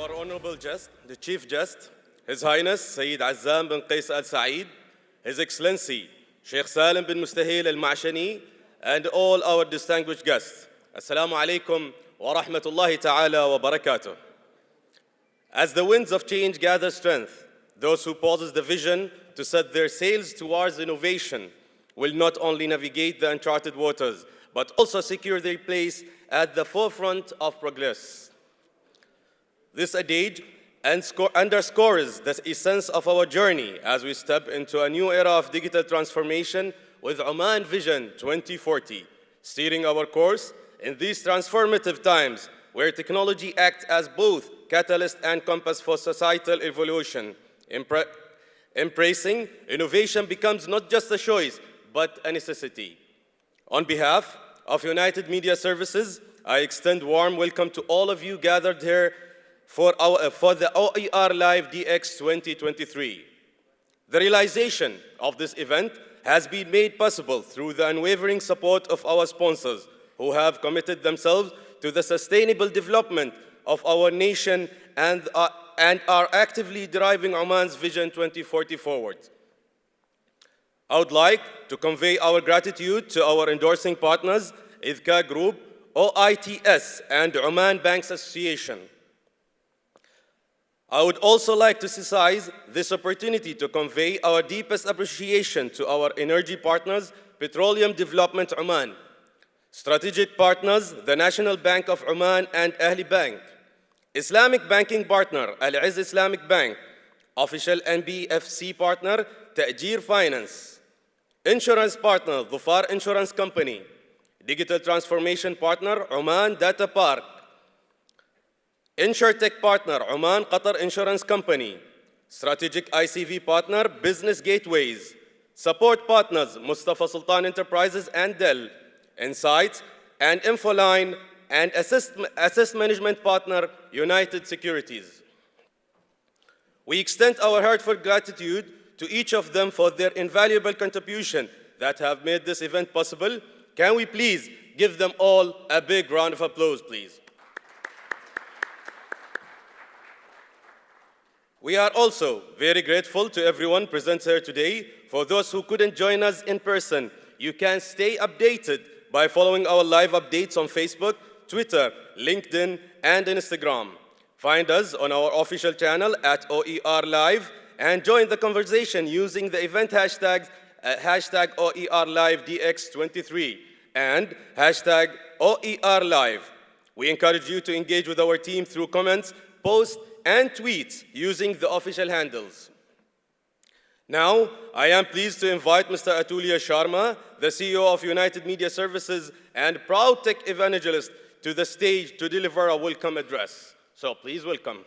Our Honorable Guest, the Chief Guest, His Highness Sayyid Azzam bin Qais Al Saeed, His Excellency Sheikh Salim bin Mustahil Al Ma'shani, and all our distinguished guests. Assalamu alaikum wa rahmatullahi ta'ala wa barakatuh. As the winds of change gather strength, those who possess the vision to set their sails towards innovation will not only navigate the uncharted waters, but also secure their place at the forefront of progress. This adage underscores the essence of our journey as we step into a new era of digital transformation with Oman Vision 2040, steering our course in these transformative times where technology acts as both catalyst and compass for societal evolution. Embracing innovation becomes not just a choice, but a necessity. On behalf of United Media Services, I extend warm welcome to all of you gathered here for the OERLive DX 2023. The realization of this event has been made possible through the unwavering support of our sponsors, who have committed themselves to the sustainable development of our nation and are actively driving Oman's Vision 2040 forward. I would like to convey our gratitude to our endorsing partners, IDCA Group, OITS, and Oman Banks Association. I would also like to seize this opportunity to convey our deepest appreciation to our energy partners, Petroleum Development Oman, strategic partners, the National Bank of Oman and Ahli Bank, Islamic banking partner, Al-Izz Islamic Bank, official NBFC partner, Ta'jir Finance, insurance partner, Dhufar Insurance Company, digital transformation partner, Oman Data Park, InsurTech partner, Oman Qatar Insurance Company, strategic ICV partner, Business Gateways, support partners, Mustafa Sultan Enterprises and Dell, Insights and Infoline, and assist management partner, United Securities. We extend our heartfelt gratitude to each of them for their invaluable contribution that have made this event possible. Can we please give them all a big round of applause, please? We are also very grateful to everyone present here today. For those who couldn't join us in person, you can stay updated by following our live updates on Facebook, Twitter, LinkedIn, and Instagram. Find us on our official channel at OERLive and join the conversation using the event hashtags hashtag OERLiveDX23 and hashtag OERLive. We encourage you to engage with our team through comments, posts, and tweets using the official handles. Now, I am pleased to invite Mr. Atulya Sharma, the CEO of United Media Services and proud tech evangelist, to the stage to deliver a welcome address. So please welcome.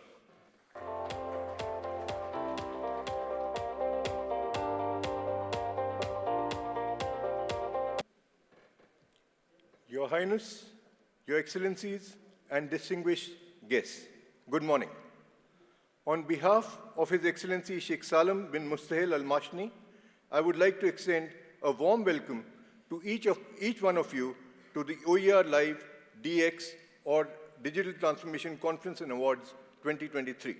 Your Highness, Your Excellencies, and distinguished guests, good morning. On behalf of His Excellency Sheikh Salim bin Mustahil Al Ma'shani, I would like to extend a warm welcome to each one of you to the OERLive DX or Digital Transformation Conference and Awards 2023.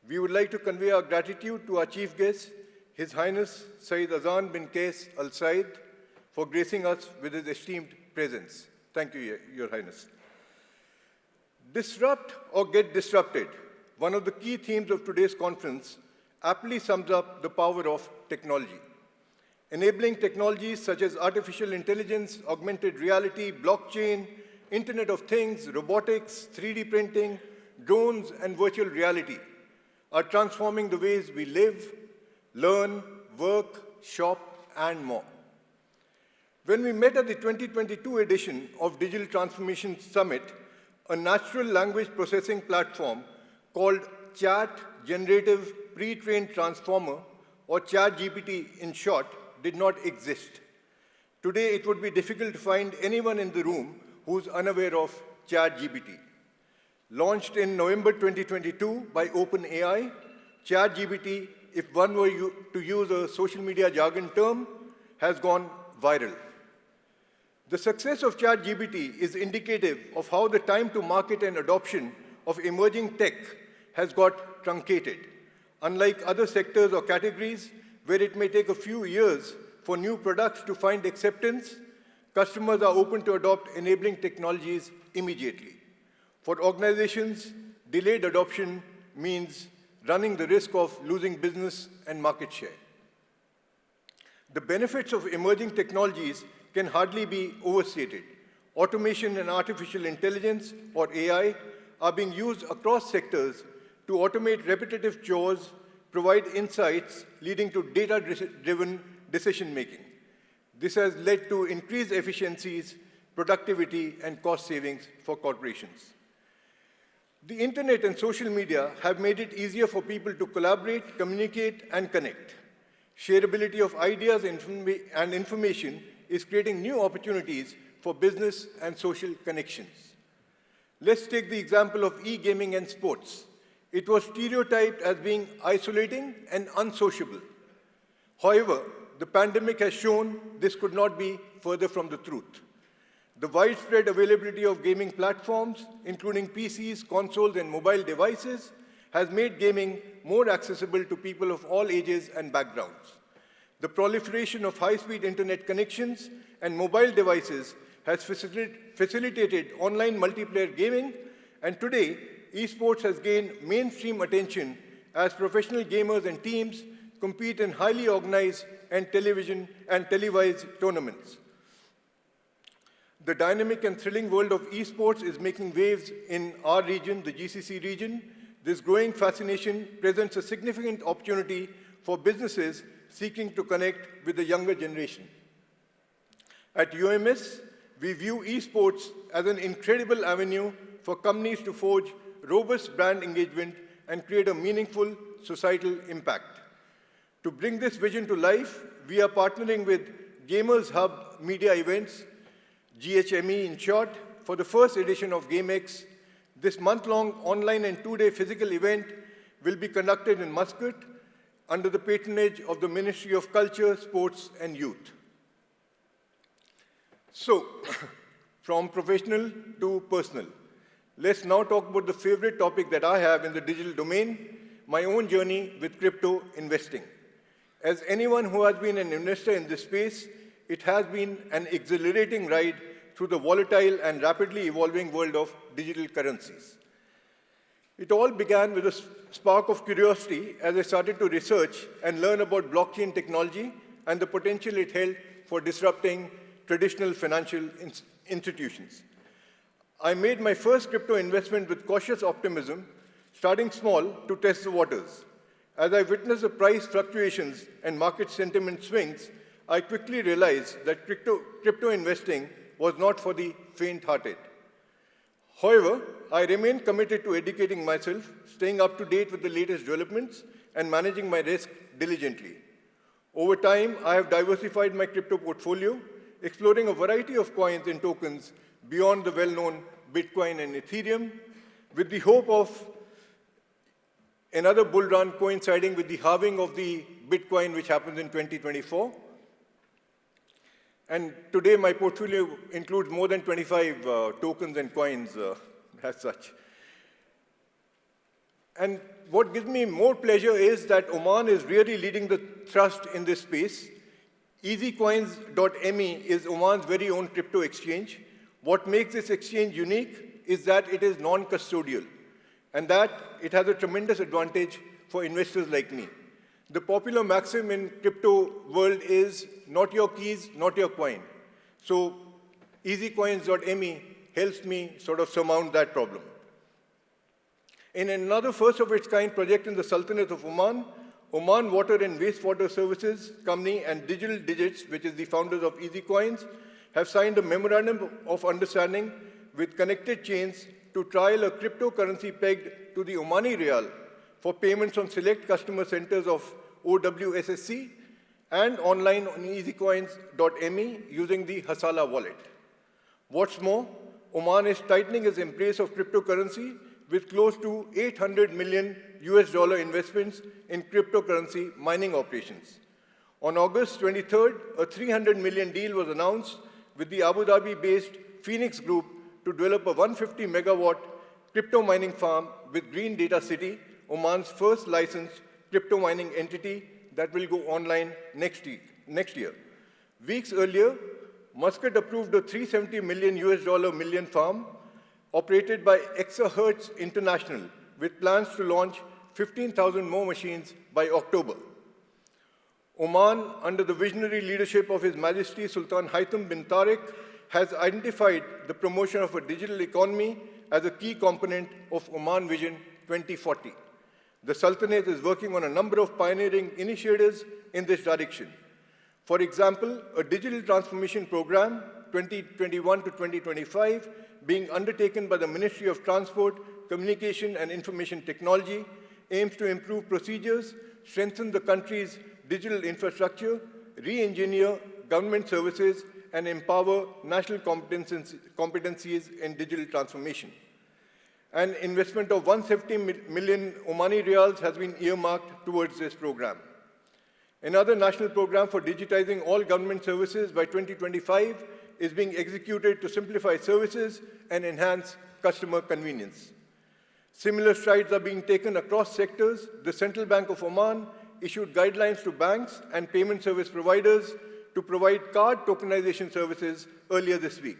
We would like to convey our gratitude to our chief guest, His Highness Sayyid Azzam bin Qais Al Saeed, for gracing us with his esteemed presence. Thank you, Your Highness. Disrupt or get disrupted. One of the key themes of today's conference aptly sums up the power of technology. Enabling technologies such as artificial intelligence, augmented reality, blockchain, Internet of Things, robotics, 3D printing, drones, and virtual reality are transforming the ways we live, learn, work, shop, and more. When we met at the 2022 edition of Digital Transformation Summit, a natural language processing platform called Chat Generative Pre-trained Transformer, or ChatGPT in short, did not exist. Today, it would be difficult to find anyone in the room who's unaware of ChatGPT. Launched in November 2022 by OpenAI, ChatGPT, if one were to use a social media jargon term, has gone viral. The success of ChatGPT is indicative of how the time to market and adoption of emerging tech has got truncated. Unlike other sectors or categories where it may take a few years for new products to find acceptance, customers are open to adopt enabling technologies immediately. For organizations, delayed adoption means running the risk of losing business and market share. The benefits of emerging technologies can hardly be overstated. Automation and artificial intelligence, or AI, are being used across sectors to automate repetitive chores, provide insights leading to data-driven decision-making. This has led to increased efficiencies, productivity, and cost savings for corporations. The internet and social media have made it easier for people to collaborate, communicate, and connect. Shareability of ideas and information is creating new opportunities for business and social connections. Let's take the example of e-gaming and sports. It was stereotyped as being isolating and unsociable. However, the pandemic has shown this could not be further from the truth. The widespread availability of gaming platforms, including PCs, consoles, and mobile devices, has made gaming more accessible to people of all ages and backgrounds. The proliferation of high-speed internet connections and mobile devices has facilitated online multiplayer gaming, and today, esports has gained mainstream attention as professional gamers and teams compete in highly organized and televised tournaments. The dynamic and thrilling world of esports is making waves in our region, the GCC region. This growing fascination presents a significant opportunity for businesses seeking to connect with the younger generation. At UMS, we view esports as an incredible avenue for companies to forge robust brand engagement and create a meaningful societal impact. To bring this vision to life, we are partnering with Gamers Hub Media Events, GHME in short, for the first edition of GameX. This month-long online and two-day physical event will be conducted in Muscat under the patronage of the Ministry of Culture, Sports, and Youth. So, from professional to personal, let's now talk about the favorite topic that I have in the digital domain, my own journey with crypto investing. As anyone who has been an investor in this space, it has been an exhilarating ride through the volatile and rapidly evolving world of digital currencies. It all began with a spark of curiosity as I started to research and learn about blockchain technology and the potential it held for disrupting traditional financial institutions. I made my first crypto investment with cautious optimism, starting small to test the waters. As I witnessed the price fluctuations and market sentiment swings, I quickly realized that crypto investing was not for the faint-hearted. However, I remained committed to educating myself, staying up to date with the latest developments, and managing my risk diligently. Over time, I have diversified my crypto portfolio, exploring a variety of coins and tokens beyond the well-known Bitcoin and Ethereum, with the hope of another bull run coinciding with the halving of the Bitcoin, which happens in 2024. And today, my portfolio includes more than 25 tokens and coins as such. And what gives me more pleasure is that Oman is really leading the thrust in this space. EasyCoins.me is Oman's very own crypto exchange. What makes this exchange unique is that it is non-custodial, and that it has a tremendous advantage for investors like me. The popular maxim in crypto world is not your keys, not your coin. So EasyCoins.me helps me sort of surmount that problem. In another first of its kind project in the Sultanate of Oman, Oman Water and Wastewater Services Company and Digital Digits, which is the founders of EasyCoins, have signed a memorandum of understanding with Connected Chains to trial a cryptocurrency pegged to the Omani Riyal for payments on select customer centers of OWSSC and online on easycoins.me using the Hasala wallet. What's more, Oman is tightening its embrace of cryptocurrency with close to $800 million investments in cryptocurrency mining operations. On August 23rd, a $300 million deal was announced with the Abu Dhabi-based Phoenix Group to develop a 150 megawatt crypto mining farm with Green Data City, Oman's first licensed crypto mining entity that will go online next year. Weeks earlier, Muscat approved a $370 million farm operated by Exahertz International with plans to launch 15,000 more machines by October. Oman, under the visionary leadership of His Majesty Sultan Haitham bin Tariq, has identified the promotion of a digital economy as a key component of Oman Vision 2040. The Sultanate is working on a number of pioneering initiatives in this direction. For example, a digital transformation program, 2021 to 2025, being undertaken by the Ministry of Transport, Communication and Information Technology, aims to improve procedures, strengthen the country's digital infrastructure, re-engineer government services, and empower national competencies in digital transformation. An investment of 170 million Omani riyals has been earmarked towards this program. Another national program for digitizing all government services by 2025 is being executed to simplify services and enhance customer convenience. Similar strides are being taken across sectors. The Central Bank of Oman issued guidelines to banks and payment service providers to provide card tokenization services earlier this week.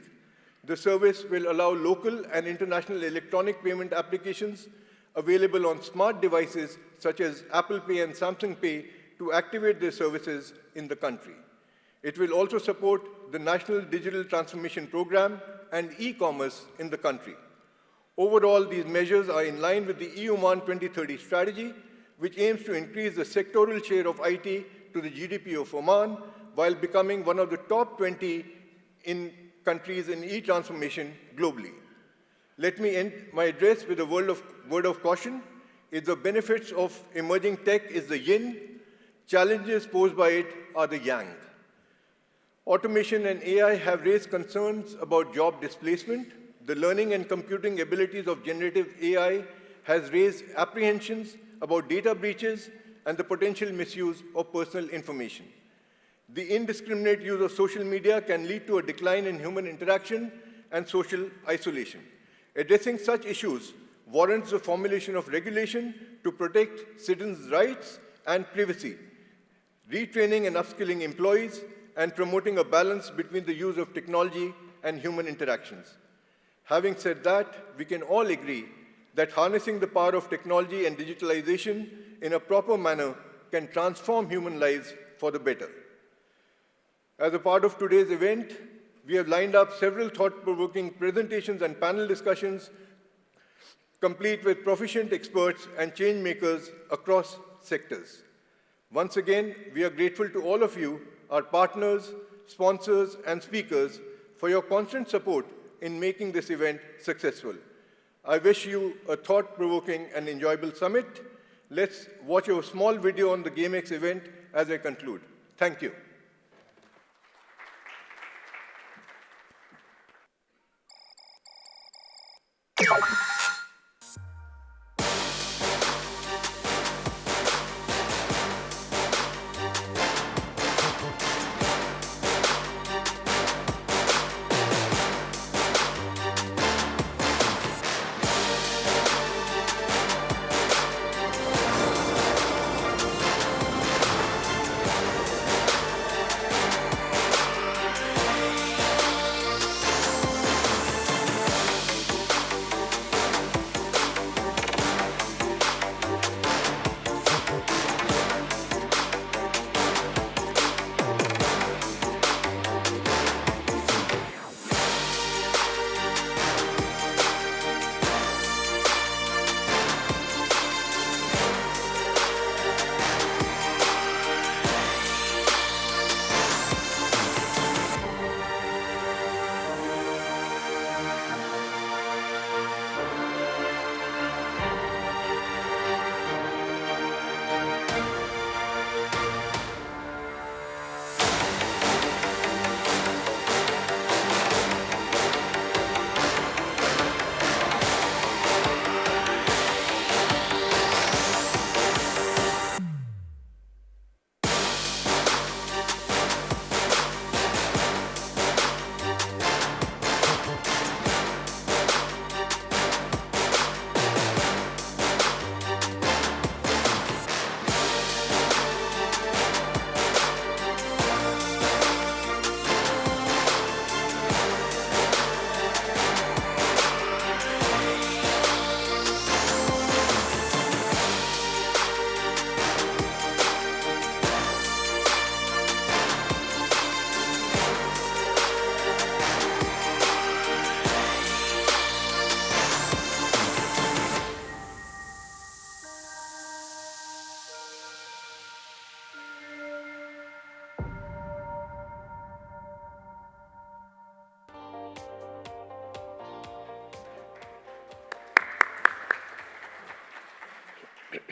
The service will allow local and international electronic payment applications available on smart devices such as Apple Pay and Samsung Pay to activate their services in the country. It will also support the National Digital Transformation Program and e-commerce in the country. Overall, these measures are in line with the e-Oman 2030 strategy, which aims to increase the sectoral share of IT to the GDP of Oman while becoming one of the top 20 countries in e-transformation globally. Let me end my address with a word of caution. If the benefits of emerging tech is the yin, challenges posed by it are the yang. Automation and AI have raised concerns about job displacement. The learning and computing abilities of generative AI has raised apprehensions about data breaches and the potential misuse of personal information. The indiscriminate use of social media can lead to a decline in human interaction and social isolation. Addressing such issues warrants the formulation of regulation to protect citizens' rights and privacy, retraining and upskilling employees, and promoting a balance between the use of technology and human interactions. Having said that, we can all agree that harnessing the power of technology and digitalization in a proper manner can transform human lives for the better. As a part of today's event, we have lined up several thought-provoking presentations and panel discussions, complete with proficient experts and change makers across sectors. Once again, we are grateful to all of you, our partners, sponsors, and speakers, for your constant support in making this event successful. I wish you a thought-provoking and enjoyable summit. Let's watch a small video on the GameX event as I conclude. Thank you.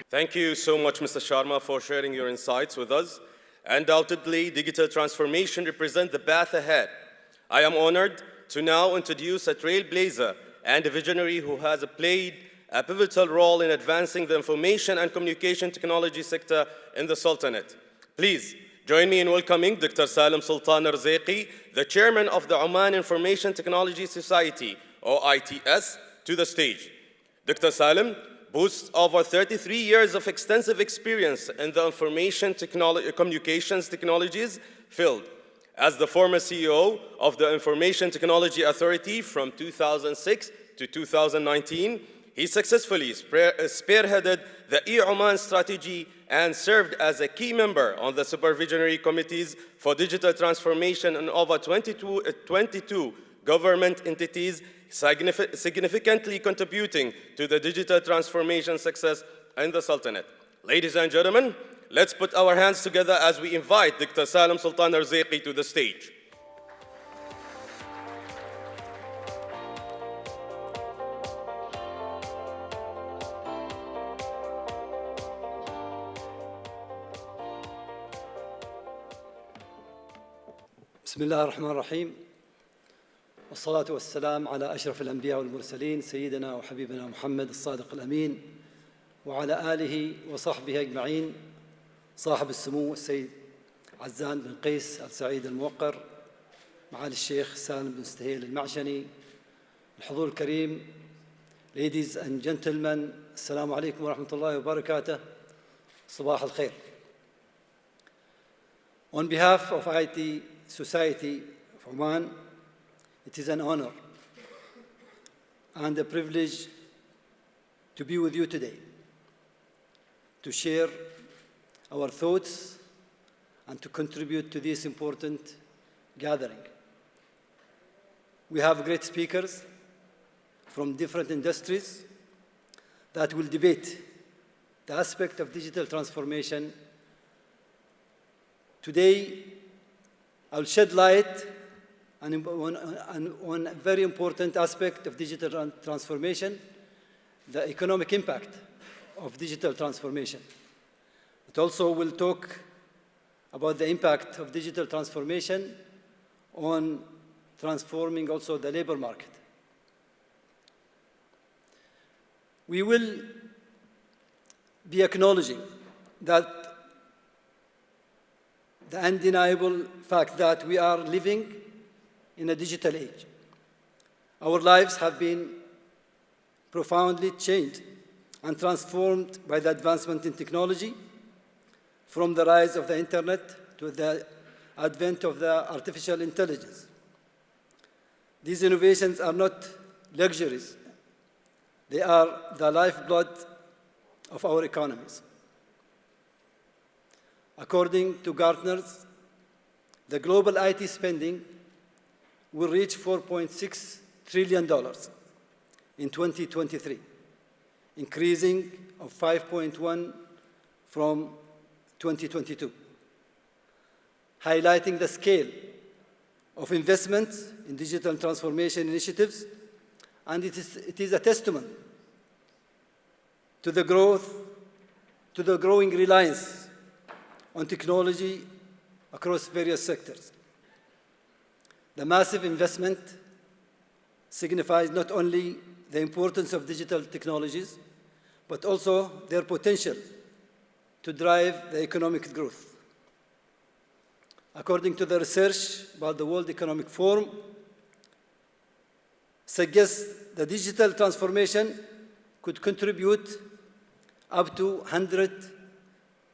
Thank you so much, Mr. Sharma, for sharing your insights with us. Undoubtedly, digital transformation represents the path ahead. I am honored to now introduce a trailblazer and a visionary who has played a pivotal role in advancing the information and communication technology sector in the Sultanate. Please join me in welcoming Dr. Salim Sultan Rzaiqi, the chairman of the Oman Information Technology Society, OITS, to the stage. Dr. Salim boasts over 33 years of extensive experience in the information communications technologies field. As the former CEO of the Information Technology Authority from 2006 to 2019, he successfully spearheaded the e-Oman strategy and served as a key member on the supervisory committees for digital transformation in over 22 government entities, significantly contributing to the digital transformation success in the Sultanate. Ladies and gentlemen, let's put our hands together as we invite Dr. Salim Sultan Rzaiqi to the stage. بسم الله الرحمن الرحيم والصلاة والسلام على أشرف الأنبياء والمرسلين سيدنا وحبيبنا محمد الصادق الأمين وعلى آله وصحبه أجمعين صاحب السمو السيد عزام بن قيس السعيد الموقر معالي الشيخ سالم بن مستهيل المعشني الحضور الكريم Ladies and gentlemen السلام عليكم ورحمة الله وبركاته صباح الخير On behalf of IT Society of Oman, it is an honor and a privilege to be with you today, to share our thoughts and to contribute to this important gathering. We have great speakers from different industries that will debate the aspect of digital transformation. Today, I'll shed light on a very important aspect of digital transformation, the economic impact of digital transformation. But also we'll talk about the impact of digital transformation on transforming also the labor market. We will be acknowledging that the undeniable fact that we are living in a digital age. Our lives have been profoundly changed and transformed by the advancement in technology, from the rise of the internet to the advent of the artificial intelligence. These innovations are not luxuries. They are the lifeblood of our economies. According to Gartner's, the global IT spending will reach $4.6 trillion in 2023, increasing of 5.1 from 2022, highlighting the scale of investments in digital transformation initiatives, and it is a testament to the growing reliance on technology across various sectors. The massive investment signifies not only the importance of digital technologies, but also their potential to drive the economic growth. According to the research by the World Economic Forum, suggests the digital transformation could contribute up to $100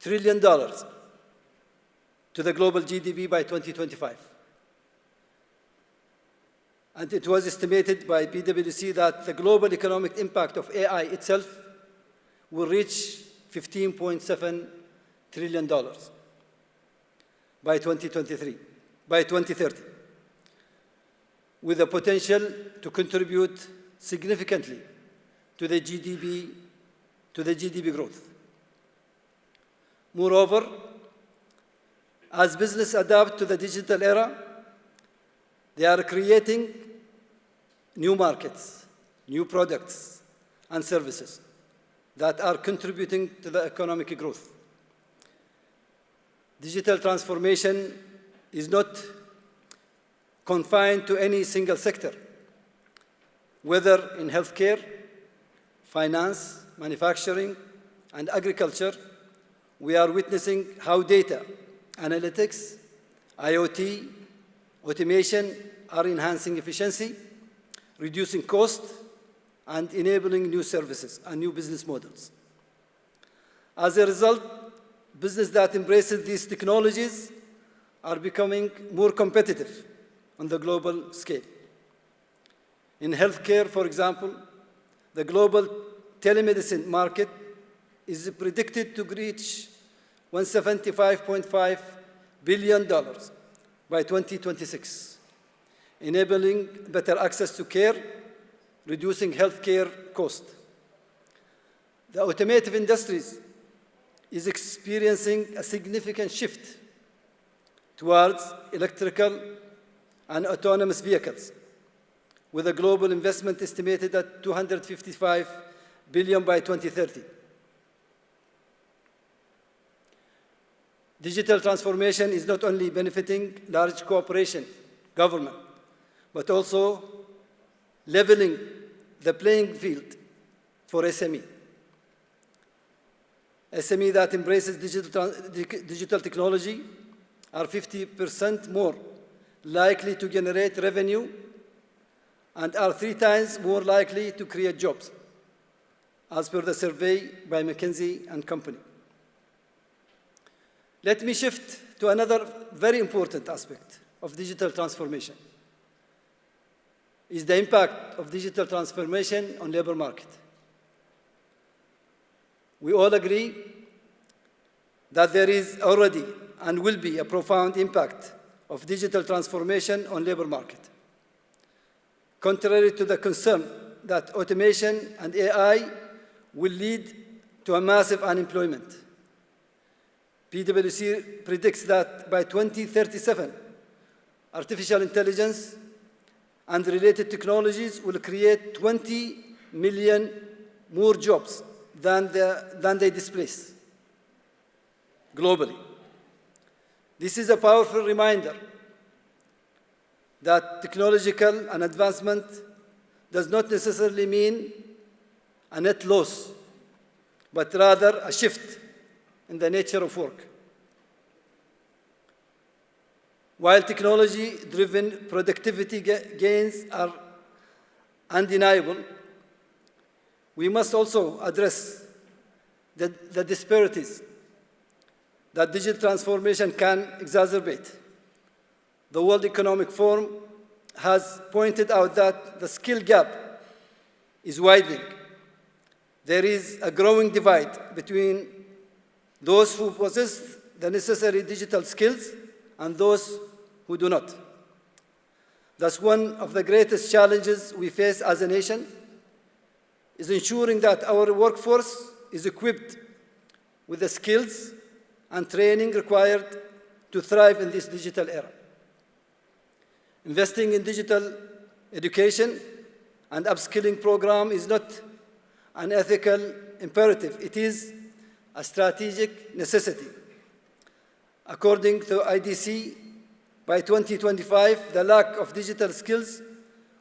trillion to the global GDP by 2025. And it was estimated by PwC that the global economic impact of AI itself will reach $15.7 trillion by 2030, with the potential to contribute significantly to the GDP growth. Moreover, as business adapt to the digital era, they are creating new markets, new products and services that are contributing to the economic growth. Digital transformation is not confined to any single sector, whether in healthcare, finance, manufacturing, and agriculture. We are witnessing how data, analytics, IoT, automation are enhancing efficiency, reducing cost, and enabling new services and new business models. As a result, business that embraces these technologies are becoming more competitive on the global scale. In healthcare, for example, the global telemedicine market is predicted to reach $175.5 billion by 2026, enabling better access to care, reducing healthcare costs. The automotive industries is experiencing a significant shift towards electrical and autonomous vehicles, with a global investment estimated at $255 billion by 2030. Digital transformation is not only benefiting large corporation, government, but also leveling the playing field for SME. SME that embraces digital technology are 50% more likely to generate revenue and are 3 times more likely to create jobs, as per the survey by McKinsey & Company. Let me shift to another very important aspect of digital transformation, is the impact of digital transformation on labor market. We all agree that there is already and will be a profound impact of digital transformation on labor market. Contrary to the concern that automation and AI will lead to a massive unemployment, PwC predicts that by 2037, artificial intelligence and related technologies will create 20 million more jobs than they displace globally. This is a powerful reminder that technological and advancement does not necessarily mean a net loss, but rather a shift in the nature of work. While technology-driven productivity gains are undeniable, we must also address the disparities that digital transformation can exacerbate. The World Economic Forum has pointed out that the skill gap is widening. There is a growing divide between those who possess the necessary digital skills and those who do not. Thus, one of the greatest challenges we face as a nation is ensuring that our workforce is equipped with the skills and training required to thrive in this digital era. Investing in digital education and upskilling program is not an ethical imperative. It is a strategic necessity. According to IDC, by 2025, the lack of digital skills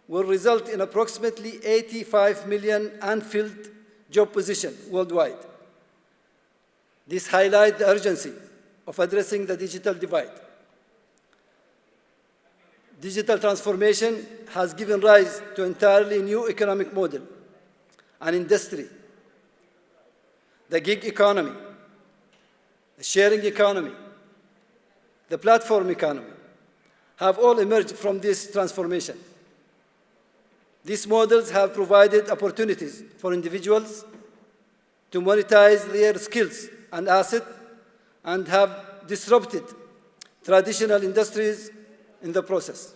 will result in approximately 85 million unfilled job positions worldwide. This highlights the urgency of addressing the digital divide. Digital transformation has given rise to an entirely new economic model and industry. The gig economy, the sharing economy, the platform economy have all emerged from this transformation. These models have provided opportunities for individuals to monetize their skills and assets and have disrupted traditional industries in the process.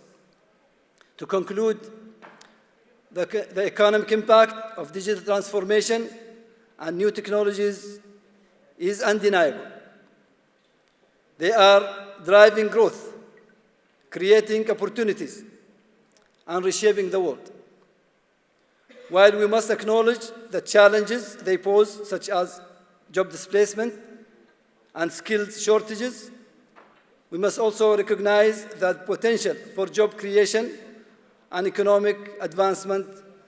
To conclude, the economic impact of digital transformation and new technologies is undeniable. They are driving growth, creating opportunities, and reshaping the world. While we must acknowledge the challenges they pose, such as job displacement and skills shortages, we must also recognize the potential for job creation and economic advancement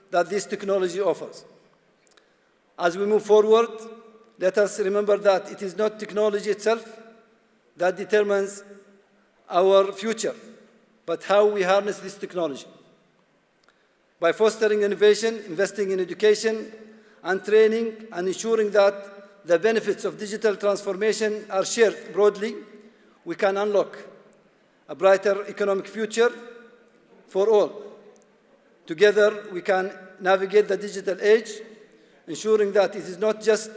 that this technology offers. As we move forward, let us remember that it is not technology itself that determines our future, but how we harness this technology. By fostering innovation, investing in education and training, and ensuring that the benefits of digital transformation are shared broadly, we can unlock a brighter economic future for all. Together, we can navigate the digital age, ensuring that it is not just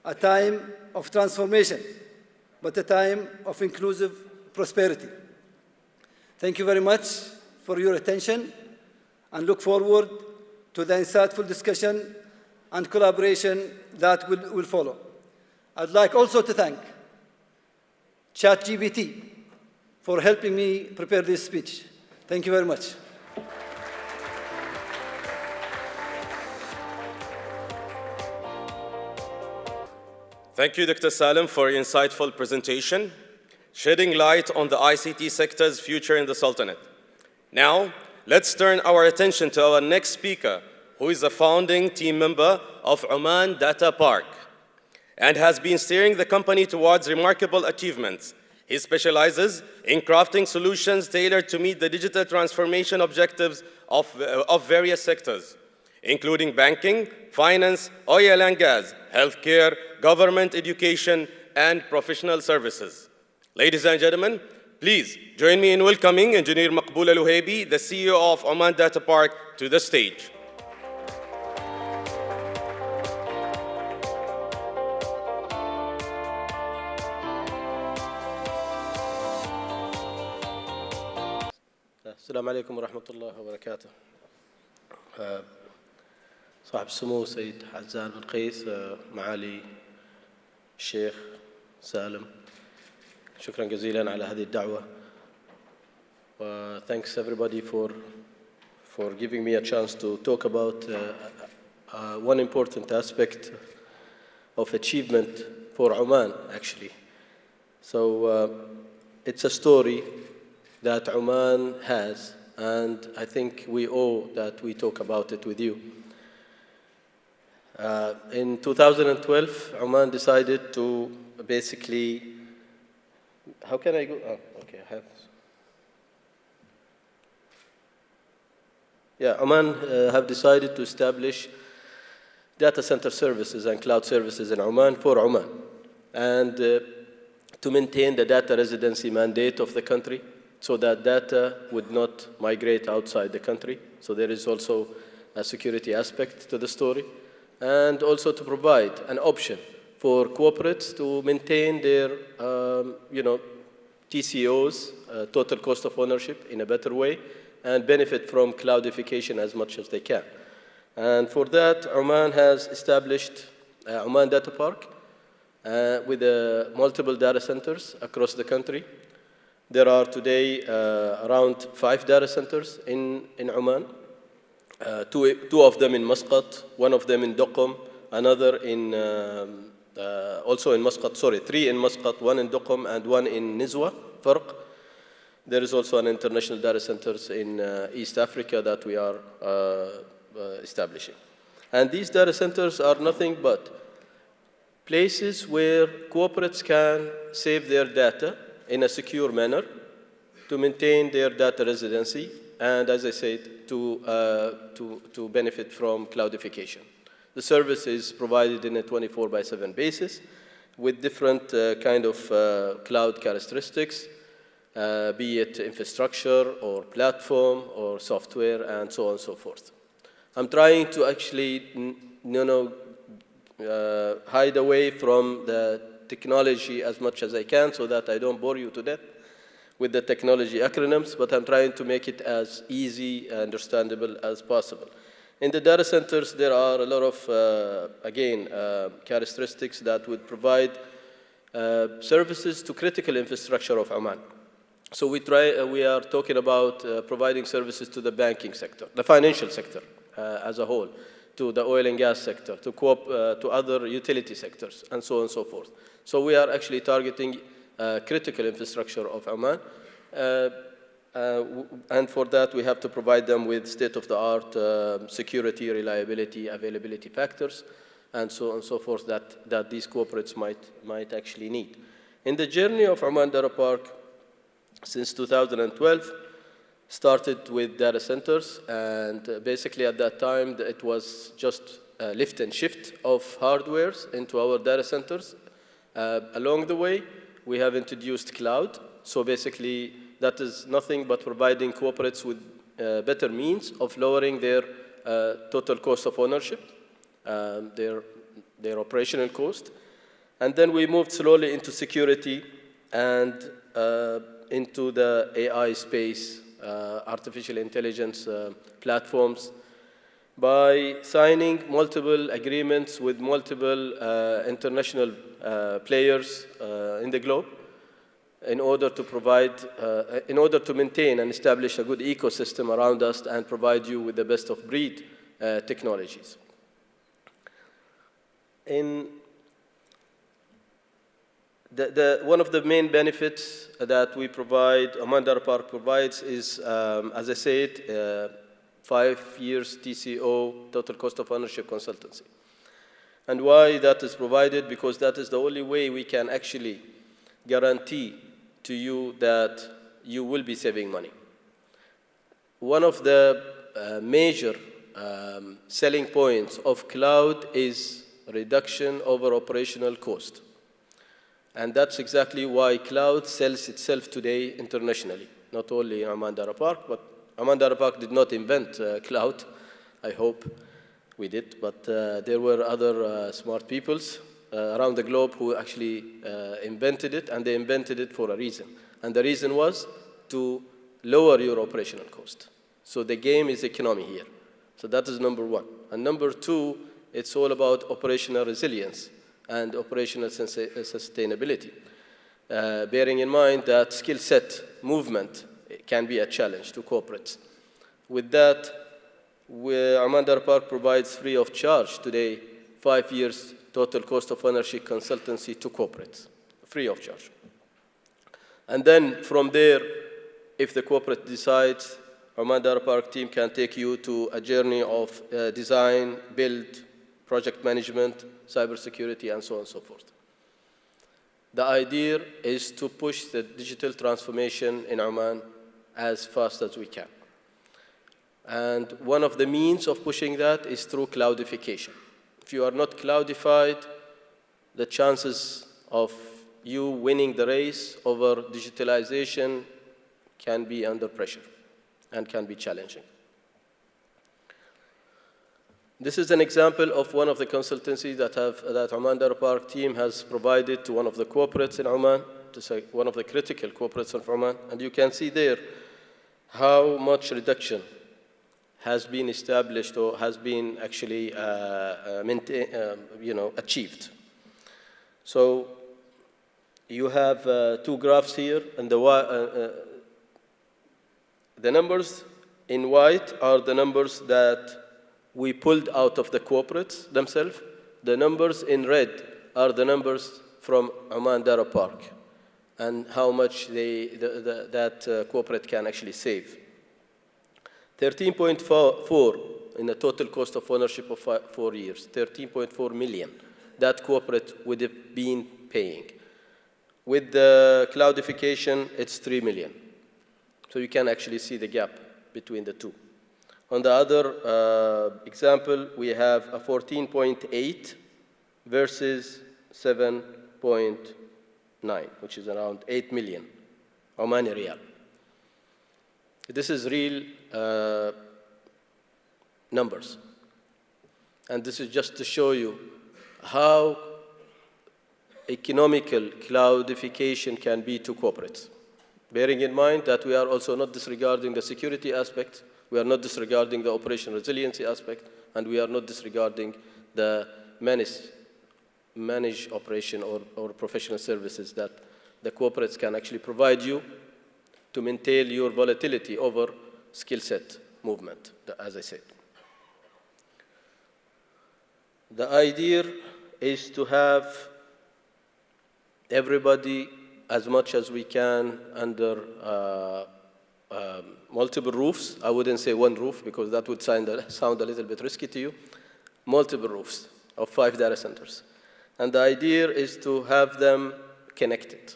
a time of transformation, but a time of inclusive prosperity. Thank you very much for your attention, and look forward to the insightful discussion and collaboration that will follow. I'd like also to thank ChatGPT for helping me prepare this speech. Thank you very much. Thank you, Dr. Salim, for your insightful presentation, shedding light on the ICT sector's future in the Sultanate. Now, let's turn our attention to our next speaker, who is a founding team member of Oman Data Park and has been steering the company towards remarkable achievements. He specializes in crafting solutions tailored to meet the digital transformation objectives of various sectors, including banking, finance, oil and gas, healthcare, government, education, and professional services. Ladies and gentlemen, please join me in welcoming Engineer Maqbool Al-Wahaibi, the CEO of Oman Data Park, to the stage. السلام عليكم ورحمة الله وبركاته. صاحب السمو سيد عزام بن قيس، معالي الشيخ سالم، شكرا جزيلا على هذه الدعوة. Thanks everybody for giving me a chance to talk about one important aspect of achievement for Oman, actually. So it's a story that Oman has, and I think we owe that we talk about it with you. In 2012, Oman decided to basically, how can I go? Oh, okay, I have. Yeah, Oman have decided to establish data center services and cloud services in Oman for Oman, and to maintain the data residency mandate of the country, so that data would not migrate outside the country. So there is also a security aspect to the story, and also to provide an option for corporates to maintain their, TCOs, total cost of ownership, in a better way, and benefit from cloudification as much as they can. And for that, Oman has established Oman Data Park with multiple data centers across the country. There are today around 5 data centers in Oman, two of them in Muscat, one of them in Duqm, another in, also in Muscat, 3 in Muscat, 1 in Duqm, and 1 in Nizwa, Farq. There is also an international data centers in East Africa that we are establishing. And these data centers are nothing but places where corporates can save their data in a secure manner to maintain their data residency, and as I said, to benefit from cloudification. The service is provided in a 24/7 basis with different kind of cloud characteristics, be it infrastructure or platform or software and so on and so forth. I'm trying to actually, hide away from the technology as much as I can so that I don't bore you to death with the technology acronyms, but I'm trying to make it as easy and understandable as possible. In the data centers, there are a lot of, characteristics that would provide services to critical infrastructure of Oman. So we are talking about providing services to the banking sector, the financial sector, as a whole, to the oil and gas sector, to other utility sectors, and so on and so forth. So we are actually targeting critical infrastructure of Oman. And for that, we have to provide them with state-of-the-art security, reliability, availability factors, and so on and so forth that these corporates might actually need. In the journey of Oman Data Park, since 2012, started with data centers, and basically at that time, it was just a lift and shift of hardwares into our data centers. Along the way, we have introduced cloud. So basically, that is nothing but providing corporates with better means of lowering their total cost of ownership, their operational cost. And then we moved slowly into security and into the AI space, artificial intelligence platforms, by signing multiple agreements with multiple international players in the globe in order to provide, in order to maintain and establish a good ecosystem around us and provide you with the best of breed technologies. One of the main benefits that we provide, Oman Data Park provides, is, as I said, 5 years TCO, total cost of ownership consultancy. And why that is provided? Because that is the only way we can actually guarantee to you that you will be saving money. One of the major selling points of cloud is reduction over operational cost. And that's exactly why cloud sells itself today internationally, not only in Oman Data Park, but Oman Data Park did not invent cloud. I hope we did, but there were other smart peoples around the globe who actually invented it, and they invented it for a reason. And the reason was to lower your operational cost. So the game is economy here. So that is number one. And number two, it's all about operational resilience and operational sustainability, bearing in mind that skill set movement can be a challenge to corporates. With that, Oman Data Park provides free of charge today 5 years total cost of ownership consultancy to corporates, free of charge. And then from there, if the corporate decides, Oman Data Park team can take you to a journey of design, build, project management, cybersecurity, and so on and so forth. The idea is to push the digital transformation in Oman as fast as we can. And one of the means of pushing that is through cloudification. If you are not cloudified, the chances of you winning the race over digitalization can be under pressure and can be challenging. This is an example of one of the consultancies that Oman Data Park team has provided to one of the corporates in Oman, one of the critical corporates of Oman. And you can see there how much reduction has been established or has been actually achieved. So you have two graphs here, and the numbers in white are the numbers that we pulled out of the corporates themselves. The numbers in red are the numbers from Oman Data Park and how much that corporate can actually save. 13.4 in the total cost of ownership of 4 years, 13.4 million that corporate would have been paying. With the cloudification, it's 3 million. So you can actually see the gap between the two. On the other example, we have a 14.8 versus 7.9, which is around 8 million Omani riyal. This is real numbers. And this is just to show you how economical cloudification can be to corporates. Bearing in mind that we are also not disregarding the security aspect, we are not disregarding the operational resiliency aspect, and we are not disregarding the managed operation or professional services that the corporates can actually provide you to maintain your volatility over skill set movement, as I said. The idea is to have everybody, as much as we can, under multiple roofs. I wouldn't say one roof, because that would sound a little bit risky to you. Multiple roofs of 5 data centers. And the idea is to have them connected.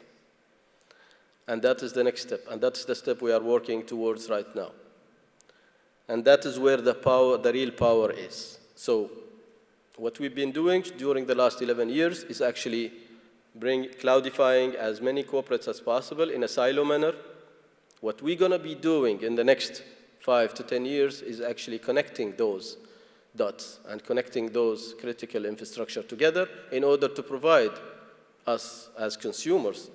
And that is the next step. And that's the step we are working towards right now. And that is where the real power is. So what we've been doing during the last 11 years is actually cloudifying as many corporates as possible in a silo manner. What we're going to be doing in the next 5 to 10 years is actually connecting those dots and connecting those critical infrastructure together in order to provide us as consumers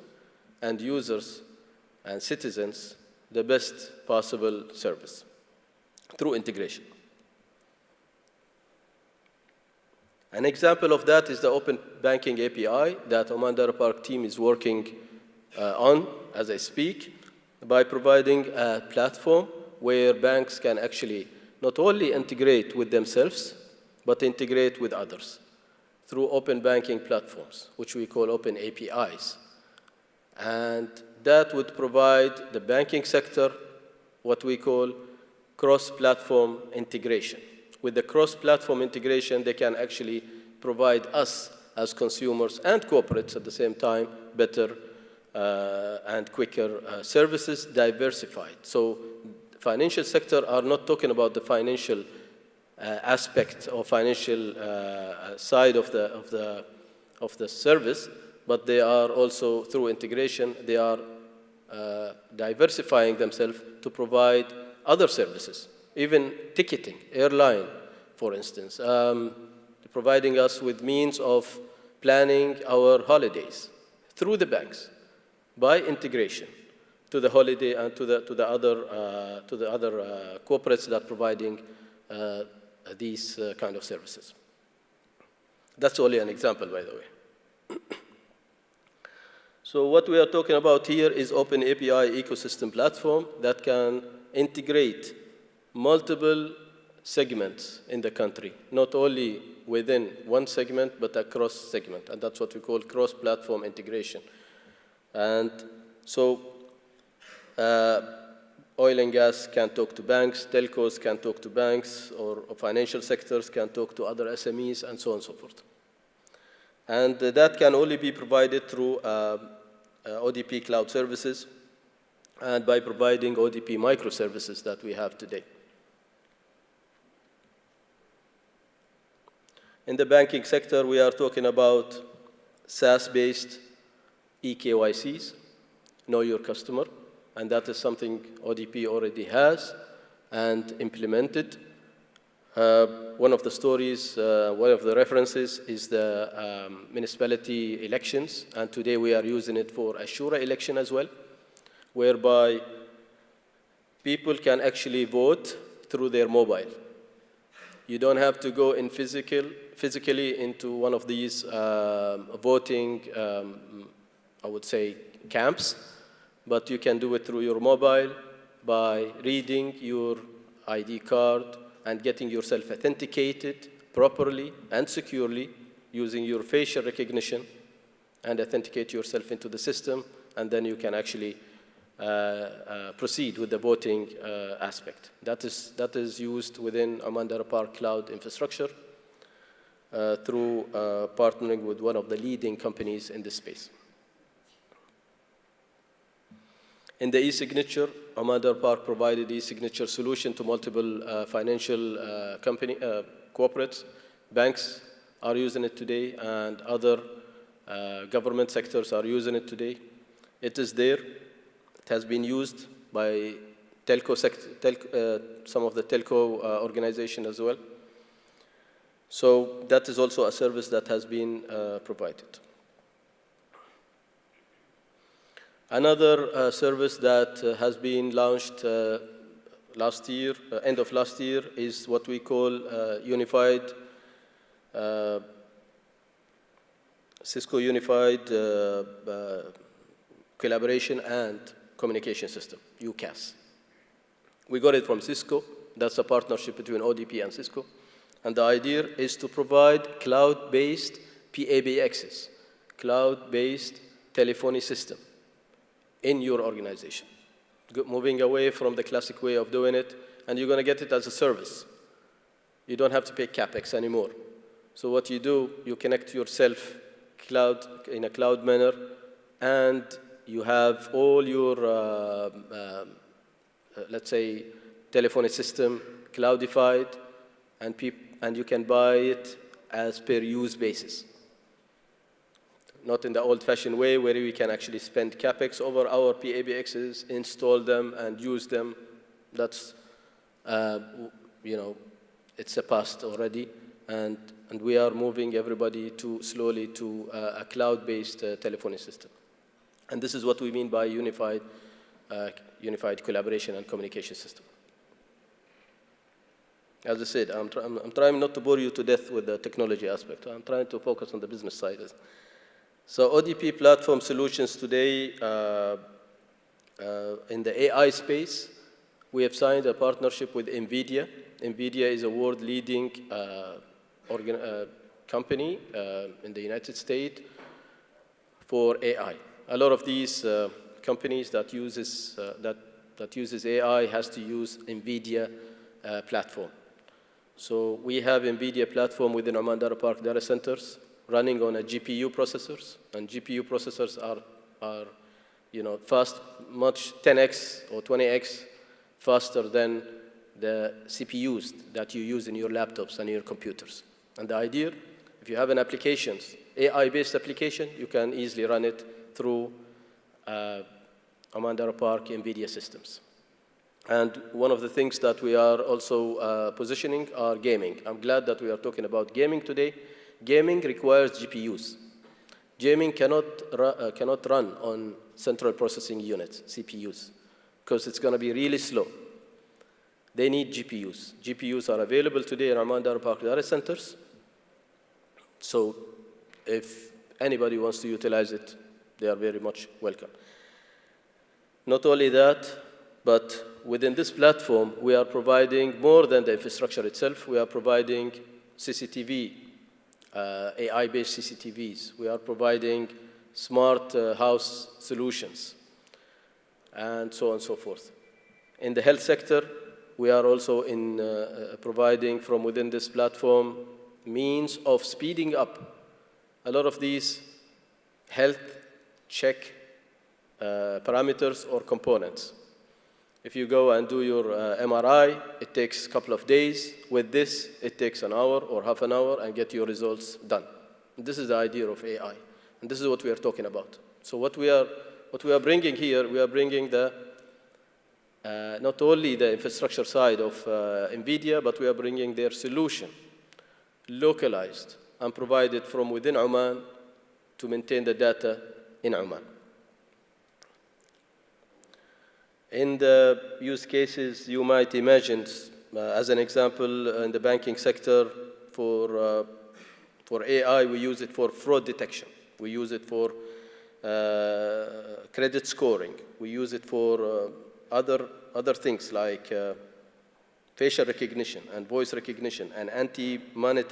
and users and citizens the best possible service through integration. An example of that is the Open Banking API that Oman Data Park team is working on as I speak, by providing a platform where banks can actually not only integrate with themselves, but integrate with others through open banking platforms, which we call open APIs. And that would provide the banking sector what we call cross-platform integration. With the cross-platform integration, they can actually provide us as consumers and corporates at the same time better and quicker services, diversified. So financial sector are not talking about the financial aspect or financial side of the service, but they are also, through integration, they are diversifying themselves to provide other services, even ticketing, airline, for instance, providing us with means of planning our holidays through the banks by integration to the holiday and to the other corporates that are providing these kind of services. That's only an example, by the way. So what we are talking about here is Open API ecosystem platform that can integrate multiple segments in the country, not only within one segment, but across segment. And that's what we call cross-platform integration. And so oil and gas can talk to banks, telcos can talk to banks, or financial sectors can talk to other SMEs, and so on and so forth. And that can only be provided through ODP cloud services and by providing ODP microservices that we have today. In the banking sector, we are talking about SaaS-based eKYCs, Know Your Customer, and that is something ODP already has and implemented. One of the stories, one of the references is the municipality elections, and today we are using it for a Shura election as well, whereby people can actually vote through their mobile. You don't have to go in physically into one of these voting, I would say, camps, but you can do it through your mobile by reading your ID card and getting yourself authenticated properly and securely using your facial recognition and authenticate yourself into the system, and then you can actually proceed with the voting aspect. That is used within Oman Data Park cloud infrastructure through partnering with one of the leading companies in this space. In the e-signature, Oman Data Park provided e-signature solution to multiple financial corporates. Banks are using it today, and other government sectors are using it today. It is there. It has been used by some of the telco organizations as well. So that is also a service that has been provided. Another service that has been launched last year, end of last year, is what we call unified Cisco Unified Collaboration and Communication System, UCAS. We got it from Cisco. That's a partnership between ODP and Cisco. And the idea is to provide cloud-based PABXs, cloud-based telephony system in your organization, moving away from the classic way of doing it, and you're going to get it as a service. You don't have to pay CapEx anymore. So what you do, you connect yourself in a cloud manner, and you have all your, let's say, telephony system cloudified, and you can buy it as per use basis. Not in the old-fashioned way where we can actually spend CapEx over our PABXs, install them, and use them. That's, it's a past already, and we are moving everybody slowly to a cloud-based telephony system. And this is what we mean by unified collaboration and communication system. As I said, I'm trying not to bore you to death with the technology aspect. I'm trying to focus on the business side. So ODP platform solutions today, in the AI space, we have signed a partnership with NVIDIA. NVIDIA is a world-leading company in the United States for AI. A lot of these companies that uses AI has to use NVIDIA platform. So we have NVIDIA platform within Oman Data Park data centers running on a GPU processors, and GPU processors are fast, much 10x or 20x faster than the CPUs that you use in your laptops and your computers. And the idea, if you have an application, AI-based application, you can easily run it through Oman Data Park NVIDIA systems. And one of the things that we are also positioning are gaming. I'm glad that we are talking about gaming today. Gaming requires GPUs. Gaming cannot run on central processing units, CPUs, because it's going to be really slow. They need GPUs. GPUs are available today in Oman Data Park data centers. So if anybody wants to utilize it, they are very much welcome. Not only that, but within this platform, we are providing more than the infrastructure itself. We are providing CCTV, AI-based CCTVs. We are providing smart house solutions, and so on and so forth. In the health sector, we are also providing from within this platform means of speeding up a lot of these health check parameters or components. If you go and do your MRI, it takes a couple of days. With this, it takes an hour or half an hour and get your results done. And this is the idea of AI, and this is what we are talking about. So what we are bringing here, we are bringing not only the infrastructure side of NVIDIA, but we are bringing their solution, localized and provided from within Oman to maintain the data in Oman. In the use cases, you might imagine, as an example, in the banking sector, for AI, we use it for fraud detection. We use it for credit scoring. We use it for other things like facial recognition and voice recognition and anti-money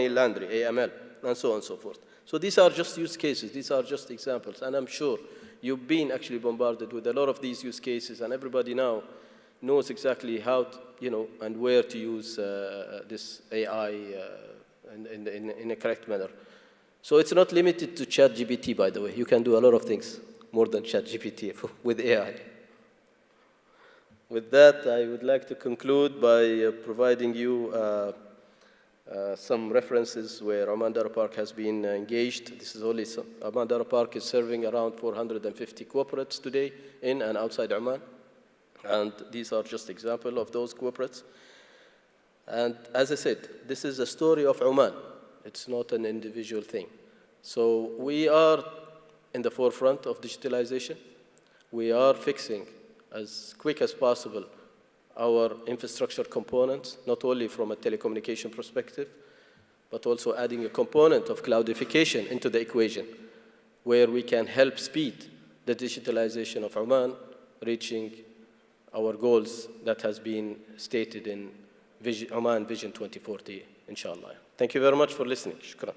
laundering, AML, and so on and so forth. So these are just use cases. These are just examples, and I'm sure you've been actually bombarded with a lot of these use cases, and everybody now knows exactly how and where to use this AI in a correct manner. So it's not limited to ChatGPT, by the way. You can do a lot of things more than ChatGPT with AI. With that, I would like to conclude by providing you some references where Oman Data Park has been engaged. This is only some. Oman Data Park is serving around 450 corporates today in and outside Oman. And these are just examples of those corporates. And as I said, this is a story of Oman. It's not an individual thing. So we are in the forefront of digitalization. We are fixing as quick as possible our infrastructure components, not only from a telecommunication perspective, but also adding a component of cloudification into the equation, where we can help speed the digitalization of Oman, reaching our goals that has been stated in Oman Vision 2040, inshallah. Thank you very much for listening. Shukran.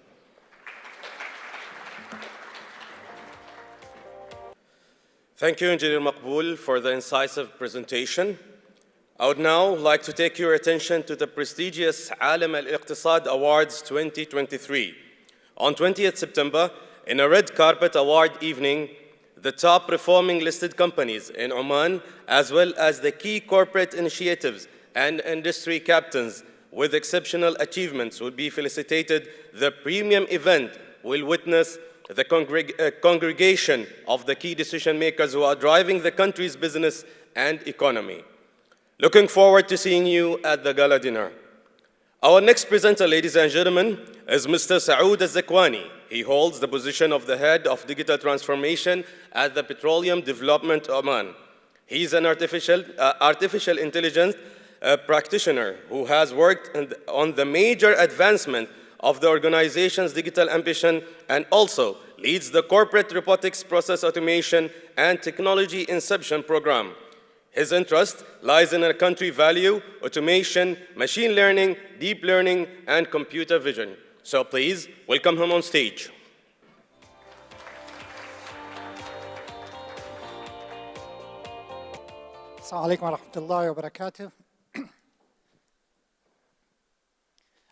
Thank you, Engineer Maqbool, for the incisive presentation. I would now like to take your attention to the prestigious Alam Al-Iqtisad Awards 2023. On 20th September, in a red carpet award evening, the top performing listed companies in Oman, as well as the key corporate initiatives and industry captains with exceptional achievements will be felicitated. The premium event will witness the congregation of the key decision makers who are driving the country's business and economy. Looking forward to seeing you at the gala dinner. Our next presenter, ladies and gentlemen, is Mr. Saoud Al-Zakwani. He holds the position of the head of digital transformation at the Petroleum Development Oman. He is an artificial intelligence practitioner who has worked on the major advancement of the organization's digital ambition and also leads the corporate robotics process automation and technology inception program. His interest lies in a country value, automation, machine learning, deep learning, and computer vision. So please welcome him on stage. Assalamu alaikum wa rahmatullahi wa barakatuh.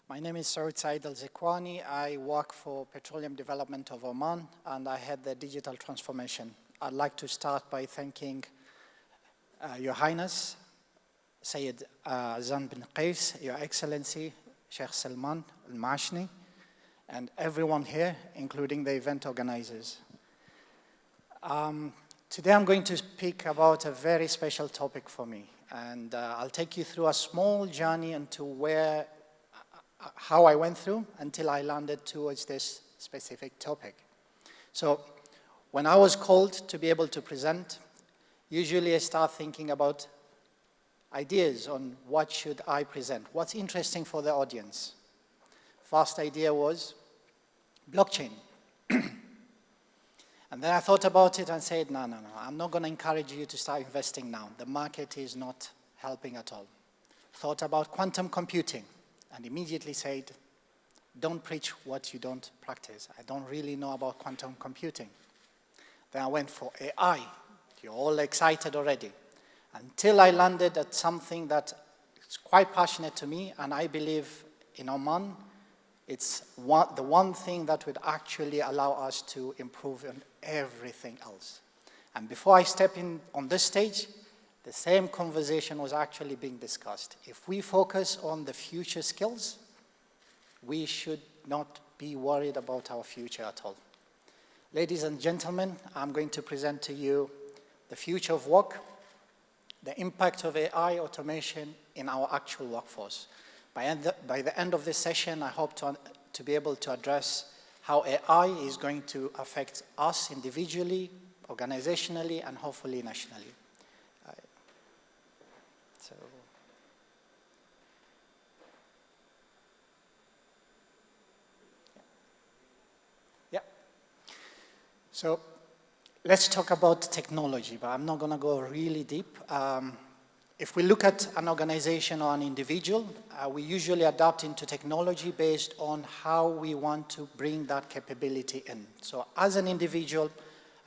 My name is Saoud Said Al-Zakwani. I work for Petroleum Development of Oman, and I head the digital transformation. I'd like to start by thanking Your Highness, Sayyid Azan bin Qais, Your Excellency, Sheikh Salman Al-Mashni, and everyone here, including the event organizers. Today I'm going to speak about a very special topic for me, and I'll take you through a small journey into how I went through until I landed towards this specific topic. So when I was called to be able to present, usually I start thinking about ideas on what should I present, what's interesting for the audience. First idea was blockchain. And then I thought about it and said, no, I'm not going to encourage you to start investing now. The market is not helping at all. Thought about quantum computing and immediately said, don't preach what you don't practice. I don't really know about quantum computing. Then I went for AI. You're all excited already. Until I landed at something that is quite passionate to me, and I believe in Oman, it's the one thing that would actually allow us to improve on everything else. And before I step in on this stage, the same conversation was actually being discussed. If we focus on the future skills, we should not be worried about our future at all. Ladies and gentlemen, I'm going to present to you the future of work, the impact of AI automation in our actual workforce. By the end of this session, I hope to be able to address how AI is going to affect us individually, organizationally, and hopefully nationally. So let's talk about technology, but I'm not going to go really deep. If we look at an organization or an individual, we usually adapt into technology based on how we want to bring that capability in. So as an individual,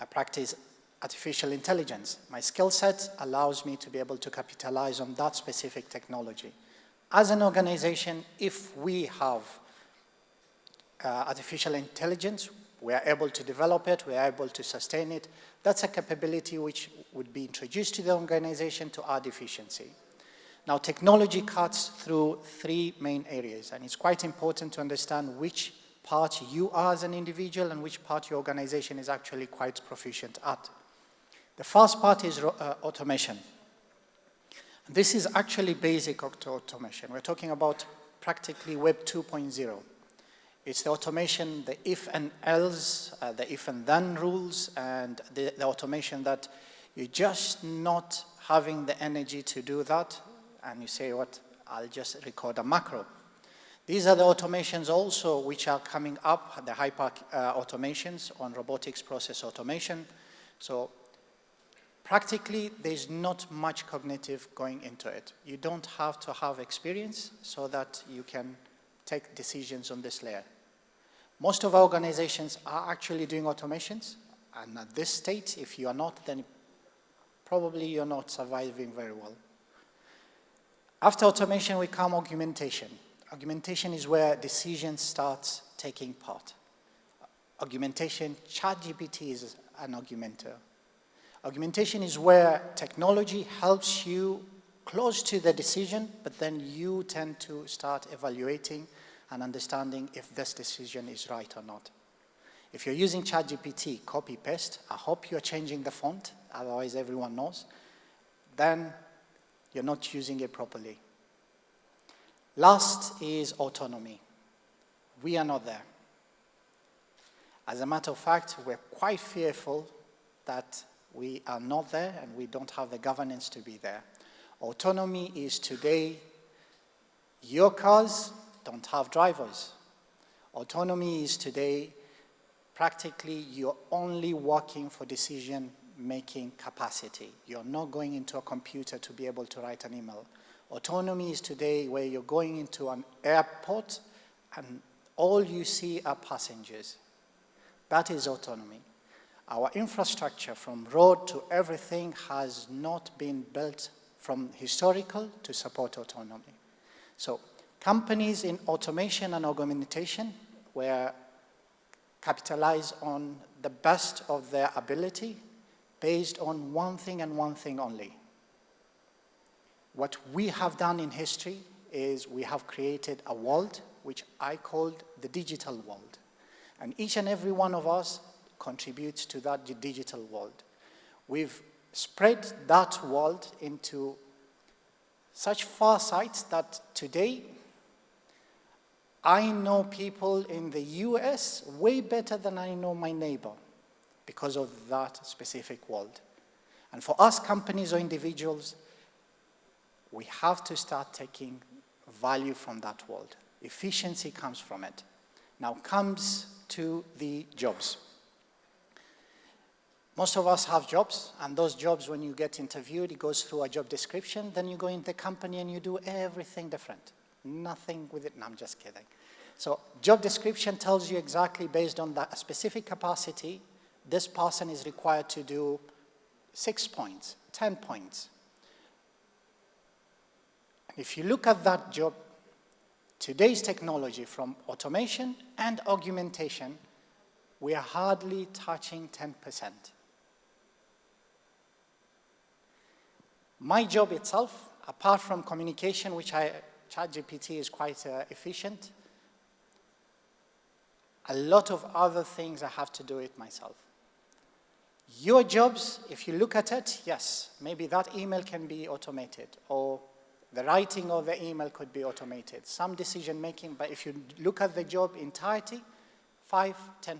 I practice artificial intelligence. My skill set allows me to be able to capitalize on that specific technology. As an organization, if we have artificial intelligence, we are able to develop it, we are able to sustain it. That's a capability which would be introduced to the organization to add efficiency. Now, technology cuts through three main areas, and it's quite important to understand which part you are as an individual and which part your organization is actually quite proficient at. The first part is automation. This is actually basic automation. We're talking about practically Web 2.0. It's the automation, the if and else, the if and then rules, and the automation that you're just not having the energy to do that, and you say, what, I'll just record a macro. These are the automations also which are coming up, the hyper automations on robotics process automation. So Practically, there's not much cognitive going into it. You don't have to have experience so that you can take decisions on this layer. Most of our organizations are actually doing automations, and at this state, if you are not, then probably you're not surviving very well. After automation, we come augmentation. Augmentation is where decisions start taking part. Augmentation, ChatGPT is an augmenter. Augmentation is where technology helps you close to the decision, but then you tend to start evaluating and understanding if this decision is right or not. If you're using ChatGPT, copy-paste, I hope you're changing the font, otherwise everyone knows, then you're not using it properly. Last is autonomy. We are not there. As a matter of fact, we're quite fearful that we are not there and we don't have the governance to be there. Autonomy is today, your cars don't have drivers. Autonomy is today, practically you're only working for decision-making capacity. You're not going into a computer to be able to write an email. Autonomy is today where you're going into an airport and all you see are passengers. That is autonomy. Our infrastructure from road to everything has not been built from historical to support autonomy. So companies in automation and augmentation were capitalized on the best of their ability based on one thing and one thing only. What we have done in history is we have created a world which I called the digital world. And each and every one of us contributes to that digital world. We've spread that world into such far sites that today I know people in the US way better than I know my neighbor because of that specific world. And for us companies or individuals, we have to start taking value from that world. Efficiency comes from it. Now comes to the jobs. Most of us have jobs, and those jobs, when you get interviewed, it goes through a job description, then you go in the company and you do everything different. Nothing with it, no, I'm just kidding. So job description tells you exactly based on that specific capacity, this person is required to do 6 points, 10 points. If you look at that job, today's technology from automation and augmentation, we are hardly touching 10%. My job itself, apart from communication, which ChatGPT is quite efficient, a lot of other things I have to do it myself. Your jobs, if you look at it, yes, maybe that email can be automated, or the writing of the email could be automated. Some decision making, but if you look at the job entirety, 5, 10%.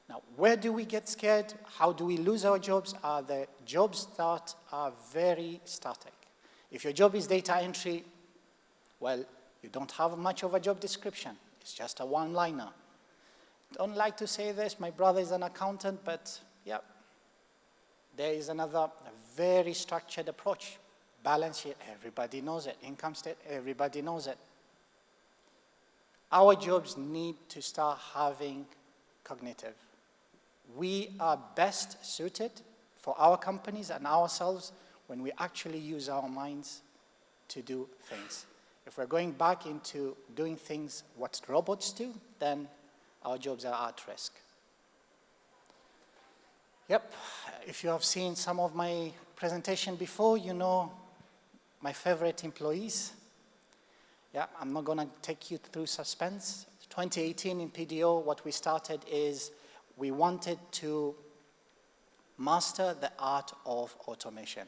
Now, where do we get scared? How do we lose our jobs? Are the jobs that are very static. If your job is data entry, well, you don't have much of a job description. It's just a one-liner. Don't like to say this, my brother is an accountant, but yeah, there is another very structured approach. Balance sheet, everybody knows it. Income statement, everybody knows it. Our jobs need to start having cognitive. We are best suited for our companies and ourselves when we actually use our minds to do things. If we're going back into doing things what robots do, then our jobs are at risk. Yep, if you have seen some of my presentation before, you know my favorite employees. Yeah, I'm not gonna take you through suspense. 2018 in PDO, what we started is we wanted to master the art of automation.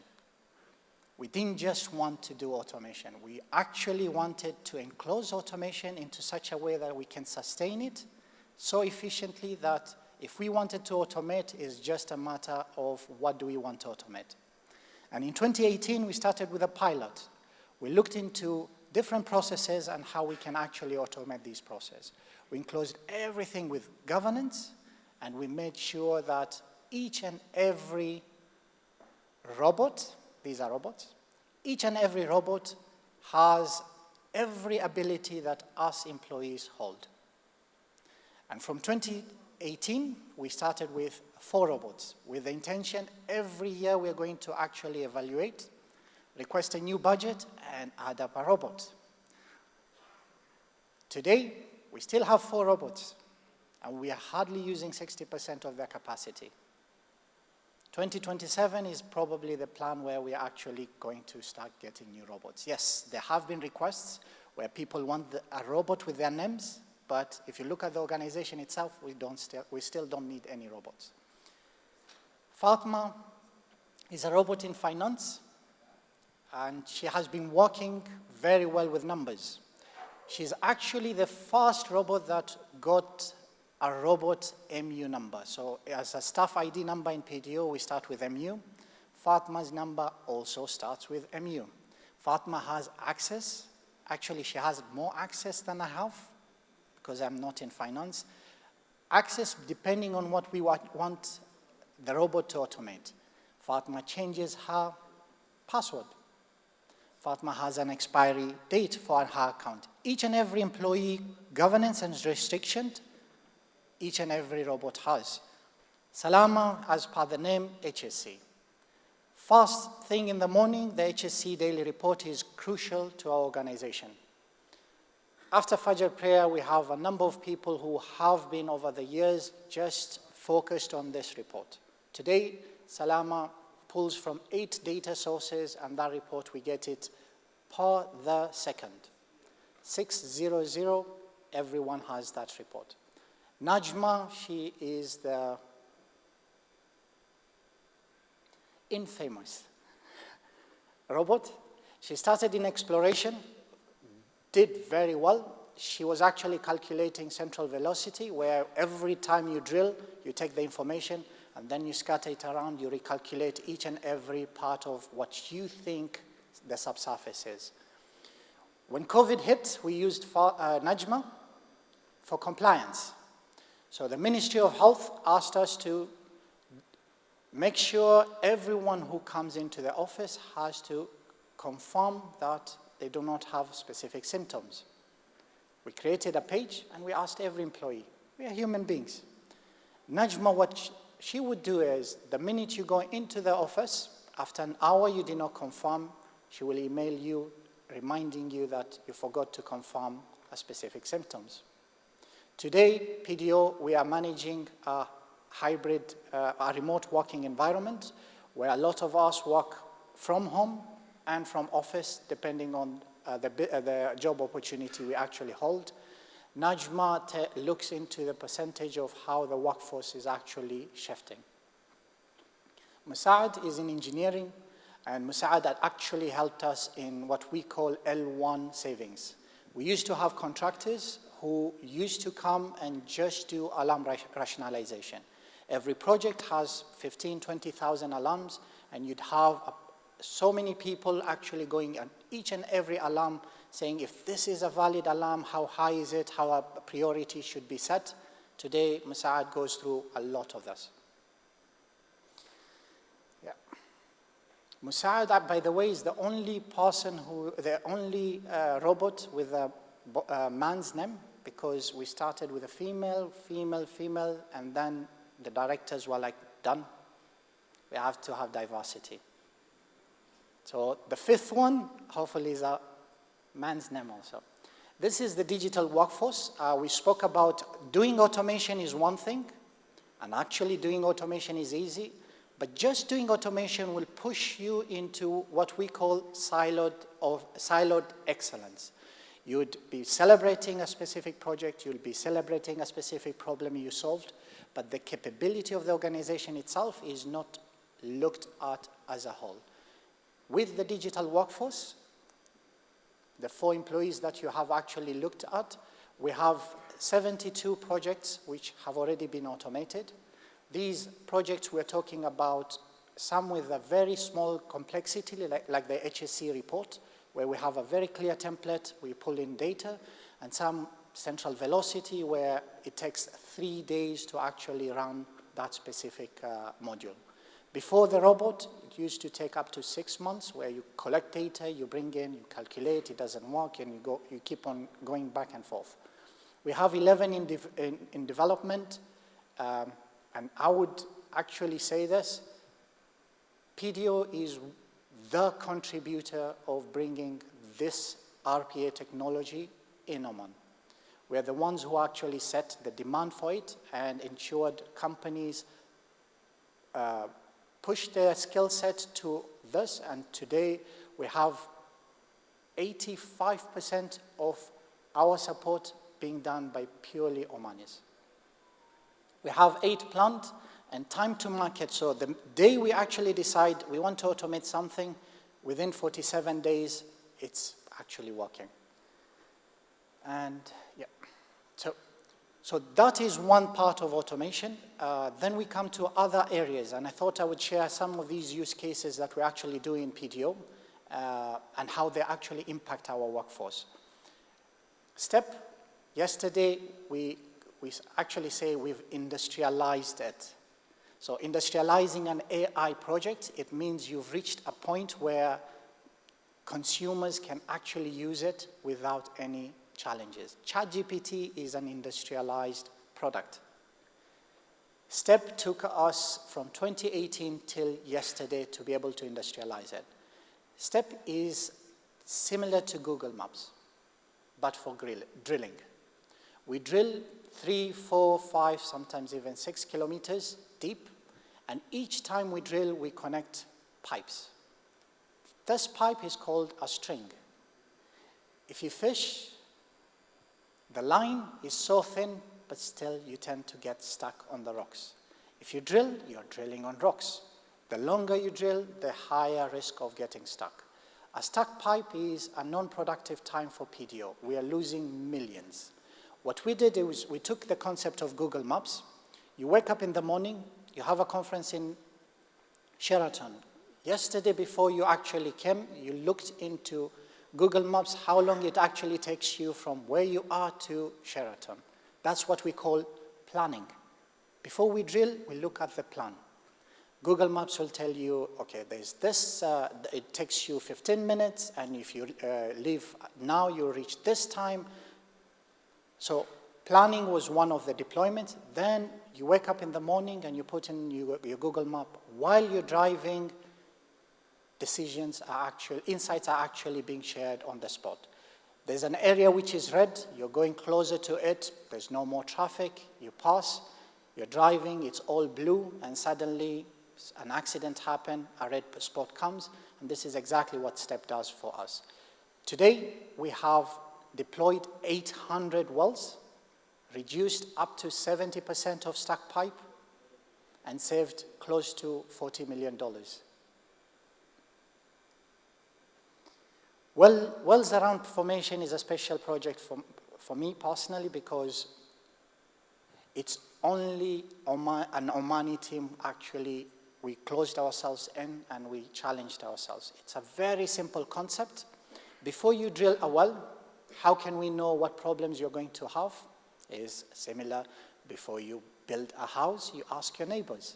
We didn't just want to do automation. We actually wanted to enclose automation into such a way that we can sustain it so efficiently that if we wanted to automate, it's just a matter of what do we want to automate. And in 2018, we started with a pilot. We looked into different processes and how we can actually automate these processes. We enclosed everything with governance, and we made sure that each and every robot. These are robots. Each and every robot has every ability that us employees hold. And from 2018, we started with 4 robots, with the intention every year we're going to actually evaluate, request a new budget, and add up a robot. Today, we still have 4 robots, and we are hardly using 60% of their capacity. 2027 is probably the plan where we are actually going to start getting new robots. Yes, there have been requests where people want a robot with their names, but if you look at the organization itself, we still don't need any robots. Fatma is a robot in finance, and she has been working very well with numbers. She's actually the first robot that got a robot MU number. So as a staff ID number in PDO, we start with MU. Fatma's number also starts with MU. Fatma has access. Actually, she has more access than I have because I'm not in finance. Access depending on what we want the robot to automate. Fatma changes her password. Fatma has an expiry date for her account. Each and every employee governance and restrictions, each and every robot has. Salama, as per the name, HSC. First thing in the morning, the HSC daily report is crucial to our organization. After Fajr prayer, we have a number of people who have been over the years just focused on this report. Today, Salama pulls from 8 data sources, and that report, we get it per the second. 600, everyone has that report. Najma, she is the infamous robot. She started in exploration, did very well. She was actually calculating central velocity, where every time you drill, you take the information, and then you scatter it around, you recalculate each and every part of what you think the subsurface is. When COVID hit, we used Najma for compliance. So the Ministry of Health asked us to make sure everyone who comes into the office has to confirm that they do not have specific symptoms. We created a page and we asked every employee. We are human beings. Najma, what she would do is, the minute you go into the office, after an hour you did not confirm, she will email you reminding you that you forgot to confirm a specific symptoms. Today, PDO, we are managing a hybrid, a remote working environment where a lot of us work from home and from office, depending on the job opportunity we actually hold. Najma looks into the percentage of how the workforce is actually shifting. Musa'ad is in engineering, and Musa'ad had actually helped us in what we call L1 savings. We used to have contractors who used to come and just do alarm rationalization. Every project has 15, 20,000 alarms, and you'd have so many people actually going on each and every alarm saying, if this is a valid alarm, how high is it, how a priority should be set. Today, Musa'ad goes through a lot of this. Yeah. Musa'ad, by the way, is the only robot with a man's name, because we started with a female, and then the directors were like, done. We have to have diversity. So the 5th one, hopefully, is a man's name also. This is the digital workforce. We spoke about doing automation is one thing, and actually doing automation is easy, but just doing automation will push you into what we call siloed excellence. You would be celebrating a specific project, you'll be celebrating a specific problem you solved, but the capability of the organization itself is not looked at as a whole. With the digital workforce, the 4 employees that you have actually looked at, we have 72 projects which have already been automated. These projects we're talking about, some with a very small complexity, like the HSC report, where we have a very clear template, we pull in data, and some central velocity where it takes 3 days to actually run that specific module. Before the robot, it used to take up to 6 months where you collect data, you bring in, you calculate, it doesn't work, and you keep on going back and forth. We have 11 in development, and I would actually say this, PDO is the contributor of bringing this RPA technology in Oman. We are the ones who actually set the demand for it and ensured companies push their skill set to this, and today we have 85% of our support being done by purely Omanis. We have 8 planned, and time to market, so the day we actually decide we want to automate something, within 47 days, it's actually working. And yeah, so that is one part of automation. Then we come to other areas, and I thought I would share some of these use cases that we actually do in PDO and how they actually impact our workforce. STEP, yesterday we actually say we've industrialized it. So industrializing an AI project, it means you've reached a point where consumers can actually use it without any challenges. ChatGPT is an industrialized product. STEP took us from 2018 till yesterday to be able to industrialize it. STEP is similar to Google Maps, but for drilling. We drill 3, 4, 5, sometimes even 6 kilometers deep, and each time we drill, we connect pipes. This pipe is called a string. If you fish, the line is so thin, but still you tend to get stuck on the rocks. If you drill, you're drilling on rocks. The longer you drill, the higher risk of getting stuck. A stuck pipe is a non-productive time for PDO. We are losing millions. What we did is we took the concept of Google Maps. You wake up in the morning, you have a conference in Sheraton. Yesterday, before you actually came, you looked into Google Maps, how long it actually takes you from where you are to Sheraton. That's what we call planning. Before we drill, we look at the plan. Google Maps will tell you, okay, there's this, it takes you 15 minutes, and if you leave now, you'll reach this time. So planning was one of the deployments. Then you wake up in the morning and you put in your Google Map. While you're driving, insights are actually being shared on the spot. There's an area which is red, you're going closer to it, there's no more traffic, you pass, you're driving, it's all blue, and suddenly an accident happens, a red spot comes, and this is exactly what STEP does for us. Today, we have deployed 800 wells, reduced up to 70% of stuck pipe, and saved close to $40 million. Wells around formation is a special project for me personally because it's only an Omani team actually, we closed ourselves in and we challenged ourselves. It's a very simple concept. Before you drill a well, how can we know what problems you're going to have? Is similar. Before you build a house, you ask your neighbors.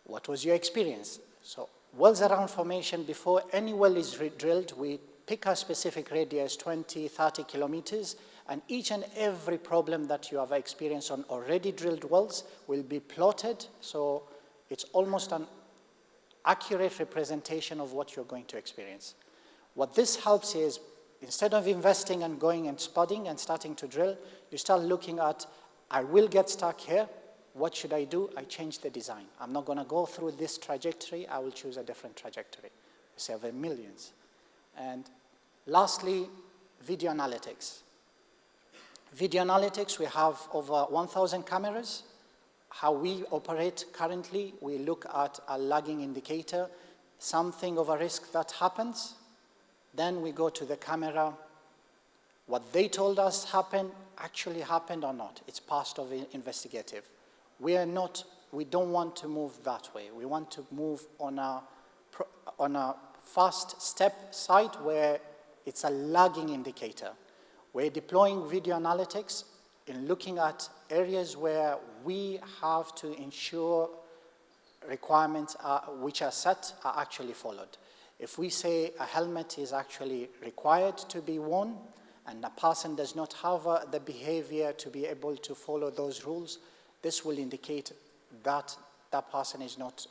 What was your experience? So wells around formation, before any well is drilled, we pick a specific radius, 20, 30 kilometers, and each and every problem that you have experienced on already drilled wells will be plotted, so it's almost an accurate representation of what you're going to experience. What this helps is, instead of investing and going and spudding and starting to drill, you start looking at, I will get stuck here. What should I do? I change the design. I'm not going to go through this trajectory. I will choose a different trajectory. We save millions. And lastly, video analytics. Video analytics, we have over 1,000 cameras. How we operate currently, we look at a lagging indicator, something of a risk that happens. Then we go to the camera. What they told us happened actually happened or not. It's part of investigative. We don't want to move that way. We want to move on a fast step side where it's a lagging indicator. We're deploying video analytics in looking at areas where we have to ensure requirements which are set are actually followed. If we say a helmet is actually required to be worn and a person does not have the behavior to be able to follow those rules, this will indicate that that person is not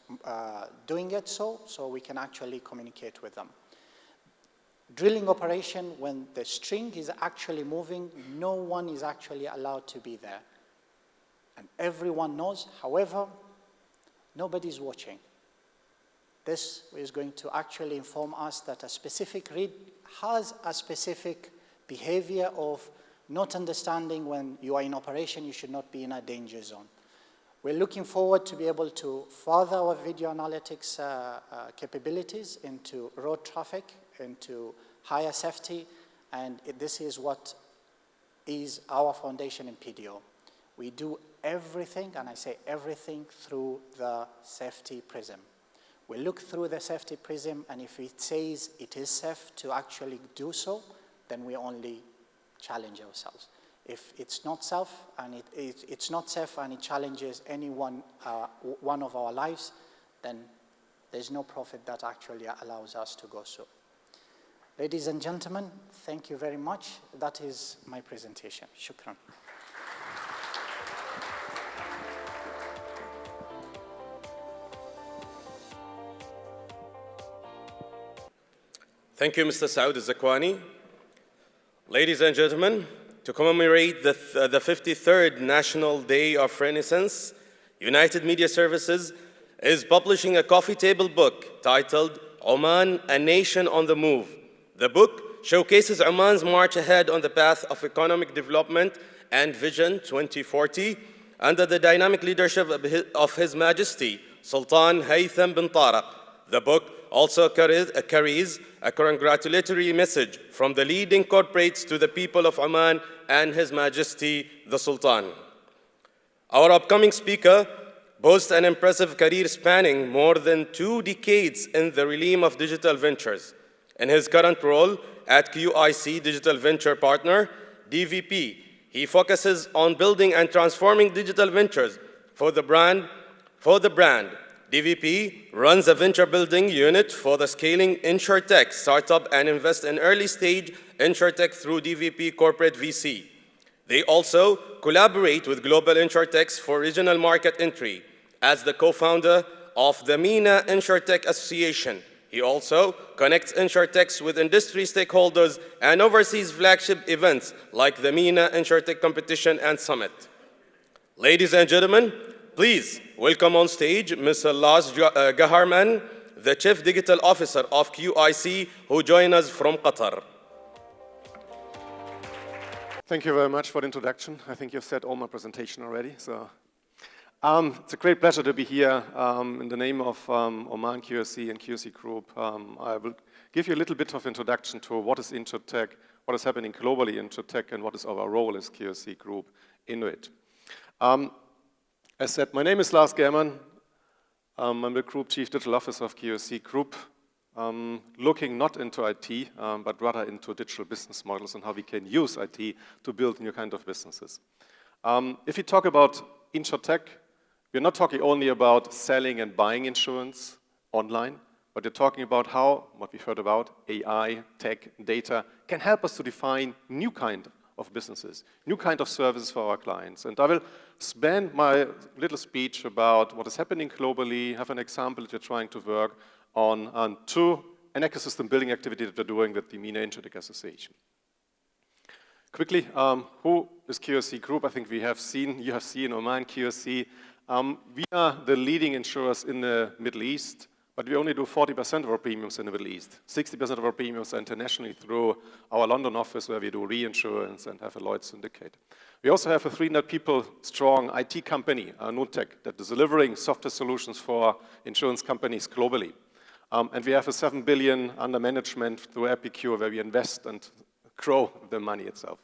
doing it so we can actually communicate with them. Drilling operation, when the string is actually moving, no one is actually allowed to be there. And everyone knows, however, nobody's watching. This is going to actually inform us that a specific reed has a specific behavior of not understanding when you are in operation, you should not be in a danger zone. We're looking forward to be able to further our video analytics capabilities into road traffic, into higher safety, and this is what is our foundation in PDO. We do everything, and I say everything, through the safety prism. We look through the safety prism, and if it says it is safe to actually do so, then we only challenge ourselves. If it's not safe and it's not safe and it challenges any one of our lives, then there's no profit that actually allows us to go so. Ladies and gentlemen, thank you very much. That is my presentation. Shukran. Thank you, Mr. Saud Zakwani. Ladies and gentlemen, to commemorate the 53rd National Day of Renaissance, United Media Services is publishing a coffee table book titled Oman, A Nation on the Move. The book showcases Oman's march ahead on the path of economic development and Vision 2040 under the dynamic leadership of His Majesty Sultan Haytham bin Tariq. The book also carries a congratulatory message from the leading corporates to the people of Oman and His Majesty the Sultan. Our upcoming speaker boasts an impressive career spanning more than 2 decades in the realm of digital ventures. In his current role at QIC Digital Venture Partner, DVP, he focuses on building and transforming digital ventures for the brand. DVP runs a venture building unit for the scaling InsurTech startup and invests in early stage InsurTech through DVP Corporate VC. They also collaborate with global InsurTechs for regional market entry. As the co-founder of the MENA InsurTech Association, he also connects InsurTechs with industry stakeholders and oversees flagship events like the MENA InsurTech Competition and Summit. Ladies and gentlemen, please welcome on stage Mr. Las Gaharman, the Chief Digital Officer of QIC, who joins us from Qatar. Thank you very much for the introduction. I think you've said all my presentation already. So, it's a great pleasure to be here in the name of Oman QIC and QIC Group. I will give you a little bit of introduction to what is InsurTech, what is happening globally in InsurTech, and what is our role as QIC Group in it. As said, my name is Lars German. I'm the Group Chief Digital Officer of QIC Group, looking not into IT, but rather into digital business models and how we can use IT to build new kind of businesses. If you talk about InsurTech, we're not talking only about selling and buying insurance online, but we're talking about how, what we've heard about, AI, tech, data, can help us to define new kind of businesses, new kind of services for our clients. And I will spend my little speech about what is happening globally, have an example that we're trying to work on an ecosystem building activity that we're doing with the MENA InsurTech Association. Quickly, who is QIC Group? I think you have seen Oman QIC. We are the leading insurers in the Middle East, but we only do 40% of our premiums in the Middle East. 60% of our premiums are internationally through our London office, where we do reinsurance and have a Lloyd's syndicate. We also have a 300 people strong IT company, Nutech, that is delivering software solutions for insurance companies globally. And we have a 7 billion under management through Epicure, where we invest and grow the money itself.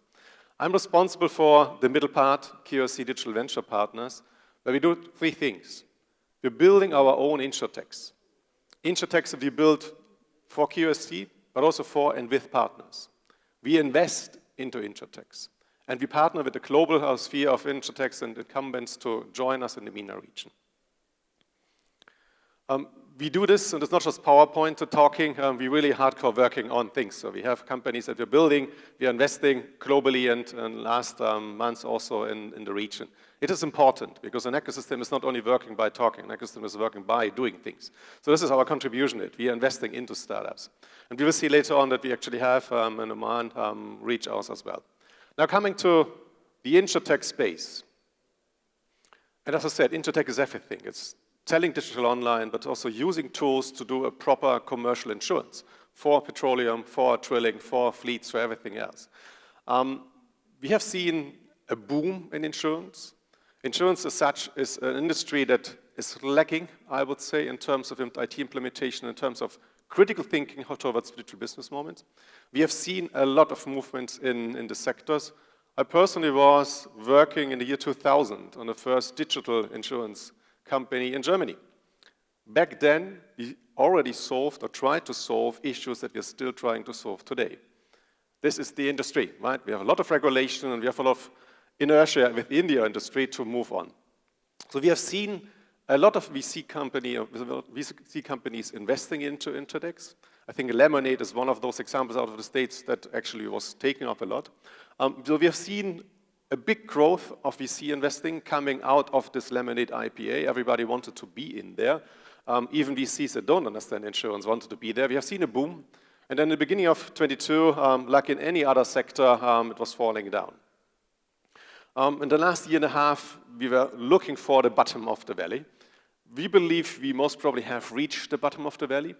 I'm responsible for the middle part, QIC Digital Venture Partners, where we do 3 things. We're building our own InsurTechs. InsurTechs that we build for QIC, but also for and with partners. We invest into InsurTechs, and we partner with the global sphere of InsurTechs and incumbents to join us in the MENA region. We do this, and it's not just PowerPoint to talking, we really hardcore working on things. So we have companies that we're building, we are investing globally, and last months also in the region. It is important, because an ecosystem is not only working by talking, an ecosystem is working by doing things. So this is our contribution. We are investing into startups. And we will see later on that we actually have an Oman reach out as well. Now coming to the InsurTech space. And as I said, InsurTech is everything. It's selling digital online, but also using tools to do a proper commercial insurance for petroleum, for drilling, for fleets, for everything else. We have seen a boom in insurance. Insurance as such is an industry that is lacking, I would say, in terms of IT implementation, in terms of critical thinking towards digital business moments. We have seen a lot of movements in the sectors. I personally was working in the year 2000 on the first digital insurance company in Germany. Back then, we already solved or tried to solve issues that we're still trying to solve today. This is the industry, right? We have a lot of regulation and we have a lot of inertia within the industry to move on. So we have seen a lot of VC companies investing into InsurTechs. I think Lemonade is one of those examples out of the States that actually was taking up a lot. So we have seen a big growth of VC investing coming out of this Lemonade IPA. Everybody wanted to be in there. Even VCs that don't understand insurance wanted to be there. We have seen a boom. And then in the beginning of 22, like in any other sector, it was falling down. In the last year and a half, we were looking for the bottom of the valley. We believe we most probably have reached the bottom of the valley.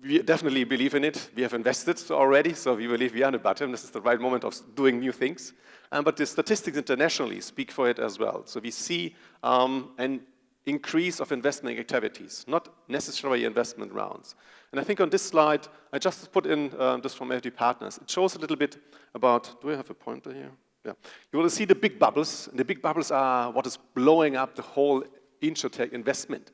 We definitely believe in it. We have invested already, so we believe we are on the bottom. This is the right moment of doing new things. But the statistics internationally speak for it as well. So we see an increase of investment activities, not necessarily investment rounds. And I think on this slide, I just put in this from FD Partners. It shows a little bit about, do I have a pointer here? Yeah. You will see the big bubbles. And the big bubbles are what is blowing up the whole InsurTech investment.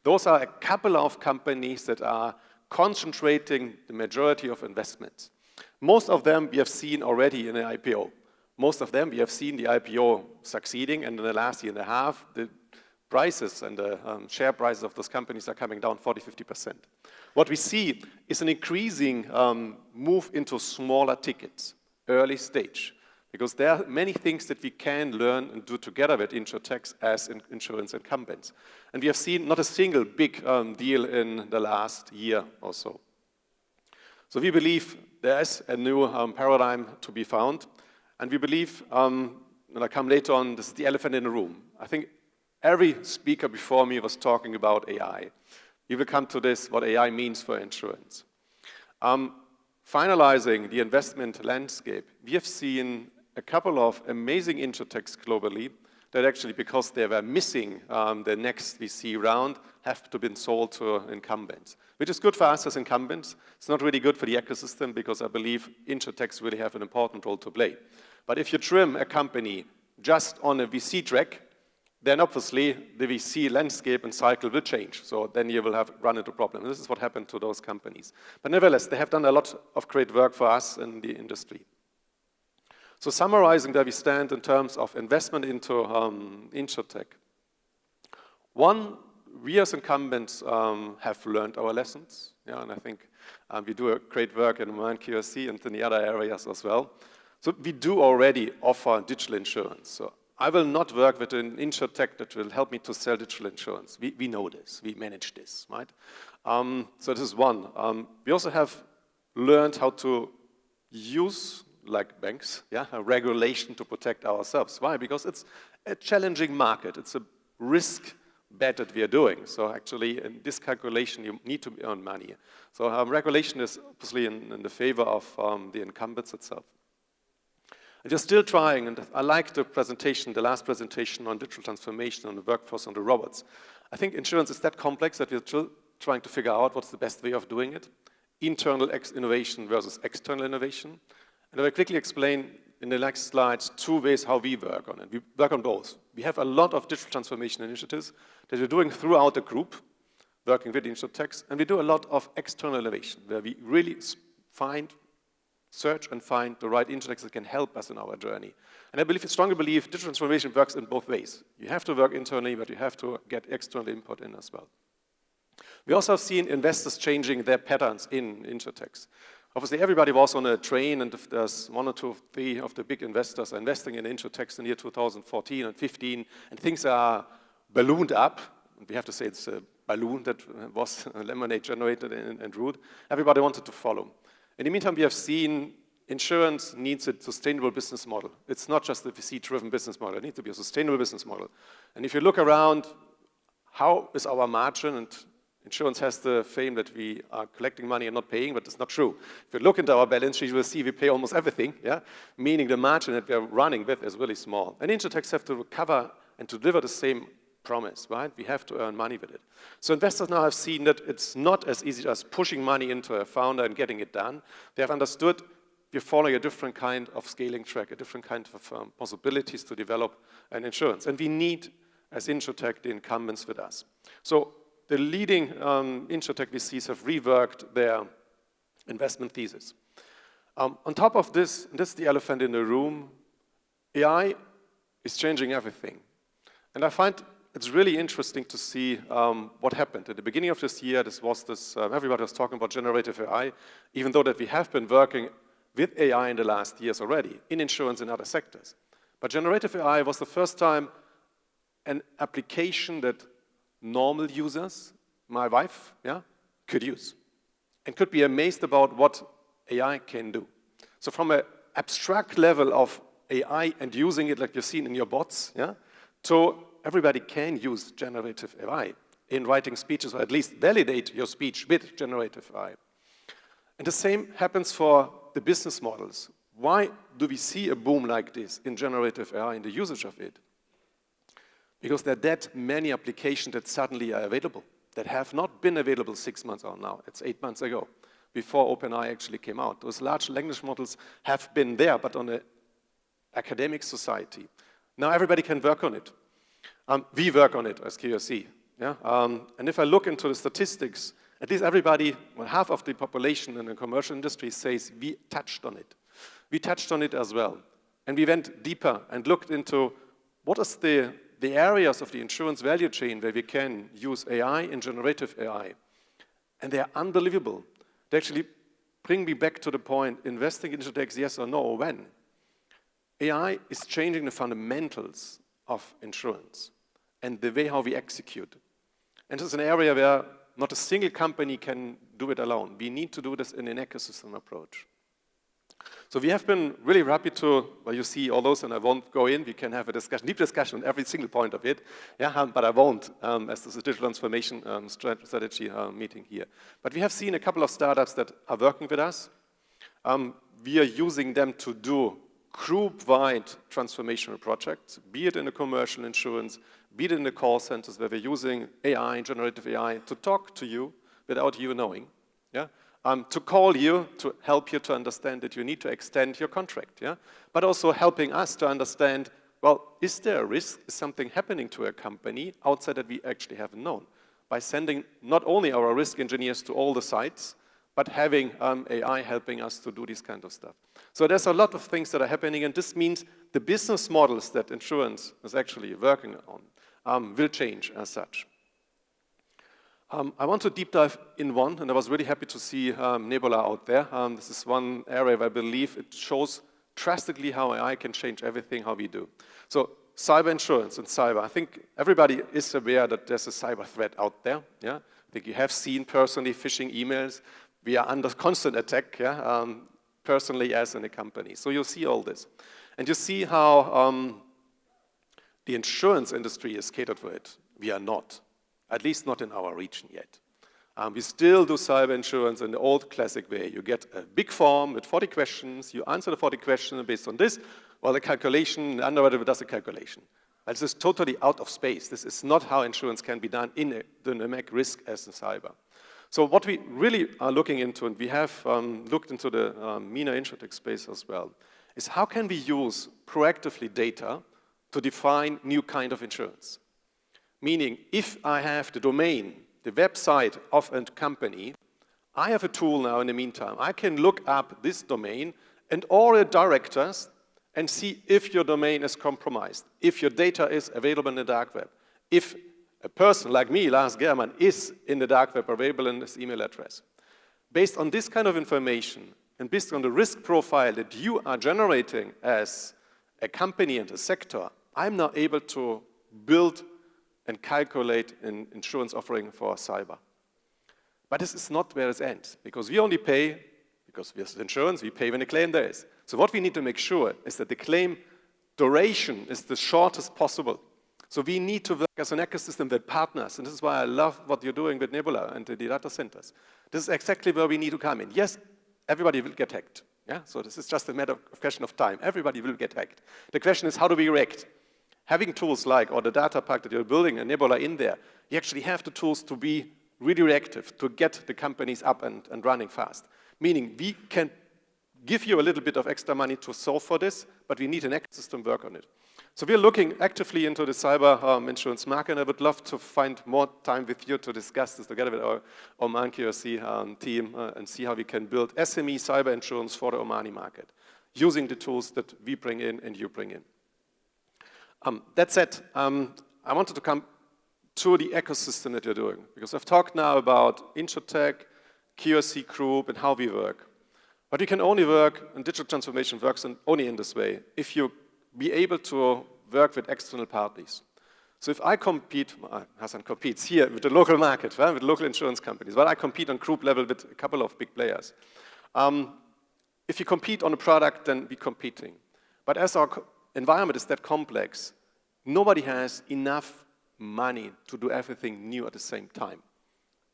Those are a couple of companies that are concentrating the majority of investments. Most of them we have seen already in an IPO. Most of them we have seen the IPO succeeding, and in the last year and a half, the prices and the share prices of those companies are coming down 40–50%. What we see is an increasing move into smaller tickets, early stage, because there are many things that we can learn and do together with InsurTechs as insurance incumbents. And we have seen not a single big deal in the last year or so. So we believe there is a new paradigm to be found. And we believe, and I come later on, this is the elephant in the room. I think every speaker before me was talking about AI. We will come to this, what AI means for insurance. Finalizing the investment landscape, we have seen a couple of amazing InsurTechs globally that actually, because they were missing the next VC round, have to be sold to incumbents, which is good for us as incumbents. It's not really good for the ecosystem because I believe InsurTechs really have an important role to play. But if you trim a company just on a VC track, then obviously the VC landscape and cycle will change. So then you will have run into problems. This is what happened to those companies. But nevertheless, they have done a lot of great work for us in the industry. So summarizing where we stand in terms of investment into InsurTech. One, we as incumbents have learned our lessons. Yeah, and I think we do a great work in OMAN QSC and in the other areas as well. So we do already offer digital insurance. So I will not work with an InsurTech that will help me to sell digital insurance. We know this. We manage this, right? So this is one. We also have learned how to use, like banks, yeah, a regulation to protect ourselves. Why? Because it's a challenging market. It's a risk bet that we are doing. So actually, in this calculation, you need to earn money. So regulation is obviously in the favor of the incumbents itself. And you're still trying, and I like the presentation, the last presentation on digital transformation, on the workforce, on the robots. I think insurance is that complex that we're still trying to figure out what's the best way of doing it. Internal innovation versus external innovation. And I will quickly explain in the next slides 2 ways how we work on it. We work on both. We have a lot of digital transformation initiatives that we're doing throughout the group, working with InsurTechs, and we do a lot of external innovation, where we really find search and find the right insurtechs that can help us in our journey. And I strongly believe digital transformation works in both ways. You have to work internally, but you have to get external input in as well. We also have seen investors changing their patterns in insurtechs. Obviously, everybody was on a train, and if there's 1 or 2 or 3 of the big investors are investing in insurtechs in the year 2014 and 15, and things are ballooned up. We have to say it's a balloon that was lemonade generated and root. Everybody wanted to follow. In the meantime, we have seen insurance needs a sustainable business model. It's not just a VC-driven business model. It needs to be a sustainable business model. And if you look around, how is our margin? And insurance has the fame that we are collecting money and not paying, but it's not true. If you look into our balance sheet, you will see we pay almost everything, yeah? Meaning the margin that we are running with is really small. And insurtechs have to recover and to deliver the same promise, right? We have to earn money with it. So investors now have seen that it's not as easy as pushing money into a founder and getting it done. They have understood we're following a different kind of scaling track, a different kind of possibilities to develop an insurance. And we need, as insurtech, the incumbents with us. So the leading insurtech VCs have reworked their investment thesis. On top of this, and this is the elephant in the room, AI is changing everything. And I find it's really interesting to see what happened. At the beginning of this year, everybody was talking about generative AI, even though that we have been working with AI in the last years already, in insurance and other sectors. But generative AI was the first time an application that normal users, my wife, yeah, could use and could be amazed about what AI can do. So from an abstract level of AI and using it like you've seen in your bots, yeah, to everybody can use generative AI in writing speeches, or at least validate your speech with generative AI. And the same happens for the business models. Why do we see a boom like this in generative AI and the usage of it? Because there are that many applications that suddenly are available, that have not been available 6 months or now. It's 8 months ago, before OpenAI actually came out. Those large language models have been there, but on an academic society. Now everybody can work on it. We work on it as QSC. Yeah? And if I look into the statistics, at least everybody, well, half of the population in the commercial industry says we touched on it. We touched on it as well. And we went deeper and looked into what is the areas of the insurance value chain where we can use AI and generative AI. And they are unbelievable. They actually bring me back to the point, investing in insurtechs, yes or no, when? AI is changing the fundamentals of insurance and the way how we execute. And this is an area where not a single company can do it alone. We need to do this in an ecosystem approach. So we have been really happy to, well, you see all those, and I won't go in. We can have a discussion, deep discussion on every single point of it. Yeah, but I won't, as this is a digital transformation strategy meeting here. But we have seen a couple of startups that are working with us. We are using them to do group-wide transformational projects, be it in the commercial insurance, be it in the call centers where we're using AI, generative AI, to talk to you without you knowing. Yeah? To call you, to help you to understand that you need to extend your contract. Yeah? But also helping us to understand, well, is there a risk? Is something happening to a company outside that we actually haven't known? By sending not only our risk engineers to all the sites, but having AI helping us to do this kind of stuff. So there's a lot of things that are happening, and this means the business models that insurance is actually working on will change as such. I want to deep dive in one, and I was really happy to see Nebula out there. This is one area where I believe it shows drastically how AI can change everything, how we do. So cyber insurance and cyber. I think everybody is aware that there's a cyber threat out there. Yeah? I think you have seen personally phishing emails. We are under constant attack, yeah? Personally as in a company. So you'll see all this. And you see how the insurance industry is catered for it. We are not, at least not in our region yet. We still do cyber insurance in the old classic way. You get a big form with 40 questions, you answer the 40 questions, and based on this, well, the calculation, the underwriter does the calculation. This is totally out of space. This is not how insurance can be done in a dynamic risk as in cyber. So what we really are looking into, and we have looked into the MENA insurtech space as well, is how can we use proactively data to define new kind of insurance? Meaning, if I have the domain, the website of a company, I have a tool now in the meantime. I can look up this domain and all the directors and see if your domain is compromised, if your data is available in the dark web, if a person like me, Lars Germann, is in the dark web available in this email address. Based on this kind of information and based on the risk profile that you are generating as a company and a sector, I'm now able to build and calculate an insurance offering for cyber. But this is not where it ends, because we only pay, because with insurance, we pay when a claim there is. So what we need to make sure is that the claim duration is the shortest possible. So we need to work as an ecosystem with partners, and this is why I love what you're doing with Nebula and the data centers. This is exactly where we need to come in. Yes, everybody will get hacked. Yeah? So this is just a matter of question of time. Everybody will get hacked. The question is, how do we react? Having tools like, or the data park that you're building, a Nebula in there, you actually have the tools to be really reactive, to get the companies up and running fast. Meaning, we can give you a little bit of extra money to solve for this, but we need an ecosystem work on it. So we're looking actively into the cyber insurance market, and I would love to find more time with you to discuss this together with our Oman QRC team and see how we can build SME cyber insurance for the Omani market, using the tools that we bring in and you bring in. That said, I wanted to come to the ecosystem that you're doing, because I've talked now about InsurTech, QRC Group, and how we work. But we can only work, and digital transformation works only in this way, if you be able to work with external parties. So if I compete, Hassan competes here with the local market, right, with local insurance companies, well, I compete on group level with a couple of big players. If you compete on a product, then we're competing. But as our environment is that complex, nobody has enough money to do everything new at the same time.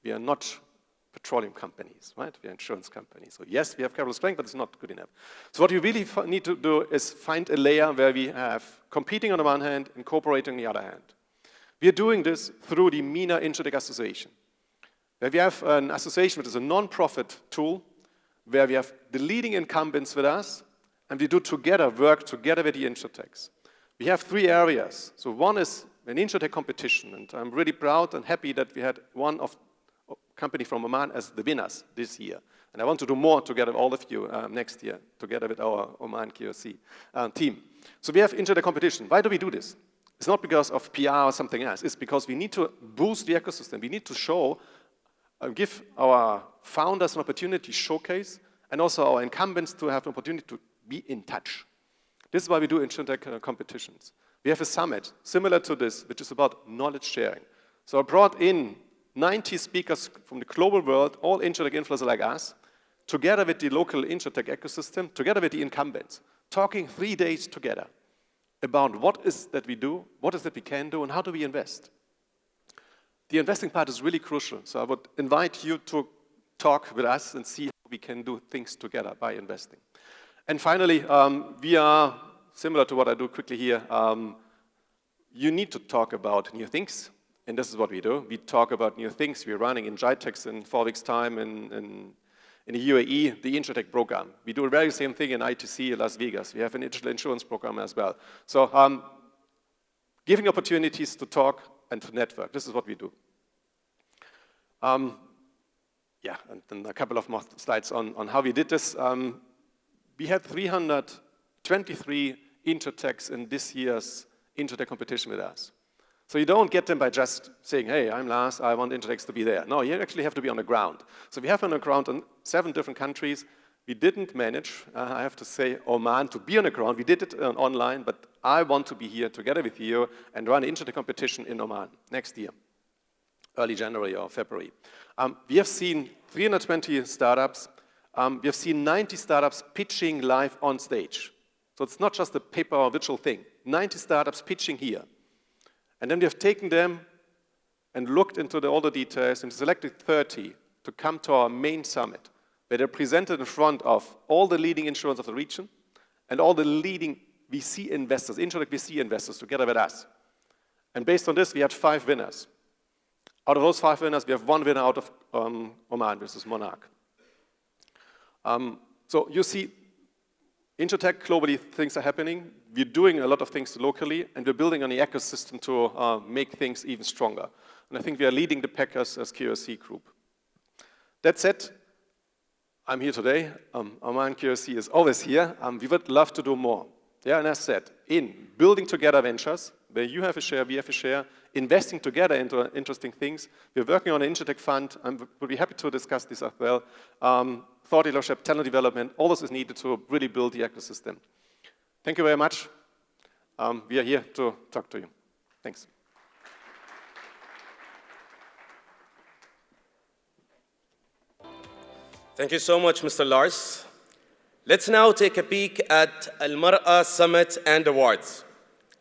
We are not petroleum companies, right? We are insurance companies. So yes, we have capital strength, but it's not good enough. So what we really need to do is find a layer where we have competing on the one hand and cooperating on the other hand. We are doing this through the MENA InsurTech Association, where we have an association which is a non-profit tool, where we have the leading incumbents with us, and we do together, work together with the InsurTechs. We have 3 areas. So one is an InsurTech competition, and I'm really proud and happy that we had one of company from Oman as the winners this year. And I want to do more together with all of you next year, together with our Oman QRC team. So we have InsurTech competition. Why do we do this? It's not because of PR or something else. It's because we need to boost the ecosystem. We need to show, give our founders an opportunity to showcase, and also our incumbents to have an opportunity to be in touch. This is why we do InsurTech competitions. We have a summit similar to this, which is about knowledge sharing. So I brought in 90 speakers from the global world, all InsurTech influencers like us, together with the local InsurTech ecosystem, together with the incumbents, talking 3 days together about what is that we do, what is that we can do, and how do we invest. The investing part is really crucial, so I would invite you to talk with us and see how we can do things together by investing. And finally, we are, similar to what I do quickly here, you need to talk about new things. And this is what we do. We talk about new things. We're running in GITEX in 4 weeks' time in the UAE, the InsurTech program. We do the very same thing in ITC in Las Vegas. We have an digital insurance program as well. So giving opportunities to talk and to network. This is what we do. Yeah, and then a couple of more slides on how we did this. We had 323 InsurTechs in this year's InsurTech competition with us. So you don't get them by just saying, hey, I'm Lars, I want InsurTechs to be there. No, you actually have to be on the ground. So we have on the ground in 7 different countries. We didn't manage, I have to say, Oman to be on the ground. We did it online, but I want to be here together with you and run an InsurTech competition in Oman next year, early January or February. We have seen 320 startups. We have seen 90 startups pitching live on stage. So it's not just a paper or virtual thing. 90 startups pitching here. And then we have taken them and looked into all the details and selected 30 to come to our main summit, where they're presented in front of all the leading insurers of the region and all the leading VC investors, InsurTech VC investors together with us. And based on this, we had 5 winners. Out of those 5 winners, we have 1 winner out of Oman, which is Monarch. So you see, InsurTech, globally, things are happening. We're doing a lot of things locally, and we're building on the ecosystem to make things even stronger. And I think we are leading the pack as QRC Group. That said, I'm here today. Oman QSC is always here. We would love to do more. Yeah, and as said, in building together ventures, where you have a share, we have a share, investing together into interesting things. We're working on an Intertech fund. We'll be happy to discuss this as well. Thought leadership, talent development, all this is needed to really build the ecosystem. Thank you very much. We are here to talk to you. Thanks. Thank you so much, Mr. Lars. Let's now take a peek at Al-Mar'a Summit and Awards,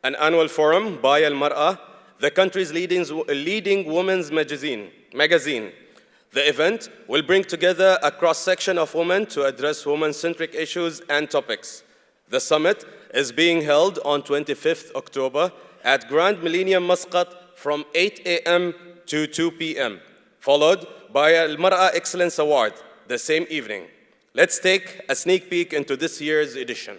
an annual forum by Al-Mar'a, the country's leading women's magazine. The event will bring together a cross-section of women to address women-centric issues and topics. The summit is being held on 25th October at Grand Millennium Muscat from 8 a.m. to 2 p.m., followed by Al-Mar'a Excellence Award the same evening. Let's take a sneak peek into this year's edition.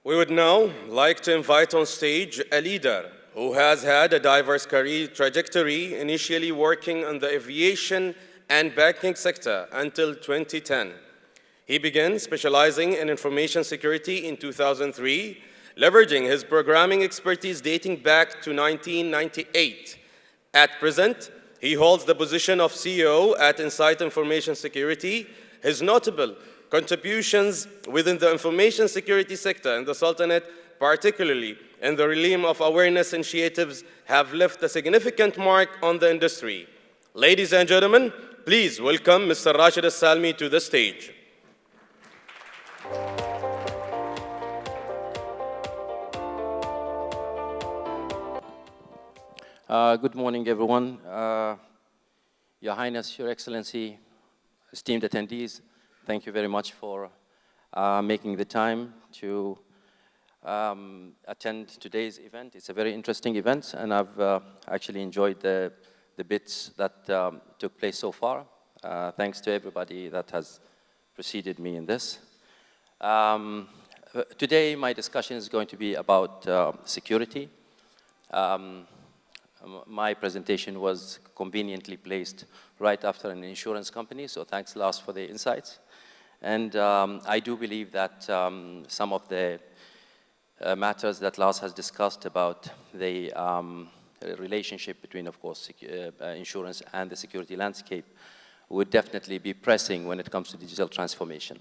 We would now like to invite on stage a leader who has had a diverse career trajectory, initially working in the aviation and banking sector until 2010. He began specializing in information security in 2003, leveraging his programming expertise dating back to 1998. At present, he holds the position of CEO at Insight Information Security. His notable contributions within the information security sector in the Sultanate, particularly in the realm of awareness initiatives, have left a significant mark on the industry. Ladies and gentlemen, please welcome Mr. Rashid Al-Salmi to the stage. Good morning, everyone. Your Highness, Your Excellency, esteemed attendees, thank you very much for making the time to attend today's event. It's a very interesting event, and I've actually enjoyed the bits that took place so far. Thanks to everybody that has preceded me in this. Today, my discussion is going to be about security. My presentation was conveniently placed right after an insurance company, so thanks, Lars, for the insights. And I do believe that some of the matters that Lars has discussed about the relationship between, of course, insurance and the security landscape would definitely be pressing when it comes to digital transformation.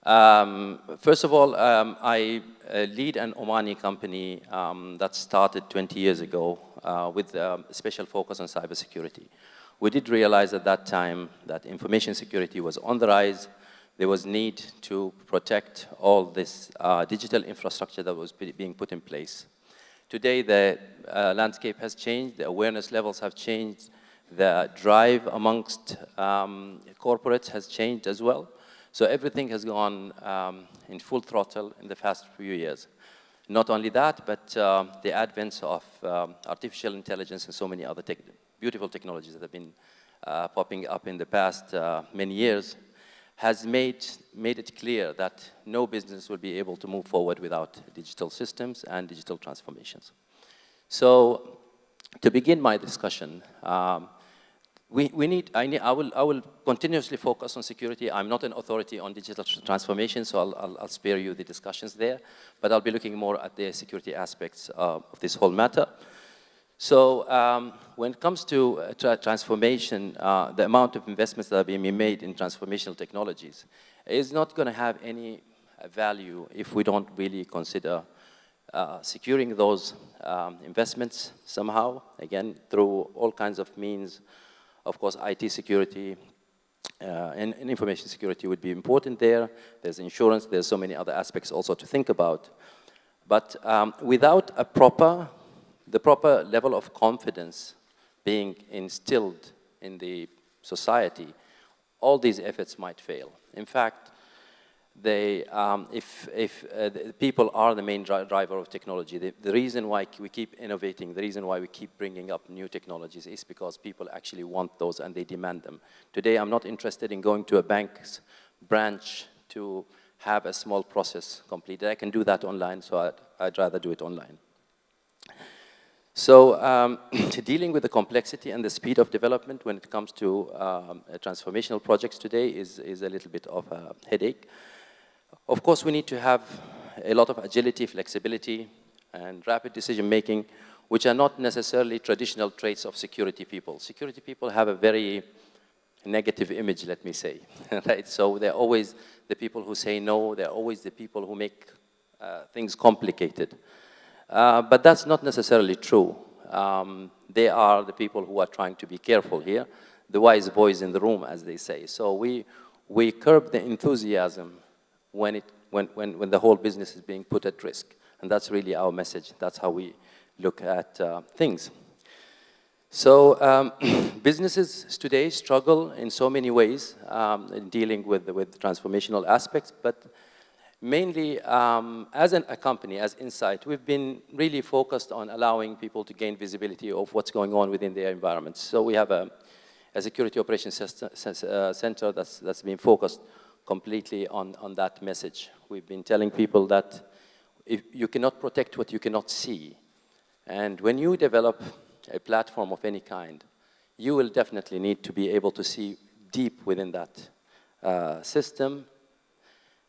First of all, I lead an Omani company that started 20 years ago with a special focus on cybersecurity. We did realize at that time that information security was on the rise. There was need to protect all this digital infrastructure that was being put in place. Today, the landscape has changed, the awareness levels have changed, the drive amongst corporates has changed as well. So everything has gone in full throttle in the past few years. Not only that, but the advent of artificial intelligence and so many other beautiful technologies that have been popping up in the past many years has made it clear that no business will be able to move forward without digital systems and digital transformations. So to begin my discussion, I will continuously focus on security. I'm not an authority on digital transformation, so I'll spare you the discussions there, but I'll be looking more at the security aspects of this whole matter. So when it comes to transformation, the amount of investments that are being made in transformational technologies is not going to have any value if we don't really consider securing those investments somehow, again, through all kinds of means. Of course, IT security and information security would be important there. There's insurance, there's so many other aspects also to think about. But without the proper level of confidence being instilled in the society, all these efforts might fail. In fact, if people are the main driver of technology, the reason why we keep innovating, the reason why we keep bringing up new technologies is because people actually want those and they demand them. Today, I'm not interested in going to a bank's branch to have a small process completed. I can do that online, so I'd rather do it online. So dealing with the complexity and the speed of development when it comes to transformational projects today is a little bit of a headache. Of course, we need to have a lot of agility, flexibility, and rapid decision-making, which are not necessarily traditional traits of security people. Security people have a very negative image, let me say, right? So they're always the people who say no, they're always the people who make things complicated. But that's not necessarily true. They are the people who are trying to be careful here, the wise boys in the room, as they say. So we curb the enthusiasm when the whole business is being put at risk. And that's really our message. That's how we look at things. So businesses today struggle in so many ways in dealing with transformational aspects, but mainly, as a company, as Insight, we've been really focused on allowing people to gain visibility of what's going on within their environments. So we have a security operations center that's been focused completely on that message. We've been telling people that if you cannot protect what you cannot see. And when you develop a platform of any kind, you will definitely need to be able to see deep within that system,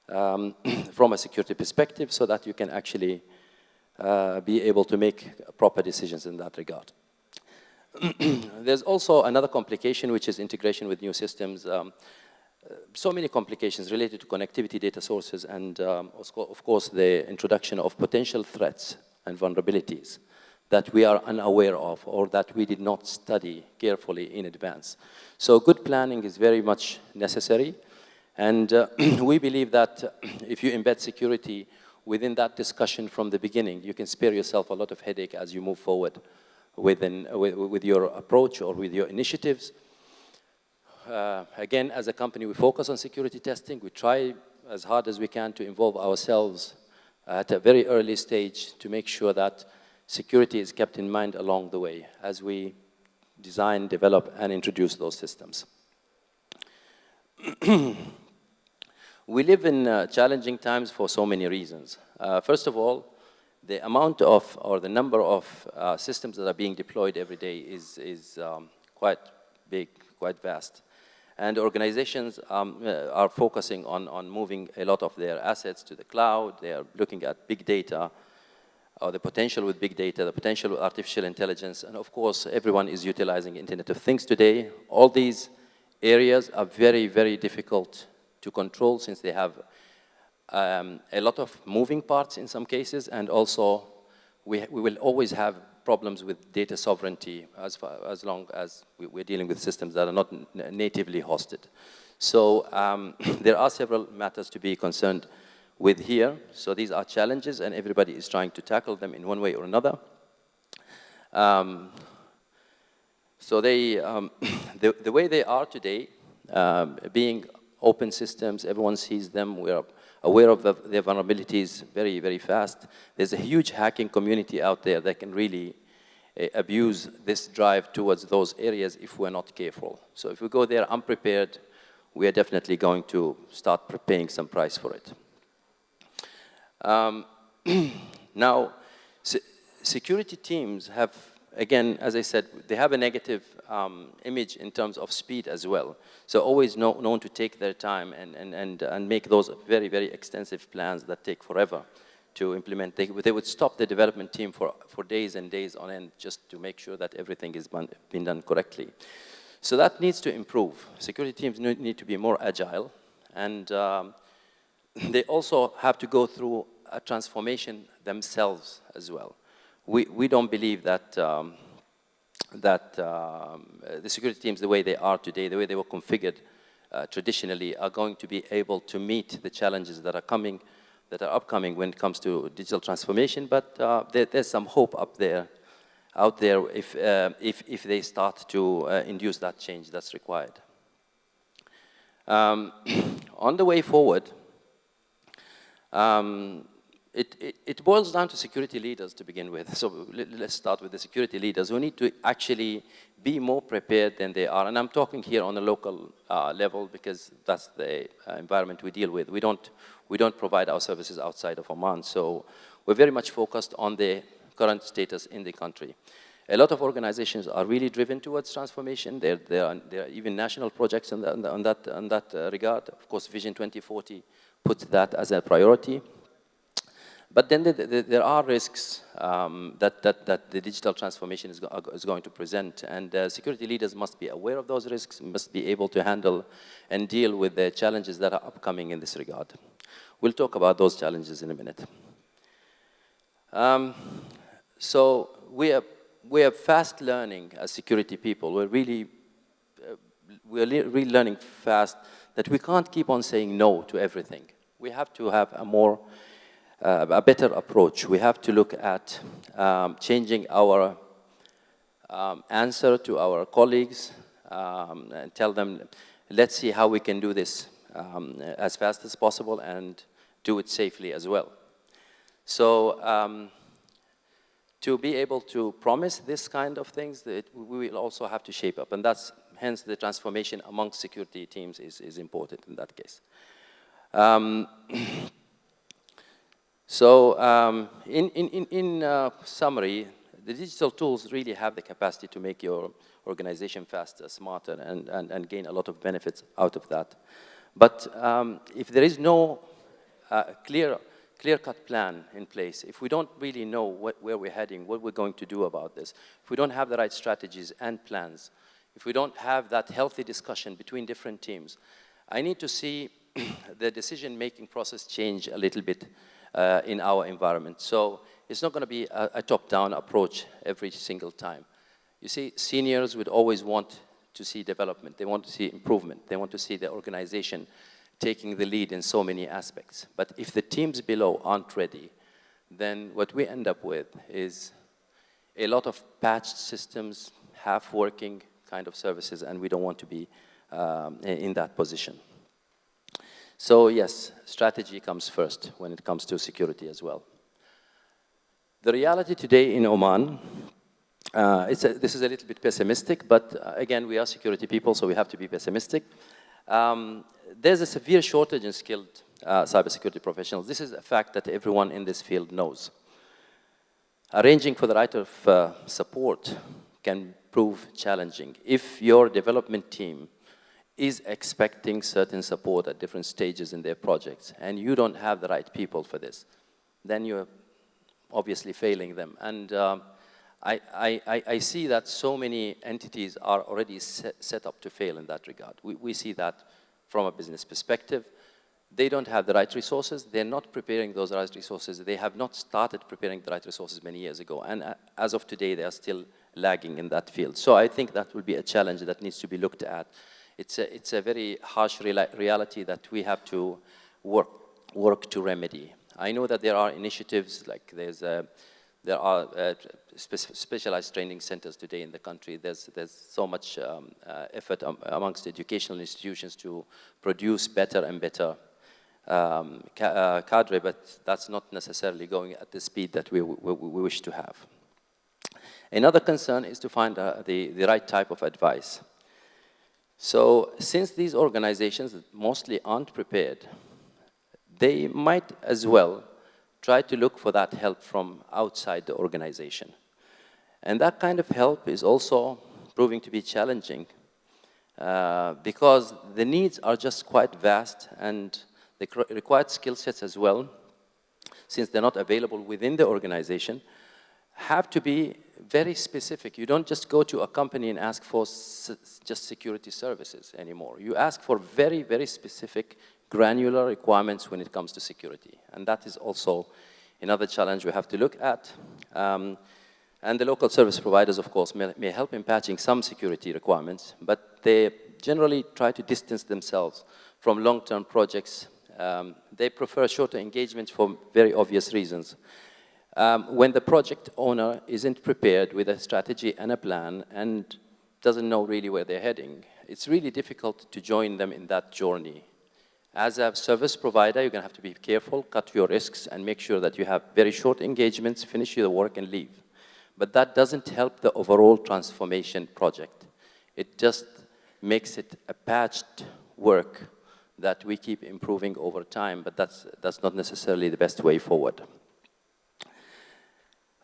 from a security perspective, so that you can actually be able to make proper decisions in that regard. There's also another complication, which is integration with new systems. So many complications related to connectivity, data sources, and of course the introduction of potential threats and vulnerabilities that we are unaware of or that we did not study carefully in advance. So good planning is very much necessary. And we believe that if you embed security within that discussion from the beginning, you can spare yourself a lot of headache as you move forward with your approach or with your initiatives. Again, as a company, we focus on security testing. We try as hard as we can to involve ourselves at a very early stage to make sure that security is kept in mind along the way as we design, develop, and introduce those systems. We live in challenging times for so many reasons. First of all, the amount of, or the number of systems that are being deployed every day is quite big, quite vast. And organizations are focusing on moving a lot of their assets to the cloud. They are looking at big data, or the potential with big data, the potential with artificial intelligence, and of course, everyone is utilizing Internet of Things today. All these areas are very, very difficult to control since they have a lot of moving parts in some cases, and also we will always have problems with data sovereignty as long as we're dealing with systems that are not natively hosted. So there are several matters to be concerned with here. So these are challenges, and everybody is trying to tackle them in one way or another. So they, the way they are today, being open systems, everyone sees them, we're aware of their vulnerabilities very, very fast. There's a huge hacking community out there that can really abuse this drive towards those areas if we're not careful. So if we go there unprepared, we are definitely going to start paying some price for it. Now, security teams have, again, as I said, they have a negative image in terms of speed as well. So always known to take their time and make those very, very extensive plans that take forever to implement. They would stop the development team for days and days on end just to make sure that everything is being done correctly. So that needs to improve. Security teams need to be more agile, and they also have to go through a transformation themselves as well. We don't believe that the security teams, the way they are today, the way they were configured traditionally, are going to be able to meet the challenges that are upcoming when it comes to digital transformation. But there's some hope out there if they start to induce that change that's required. On the way forward, it boils down to security leaders to begin with. So let's start with the security leaders who need to actually be more prepared than they are. And I'm talking here on a local level because that's the environment we deal with. We don't provide our services outside of Oman. So we're very much focused on the current status in the country. A lot of organizations are really driven towards transformation. There are even national projects on that regard. Of course, Vision 2040 puts that as a priority. But then there are risks that the digital transformation is going to present, and security leaders must be aware of those risks, must be able to handle and deal with the challenges that are upcoming in this regard. We'll talk about those challenges in a minute. So we are fast learning as security people. We're really learning fast that we can't keep on saying no to everything. We have to have a better approach. We have to look at changing our answer to our colleagues and tell them, let's see how we can do this as fast as possible and do it safely as well. So to be able to promise this kind of things, we will also have to shape up, and that's hence the transformation amongst security teams is important in that case. So in summary, the digital tools really have the capacity to make your organization faster, smarter, and gain a lot of benefits out of that. But if there is no clear-cut plan in place, if we don't really know where we're heading, what we're going to do about this, if we don't have the right strategies and plans, if we don't have that healthy discussion between different teams, I need to see the decision-making process change a little bit in our environment. So it's not going to be a top-down approach every single time. You see, seniors would always want to see development. They want to see improvement. They want to see the organization taking the lead in so many aspects. But if the teams below aren't ready, then what we end up with is a lot of patched systems, half-working kind of services, and we don't want to be in that position. So yes, strategy comes first when it comes to security as well. The reality today in Oman, this is a little bit pessimistic, but again, we are security people, so we have to be pessimistic. There's a severe shortage in skilled cybersecurity professionals. This is a fact that everyone in this field knows. Arranging for the right of support can prove challenging. If your development team is expecting certain support at different stages in their projects, and you don't have the right people for this, then you're obviously failing them. And I see that so many entities are already set up to fail in that regard. We see that from a business perspective. They don't have the right resources. They're not preparing those right resources. They have not started preparing the right resources many years ago. And as of today, they are still lagging in that field. So I think that will be a challenge that needs to be looked at. It's a very harsh reality that we have to work to remedy. I know that there are initiatives, like there are specialized training centers today in the country. There's so much effort amongst educational institutions to produce better and better cadre, but that's not necessarily going at the speed that we wish to have. Another concern is to find the right type of advice. So since these organizations mostly aren't prepared, they might as well try to look for that help from outside the organization. And that kind of help is also proving to be challenging because the needs are just quite vast, and the required skill sets as well, since they're not available within the organization, have to be very specific. You don't just go to a company and ask for just security services anymore. You ask for very, very specific granular requirements when it comes to security. And that is also another challenge we have to look at. And the local service providers, of course, may help in patching some security requirements, but they generally try to distance themselves from long-term projects. They prefer shorter engagements for very obvious reasons. When the project owner isn't prepared with a strategy and a plan and doesn't know really where they're heading, it's really difficult to join them in that journey. As a service provider, you're going to have to be careful, cut your risks, and make sure that you have very short engagements, finish your work, and leave. But that doesn't help the overall transformation project. It just makes it a patched work that we keep improving over time, but that's not necessarily the best way forward.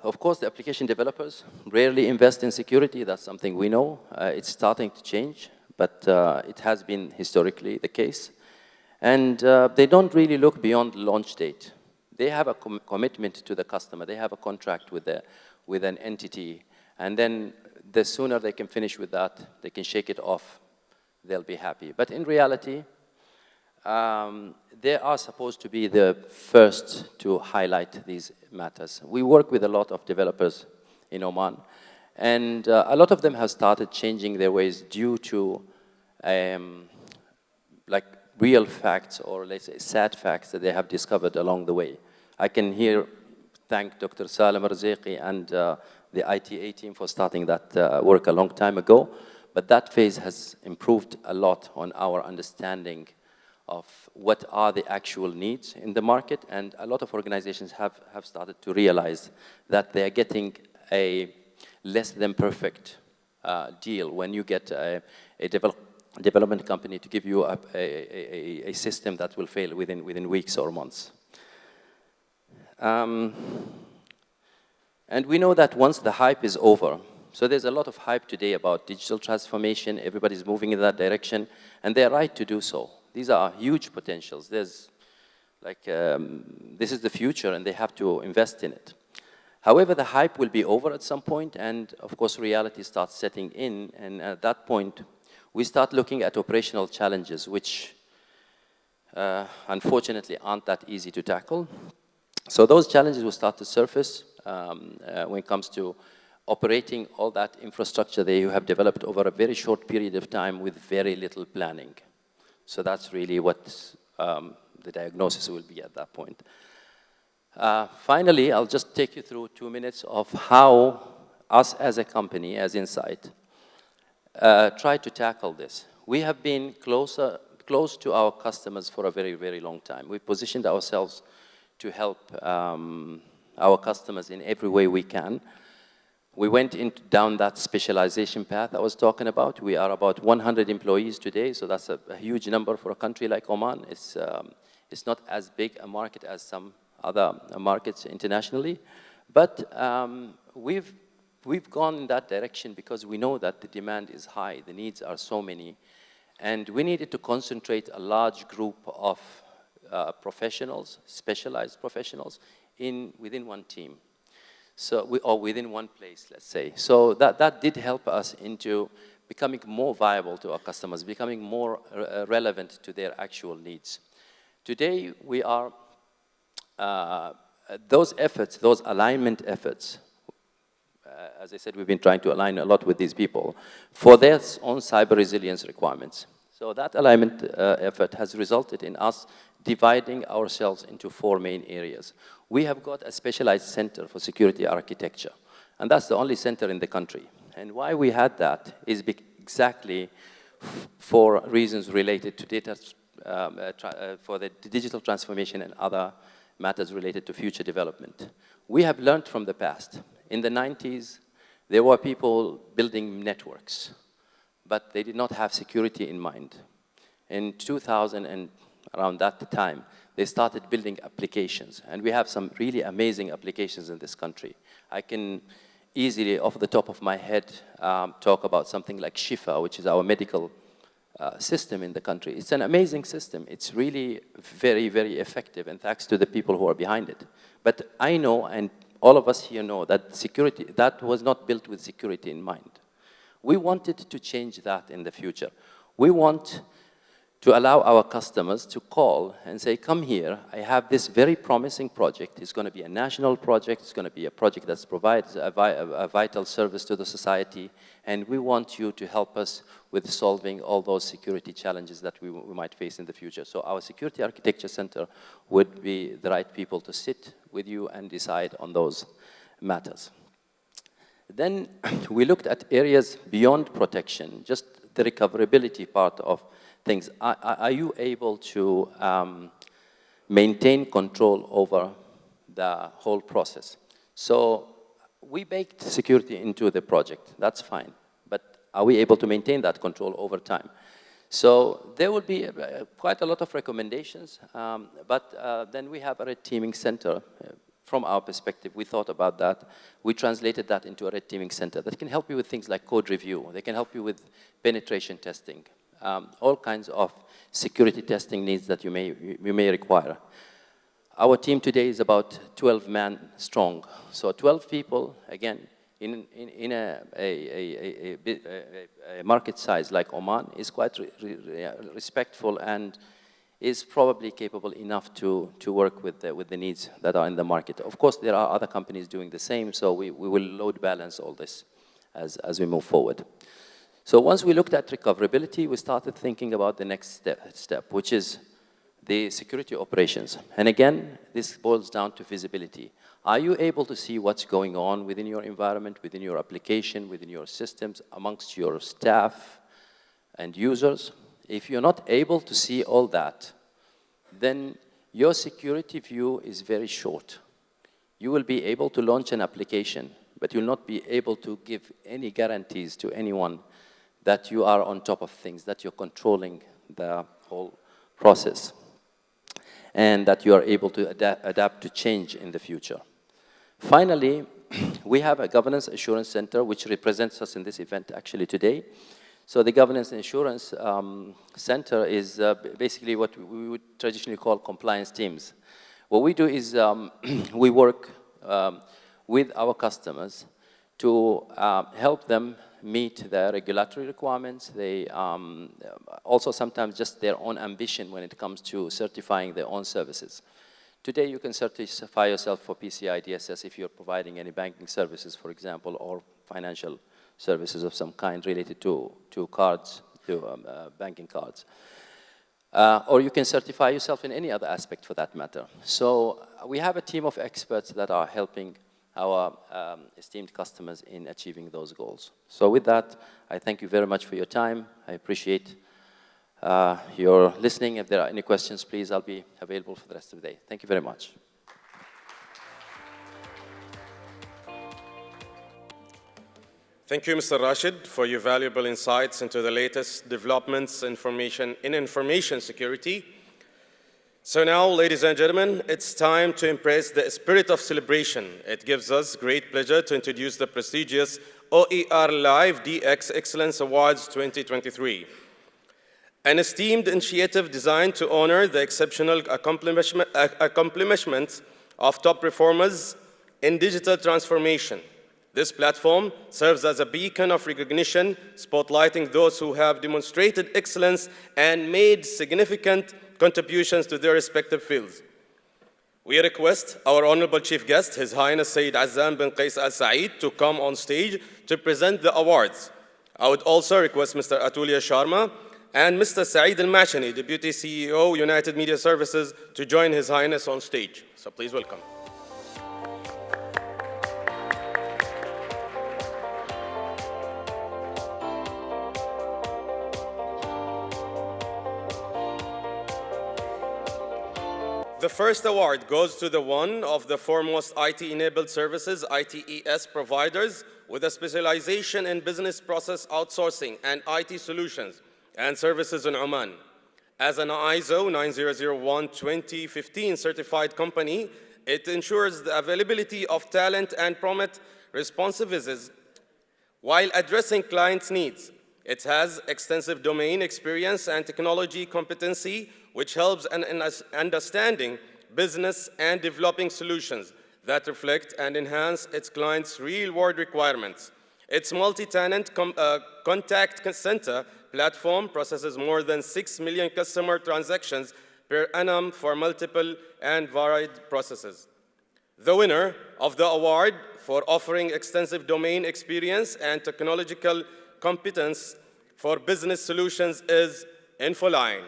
Of course, the application developers rarely invest in security. That's something we know. It's starting to change, but it has been historically the case. And they don't really look beyond the launch date. They have a commitment to the customer. They have a contract with an entity. And then the sooner they can finish with that, they can shake it off, they'll be happy. But in reality, they are supposed to be the first to highlight these matters. We work with a lot of developers in Oman, and a lot of them have started changing their ways due to like real facts, or let's say sad facts that they have discovered along the way. I can here thank Dr. Salem Rzaiqi and the ITA team for starting that work a long time ago, but that phase has improved a lot on our understanding of what are the actual needs in the market, and a lot of organizations have started to realize that they are getting a less than perfect deal when you get a development company to give you a system that will fail within weeks or months. And we know that once the hype is over, so there's a lot of hype today about digital transformation, everybody's moving in that direction, and they're right to do so. These are huge potentials. There's like, this is the future, and they have to invest in it. However, the hype will be over at some point, and of course reality starts setting in, and at that point, we start looking at operational challenges, which unfortunately aren't that easy to tackle. So those challenges will start to surface when it comes to operating all that infrastructure that you have developed over a very short period of time with very little planning. So that's really what the diagnosis will be at that point. Finally, I'll just take you through 2 minutes of how us as a company, as Insight, try to tackle this. We have been close to our customers for a very, very long time. We positioned ourselves to help our customers in every way we can. We went down that specialization path I was talking about. We are about 100 employees today, so that's a huge number for a country like Oman. It's not as big a market as some other markets internationally, but we've gone in that direction because we know that the demand is high, the needs are so many, And we needed to concentrate a large group of professionals, specialized professionals, within one team. Or within one place, let's say. So that did help us into becoming more viable to our customers, becoming more relevant to their actual needs. Today, we are, those efforts, those alignment efforts, as I said, we've been trying to align a lot with these people for their own cyber resilience requirements. So that alignment effort has resulted in us dividing ourselves into 4 main areas. We have got a specialized center for security architecture, and that's the only center in the country. And why we had that is exactly for reasons related to data, for the digital transformation and other matters related to future development. We have learned from the past. In the 90s, there were people building networks, but they did not have security in mind. In 2000 and around that time, they started building applications, and we have some really amazing applications in this country. I can easily, off the top of my head, talk about something like Shifa, which is our medical system in the country. It's an amazing system. It's really very, very effective, and thanks to the people who are behind it. But I know, and all of us here know, that security, that was not built with security in mind. We wanted to change that in the future. We want to allow our customers to call and say, come here, I have this very promising project. It's going to be a national project. It's going to be a project that provides a vital service to the society, and we want you to help us with solving all those security challenges that we might face in the future. So our Security Architecture Center would be the right people to sit with you and decide on those matters. Then we looked at areas beyond protection, just the recoverability part of things. Are you able to maintain control over the whole process? So we baked security into the project. That's fine. But are we able to maintain that control over time? So there will be quite a lot of recommendations. But then we have a red teaming center. From our perspective, we thought about that. We translated that into a red teaming center that can help you with things like code review. They can help you with penetration testing. All kinds of security testing needs that you may require. Our team today is about 12 men strong. So 12 people, again, in a market size like Oman is quite respectful and is probably capable enough to work with the needs that are in the market. Of course, there are other companies doing the same, so we will load balance all this as we move forward. So once we looked at recoverability, we started thinking about the next step, which is the security operations. And again, this boils down to visibility. Are you able to see what's going on within your environment, within your application, within your systems, amongst your staff and users? If you're not able to see all that, then your security view is very short. You will be able to launch an application, but you'll not be able to give any guarantees to anyone that you are on top of things, that you're controlling the whole process, and that you are able to adapt to change in the future. Finally, we have a Governance Assurance Center, which represents us in this event actually today. So the Governance Assurance Center is basically what we would traditionally call compliance teams. What we do is we work with our customers to help them meet their regulatory requirements. They also sometimes just their own ambition when it comes to certifying their own services. Today, you can certify yourself for PCI DSS if you're providing any banking services, for example, or financial services of some kind related to cards, to banking cards. Or you can certify yourself in any other aspect for that matter. So we have a team of experts that are helping our esteemed customers in achieving those goals. So with that, I thank you very much for your time. I appreciate your listening. If there are any questions, please, I'll be available for the rest of the day. Thank you very much. Thank you, Mr. Rashid, for your valuable insights into the latest developments in information security. So now, ladies and gentlemen, it's time to embrace the spirit of celebration. It gives us great pleasure to introduce the prestigious OERLive DX Excellence Awards 2023. an esteemed initiative designed to honor the exceptional accomplishments of top performers in digital transformation. This platform serves as a beacon of recognition, spotlighting those who have demonstrated excellence and made significant contributions to their respective fields. We request our Honorable Chief Guest, His Highness Sayyid Azzam bin Qais Al Saeed, to come on stage to present the awards. I would also request Mr. Atulya Sharma and Mr. Saeed Al-Mashani, Deputy CEO, United Media Services, to join His Highness on stage. So please welcome. The first award goes to the one of the foremost IT-enabled services, ITES providers, with a specialization in business process outsourcing and IT solutions and services in Oman. As an ISO 9001-2015 certified company, it ensures the availability of talent and prompt responsiveness while addressing clients' needs. It has extensive domain experience and technology competency, which helps in understanding business and developing solutions that reflect and enhance its clients' real-world requirements. Its multi-tenant contact center platform processes more than 6 million customer transactions per annum for multiple and varied processes. The winner of the award for offering extensive domain experience and technological competence for business solutions is Infoline.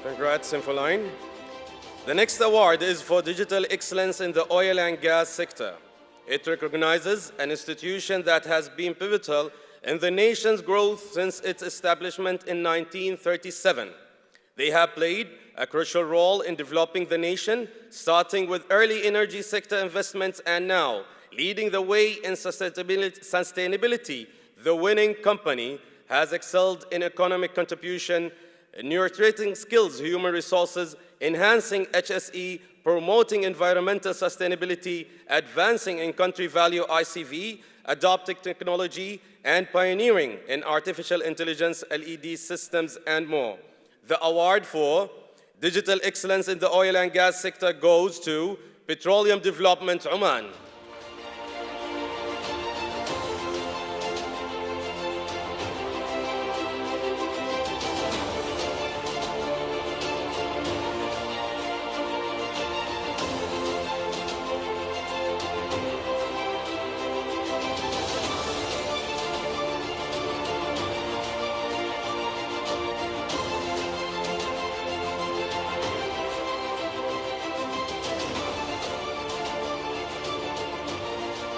Congrats, Infoline. The next award is for digital excellence in the oil and gas sector. It recognizes an institution that has been pivotal in the nation's growth since its establishment in 1937. They have played a crucial role in developing the nation, starting with early energy sector investments and now leading the way in sustainability. The winning company has excelled in economic contribution, nurturing skills, human resources, enhancing HSE, promoting environmental sustainability, advancing in country value ICV, adopting technology, and pioneering in artificial intelligence, LED systems, and more. The award for digital excellence in the oil and gas sector goes to Petroleum Development Oman.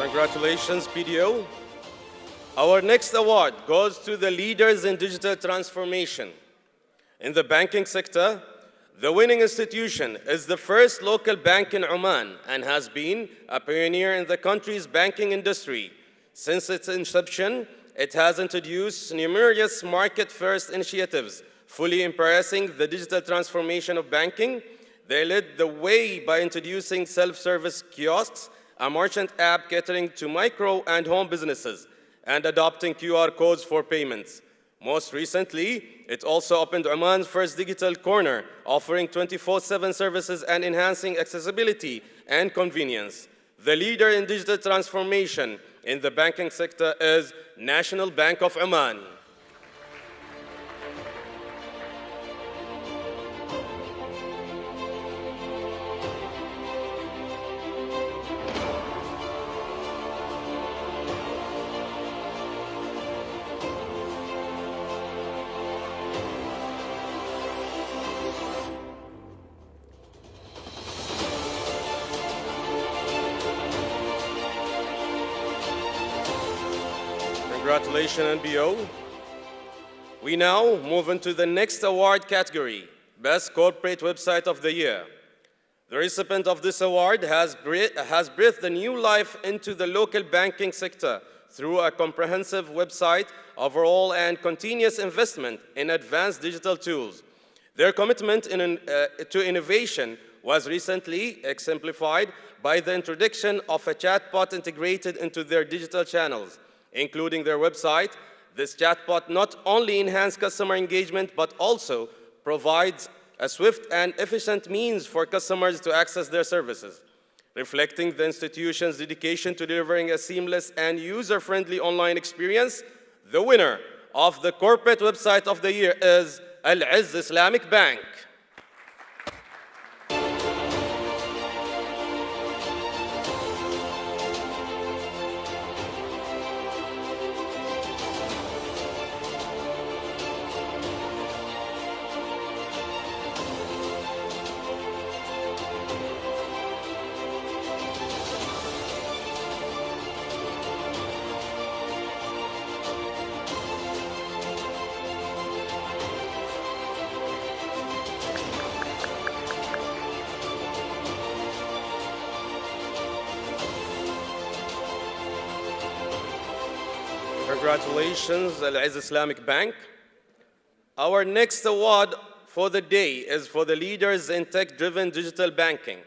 Congratulations, PDO. Our next award goes to the leaders in digital transformation. In the banking sector, the winning institution is the first local bank in Oman and has been a pioneer in the country's banking industry. Since its inception, it has introduced numerous market-first initiatives, fully embracing the digital transformation of banking. They led the way by introducing self-service kiosks, a merchant app catering to micro and home businesses, and adopting QR codes for payments. Most recently, it also opened Oman's first digital corner, offering 24/7 services and enhancing accessibility and convenience. The leader in digital transformation in the banking sector is National Bank of Oman. Congratulations, NBO. We now move into the next award category, Best Corporate Website of the Year. The recipient of this award has breathed a new life into the local banking sector through a comprehensive website overall and continuous investment in advanced digital tools. Their commitment to innovation was recently exemplified by the introduction of a chatbot integrated into their digital channels, including their website. This chatbot not only enhances customer engagement, but also provides a swift and efficient means for customers to access their services, reflecting the institution's dedication to delivering a seamless and user-friendly online experience. The winner of the Corporate Website of the Year is Al-Izz Islamic Bank. Congratulations, Al-Izz Islamic Bank. Our next award for the day is for the leaders in tech-driven digital banking.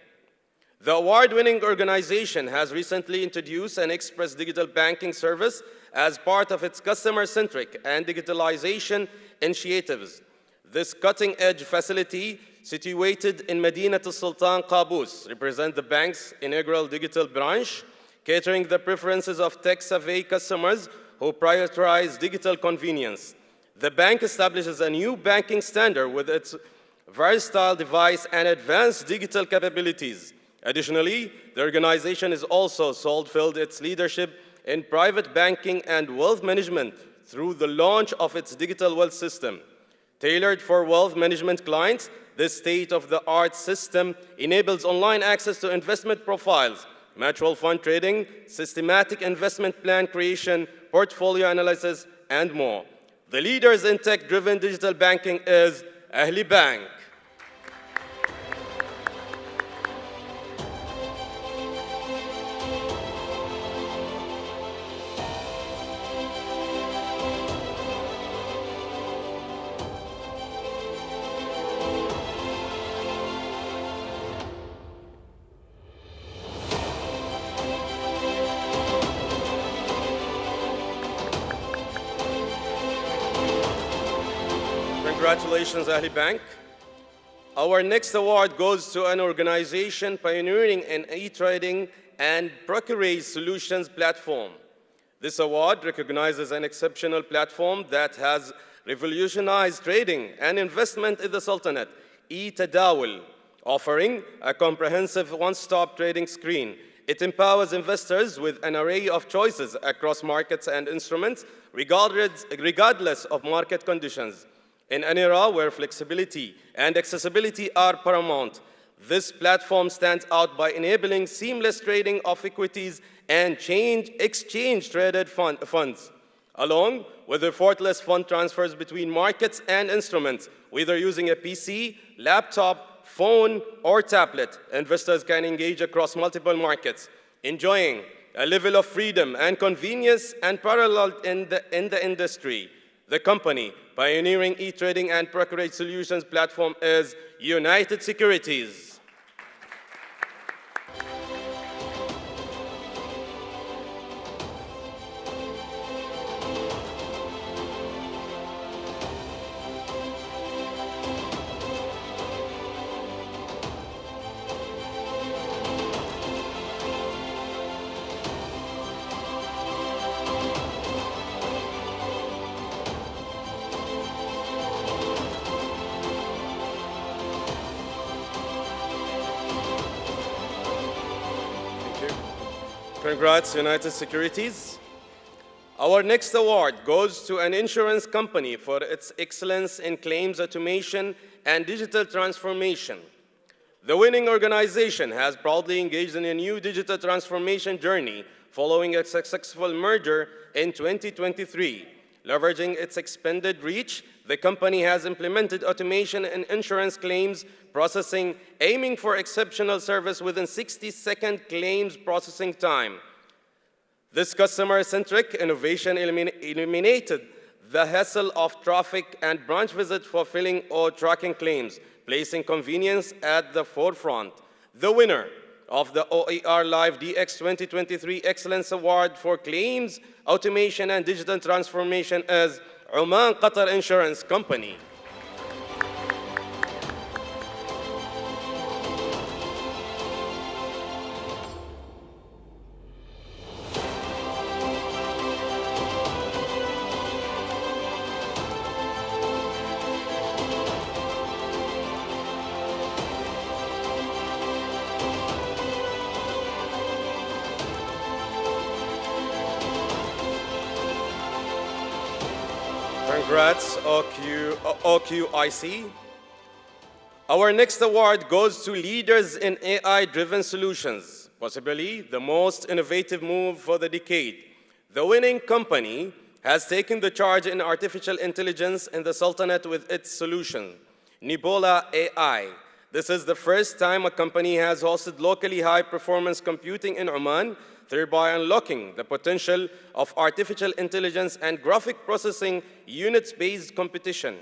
The award-winning organization has recently introduced an express digital banking service as part of its customer-centric and digitalization initiatives. This cutting-edge facility, situated in Madinat al-Sultan Qaboos, represents the bank's inaugural digital branch, catering the preferences of tech-savvy customers who prioritize digital convenience. The bank establishes a new banking standard with its versatile device and advanced digital capabilities. Additionally, the organization has also fulfilled its leadership in private banking and wealth management through the launch of its digital wealth system. Tailored for wealth management clients, this state-of-the-art system enables online access to investment profiles, mutual fund trading, systematic investment plan creation, portfolio analysis, and more. The leaders in tech-driven digital banking is Ahli Bank. Congratulations, Ahli Bank. Our next award goes to an organization pioneering in e-trading and brokerage solutions platform. This award recognizes an exceptional platform that has revolutionized trading and investment in the Sultanate, e-Tadawul, offering a comprehensive one-stop trading screen. It empowers investors with an array of choices across markets and instruments, regardless of market conditions. In an era where flexibility and accessibility are paramount, this platform stands out by enabling seamless trading of equities and exchange-traded funds, along with effortless fund transfers between markets and instruments. Whether using a PC, laptop, phone, or tablet, investors can engage across multiple markets, enjoying a level of freedom and convenience unparalleled in the industry. The company pioneering e-trading and brokerage solutions platform is United Securities. Congrats, United Securities. Our next award goes to an insurance company for its excellence in claims automation and digital transformation. The winning organization has proudly engaged in a new digital transformation journey following a successful merger in 2023. Leveraging its expanded reach, the company has implemented automation in insurance claims processing, aiming for exceptional service within 60-second claims processing time. This customer-centric innovation eliminated the hassle of traffic and branch visits for filling or tracking claims, placing convenience at the forefront. The winner of the OERLive DX 2023 Excellence Award for Claims, Automation and Digital Transformation is Oman Qatar Insurance Company. Congrats, OQIC. Our next award goes to leaders in AI-driven solutions, possibly the most innovative move for the decade. The winning company has taken the charge in artificial intelligence in the Sultanate with its solution, Nibola AI. This is the first time a company has hosted locally high-performance computing in Oman, thereby unlocking the potential of artificial intelligence and graphic processing units-based competition.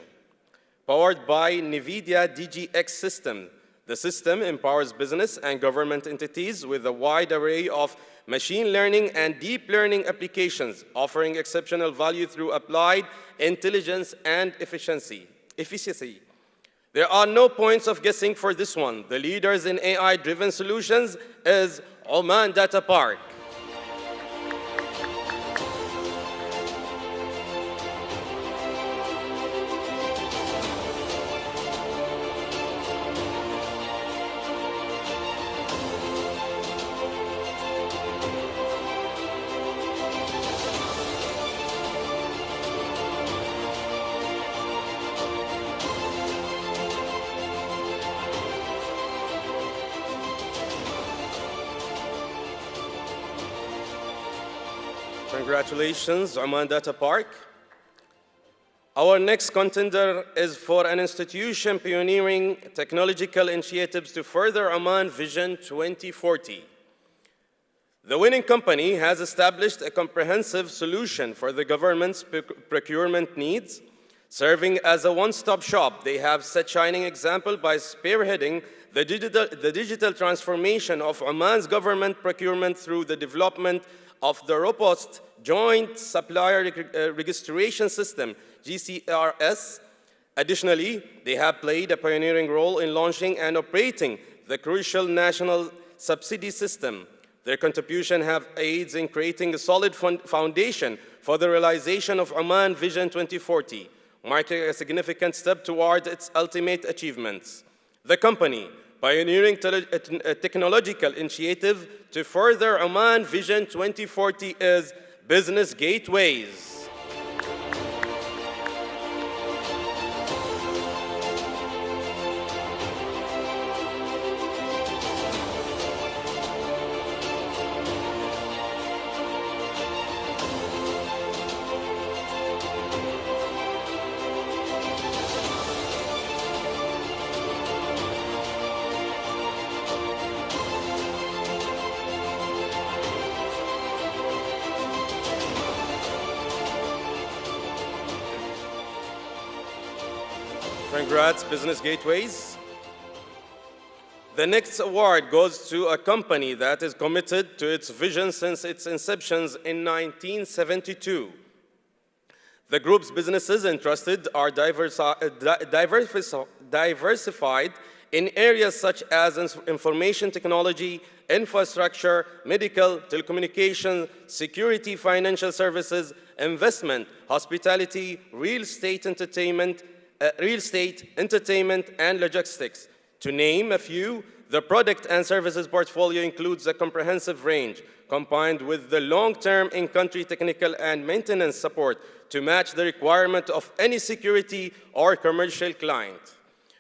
Powered by NVIDIA DGX system, the system empowers business and government entities with a wide array of machine learning and deep learning applications, offering exceptional value through applied intelligence and efficiency. There are no points of guessing for this one. The leaders in AI-driven solutions is Oman Data Park. Congratulations, Oman Data Park. Our next contender is for an institution pioneering technological initiatives to further Oman Vision 2040. The winning company has established a comprehensive solution for the government's procurement needs, serving as a one-stop shop. They have set shining example by spearheading the digital transformation of Oman's government procurement through the development of the robust Joint Supplier Registration System, GCRS. Additionally, they have played a pioneering role in launching and operating the crucial national subsidy system. Their contribution have aids in creating a solid foundation for the realization of Oman Vision 2040, marking a significant step toward its ultimate achievements. The company, pioneering a technological initiative to further Oman Vision 2040 is Business Gateways. Congrats, Business Gateways. The next award goes to a company that is committed to its vision since its inception in 1972. The group's businesses entrusted are diversified in areas such as information technology, infrastructure, medical, telecommunication, security, financial services, investment, hospitality, real estate, entertainment, and logistics. To name a few, the product and services portfolio includes a comprehensive range, combined with the long-term in-country technical and maintenance support to match the requirement of any security or commercial client.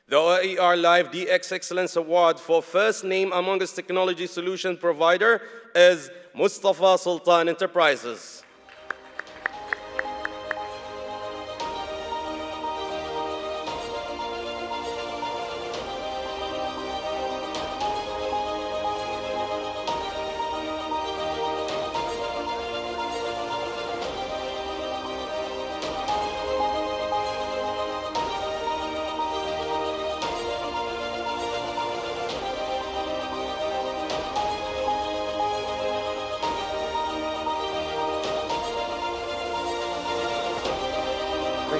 The OERLive DX Excellence Award for first name amongst technology solution provider is Mustafa Sultan Enterprises.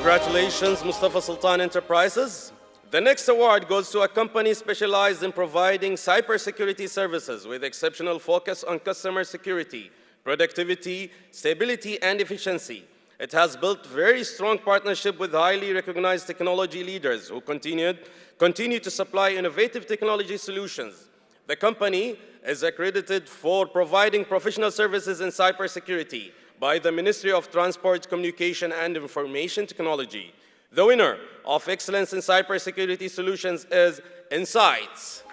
Congratulations, Mustafa Sultan Enterprises. The next award goes to a company specialized in providing cybersecurity services with exceptional focus on customer security, productivity, stability, and efficiency. It has built very strong partnership with highly recognized technology leaders who continue to supply innovative technology solutions. The company is accredited for providing professional services in cybersecurity by the Ministry of Transport, Communication, and Information Technology. The winner of Excellence in Cybersecurity Solutions is Insights.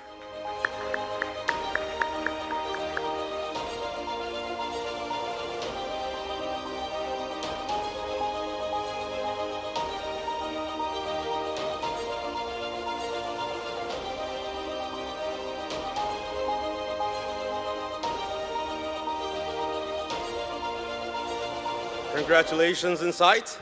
Congratulations, Insight.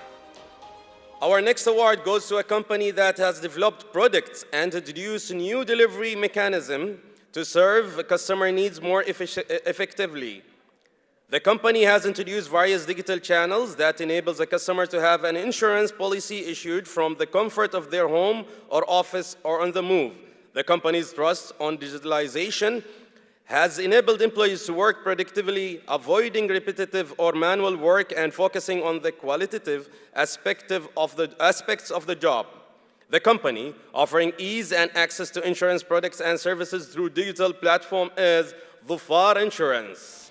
Our next award goes to a company that has developed products and introduced a new delivery mechanism to serve customer needs more effectively. The company has introduced various digital channels that enables a customer to have an insurance policy issued from the comfort of their home or office or on the move. The company's thrust on digitalization has enabled employees to work productively, avoiding repetitive or manual work and focusing on the qualitative aspects of the job. The company, offering ease and access to insurance products and services through digital platform, is Dhufar Insurance.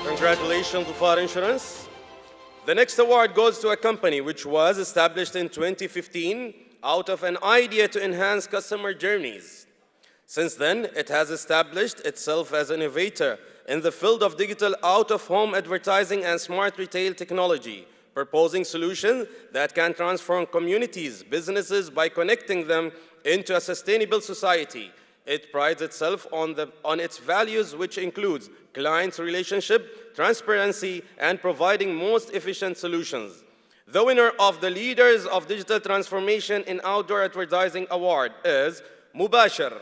Congratulations, Dhufar Insurance. The next award goes to a company which was established in 2015 out of an idea to enhance customer journeys. Since then, it has established itself as an innovator in the field of digital out-of-home advertising and smart retail technology, proposing solutions that can transform communities, businesses by connecting them into a sustainable society. It prides itself on its values, which includes client relationship, transparency, and providing most efficient solutions. The winner of the Leaders of Digital Transformation in Outdoor Advertising Award is Mubashir.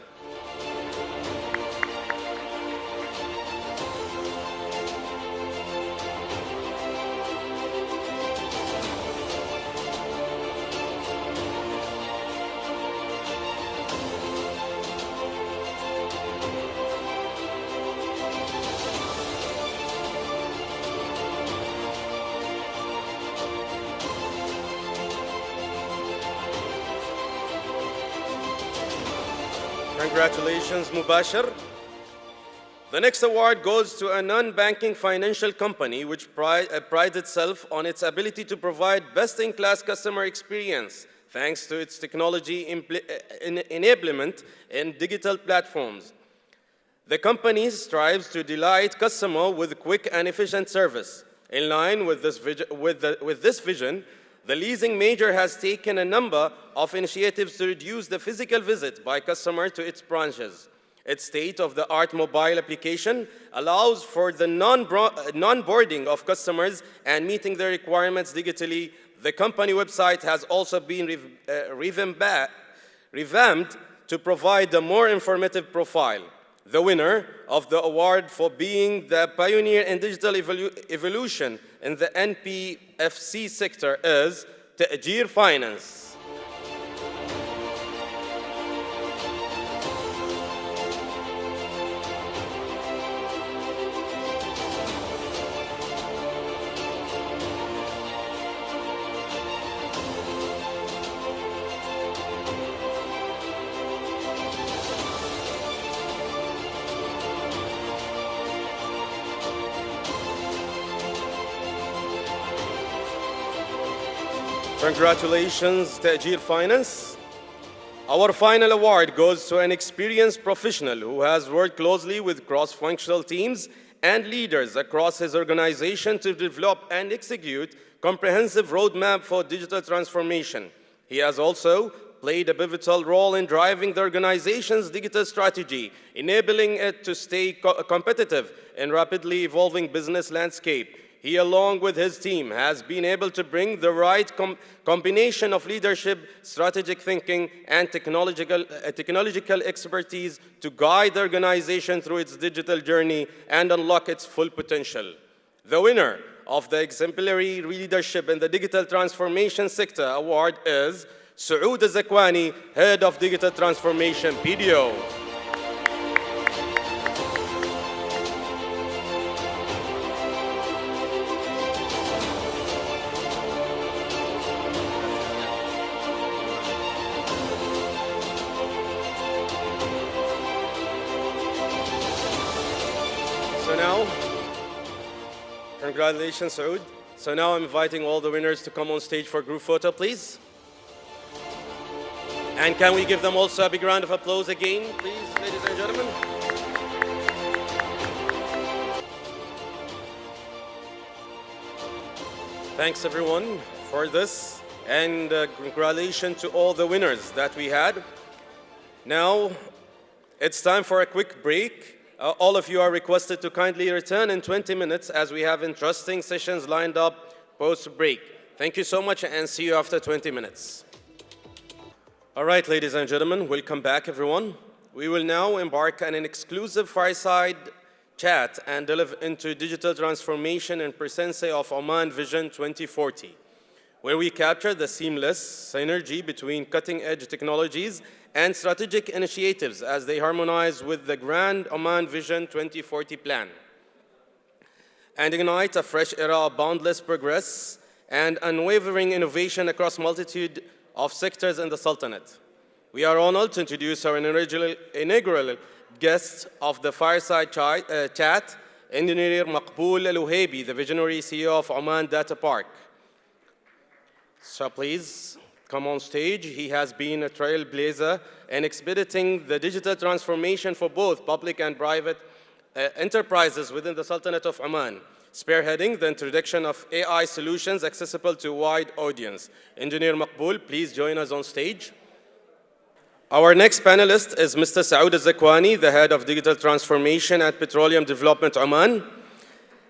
Congratulations, Mubashir. The next award goes to a non-banking financial company which prides itself on its ability to provide best-in-class customer experience thanks to its technology enablement in digital platforms. The company strives to delight customers with quick and efficient service. In line with this vision, the leasing major has taken a number of initiatives to reduce the physical visit by customer to its branches. Its state-of-the-art mobile application allows for the non-boarding of customers and meeting their requirements digitally. The company website has also been revamped to provide a more informative profile. The winner of the award for being the pioneer in digital evolution in the NPFC sector is Ta'jir Finance. Congratulations, Ta'jir Finance. Our final award goes to an experienced professional who has worked closely with cross-functional teams and leaders across his organization to develop and execute comprehensive roadmap for digital transformation. He has also played a pivotal role in driving the organization's digital strategy, enabling it to stay competitive in rapidly evolving business landscape. He, along with his team, has been able to bring the right combination of leadership, strategic thinking, and technological expertise to guide the organization through its digital journey and unlock its full potential. The winner of the Exemplary Leadership in the Digital Transformation Sector Award is Saoud Zakwani, Head of Digital Transformation, PDO. So now, congratulations, Saoud. So now I'm inviting all the winners to come on stage for a group photo, please. And can we give them also a big round of applause again, please, ladies and gentlemen? Thanks, everyone, for this. And congratulations to all the winners that we had. Now, it's time for a quick break. All of you are requested to kindly return in 20 minutes as we have interesting sessions lined up post-break. Thank you so much and see you after 20 minutes. All right, ladies and gentlemen, welcome back, everyone. We will now embark on an exclusive fireside chat and delve into digital transformation and presence of Oman Vision 2040, where we capture the seamless synergy between cutting-edge technologies and strategic initiatives as they harmonize with the grand Oman Vision 2040 plan and ignite a fresh era of boundless progress and unwavering innovation across multitude of sectors in the Sultanate. We are honored to introduce our inaugural guest of the fireside chat, Engineer Maqbool Al-Wahaibi, the visionary CEO of Oman Data Park. So please, come on stage. He has been a trailblazer in expediting the digital transformation for both public and private enterprises within the Sultanate of Oman, spearheading the introduction of AI solutions accessible to a wide audience. Engineer Maqbool, please join us on stage. Our next panelist is Mr. Saoud Zakwani, the Head of Digital Transformation at Petroleum Development Oman.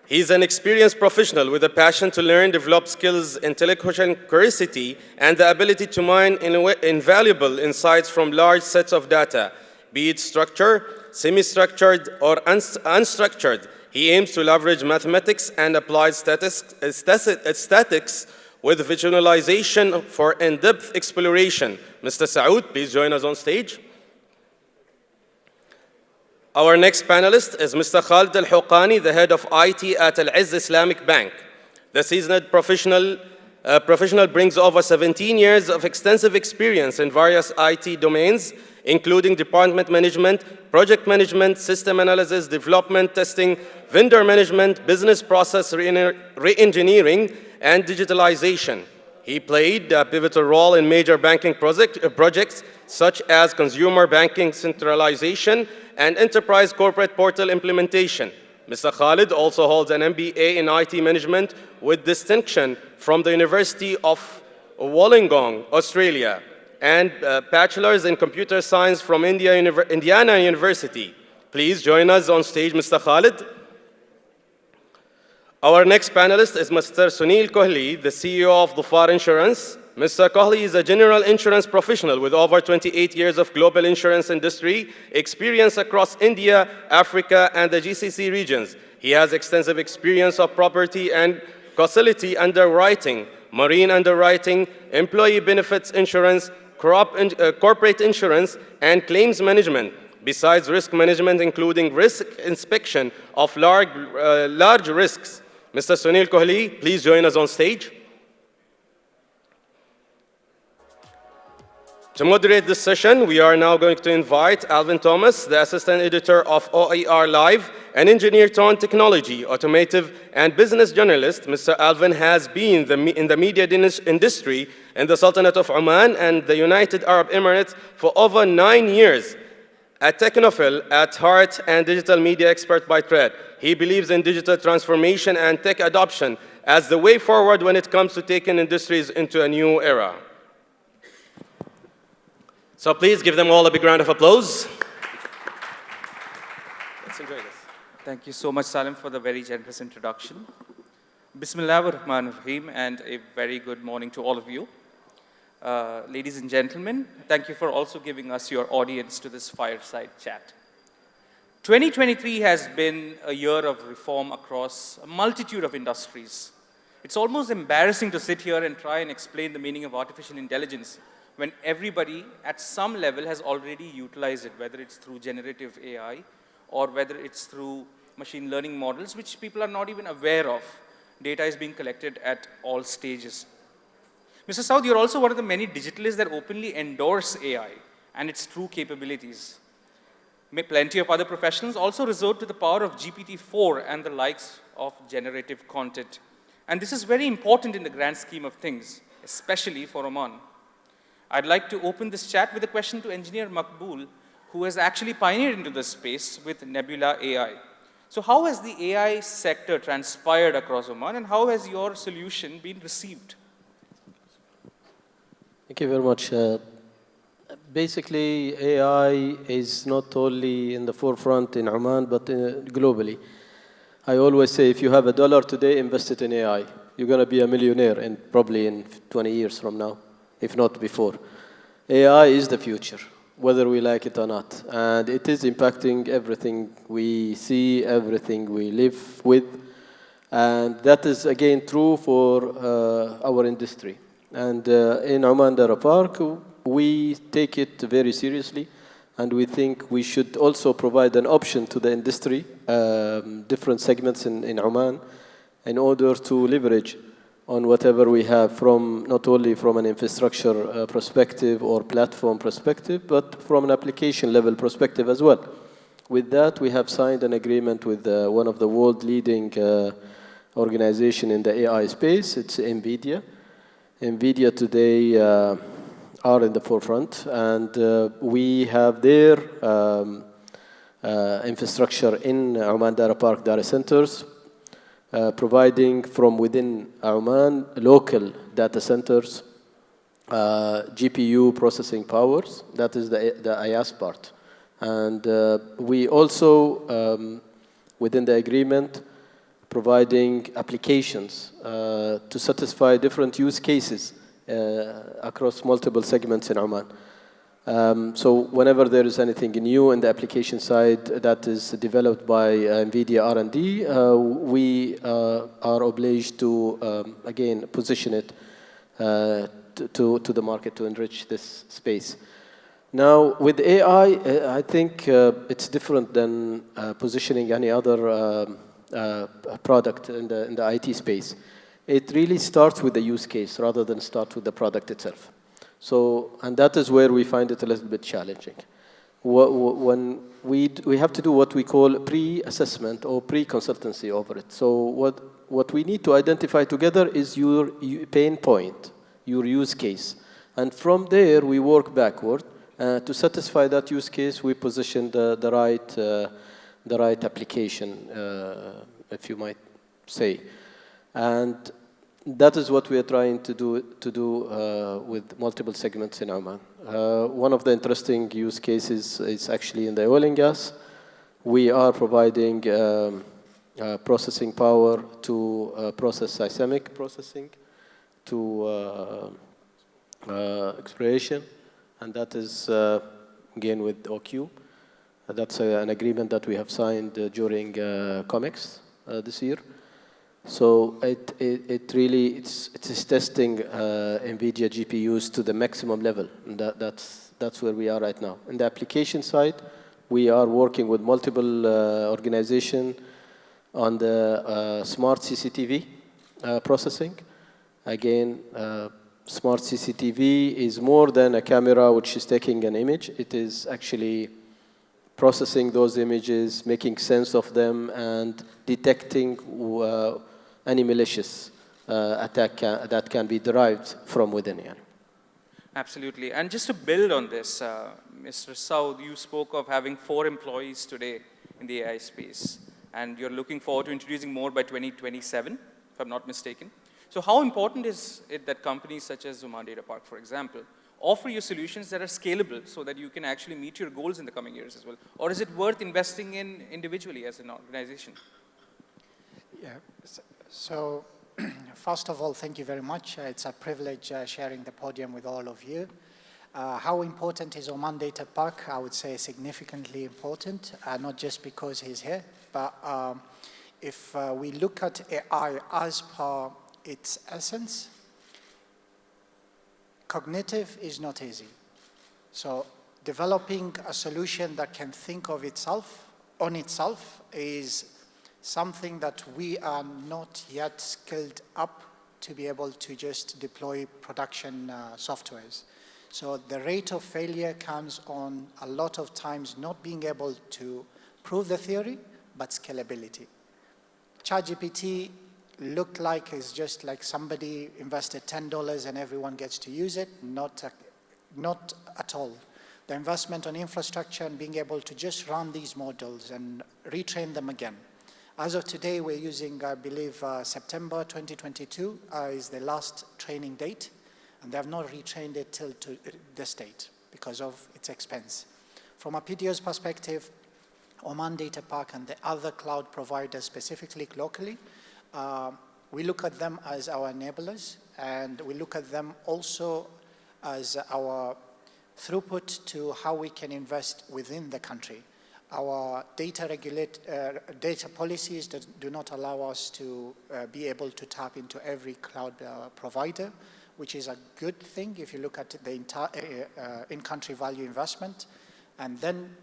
He's an experienced professional with a passion to learn, develop skills, intellectual curiosity, and the ability to mine invaluable insights from large sets of data, be it structured, semi-structured, or unstructured. He aims to leverage mathematics and applied statistics with visualization for in-depth exploration. Mr. Saoud, please join us on stage. Our next panelist is Mr. Khalid Al-Huqani, the Head of IT at Al-Izz Islamic Bank. The seasoned professional brings over 17 years of extensive experience in various IT domains, including department management, project management, system analysis, development, testing, vendor management, business process re-engineering, and digitalization. He played a pivotal role in major banking projects such as consumer banking centralization and enterprise corporate portal implementation. Mr. Khalid also holds an MBA in IT management with distinction from the University of Wollongong, Australia, and bachelor's in computer science from Indiana University. Please join us on stage, Mr. Khalid. Our next panelist is Mr. Sunil Kohli, the CEO of Dhufar Insurance. Mr. Kohli is a general insurance professional with over 28 years of global insurance industry experience across India, Africa, and the GCC regions. He has extensive experience of property and casualty underwriting, marine underwriting, employee benefits insurance, corporate insurance, and claims management, besides risk management, including risk inspection of large risks. Mr. Sunil Kohli, please join us on stage. To moderate this session, we are now going to invite Alvin Thomas, the Assistant Editor of OERLive, an engineer-turned technology, automotive, and business journalist. Mr. Alvin has been in the media industry in the Sultanate of Oman and the United Arab Emirates for over 9 years. A technophile at heart and digital media expert by trade, he believes in digital transformation and tech adoption as the way forward when it comes to taking industries into a new era. So please give them all a big round of applause. Let's enjoy this. Thank you so much, Salim, for the very generous introduction. Bismillah ar-Rahman ar-Rahim, and a very good morning to all of you. Ladies and gentlemen, thank you for also giving us your audience to this fireside chat. 2023 has been a year of reform across a multitude of industries. It's almost embarrassing to sit here and try and explain the meaning of artificial intelligence when everybody at some level has already utilized it, whether it's through generative AI or whether it's through machine learning models, which people are not even aware of. Data is being collected at all stages. Mr. Saud, you're also one of the many digitalists that openly endorse AI and its true capabilities. Plenty of other professionals also resort to the power of GPT-4 and the likes of generative content. And this is very important in the grand scheme of things, especially for Oman. I'd like to open this chat with a question to Engineer Makbul, who has actually pioneered into this space with Nebula AI. So how has the AI sector transpired across Oman, and how has your solution been received? Thank you very much. Basically, AI is not only in the forefront in Oman, but globally. I always say, if you have $1 today, invest it in AI. You're going to be a millionaire probably in 20 years from now, if not before. AI is the future, whether we like it or not. And it is impacting everything we see, everything we live with. And that is, again, true for our industry. And in Oman Data Park, we take it very seriously, and we think we should also provide an option to the industry, different segments in Oman, in order to leverage on whatever we have from not only from an infrastructure perspective or platform perspective, but from an application level perspective as well. With that, we have signed an agreement with one of the world leading organization in the AI space. It's NVIDIA. NVIDIA today are in the forefront, and we have their infrastructure in Oman Data Park data centers, providing from within Oman local data centers, GPU processing powers. That is the IaaS part. And we also, within the agreement, providing applications to satisfy different use cases across multiple segments in Oman. So whenever there is anything new in the application side that is developed by NVIDIA R&D, we are obliged to, again, position it to the market to enrich this space. Now, with AI, I think it's different than positioning any other product in the IT space. It really starts with the use case rather than start with the product itself. So, and that is where we find it a little bit challenging. When we have to do what we call pre-assessment or pre-consultancy over it. So what we need to identify together is your pain point, your use case. And from there, we work backward. To satisfy that use case, we position the right application, if you might say. And that is what we are trying to do with multiple segments in Oman. One of the interesting use cases is actually in the oil and gas. We are providing processing power to process seismic processing, to exploration, and that is, again, with OQ. That's an agreement that we have signed during COMEX this year. So it really it's testing NVIDIA GPUs to the maximum level, and that's where we are right now. In the application side, we are working with multiple organizations on the smart CCTV processing. Again, smart CCTV is more than a camera which is taking an image. It is actually processing those images, making sense of them, and detecting any malicious attack that can be derived from within. Absolutely. And just to build on this, Mr. Saud, you spoke of having 4 employees today in the AI space, and you're looking forward to introducing more by 2027, if I'm not mistaken. So how important is it that companies such as Oman Data Park, for example, offer you solutions that are scalable so that you can actually meet your goals in the coming years as well? Or is it worth investing in individually as an organization? Yeah. So, first of all, thank you very much. It's a privilege sharing the podium with all of you. How important is Oman Data Park? I would say significantly important, not just because he's here, but if we look at AI as per its essence, cognitive is not easy. So developing a solution that can think of itself, on itself, is something that we are not yet skilled up to be able to just deploy production softwares. So the rate of failure comes on a lot of times not being able to prove the theory, but scalability. ChatGPT looked like it's just like somebody invested $10 and everyone gets to use it. Not at all. The investment on infrastructure and being able to just run these models and retrain them again. As of today, we're using, I believe, September 2022 is the last training date, and they have not retrained it till to this date because of its expense. From a PDO's perspective, Oman Data Park and the other cloud providers, specifically locally, we look at them as our enablers, and we look at them also as our throughput to how we can invest within the country. Our data policies do not allow us to be able to tap into every cloud provider, which is a good thing if you look at the entire in-country value investment. And then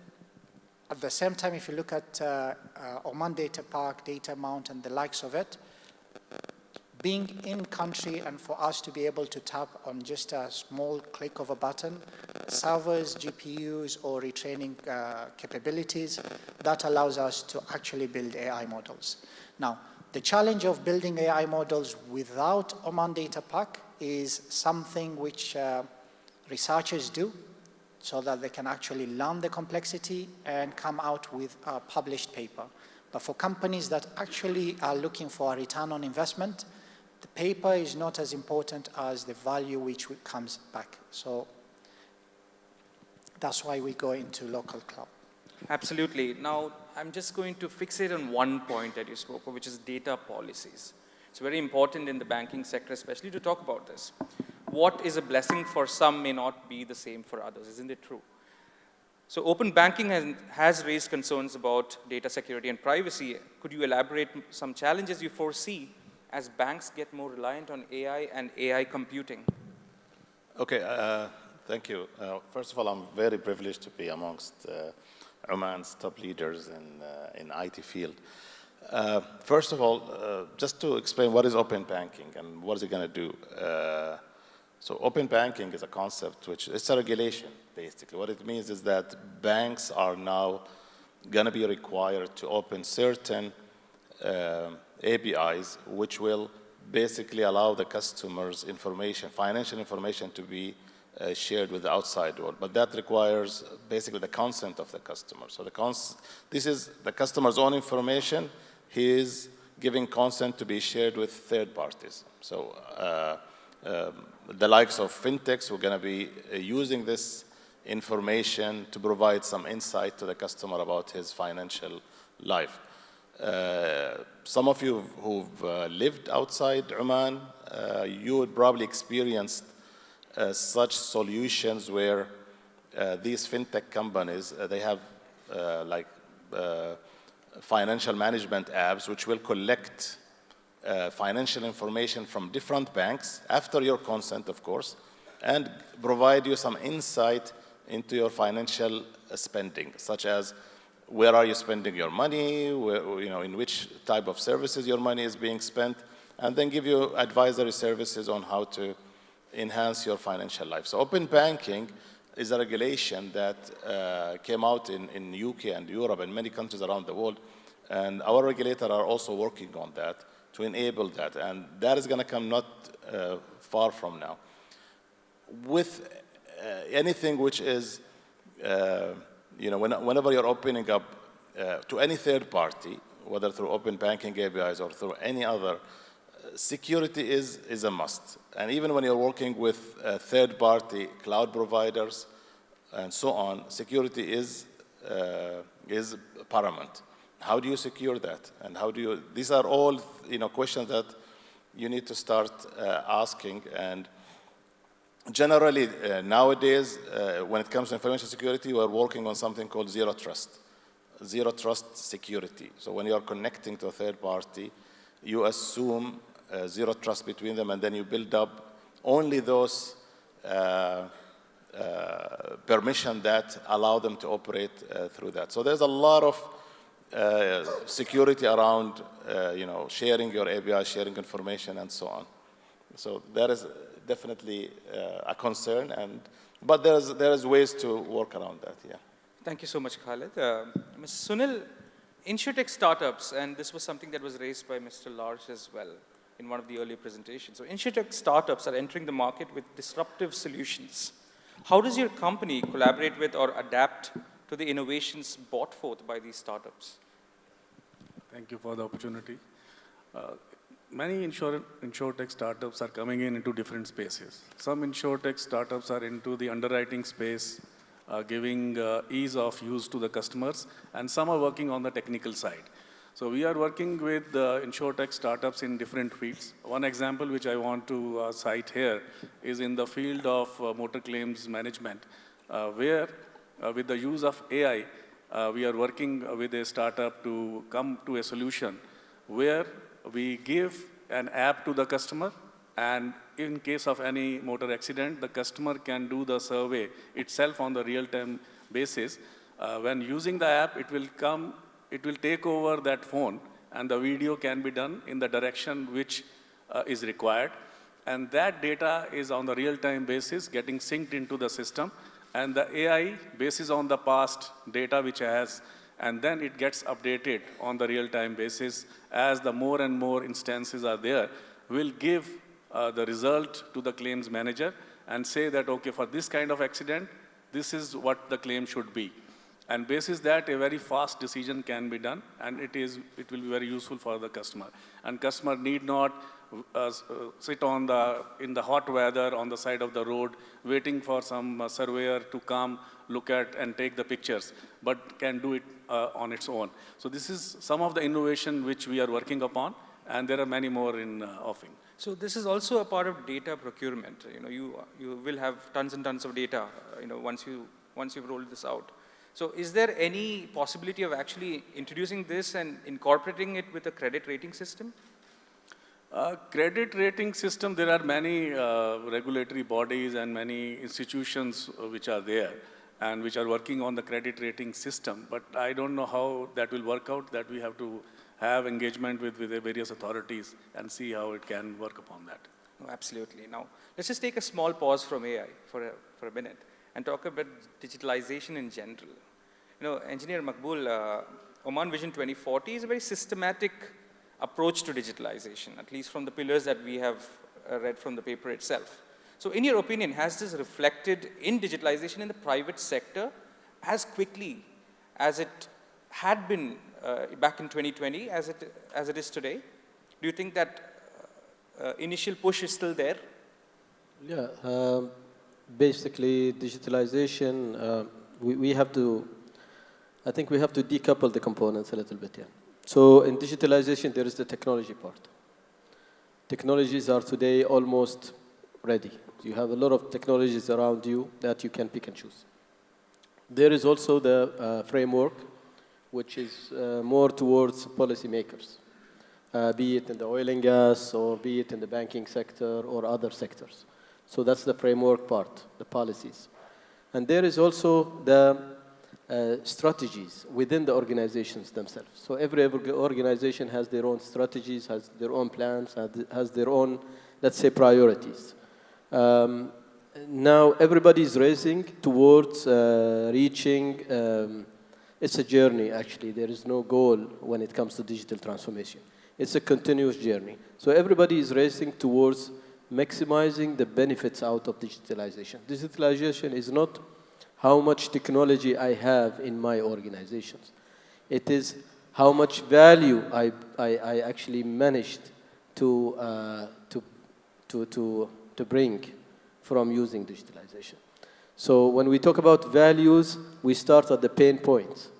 at the same time, if you look at Oman Data Park, Data Mount, and the likes of it, being in country and for us to be able to tap on just a small click of a button, servers, GPUs, or retraining capabilities, that allows us to actually build AI models. Now, the challenge of building AI models without Oman Data Park is something which researchers do so that they can actually learn the complexity and come out with a published paper. But for companies that actually are looking for a return on investment, the paper is not as important as the value which comes back. So that's why we go into local cloud. Absolutely. Now, I'm just going to fixate on one point that you spoke of, which is data policies. It's very important in the banking sector, especially to talk about this. What is a blessing for some may not be the same for others. Isn't it true? So open banking has raised concerns about data security and privacy. Could you elaborate some challenges you foresee as banks get more reliant on AI and AI computing? Okay, thank you. First of all, I'm very privileged to be amongst Oman's top leaders in IT field. First of all, just to explain what is open banking and what is it going to do. So open banking is a concept which it's a regulation, basically. What it means is that banks are now going to be required to open certain APIs, which will basically allow the customers' information, financial information, to be shared with the outside world. But that requires basically the consent of the customer. So this is the customer's own information. He is giving consent to be shared with third parties. So the likes of fintechs who are going to be using this information to provide some insight to the customer about his financial life. Some of you who've lived outside Oman, you would probably experienced such solutions where these fintech companies, they have financial management apps which will collect financial information from different banks, after your consent, of course, and provide you some insight into your financial spending, such as where are you spending your money, in which type of services your money is being spent, and then give you advisory services on how to enhance your financial life. So open banking is a regulation that came out in UK and Europe and many countries around the world, and our regulators are also working on that to enable that, and that is going to come not far from now. With anything which is whenever you're opening up to any third party, whether through open banking APIs or through any other security is a must. And even when you're working with third-party cloud providers and so on, security is paramount. How do you secure that? And how do you, these are all questions that you need to start asking. And generally, nowadays, when it comes to information security, we're working on something called zero trust security. So when you are connecting to a third party, you assume zero trust between them, and then you build up only those permission that allow them to operate through that. So there's a lot of security around, sharing your API, sharing information, and so on. So that is definitely a concern, but there is ways to work around that. Yeah. Thank you so much, Khalid. Mr. Sunil, InsurTech startups, and this was something that was raised by Mr. Large as well in one of the earlier presentations. So InsurTech startups are entering the market with disruptive solutions. How does your company collaborate with or adapt to the innovations brought forth by these startups? Thank you for the opportunity. Many InsurTech startups are coming into different spaces. Some InsurTech startups are into the underwriting space, giving ease of use to the customers, and some are working on the technical side. So we are working with InsurTech startups in different fields. One example which I want to cite here is in the field of motor claims management, where with the use of AI, we are working with a startup to come to a solution where we give an app to the customer, and in case of any motor accident, the customer can do the survey itself on the real-time basis. When using the app, it will take over that phone, and the video can be done in the direction which is required. And that data is on the real-time basis getting synced into the system, and the AI bases on the past data which it has, and then it gets updated on the real-time basis as the more and more instances are there, will give the result to the claims manager and say that, okay, for this kind of accident, this is what the claim should be. And basis that, a very fast decision can be done, and it will be very useful for the customer. And customer need not sit in the hot weather on the side of the road, waiting for some surveyor to come, look at and take the pictures, but can do it on its own. So this is some of the innovation which we are working upon, and there are many more in offering. So this is also a part of data procurement. You will have tons and tons of data, once you've rolled this out. So is there any possibility of actually introducing this and incorporating it with a credit rating system? Credit rating system, there are many regulatory bodies and many institutions which are there and which are working on the credit rating system. But I don't know how that will work out, that we have to have engagement with the various authorities and see how it can work upon that. Oh, absolutely. Now, let's just take a small pause from AI for a minute and talk about digitalization in general. Engineer Makbul, Oman Vision 2040 is a very systematic approach to digitalization, at least from the pillars that we have read from the paper itself. So in your opinion, has this reflected in digitalization in the private sector as quickly as it had been back in 2020 as it is today? Do you think that initial push is still there? Yeah, basically digitalization, I think we have to decouple the components a little bit, yeah. So in digitalization, there is the technology part. Technologies are today almost ready. You have a lot of technologies around you that you can pick and choose. There is also the framework, which is more towards policymakers, be it in the oil and gas, or be it in the banking sector, or other sectors. So that's the framework part, the policies. And there is also the strategies within the organizations themselves. So every organization has their own strategies, has their own plans, has their own, let's say, priorities. Now everybody is racing towards reaching, it's a journey actually, there is no goal when it comes to digital transformation. It's a continuous journey. So everybody is racing towards maximizing the benefits out of digitalization. Digitalization is not how much technology I have in my organizations. It is how much value I actually managed to bring from using digitalization. So when we talk about values, we start at the pain points.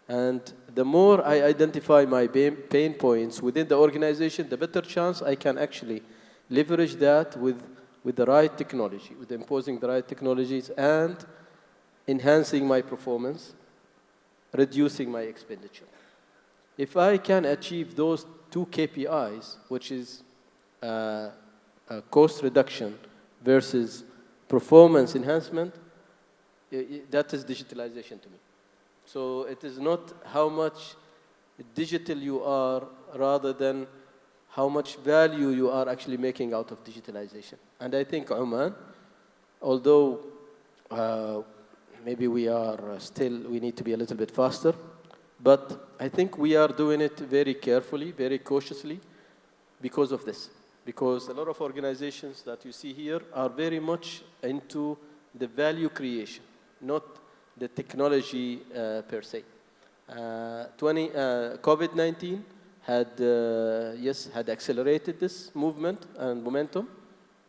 And the more I identify my pain points within the organization, the better chance I can actually leverage that with the right technology, with imposing the right technologies and enhancing my performance, reducing my expenditure. If I can achieve those two KPIs, which is cost reduction versus performance enhancement, that is digitalization to me. So it is not how much digital you are, rather than how much value you are actually making out of digitalization. And I think Oman, although maybe we need to be a little bit faster, but I think we are doing it very carefully, very cautiously because of this. Because a lot of organizations that you see here are very much into the value creation, not the technology per se. COVID-19 had accelerated this movement and momentum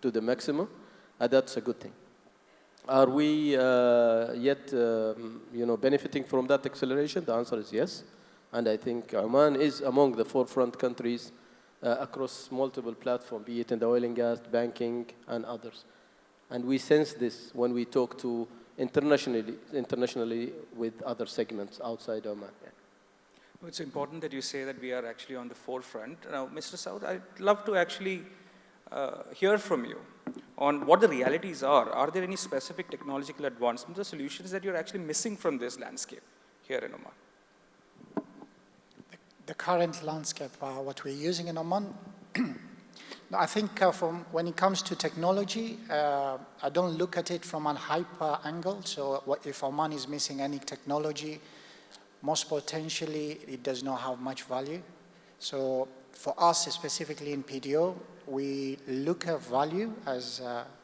to the maximum, and that's a good thing. Are we yet benefiting from that acceleration? The answer is yes. And I think Oman is among the forefront countries across multiple platforms, be it in the oil and gas, banking, and others. And we sense this when we talk to internationally with other segments outside Oman. Yeah. It's important that you say that we are actually on the forefront. Now, Mr. Saud, I'd love to actually hear from you on what the realities are. Are there any specific technological advancements or solutions that you're actually missing from this landscape here in Oman? The current landscape, what we're using in Oman, I think when it comes to technology, I don't look at it from a hype angle. So if Oman is missing any technology, most potentially it does not have much value. So for us specifically in PDO, we look at value, as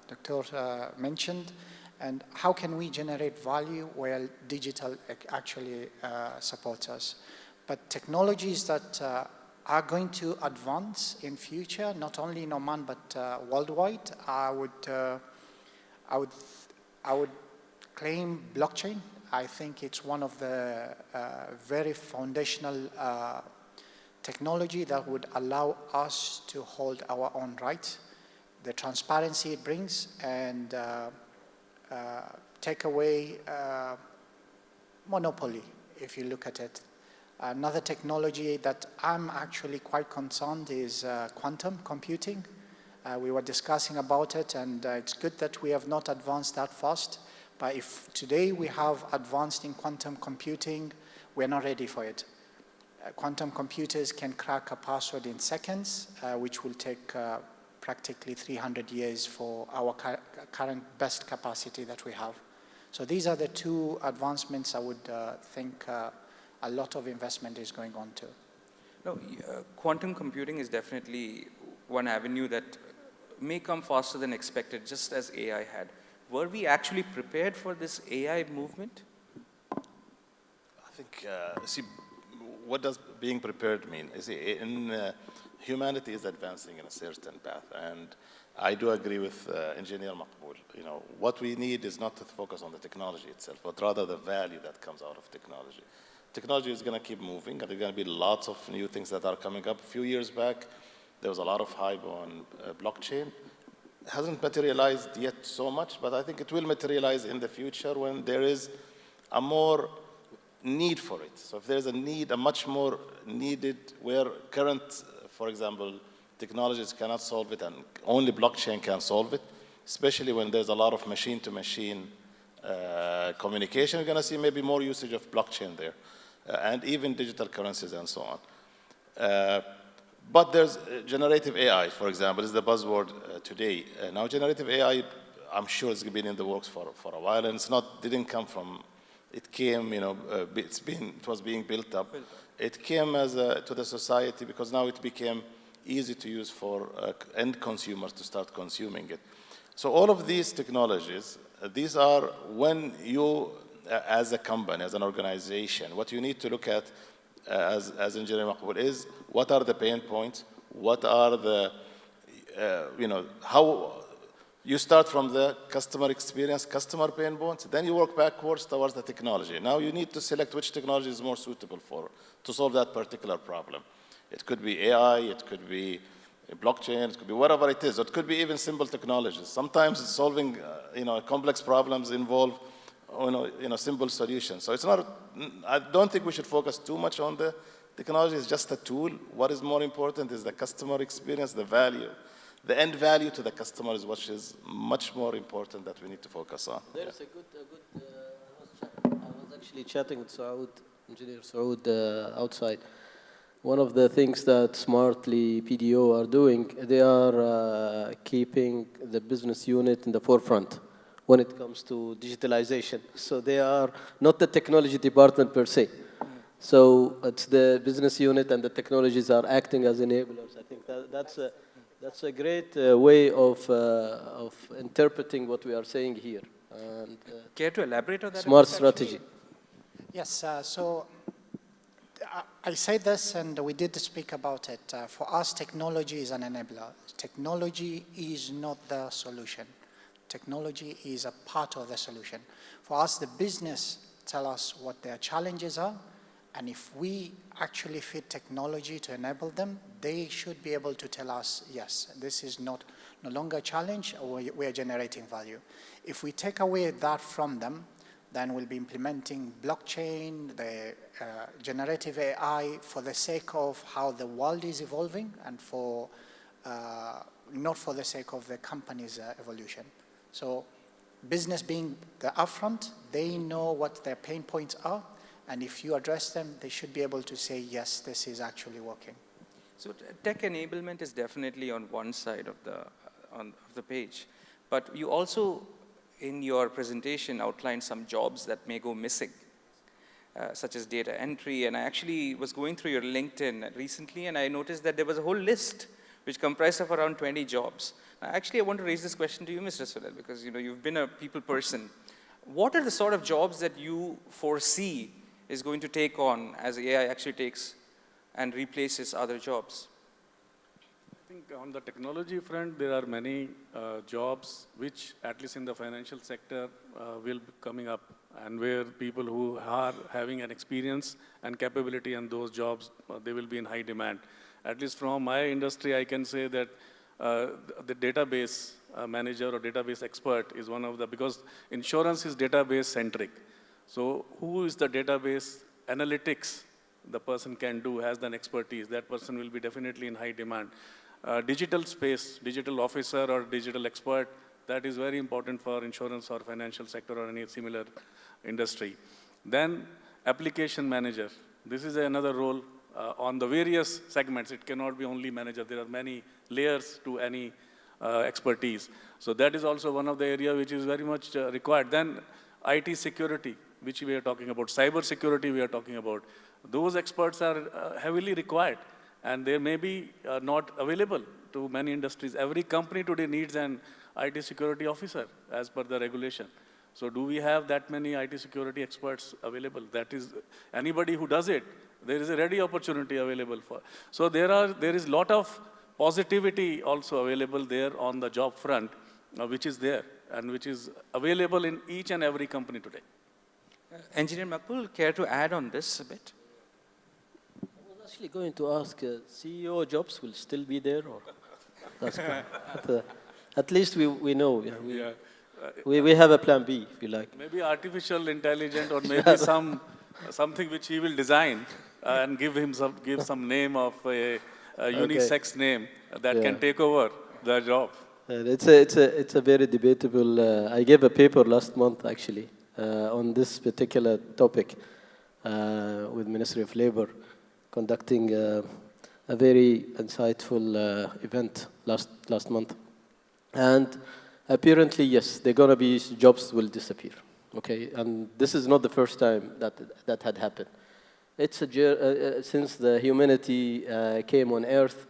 Dr. mentioned, and how can we generate value where digital actually supports us. But technologies that are going to advance in future, not only in Oman but worldwide, I would claim blockchain. I think it's one of the very foundational technology that would allow us to hold our own rights, the transparency it brings, and take away monopoly, if you look at it. Another technology that I'm actually quite concerned is quantum computing. We were discussing about it, and it's good that we have not advanced that fast. But if today we have advanced in quantum computing, we're not ready for it. Quantum computers can crack a password in seconds, which will take practically 300 years for our current best capacity that we have. So these are the two advancements I would think a lot of investment is going on to. No, quantum computing is definitely one avenue that may come faster than expected, just as AI had. Were we actually prepared for this AI movement? I think, see, what does being prepared mean? Humanity is advancing in a certain path, and I do agree with Engineer Maqbool. What we need is not to focus on the technology itself, but rather the value that comes out of technology. Technology is going to keep moving, and there are going to be lots of new things that are coming up. A few years back, there was a lot of hype on blockchain. It hasn't materialized yet so much, but I think it will materialize in the future when there is a more need for it. So if there's a need, a much more needed, where current, for example, technologies cannot solve it, and only blockchain can solve it, especially when there's a lot of machine-to-machine communication, you're going to see maybe more usage of blockchain there, and even digital currencies and so on. But there's generative AI, for example, is the buzzword today. Now, generative AI, I'm sure it's been in the works for a while, and didn't come from, it came, it was being built up. It came to the society because now it became easy to use for end consumers to start consuming it. So all of these technologies, these are when you, as a company, as an organization, what you need to look at as Engineer Maqbool is, what are the pain points? what are the, how you start from the customer experience, customer pain points, then you work backwards towards the technology. Now you need to select which technology is more suitable to solve that particular problem. It could be AI, it could be blockchain, it could be whatever it is. It could be even simple technologies. Sometimes solving complex problems involve simple solutions. So it's not, I don't think we should focus too much on the technology. It's just a tool. What is more important is the customer experience, the value. The end value to the customer is what is much more important that we need to focus on. There's a good I was actually chatting with Saud, Engineer Saud, outside. One of the things that Smartly PDO are doing, they are keeping the business unit in the forefront when it comes to digitalization. So they are not the technology department per se. So it's the business unit and the technologies are acting as enablers. I think that's a great way of interpreting what we are saying here. And, Care to elaborate on that? Smart strategy. Yes, so I say this, and we did speak about it. For us, technology is an enabler. Technology is not the solution. Technology is a part of the solution. For us, the business tell us what their challenges are, and if we actually fit technology to enable them, they should be able to tell us, yes, this is no longer a challenge, or we are generating value. If we take away that from them, then we'll be implementing blockchain, the generative AI for the sake of how the world is evolving and for not for the sake of the company's evolution. So business being the upfront, they know what their pain points are, and if you address them, they should be able to say, yes, this is actually working. So tech enablement is definitely on one side of the page, but you also, in your presentation, outlined some jobs that may go missing, such as data entry. And I actually was going through your LinkedIn recently, and I noticed that there was a whole list which comprised of around 20 jobs. Actually, I want to raise this question to you, Mr. Sunil, because you've been a people person. What are the sort of jobs that you foresee is going to take on as AI actually takes and replaces other jobs? I think on the technology front, there are many jobs which, at least in the financial sector, will be coming up, and where people who are having an experience and capability in those jobs, they will be in high demand. At least from my industry, I can say that the database manager or database expert is one of the, because insurance is database centric. So who is the database analytics the person can do, has an expertise, that person will be definitely in high demand. Digital space, digital officer or digital expert, that is very important for insurance or financial sector or any similar industry. Then application manager. This is another role on the various segments. It cannot be only manager. There are many layers to any expertise. So that is also one of the areas which is very much required. Then IT security, which we are talking about, cyber security we are talking about. Those experts are heavily required, and they may be not available to many industries. Every company today needs an IT security officer as per the regulation. So do we have that many IT security experts available? That is, anybody who does it, there is a ready opportunity available for. So there is lot of positivity also available there on the job front, which is there and which is available in each and every company today. Engineer Makbul, care to add on this a bit? I was actually going to ask, CEO jobs will still be there, or that's cool. At least we know. Yeah, we have a plan B, if you like. Maybe artificial intelligence, or maybe something which he will design and give some name of a unisex name that can take over the job. It's a very debatable. I gave a paper last month actually on this particular topic with Ministry of Labor, conducting a very insightful event last month. And apparently, yes, there are going to be jobs will disappear. Okay, and this is not the first time that had happened. It's since the humanity came on Earth,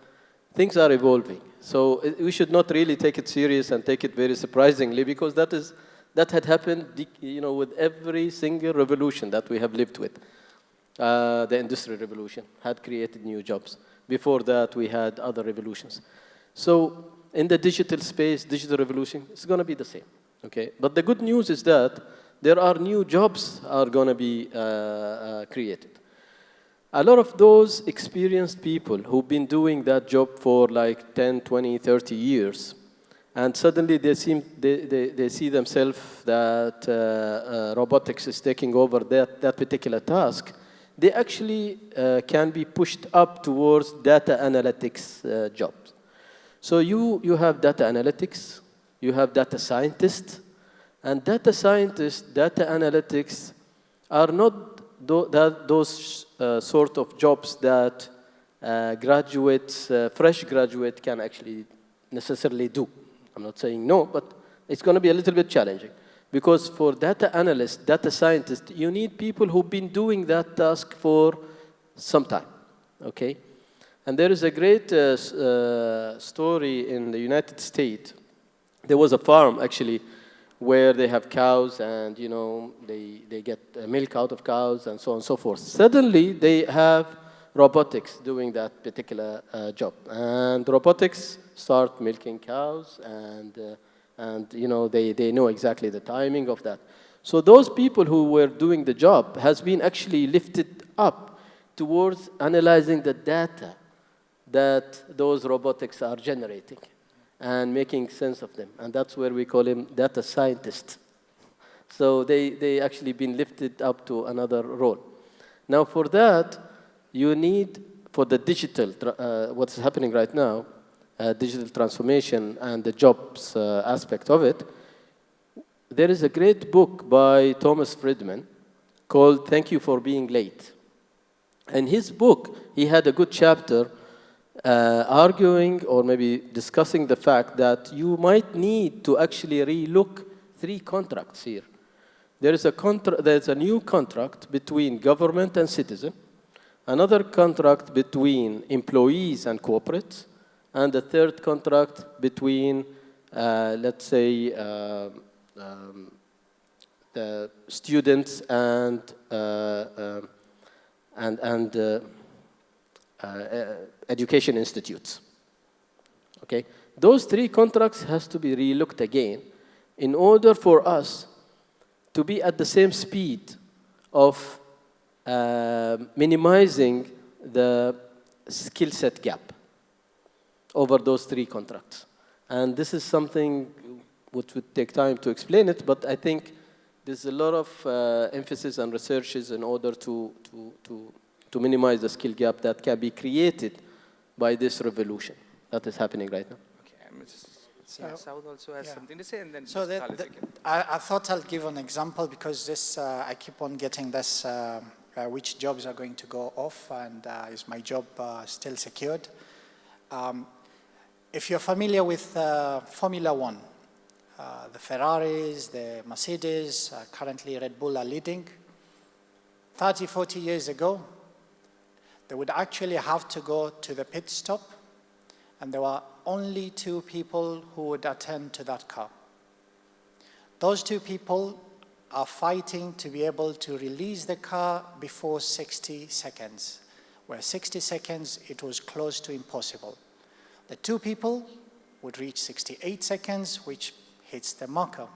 things are evolving. So we should not really take it serious and take it very surprisingly, because that had happened, with every single revolution that we have lived with. The Industrial Revolution had created new jobs. Before that, we had other revolutions. So in the digital space, digital revolution, it's going to be the same. Okay? But the good news is that there are new jobs are going to be created. A lot of those experienced people who've been doing that job for like 10, 20, 30 years, and suddenly they see themselves that robotics is taking over that particular task, they actually can be pushed up towards data analytics jobs. So you have data analytics, you have data scientists, and data scientists, data analytics are not those sort of jobs that fresh graduate can actually necessarily do. I'm not saying no, but it's going to be a little bit challenging. Because for data analysts, data scientists, you need people who've been doing that task for some time, okay? And there is a great story in the United States. There was a farm, actually, where they have cows and, you know, they get milk out of cows and so on and so forth. Suddenly, they have robotics doing that particular job. And robotics start milking cows and you know, they know exactly the timing of that. So those people who were doing the job has been actually lifted up towards analyzing the data that those robotics are generating and making sense of them. And that's where we call him data scientist. So they actually been lifted up to another role. Now for that, you need, for the digital, what's happening right now, digital transformation and the jobs aspect of it, there is a great book by Thomas Friedman called Thank You for Being Late. In his book, he had a good chapter arguing or maybe discussing the fact that you might need to actually relook 3 contracts here. There's a new contract between government and citizen, another contract between employees and corporates, and the third contract between, let's say, the students and education institutes. Okay, those 3 contracts has to be relooked again in order for us to be at the same speed of minimizing the skill set gap over those 3 contracts. And this is something which would take time to explain it, but I think there's a lot of emphasis and researches in order to minimize the skill gap that can be created by this revolution that is happening right now. Okay, Saud also has something to say, and then so I thought I'll give an example because this I keep on getting this which jobs are going to go off and is my job still secured. If you're familiar with Formula One, the Ferraris, the Mercedes, currently Red Bull are leading. 30, 40 years ago, they would actually have to go to the pit stop, and there were only 2 people who would attend to that car. Those 2 people are fighting to be able to release the car before 60 seconds, where 60 seconds, it was close to impossible. The 2 people would reach 68 seconds, which hits the marker.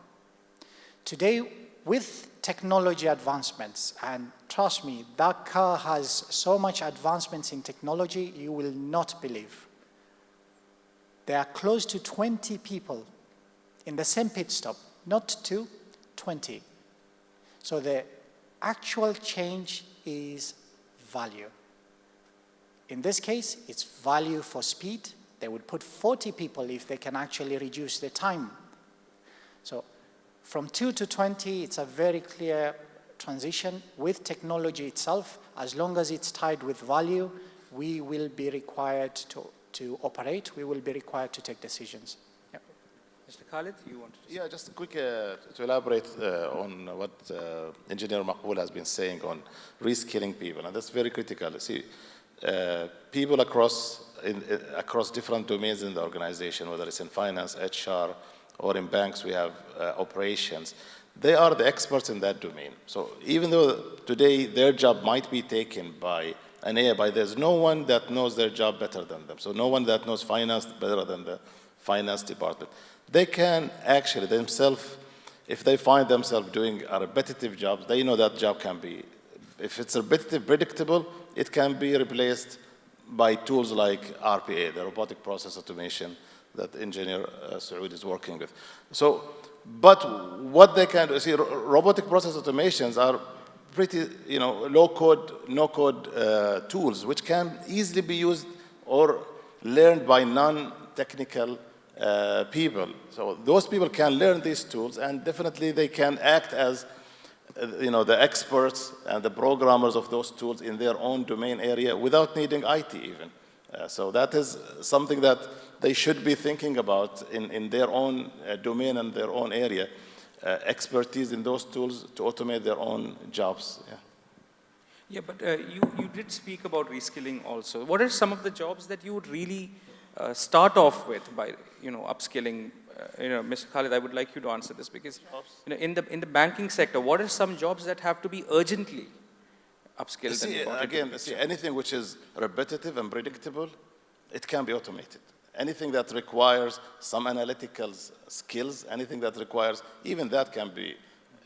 Today, with technology advancements, and trust me, that car has so much advancements in technology, you will not believe. There are close to 20 people in the same pit stop, not 2, 20. So the actual change is value. In this case, it's value for speed. They would put 40 people if they can actually reduce the time. So from 2 to 20, it's a very clear transition with technology itself. As long as it's tied with value, we will be required to operate. We will be required to take decisions. Yep. Mr. Khalid, you want to say? Yeah, just quick to elaborate on what Engineer Maqbool has been saying on reskilling people, and that's very critical. See, people across different domains in the organization, whether it's in finance, HR, or in banks, we have operations. They are the experts in that domain. So even though today their job might be taken by an AI. There's no one that knows their job better than them. So no one that knows finance better than the finance department. They can actually themselves, if they find themselves doing a repetitive job, they know that job can be, if it's repetitive, predictable, it can be replaced by tools like RPA, the robotic process automation that engineer Saud is working with. So, but what they can do, see, robotic process automations are pretty, low-code, no-code tools, which can easily be used or learned by non-technical people. So those people can learn these tools, and definitely they can act as the experts and the programmers of those tools in their own domain area without needing IT even. So that is something that they should be thinking about in their own domain and their own area, expertise in those tools to automate their own jobs. Yeah. Yeah, but you did speak about reskilling also. What are some of the jobs that you would really start off with by upskilling? Mr. Khalid, I would like you to answer this because in the banking sector, what are some jobs that have to be urgently upskilled? Anything which is repetitive and predictable, it can be automated. Anything that requires some analytical skills, anything that requires, even that can be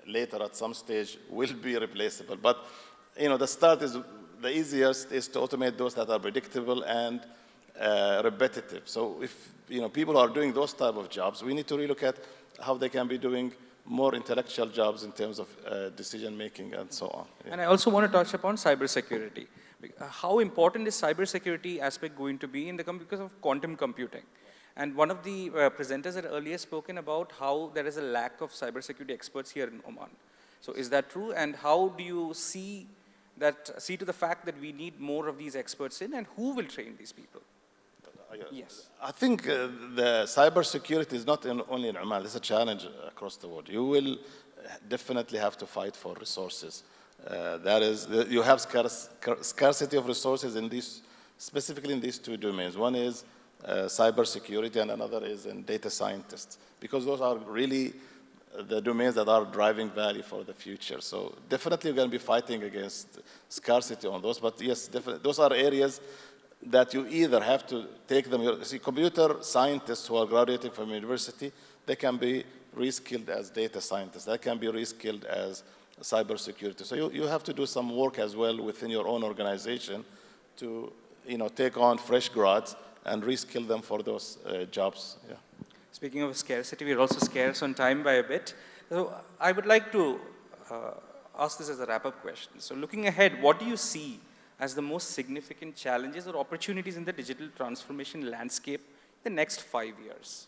later at some stage will be replaceable. But the start is the easiest is to automate those that are predictable and repetitive. So if people are doing those type of jobs, we need to relook at how they can be doing more intellectual jobs in terms of decision making and so on. Yeah. And I also want to touch upon cybersecurity. How important is cybersecurity aspect going to be in the because of quantum computing? And one of the presenters had earlier spoken about how there is a lack of cybersecurity experts here in Oman. So is that true? And how do you see to the fact that we need more of these experts in, and who will train these people? Yes. I think the cybersecurity is not only in Oman. It's a challenge across the world. You will definitely have to fight for resources. You have scarcity of resources in these, specifically in these two domains. One is cybersecurity, and another is in data scientists, because those are really the domains that are driving value for the future. So definitely we're going to be fighting against scarcity on those. But yes, definitely, those are areas that you either have to take them. See, computer scientists who are graduating from university, they can be reskilled as data scientists. They can be reskilled as cybersecurity. So you have to do some work as well within your own organization to take on fresh grads and reskill them for those jobs. Yeah. Speaking of scarcity, we're also scarce on time by a bit. So I would like to ask this as a wrap-up question. So looking ahead, what do you see as the most significant challenges or opportunities in the digital transformation landscape in the next 5 years?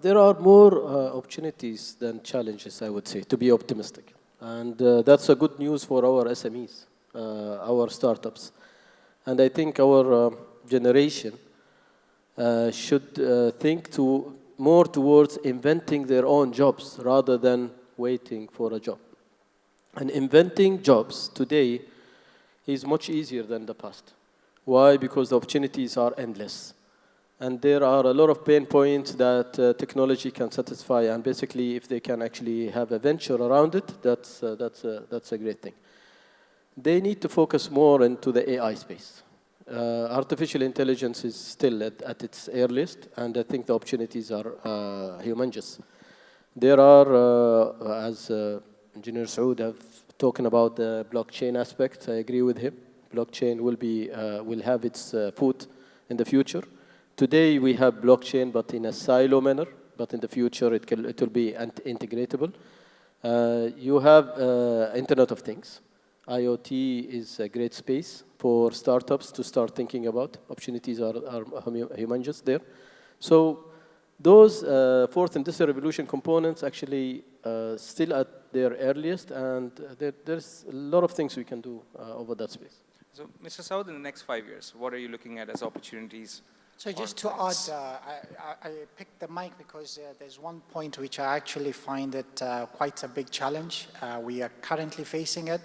There are more opportunities than challenges, I would say, to be optimistic. And that's a good news for our SMEs, our startups. And I think our generation should think more towards inventing their own jobs rather than waiting for a job. And inventing jobs today is much easier than the past. Why? Because the opportunities are endless. And there are a lot of pain points that technology can satisfy. And basically, if they can actually have a venture around it, that's a great thing. They need to focus more into the AI space. Artificial intelligence is still at its earliest, and I think the opportunities are humongous. There are, as Engineer Saud have talking about the blockchain aspect. I agree with him. Blockchain will have its foot in the future. Today we have blockchain, but in a silo manner. But in the future it will be integratable. You have Internet of Things. IoT is a great space for startups to start thinking about. Opportunities are humongous there. So those fourth industrial revolution components actually still at their earliest, and there's a lot of things we can do over that space. So, Mr. Saud, in the next 5 years, what are you looking at as opportunities? So just to add, I picked the mic because there's one point which I actually find it quite a big challenge. We are currently facing it.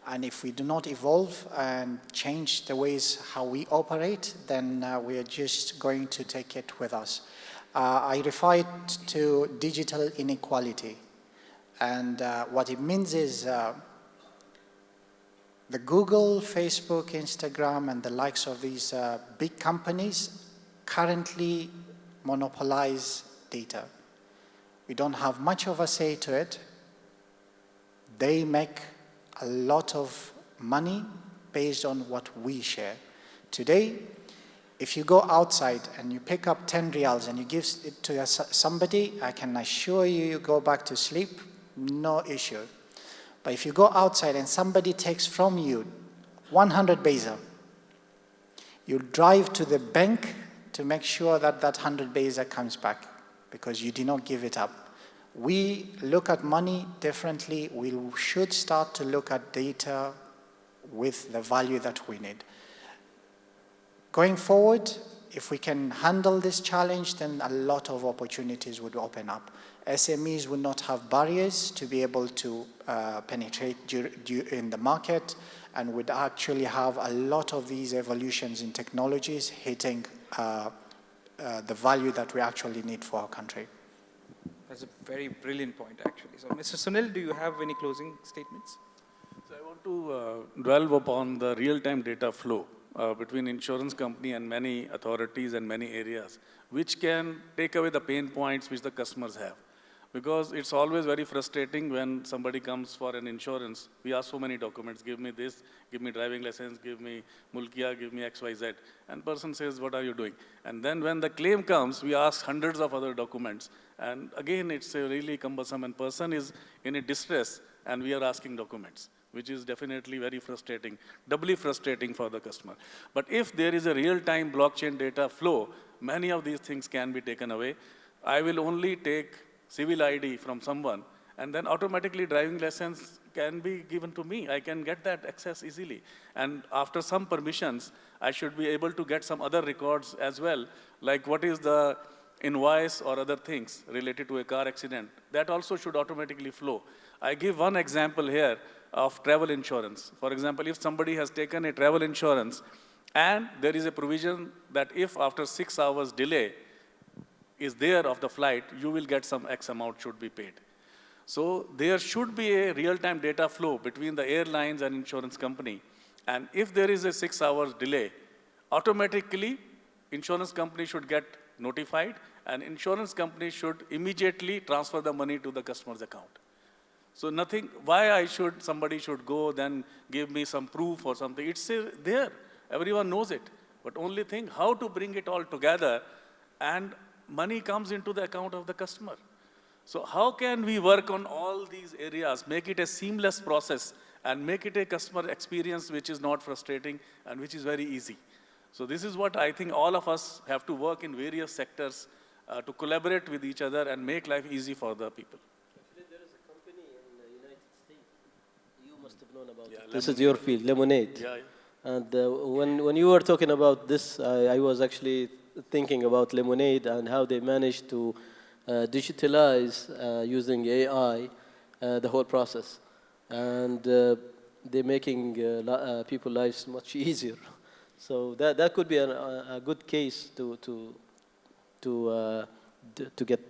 And if we do not evolve and change the ways how we operate, then we are just going to take it with us. I refer to digital inequality. And what it means is The Google, Facebook, Instagram, and the likes of these big companies currently monopolize data. We don't have much of a say to it. They make a lot of money based on what we share. Today, if you go outside and you pick up 10 riyals and you give it to somebody, I can assure you, you go back to sleep, no issue. But if you go outside and somebody takes from you 100 bayza, you drive to the bank to make sure that that 100 bayza comes back because you did not give it up. We look at money differently. We should start to look at data with the value that we need. Going forward, if we can handle this challenge, then a lot of opportunities would open up. SMEs would not have barriers to be able to penetrate in the market, and would actually have a lot of these evolutions in technologies hitting the value that we actually need for our country. That's a very brilliant point, actually. So, Mr. Sunil, do you have any closing statements? So I want to dwell upon the real-time data flow between insurance company and many authorities and many areas, which can take away the pain points which the customers have. Because it's always very frustrating when somebody comes for an insurance. We ask so many documents, give me this, give me driving license, give me mulkiya, give me XYZ. And person says, what are you doing? And then when the claim comes, we ask hundreds of other documents. And again, it's really cumbersome, and person is in a distress, and we are asking documents, which is definitely very frustrating, doubly frustrating for the customer. But if there is a real-time blockchain data flow, many of these things can be taken away. I will only take civil ID from someone, and then automatically driving license can be given to me. I can get that access easily. And after some permissions, I should be able to get some other records as well, like what is the invoice or other things related to a car accident. That also should automatically flow. I give one example here of travel insurance. For example, if somebody has taken a travel insurance, and there is a provision that if after 6 hours delay is there of the flight, you will get some X amount should be paid. So there should be a real-time data flow between the airlines and insurance company. And if there is a 6 hours delay, automatically insurance company should get notified, and insurance company should immediately transfer the money to the customer's account. So nothing, why somebody should go then give me some proof or something. It's there, everyone knows it. But only thing, how to bring it all together, and money comes into the account of the customer. So how can we work on all these areas, make it a seamless process, and make it a customer experience which is not frustrating and which is very easy. So this is what I think all of us have to work in various sectors to collaborate with each other and make life easy for the people. Actually, there is a company in the United States. You must have known about it. This is your field, Lemonade. Yeah. And when you were talking about this, I was actually thinking about Lemonade and how they managed to digitalize using AI the whole process. And they're making people's lives much easier. So that could be a good case to get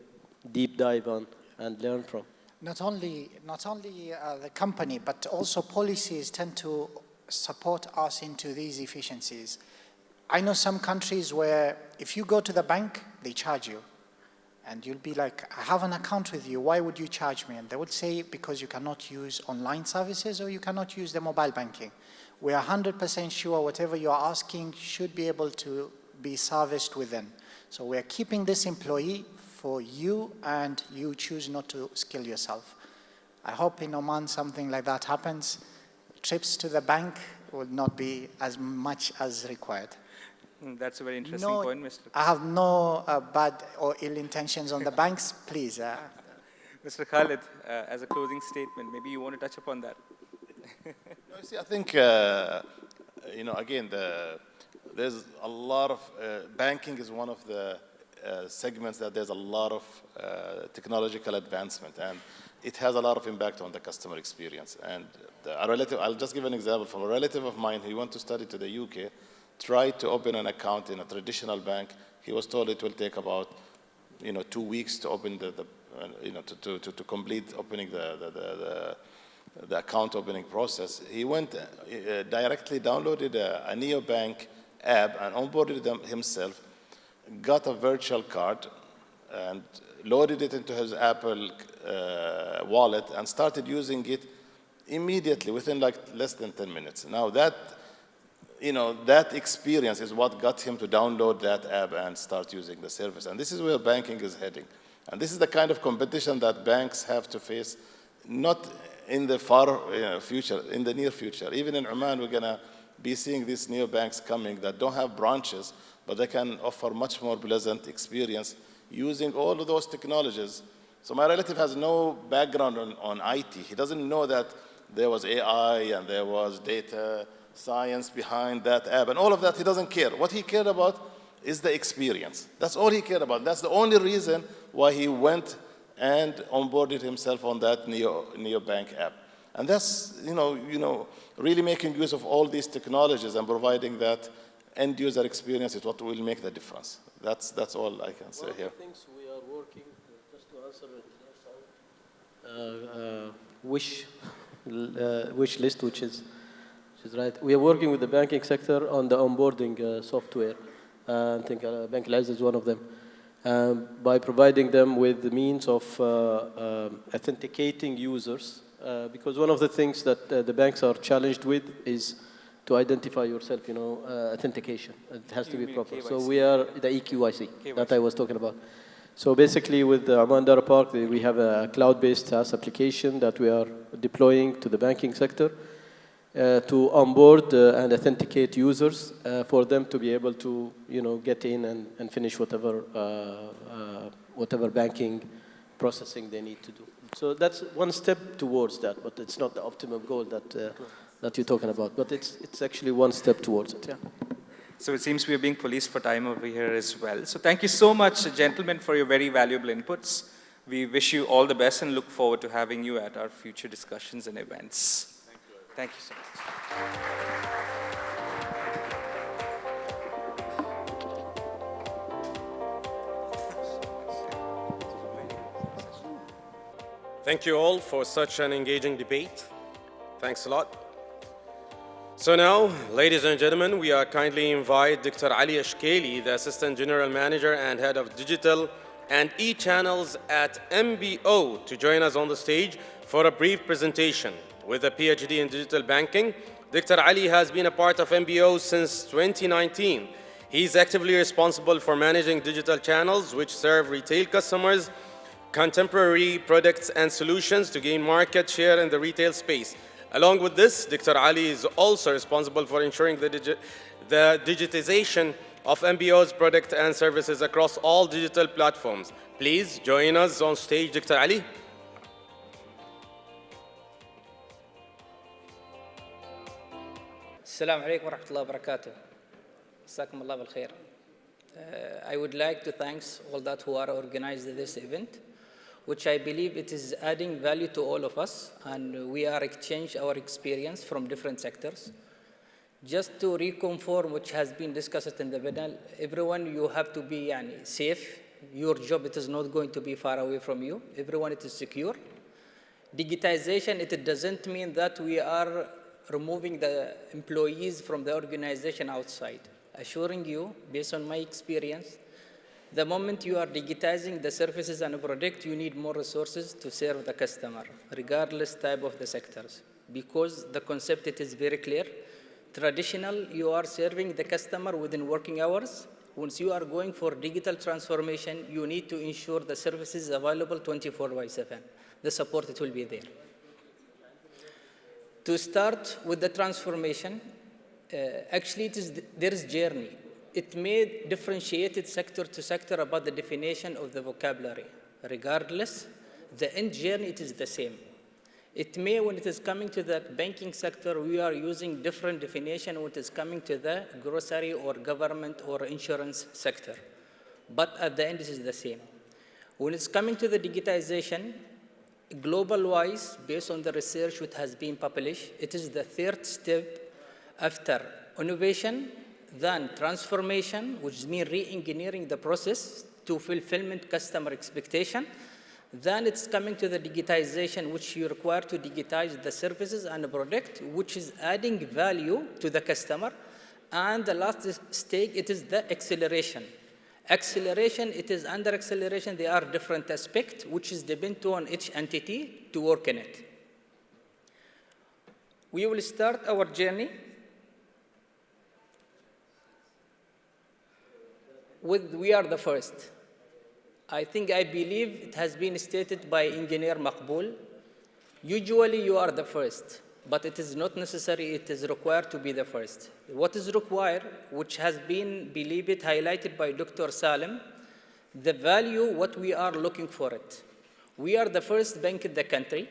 deep dive on and learn from. Not only the company, but also policies tend to support us into these efficiencies. I know some countries where if you go to the bank, they charge you. And you'll be like, I have an account with you, why would you charge me? And they would say, because you cannot use online services or you cannot use the mobile banking. We are 100% sure whatever you are asking should be able to be serviced within. So we are keeping this employee for you, and you choose not to skill yourself. I hope in Oman something like that happens. Trips to the bank will not be as much as required. That's a very interesting point, Mr. I have no bad or ill intentions on the banks, please. Mr. Khalid, as a closing statement, maybe you want to touch upon that. No, see, I think, again, there's a lot of, banking is one of the segments that there's a lot of technological advancement, and it has a lot of impact on the customer experience. And a relative, I'll just give an example from a relative of mine. He went to study to the UK, tried to open an account in a traditional bank. He was told it will take about, 2 weeks to open to complete opening the account opening process, he went directly downloaded a neobank app and onboarded them himself, got a virtual card, and loaded it into his Apple wallet and started using it immediately within like less than 10 minutes. Now that, that experience is what got him to download that app and start using the service. And this is where banking is heading. And this is the kind of competition that banks have to face, not in the far future, in the near future. Even in Oman, we're going to be seeing these neobanks coming that don't have branches, but they can offer much more pleasant experience using all of those technologies. So my relative has no background on IT. He doesn't know that there was AI and there was data science behind that app, and all of that he doesn't care. What he cared about is the experience. That's all he cared about. That's the only reason why he went and onboarded himself on that neobank app. And that's, really making use of all these technologies and providing that end user experience is what will make the difference. That's all I can say here. One of the things we are working, just to answer wish list, which is right. We are working with the banking sector on the onboarding software. I think OERLive is one of them. By providing them with the means of authenticating users, because one of the things that the banks are challenged with is to identify yourself, authentication. It has to be proper. KYC. So we are the EQYC that I was talking about. So basically with the Oman Data Park, we have a cloud-based SaaS application that we are deploying to the banking sector to onboard and authenticate users for them to be able to, get in and finish whatever banking processing they need to do. So that's one step towards that, but it's not the optimum goal that you're talking about. But it's actually one step towards it, yeah. So it seems we are being policed for time over here as well. So thank you so much, gentlemen, for your very valuable inputs. We wish you all the best and look forward to having you at our future discussions and events. Thank you so much. Thank you all for such an engaging debate. Thanks a lot. So now, ladies and gentlemen, we are kindly invite Dr. Ali Ashkeli, the Assistant General Manager and Head of Digital and E-Channels at MBO, to join us on the stage for a brief presentation. With a PhD in digital banking, Dr. Ali has been a part of MBO since 2019. He is actively responsible for managing digital channels which serve retail customers, contemporary products and solutions to gain market share in the retail space. Along with this, Dr. Ali is also responsible for ensuring the digitization of MBO's product and services across all digital platforms. Please join us on stage, Dr. Ali. Assalamu alaikum wa rahmatullahi wa barakatuh. Jazakum Allah bil khair. I would like to thank all that who are organizing this event, which I believe it is adding value to all of us, and we are exchange our experience from different sectors. Just to reconfirm which has been discussed in the panel, everyone, you have to be safe. Your job, it is not going to be far away from you. Everyone, it is secure. Digitization, it doesn't mean that we are removing the employees from the organization outside. Assuring you, based on my experience, the moment you are digitizing the services and product, you need more resources to serve the customer, regardless type of the sectors. Because the concept, it is very clear. Traditional, you are serving the customer within working hours. Once you are going for digital transformation, you need to ensure the services available 24/7. The support, it will be there. To start with the transformation, actually there is journey. It may differentiate it sector to sector about the definition of the vocabulary. Regardless, the end journey, it is the same. It may, when it is coming to the banking sector, we are using different definition when it is coming to the grocery or government or insurance sector. But at the end, it is the same. When it's coming to the digitization, global-wise, based on the research which has been published, it is the third step after innovation, then transformation, which means re-engineering the process to fulfillment customer expectation, Then it's coming to the digitization, which you require to digitize the services and the product, which is adding value to the customer. And the last stage, it is the acceleration. Acceleration, it is under acceleration, there are different aspects, which is dependent on each entity to work in it. We will start our journey with we are the first. I believe it has been stated by Engineer Maqbool. Usually you are the first, but it is not necessary, it is required to be the first. What is required, which has been, believe it, highlighted by Dr. Salim, the value, what we are looking for it. We are the first bank in the country,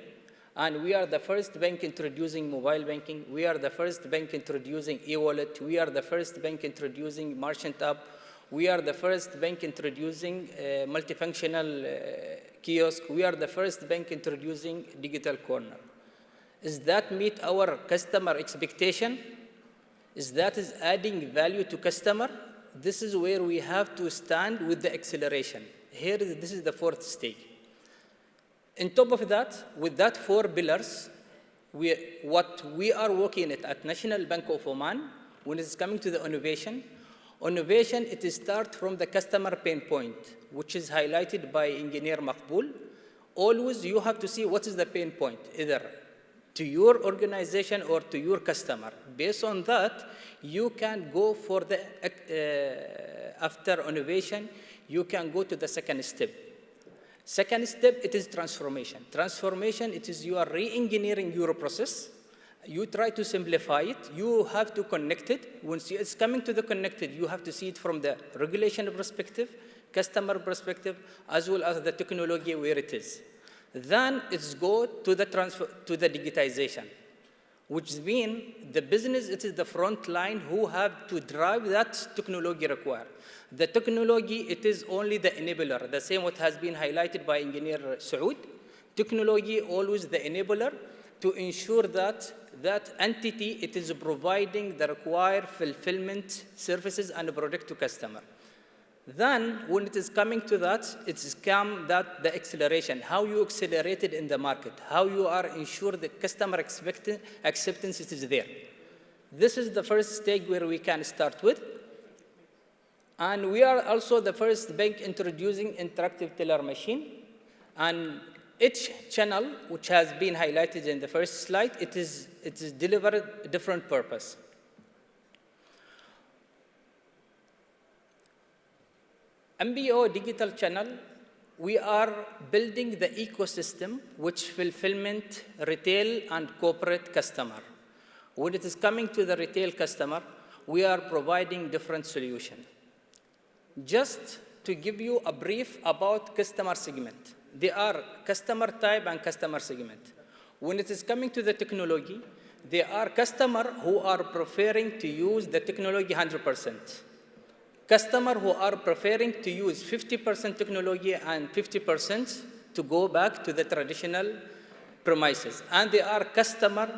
and we are the first bank introducing mobile banking. We are the first bank introducing e-wallet. We are the first bank introducing merchant app. We are the first bank introducing multifunctional kiosk. We are the first bank introducing digital corner. Is that meet our customer expectation? Is that is adding value to customer? This is where we have to stand with the acceleration. This is the fourth stage. On top of that, with that 4 pillars, what we are working at National Bank of Oman, when it's coming to the innovation, it starts from the customer pain point, which is highlighted by Engineer Maqbool. Always you have to see what is the pain point, either to your organization or to your customer. Based on that, you can go for the, after innovation, you can go to the second step. Second step, it is transformation. Transformation, it is you are re-engineering your process. You try to simplify it. You have to connect it. Once it's coming to the connected, you have to see it from the regulation perspective, customer perspective, as well as the technology where it is. Then it's go to the digitization, which means the business, it is the front line who have to drive that technology required. The technology, it is only the enabler, the same what has been highlighted by Engineer Saud. Technology always the enabler to ensure that that entity, it is providing the required fulfillment services and product to customer. Then, when it is coming to that, it's come that the acceleration, how you accelerated in the market, how you are ensure the customer acceptance it is there. This is the first stage where we can start with. And we are also the first bank introducing interactive teller machine. And each channel, which has been highlighted in the first slide, it is delivered a different purpose. MBO digital channel, we are building the ecosystem which fulfillment retail and corporate customer. When it is coming to the retail customer, we are providing different solutions. Just to give you a brief about customer segment. There are customer type and customer segment. When it is coming to the technology, there are customers who are preferring to use the technology 100%. Customers who are preferring to use 50% technology and 50% to go back to the traditional premises. And there are customers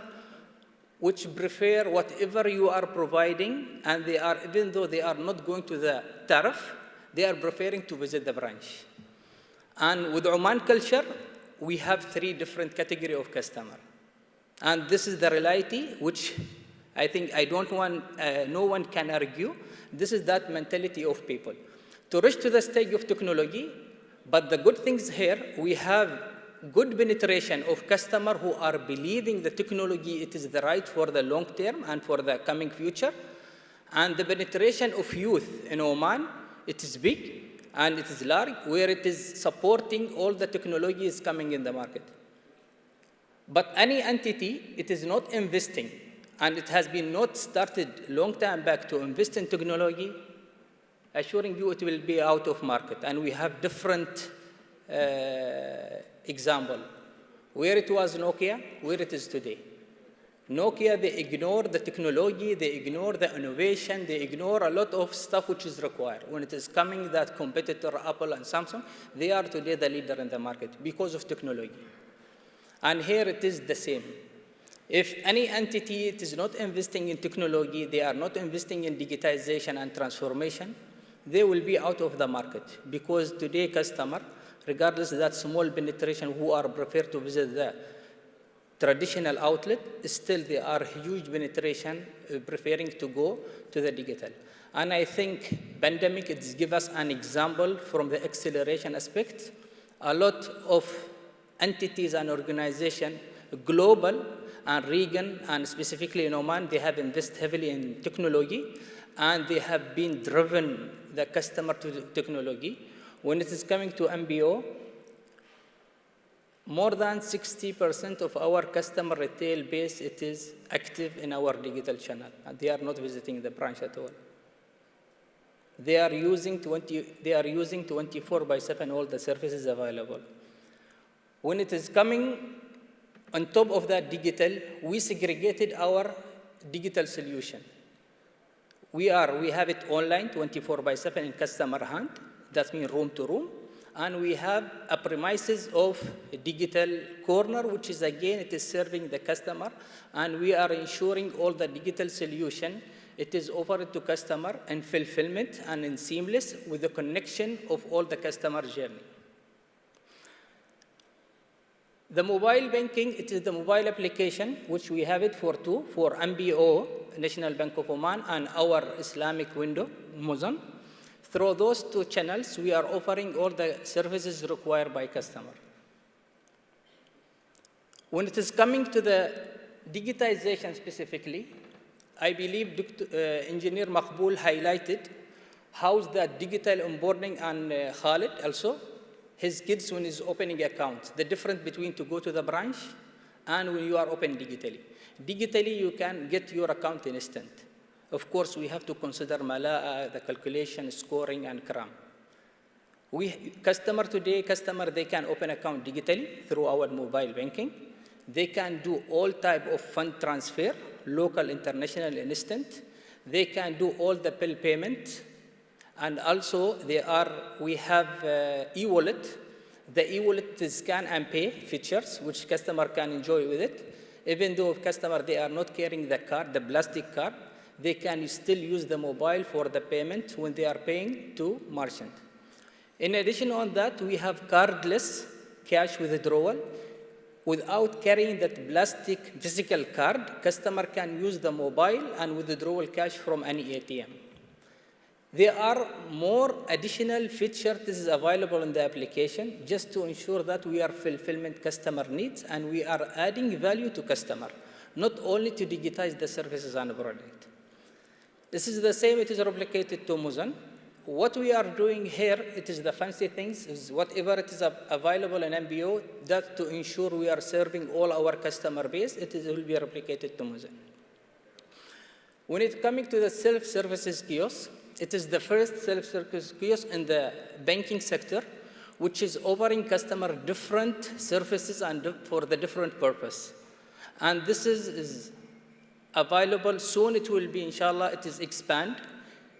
which prefer whatever you are providing, and they are, even though they are not going to the tariff, they are preferring to visit the branch. And with Oman culture, we have 3 different categories of customers. And this is the reality, which I think no one can argue. This is that mentality of people. To reach to the stage of technology, but the good things here, we have good penetration of customers who are believing the technology, it is the right for the long term and for the coming future. And the penetration of youth in Oman, it is big and it is large, where it is supporting all the technologies coming in the market. But any entity, it is not investing, and it has been not started long time back to invest in technology, assuring you it will be out of market. And we have different example. Where it was Nokia, where it is today. Nokia, they ignore the technology, they ignore the innovation, they ignore a lot of stuff which is required. When it is coming that competitor, Apple and Samsung, they are today the leader in the market because of technology. And here it is the same. If any entity is not investing in technology, they are not investing in digitization and transformation, they will be out of the market. Because today customer, regardless of that small penetration who are prepared to visit the traditional outlet, still there are huge penetration preferring to go to the digital. And I think pandemic, it's give us an example from the acceleration aspect. A lot of entities and organizations, global and region, and specifically in Oman, they have invested heavily in technology, and they have been driven the customer to technology. When it is coming to MBO, more than 60% of our customer retail base, it is active in our digital channel, and they are not visiting the branch at all. They are using 24/7 all the services available. When it is coming on top of that digital, we segregated our digital solution. We have it online 24/7 in customer hand, that means room to room. And we have a premises of a digital corner, which is again, it is serving the customer. And we are ensuring all the digital solution, it is offered to customer in fulfillment and in seamless with the connection of all the customer journey. The mobile banking, it is the mobile application, which we have it for MBO, National Bank of Oman, and our Islamic window, Muzan. Through those two channels, we are offering all the services required by customer. When it is coming to the digitization specifically, I believe Engineer Maqbool highlighted how's the digital onboarding, and Khalid also, his kids when he's opening account, the difference between to go to the branch and when you are open digitally. Digitally, you can get your account in instant. Of course, we have to consider mala'a, the calculation, scoring, and kram. Customer, they can open account digitally through our mobile banking. They can do all type of fund transfer, local, international, instant. They can do all the bill payment. And also, we have e-wallet. The e-wallet is scan and pay features, which customer can enjoy with it. Even though customer, they are not carrying the card, the plastic card, they can still use the mobile for the payment when they are paying to merchant. In addition on that, we have cardless cash withdrawal. Without carrying that plastic physical card, customer can use the mobile and withdraw cash from any ATM. There are more additional features that is available in the application just to ensure that we are fulfilling customer needs and we are adding value to customer, not only to digitize the services and product. This is the same, it is replicated to Muzan. What we are doing here, it is the fancy things, is whatever it is available in MBO, that to ensure we are serving all our customer base, it will be replicated to Muzan. When it's coming to the self-services kiosk, it is the first self-service kiosk in the banking sector, which is offering customer different services and for the different purpose. And this is available soon. It will be, inshallah, it is expand.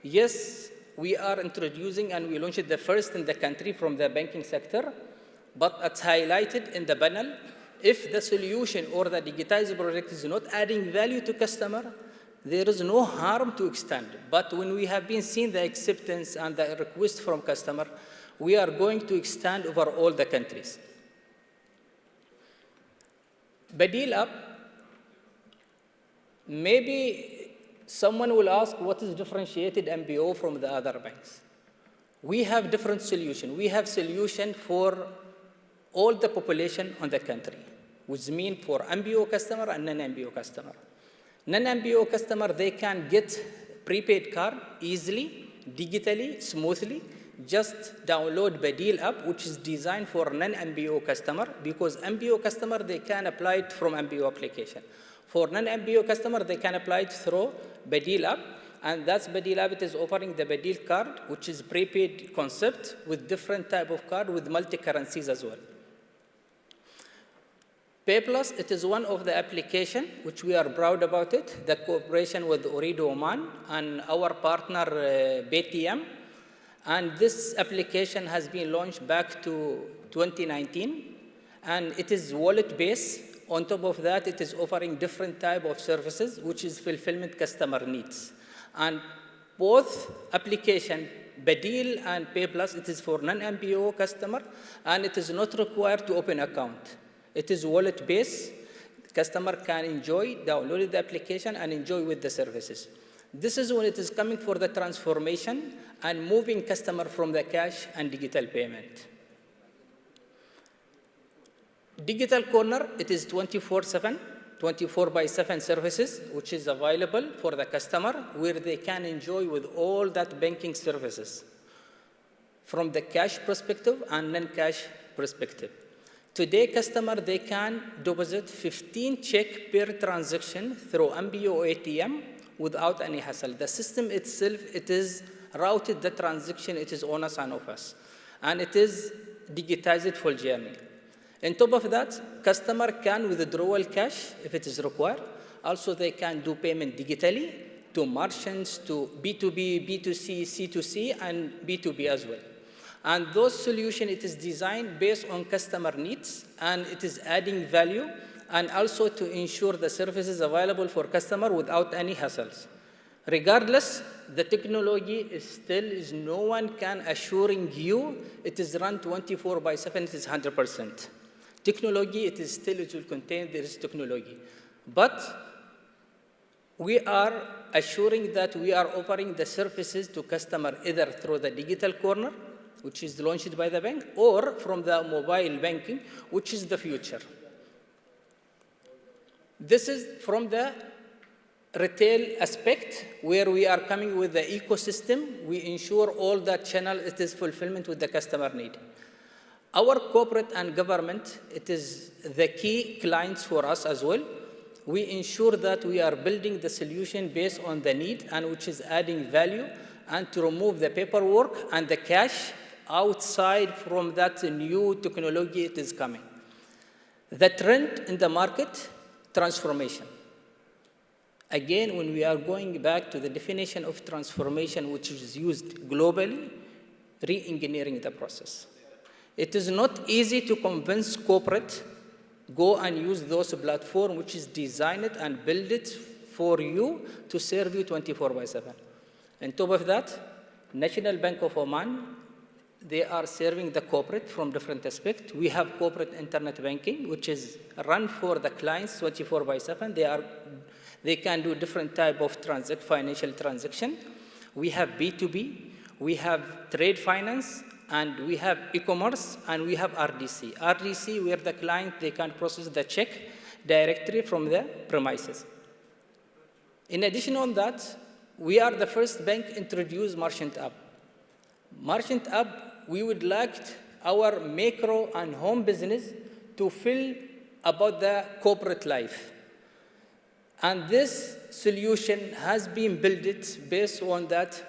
Yes, we are introducing and we launched the first in the country from the banking sector, but it's highlighted in the panel. If the solution or the digitized project is not adding value to customer, there is no harm to extend. But when we have been seeing the acceptance and the request from customer, we are going to extend over all the countries. Badil App, maybe someone will ask what is differentiated MBO from the other banks. We have different solutions. We have solution for all the population on the country, which means for MBO customer and non-MBO customer. Non-MBO customer, they can get prepaid card easily, digitally, smoothly. Just download Badil app, which is designed for non-MBO customer, because MBO customer, they can apply it from MBO application. For non-MBO customer, they can apply it through Badil app, and that's Badil app. It is offering the Badil card, which is prepaid concept with different type of card with multi-currencies as well. PayPlus, it is one of the application which we are proud about it, the cooperation with Ooredoo Oman and our partner BTM. And this application has been launched back to 2019, and it is wallet-based. On top of that, it is offering different type of services, which is fulfillment customer needs. And both application, Badil and Pay Plus, it is for non-MBO customer, and it is not required to open account. It is wallet-based. Customer can enjoy, download the application, and enjoy with the services. This is when it is coming for the transformation and moving customer from the cash and digital payment. Digital Corner, it is 24/7, 24/7 services, which is available for the customer, where they can enjoy with all that banking services from the cash perspective and non-cash perspective. Today, customer, they can deposit 15 check per transaction through MBO ATM without any hassle. The system itself, it is routed the transaction, it is on us and off us. And it is digitized full journey. On top of that, customer can withdraw cash if it is required. Also, they can do payment digitally to merchants, to B2B, B2C, C2C, and B2B as well. And those solutions, it is designed based on customer needs, and it is adding value, and also to ensure the services available for customer without any hassles. Regardless, the technology is no one can assuring you it is run 24/7, it is 100%. Technology, it will contain this technology. But we are assuring that we are offering the services to customer either through the digital corner, which is launched by the bank, or from the mobile banking, which is the future. This is from the retail aspect, where we are coming with the ecosystem. We ensure all that channel, it is fulfillment with the customer need. Our corporate and government, it is the key clients for us as well. We ensure that we are building the solution based on the need, and which is adding value, and to remove the paperwork and the cash outside from that new technology it is coming. The trend in the market, transformation. Again, when we are going back to the definition of transformation, which is used globally, re-engineering the process. It is not easy to convince corporate, go and use those platforms which is designed and built it for you to serve you 24/7. On top of that, National Bank of Oman, they are serving the corporate from different aspects. We have corporate internet banking, which is run for the clients 24/7. They can do different type of financial transaction. We have B2B, we have trade finance, and we have e-commerce, and we have RDC. RDC, where the client, they can process the check directly from the premises. In addition on that, we are the first bank to introduce Merchant App. Merchant App, we would like our micro and home business to feel about the corporate life. And this solution has been built based on that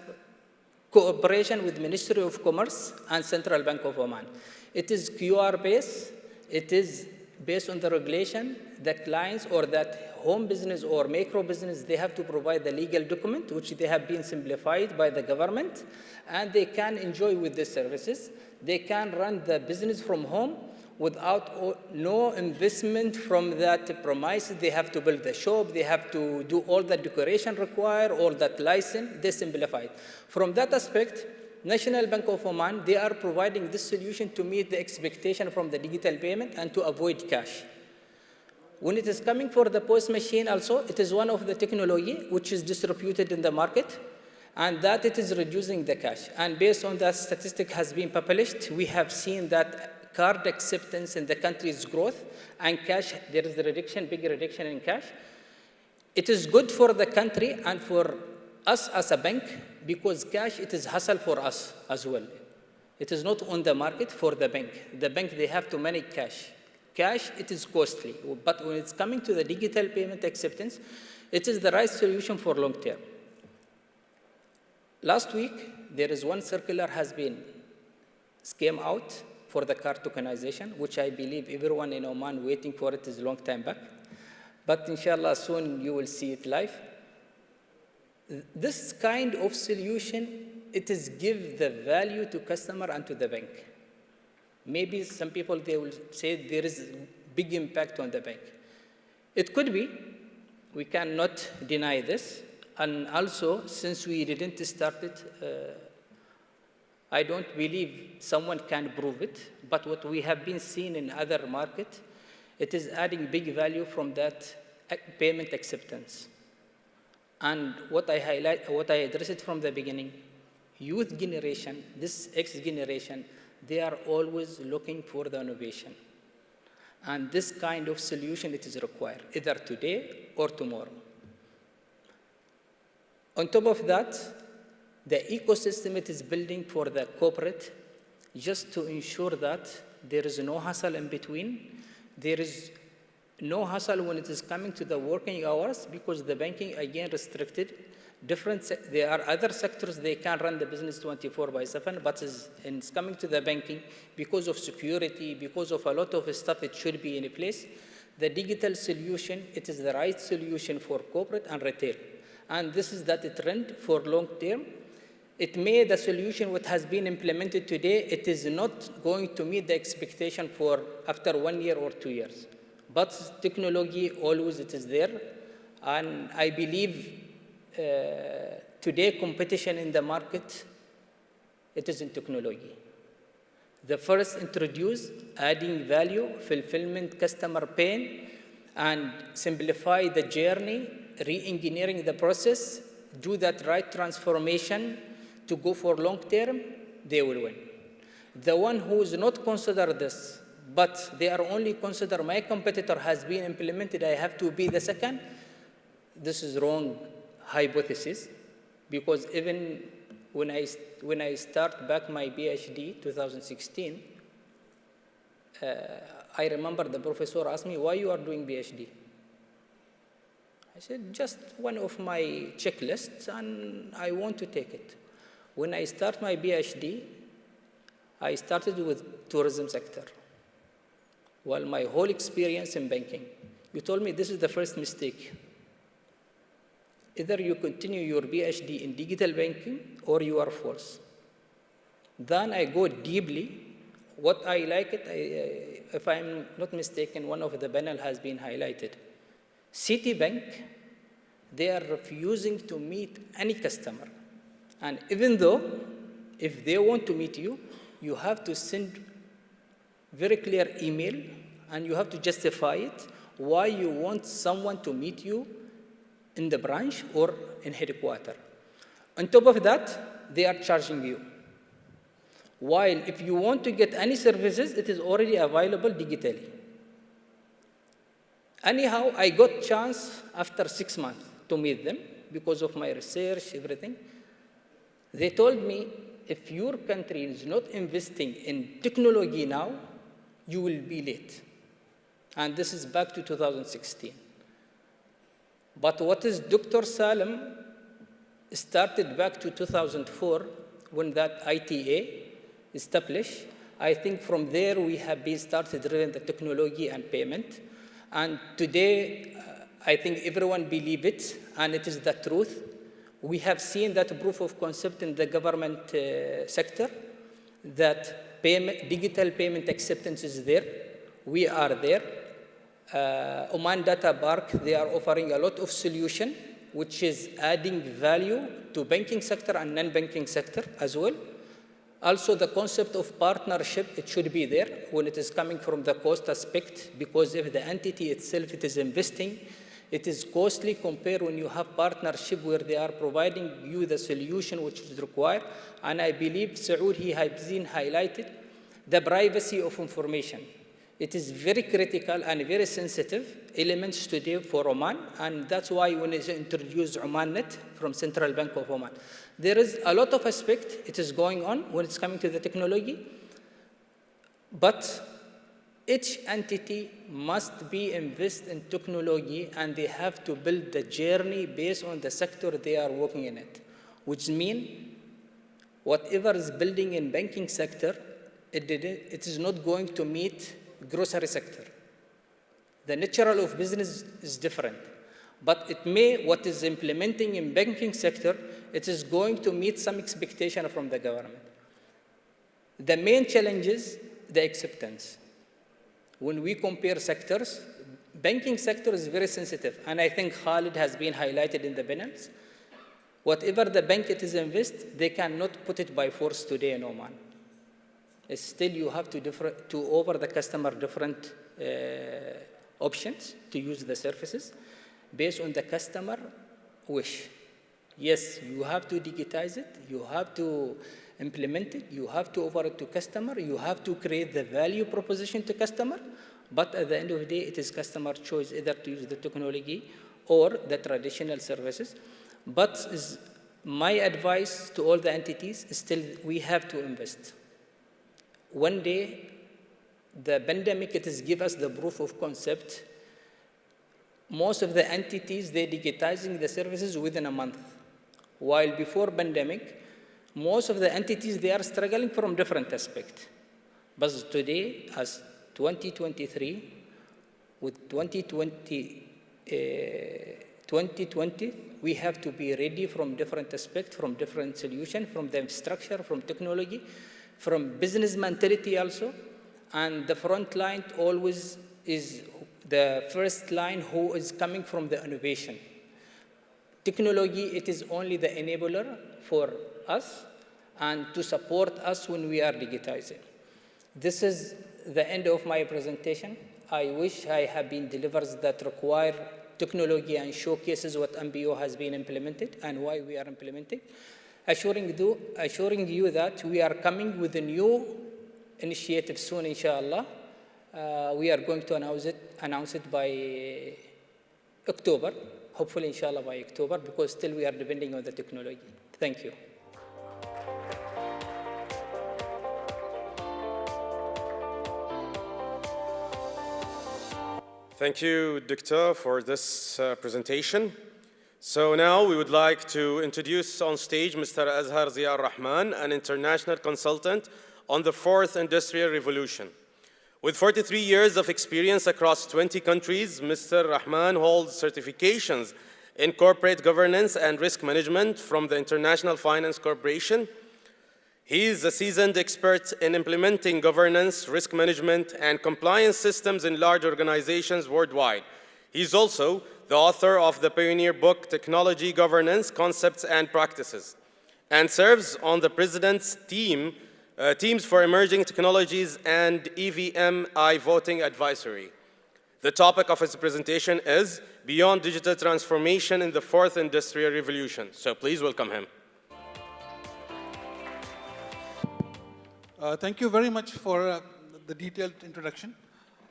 cooperation with Ministry of Commerce and Central Bank of Oman. It is QR-based. It is based on the regulation. The clients or that home business or micro business, they have to provide the legal document, which they have been simplified by the government, and they can enjoy with the services. They can run the business from home without no investment from that premise. They have to build the shop, they have to do all the decoration required, all that license, they simplify it. From that aspect, National Bank of Oman, they are providing this solution to meet the expectation from the digital payment and to avoid cash. When it is coming for the POS machine also, it is one of the technology which is distributed in the market, and that it is reducing the cash. And based on that statistic has been published, we have seen that card acceptance in the country's growth, and cash, there is a reduction, big reduction in cash. It is good for the country and for us as a bank, because cash, it is hassle for us as well. It is not on the market for the bank. The bank, they have to manage cash. Cash, it is costly, but when it's coming to the digital payment acceptance, it is the right solution for long term. Last week, there is one circular has been came out for the card tokenization, which I believe everyone in Oman waiting for it is a long time back. But inshallah, soon you will see it live. This kind of solution, it is give the value to customer and to the bank. Maybe some people, they will say there is big impact on the bank. It could be, we cannot deny this. And also, since we didn't start it I don't believe someone can prove it, but what we have been seeing in other markets, it is adding big value from that payment acceptance. And what I addressed from the beginning, youth generation, this X generation, they are always looking for the innovation. And this kind of solution, it is required, either today or tomorrow. On top of that, the ecosystem it is building for the corporate, just to ensure that there is no hassle in between. There is no hassle when it is coming to the working hours, because the banking, again, restricted. There are other sectors, they can run the business 24/7, but it's coming to the banking because of security, because of a lot of stuff, it should be in place. The digital solution, it is the right solution for corporate and retail. And this is that trend for long term. It may, the solution what has been implemented today, it is not going to meet the expectation for after 1 year or 2 years. But technology, always it is there. And I believe today competition in the market, it is in technology. The first introduce adding value, fulfillment, customer pain, and simplify the journey, re-engineering the process, do that right transformation to go for long term, they will win. The one who is not consider this, but they are only consider my competitor has been implemented, I have to be the second, this is wrong hypothesis, because even when I start back my PhD, 2016, I remember the professor asked me, why you are doing PhD? I said, just one of my checklists, and I want to take it. When I start my PhD, I started with tourism sector. Well, my whole experience in banking, you told me this is the first mistake. Either you continue your PhD in digital banking or you are false. Then I go deeply. What I like it, if I'm not mistaken, one of the panel has been highlighted. Citibank, they are refusing to meet any customer. And even though, if they want to meet you, you have to send very clear email and you have to justify it, why you want someone to meet you in the branch or in headquarters. On top of that, they are charging you. While if you want to get any services, it is already available digitally. Anyhow, I got chance after 6 months to meet them because of my research, everything. They told me, if your country is not investing in technology now, you will be late. And this is back to 2016. But what is Dr. Salim started back to 2004 when that ITA established. I think from there we have been started driven the technology and payment. And today, I think everyone believes it, and it is the truth. We have seen that proof of concept in the government sector, that digital payment acceptance is there. We are there. Oman Data Park, they are offering a lot of solution, which is adding value to banking sector and non-banking sector as well. Also, the concept of partnership, it should be there when it is coming from the cost aspect, because if the entity itself, it is investing, it is costly compared when you have partnership where they are providing you the solution which is required. And I believe Saud, he has been highlighted, the privacy of information. It is very critical and very sensitive elements today for Oman, and that's why when it's introduced OMANnet from Central Bank of Oman, there is a lot of aspect it is going on when it's coming to the technology, but each entity must be invested in technology, and they have to build the journey based on the sector they are working in it, which means whatever is building in banking sector, it is not going to meet grocery sector. The nature of business is different, but it may, what is implementing in banking sector, it is going to meet some expectation from the government. The main challenge is the acceptance. When we compare sectors, banking sector is very sensitive, and I think Khalid has been highlighted in the panels. Whatever the bank it is invest, they cannot put it by force today in Oman. Still, you have to offer the customer different options to use the services based on the customer wish. Yes, you have to digitize it, you have to implement it, you have to offer it to customer, you have to create the value proposition to customer, but at the end of the day, it is customer choice either to use the technology or the traditional services. But my advice to all the entities is still we have to invest. One day, the pandemic, it has given us the proof of concept. Most of the entities, they're digitizing the services within a month. While before pandemic, most of the entities, they are struggling from different aspects. But today, as 2023, with 2020, we have to be ready from different aspects, from different solutions, from the structure, from technology, from business mentality also. And the front line always is the first line who is coming from the innovation. Technology, it is only the enabler for us and to support us when we are digitizing. This is the end of my presentation. I wish I have been delivers that require technology and showcases what MBO has been implemented and why we are implementing. Assuring you that we are coming with a new initiative soon, inshallah. We are going to announce it by October, hopefully, inshallah, by October, because still we are depending on the technology. Thank you. Thank you, Dr. for this presentation. So now we would like to introduce on stage Mr. Azhar Zia Rahman, an international consultant on the fourth industrial revolution. With 43 years of experience across 20 countries, Mr. Rahman holds certifications in corporate governance and risk management from the International Finance Corporation. He is a seasoned expert in implementing governance, risk management, and compliance systems in large organizations worldwide. He is also the author of the pioneer book, Technology Governance, Concepts and Practices, and serves on the President's Teams for Emerging Technologies and EVM-I Voting Advisory. The topic of his presentation is Beyond Digital Transformation in the Fourth Industrial Revolution. So please welcome him. Thank you very much for the detailed introduction.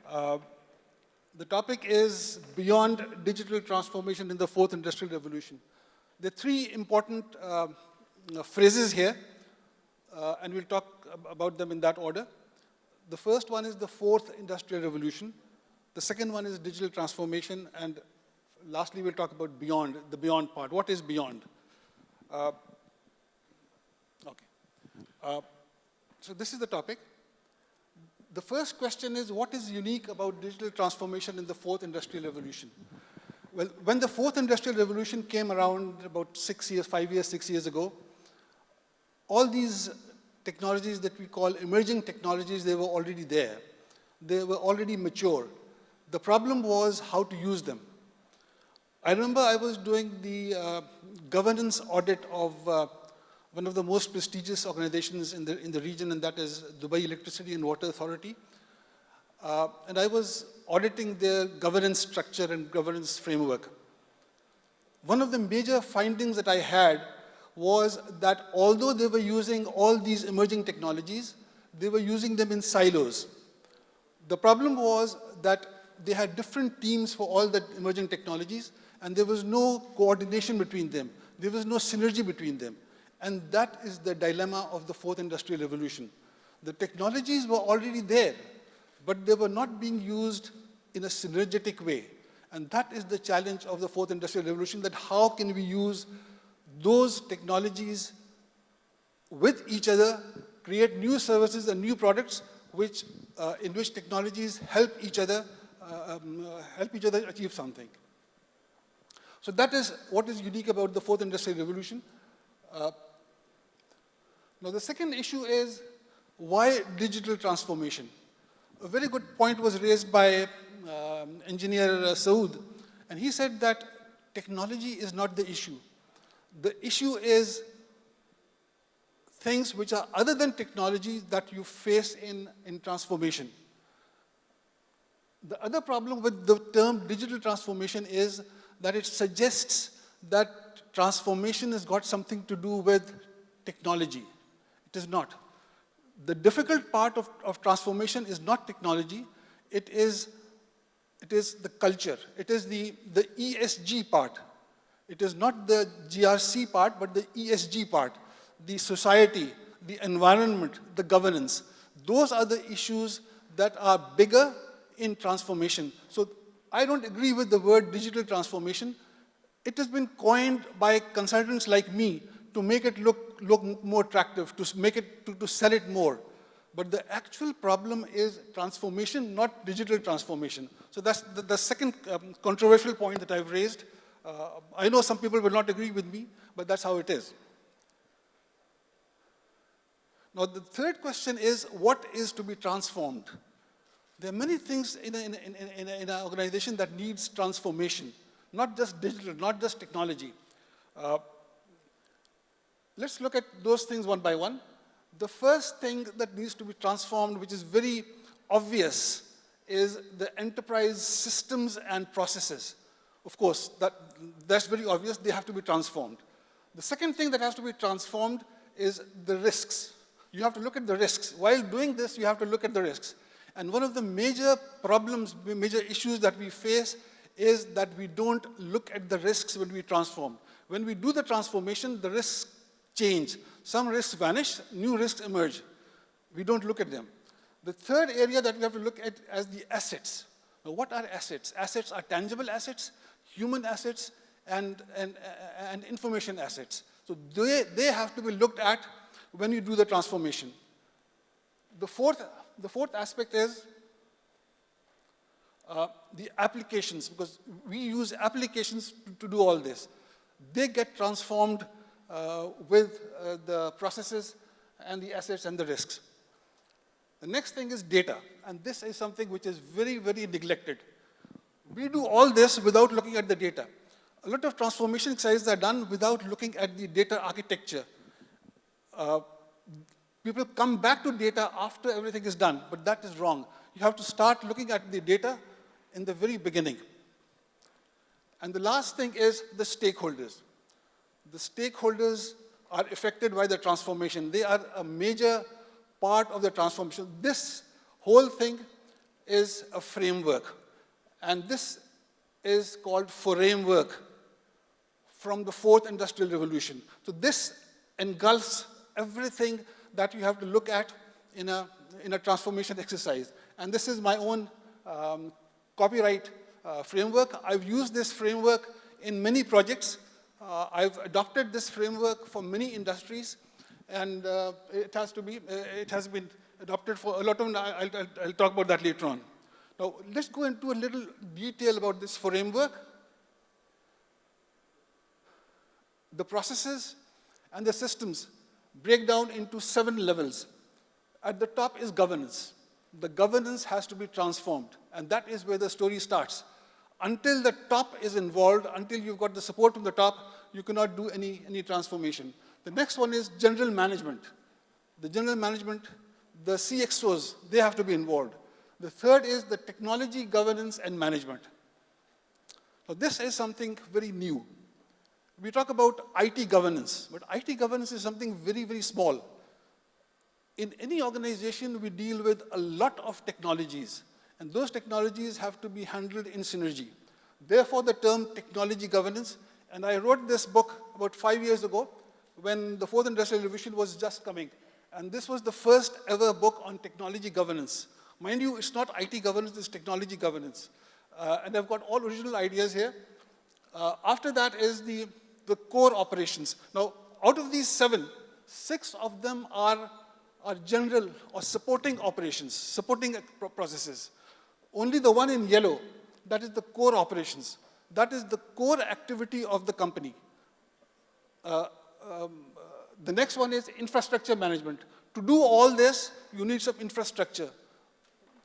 The topic is Beyond Digital Transformation in the Fourth Industrial Revolution. There are three important phrases here, and we'll talk about them in that order. The first one is the Fourth Industrial Revolution. The second one is digital transformation, and lastly, we'll talk about beyond, the beyond part. What is beyond? So this is the topic. The first question is, what is unique about digital transformation in the Fourth Industrial Revolution? Well, when the Fourth Industrial Revolution came around about 6 years ago, all these technologies that we call emerging technologies, they were already there. They were already mature. The problem was how to use them. I remember I was doing the governance audit of one of the most prestigious organizations in the region, and that is Dubai Electricity and Water Authority. And I was auditing their governance structure and governance framework. One of the major findings that I had was that although they were using all these emerging technologies, they were using them in silos. The problem was that they had different teams for all the emerging technologies, and there was no coordination between them. There was no synergy between them. And that is the dilemma of the Fourth Industrial Revolution. The technologies were already there, but they were not being used in a synergetic way. And that is the challenge of the Fourth Industrial Revolution, that how can we use those technologies with each other, create new services and new products in which technologies help each other achieve something. So that is what is unique about the Fourth Industrial Revolution. Now, the second issue is, why digital transformation? A very good point was raised by engineer Saud, and he said that technology is not the issue. The issue is things which are other than technology that you face in transformation. The other problem with the term digital transformation is that it suggests that transformation has got something to do with technology. It is not. The difficult part of transformation is not technology, it is the culture. It is the ESG part. It is not the GRC part, but the ESG part. The society, the environment, the governance. Those are the issues that are bigger in transformation. So I don't agree with the word digital transformation. It has been coined by consultants like me to make it look more attractive, to make it, to sell it more. But the actual problem is transformation, not digital transformation. So that's the second controversial point that I've raised. I know some people will not agree with me, but that's how it is. Now, the third question is, what is to be transformed? There are many things in an organization that needs transformation, not just digital, not just technology. Let's look at those things one by one. The first thing that needs to be transformed, which is very obvious, is the enterprise systems and processes. Of course, that's very obvious, they have to be transformed. The second thing that has to be transformed is the risks. You have to look at the risks. While doing this, you have to look at the risks. And one of the major problems, major issues that we face is that we don't look at the risks when we transform. When we do the transformation, the risks change. Some risks vanish, new risks emerge. We don't look at them. The third area that we have to look at is the assets. Now, what are assets? Assets are tangible assets, human assets, and information assets. So they have to be looked at when you do the transformation. The fourth aspect is the applications, because we use applications to do all this. They get transformed with the processes and the assets and the risks. The next thing is data, and this is something which is very, very neglected. We do all this without looking at the data. A lot of transformation exercises are done without looking at the data architecture. People come back to data after everything is done, but that is wrong. You have to start looking at the data in the very beginning. And the last thing is the stakeholders. The stakeholders are affected by the transformation. They are a major part of the transformation. This whole thing is a framework. And this is called framework from the fourth industrial revolution. So this engulfs everything that you have to look at in a transformation exercise. And this is my own copyright framework. I've used this framework in many projects. I've adopted this framework for many industries, and it has been adopted for a lot of, I'll talk about that later on. Now, let's go into a little detail about this framework. The processes and the systems break down into 7 levels. At the top is governance. The governance has to be transformed, and that is where the story starts. Until the top is involved, until you've got the support from the top, you cannot do any transformation. The next one is general management. The general management, the CXOs, they have to be involved. The third is the technology governance and management. Now, this is something very new. We talk about IT governance, but IT governance is something very, very small. In any organization, we deal with a lot of technologies, and those technologies have to be handled in synergy. Therefore, the term technology governance, and I wrote this book about 5 years ago when the fourth industrial revolution was just coming. And this was the first ever book on technology governance. Mind you, it's not IT governance, it's technology governance. And I've got all original ideas here. After that is the core operations. Now, out of these 7, 6 of them are general or supporting operations, supporting processes. Only the one in yellow, that is the core operations. That is the core activity of the company. The next one is infrastructure management. To do all this, you need some infrastructure.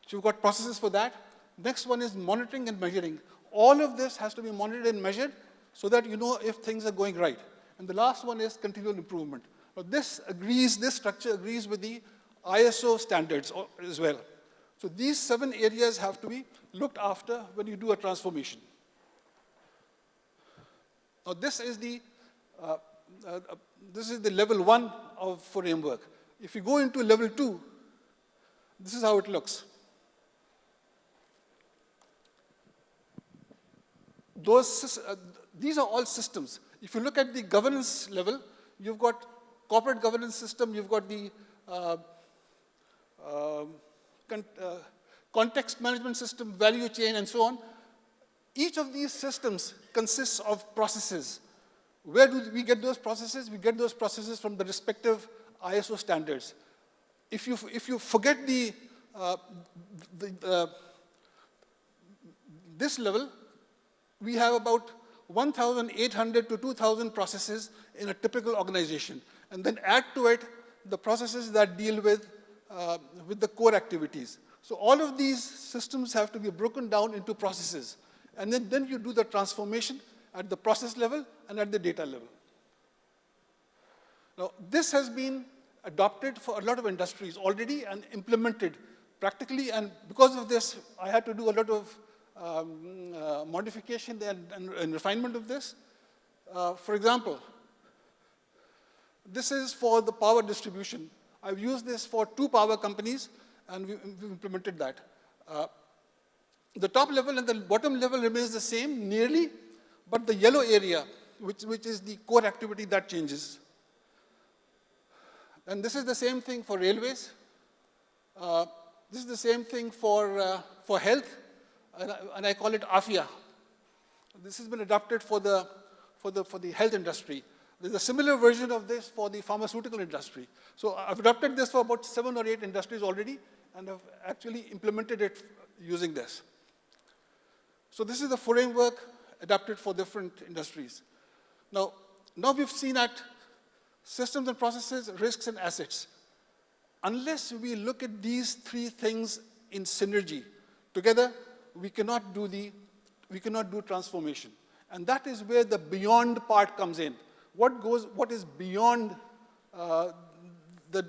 So you've got processes for that. Next one is monitoring and measuring. All of this has to be monitored and measured so that you know if things are going right. And the last one is continual improvement. Now this structure agrees with the ISO standards as well. So these 7 areas have to be looked after when you do a transformation. Now this is the level 1 of framework. If you go into level 2, this is how it looks. These are all systems. If you look at the governance level, you've got corporate governance system, you've got the context management system, value chain, and so on. Each of these systems consists of processes. Where do we get those processes? We get those processes from the respective ISO standards. If you forget this level, we have about 1,800 to 2,000 processes in a typical organization. And then add to it the processes that deal with the core activities. So all of these systems have to be broken down into processes. And then you do the transformation at the process level and at the data level. Now, this has been adopted for a lot of industries already and implemented practically. And because of this, I had to do a lot of modification and refinement of this. For example, this is for the power distribution. I've used this for 2 power companies, and we've implemented that. The top level and the bottom level remains the same, nearly, but the yellow area, which is the core activity, that changes. And this is the same thing for railways. This is the same thing for health, and I call it AFIA. This has been adopted for the health industry. There's a similar version of this for the pharmaceutical industry. So I've adopted this for about 7 or 8 industries already, and have actually implemented it using this. So this is the framework adapted for different industries. Now we've seen at systems and processes, risks and assets. Unless we look at these 3 things in synergy together, we cannot do transformation. And that is where the beyond part comes in. What is beyond the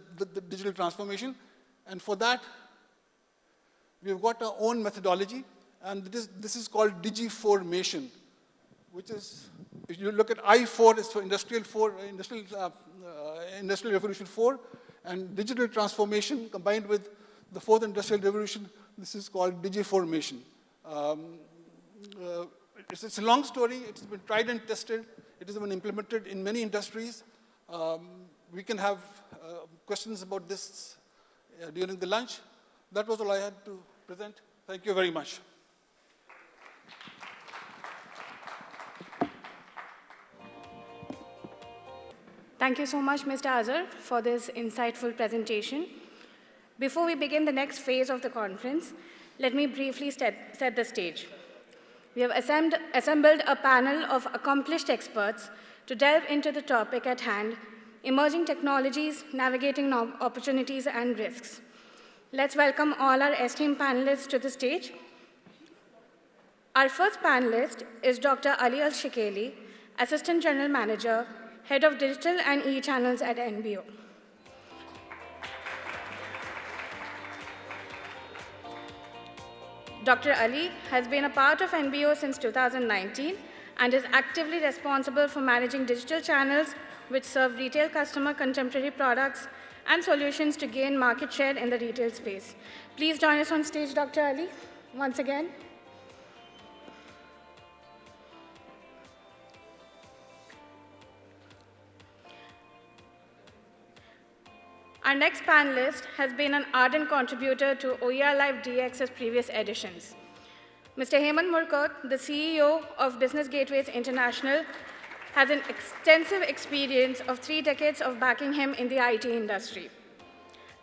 digital transformation? And for that, we've got our own methodology, and this is called Digi4mation, which is, if you look at I4, it's for Industrial Revolution 4, and digital transformation combined with the 4th Industrial Revolution, this is called Digi4mation. It's a long story. It's been tried and tested. It has been implemented in many industries. We can have questions about this during the lunch. That was all I had to present. Thank you very much. Thank you so much, Mr. Azhar, for this insightful presentation. Before we begin the next phase of the conference, let me briefly set the stage. We have assembled a panel of accomplished experts to delve into the topic at hand, emerging technologies, navigating opportunities and risks. Let's welcome all our esteemed panelists to the stage. Our first panelist is Dr. Ali Al-Shikeli, Assistant General Manager, Head of Digital and E-Channels at NBO. Dr. Ali has been a part of NBO since 2019 and is actively responsible for managing digital channels which serve retail customer contemporary products and solutions to gain market share in the retail space. Please join us on stage, Dr. Ali, once again. Our next panelist has been an ardent contributor to OERLive DX's previous editions. Mr. Hemant Murkot, the CEO of Business Gateways International, has an extensive experience of 3 decades of backing him in the IT industry.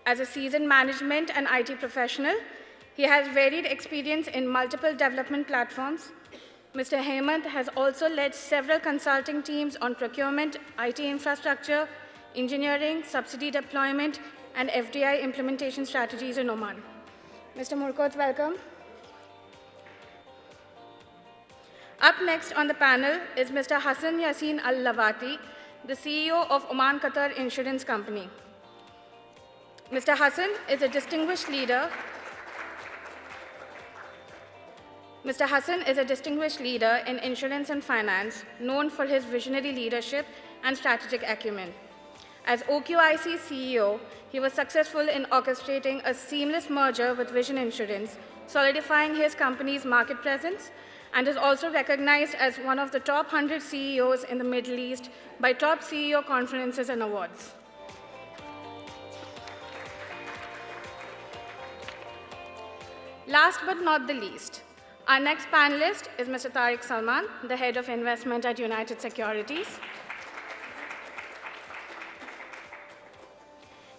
As a seasoned management and IT professional, he has varied experience in multiple development platforms. Mr. Hemant has also led several consulting teams on procurement, IT infrastructure, engineering, subsidy deployment, and FDI implementation strategies in Oman. Mr. Murkot, welcome. Up next on the panel is Mr. Hassan Yassin Al-Lawati, the CEO of Oman Qatar Insurance Company. Mr. Hassan is a distinguished leader. Mr. Hassan is a distinguished leader in insurance and finance, known for his visionary leadership and strategic acumen. As OQIC CEO, he was successful in orchestrating a seamless merger with Vision Insurance, solidifying his company's market presence, and is also recognized as one of the top 100 CEOs in the Middle East by top CEO conferences and awards. Last but not the least, our next panelist is Mr. Tariq Salman, the head of investment at United Securities.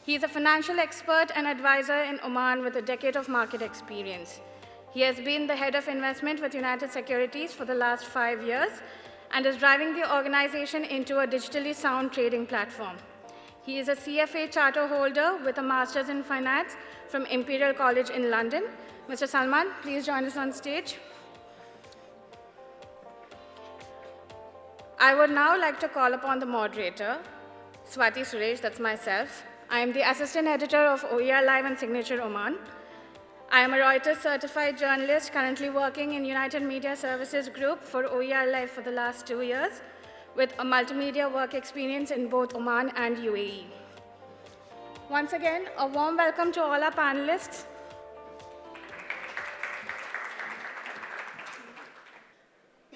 He is a financial expert and advisor in Oman with a decade of market experience. He has been the head of investment with United Securities for the last 5 years and is driving the organization into a digitally sound trading platform. He is a CFA charter holder with a master's in finance from Imperial College in London. Mr. Salman, please join us on stage. I would now like to call upon the moderator, Swati Suresh, that's myself. I am the assistant editor of OERLive and Signature Oman. I am a Reuters certified journalist currently working in United Media Services Group for OERLive for the last 2 years, with a multimedia work experience in both Oman and UAE. Once again, a warm welcome to all our panelists.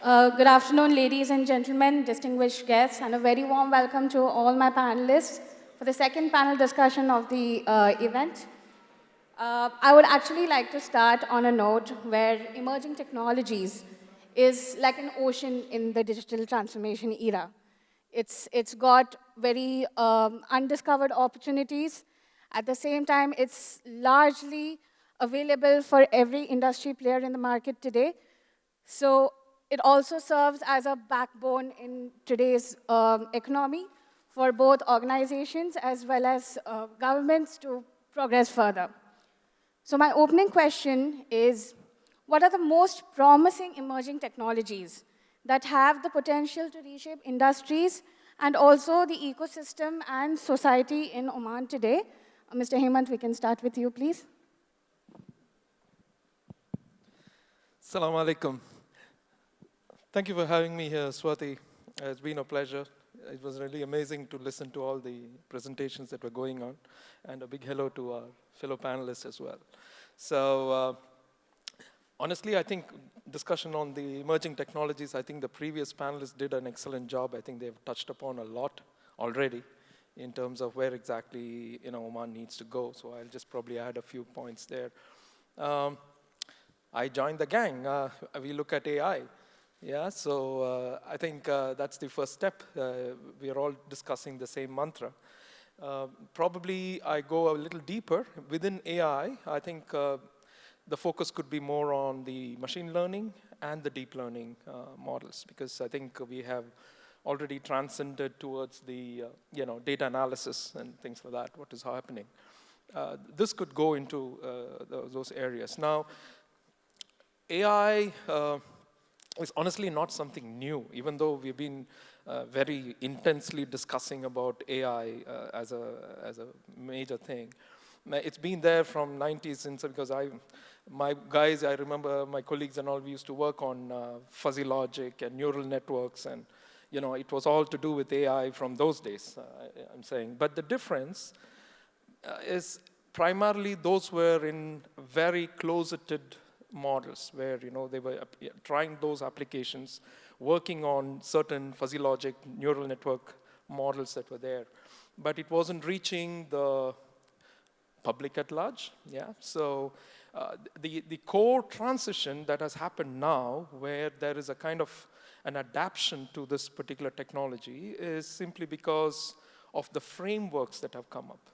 Good afternoon, ladies and gentlemen, distinguished guests, and a very warm welcome to all my panelists for the second panel discussion of the event. I would actually like to start on a note where emerging technologies is like an ocean in the digital transformation era. It's got very undiscovered opportunities. At the same time, it's largely available for every industry player in the market today. So it also serves as a backbone in today's economy for both organizations as well as governments to progress further. So my opening question is, what are the most promising emerging technologies that have the potential to reshape industries and also the ecosystem and society in Oman today? Mr. Hemant, we can start with you, please. Assalamu alaikum. Thank you for having me here, Swati. It's been a pleasure. It was really amazing to listen to all the presentations that were going on, and a big hello to our fellow panelists as well. So honestly, I think discussion on the emerging technologies, I think the previous panelists did an excellent job. I think they've touched upon a lot already in terms of where exactly Oman needs to go. So I'll just probably add a few points there. I joined the gang. We look at AI. Yeah, so I think that's the first step. We are all discussing the same mantra. Probably I go a little deeper. Within AI, I think the focus could be more on the machine learning and the deep learning models, because I think we have already transcended towards the data analysis and things like that, what is happening. This could go into those areas. Now, AI is honestly not something new, even though we've been very intensely discussing about AI as a major thing. It's been there from 90s since, because I remember my colleagues and all, we used to work on fuzzy logic and neural networks, and it was all to do with AI from those days, I'm saying. But the difference is primarily those were in very closeted models where they were trying those applications, working on certain fuzzy logic neural network models that were there, but it wasn't reaching the public at large. Yeah, so the core transition that has happened now, where there is a kind of an adaptation to this particular technology, is simply because of the frameworks that have come up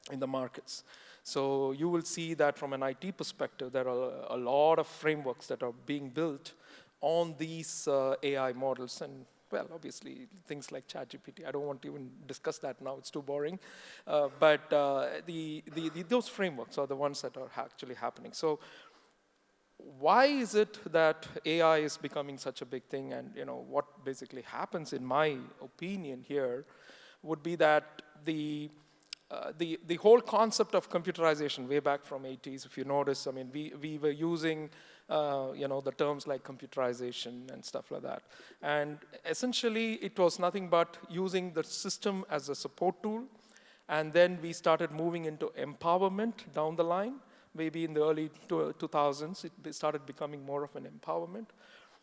in the markets. So you will see that from an IT perspective, there are a lot of frameworks that are being built on these AI models. And, well, obviously, things like ChatGPT. I don't want to even discuss that now. It's too boring. But those frameworks are the ones that are actually happening. So why is it that AI is becoming such a big thing? And what basically happens, in my opinion here, would be that the whole concept of computerization way back from 80s, if you notice, I mean, we were using the terms like computerization and stuff like that. And essentially, it was nothing but using the system as a support tool. And then we started moving into empowerment down the line. Maybe in the early 2000s, it started becoming more of an empowerment.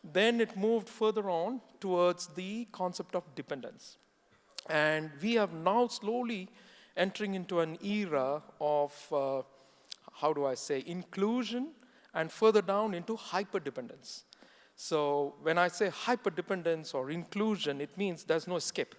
Then it moved further on towards the concept of dependence. And we are now slowly entering into an era of, how do I say, inclusion, and further down into hyperdependence. So when I say hyperdependence or inclusion, it means there's no escape.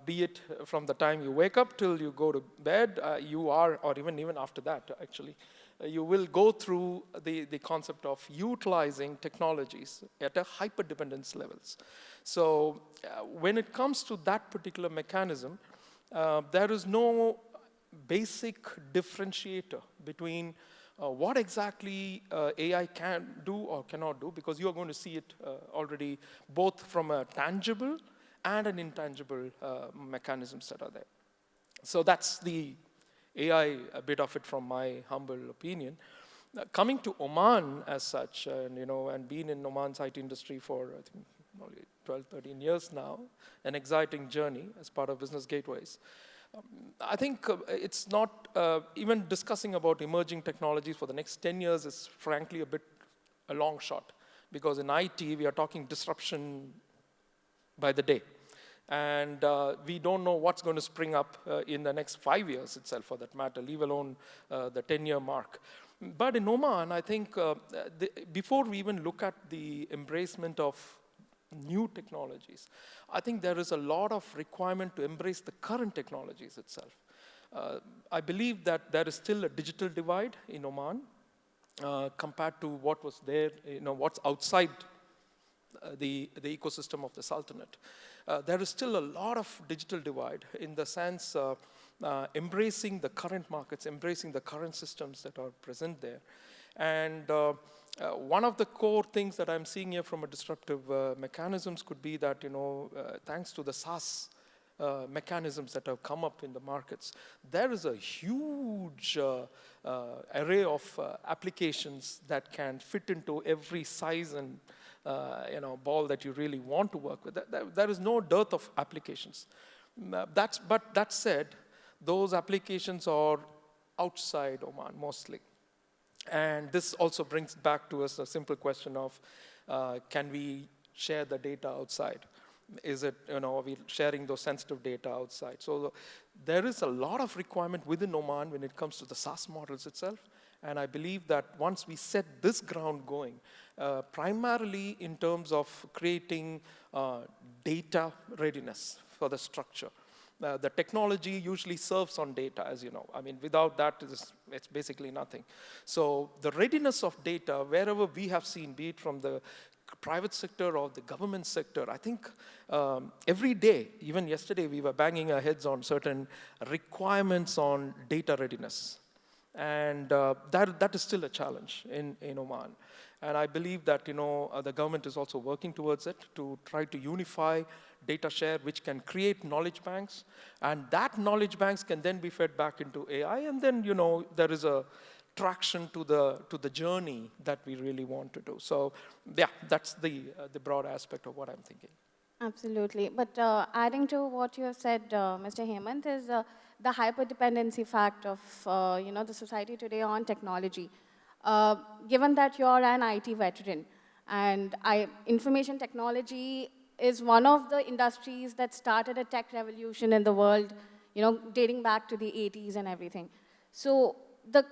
Be it from the time you wake up till you go to bed, you are, or even after that, actually, you will go through the concept of utilizing technologies at a hyperdependence levels. So when it comes to that particular mechanism, there is no basic differentiator between what exactly AI can do or cannot do, because you are going to see it already both from a tangible and an intangible mechanisms that are there. So that's the AI, a bit of it from my humble opinion. Coming to Oman as such, and being in Oman's IT industry for, I think, only 12, 13 years now, an exciting journey as part of Business Gateways. I think it's not, even discussing about emerging technologies for the next 10 years is frankly a long shot, because in IT, we are talking disruption by the day. And we don't know what's going to spring up in the next 5 years itself, for that matter, leave alone the 10-year mark. But in Oman, I think before we even look at the embracement of new technologies, I think there is a lot of requirement to embrace the current technologies itself. I believe that there is still a digital divide in Oman compared to what was there, what's outside the ecosystem of the Sultanate. There is still a lot of digital divide in the sense embracing the current markets, embracing the current systems that are present there. And one of the core things that I'm seeing here from a disruptive mechanisms could be that, thanks to the SaaS mechanisms that have come up in the markets, there is a huge array of applications that can fit into every size and ball that you really want to work with. There is no dearth of applications. But that said, those applications are outside Oman mostly. And this also brings back to us a simple question of, can we share the data outside? Is it, are we sharing those sensitive data outside? So there is a lot of requirement within Oman when it comes to the SaaS models itself. And I believe that once we set this ground going, primarily in terms of creating data readiness for the structure. The technology usually serves on data, as you know. I mean, without that, it's basically nothing. So the readiness of data, wherever we have seen, be it from the private sector or the government sector, I think every day, even yesterday, we were banging our heads on certain requirements on data readiness. And that is still a challenge in Oman. And I believe that the government is also working towards it to try to unify data share, which can create knowledge banks. And that knowledge banks can then be fed back into AI. And then there is a traction to the journey that we really want to do. So yeah, that's the broad aspect of what I'm thinking. Absolutely. But adding to what you have said, Mr. Hemant, is the hyperdependency fact of the society today on technology. Given that you're an IT veteran, and information technology is one of the industries that started a tech revolution in the world, dating back to the 80s and everything. So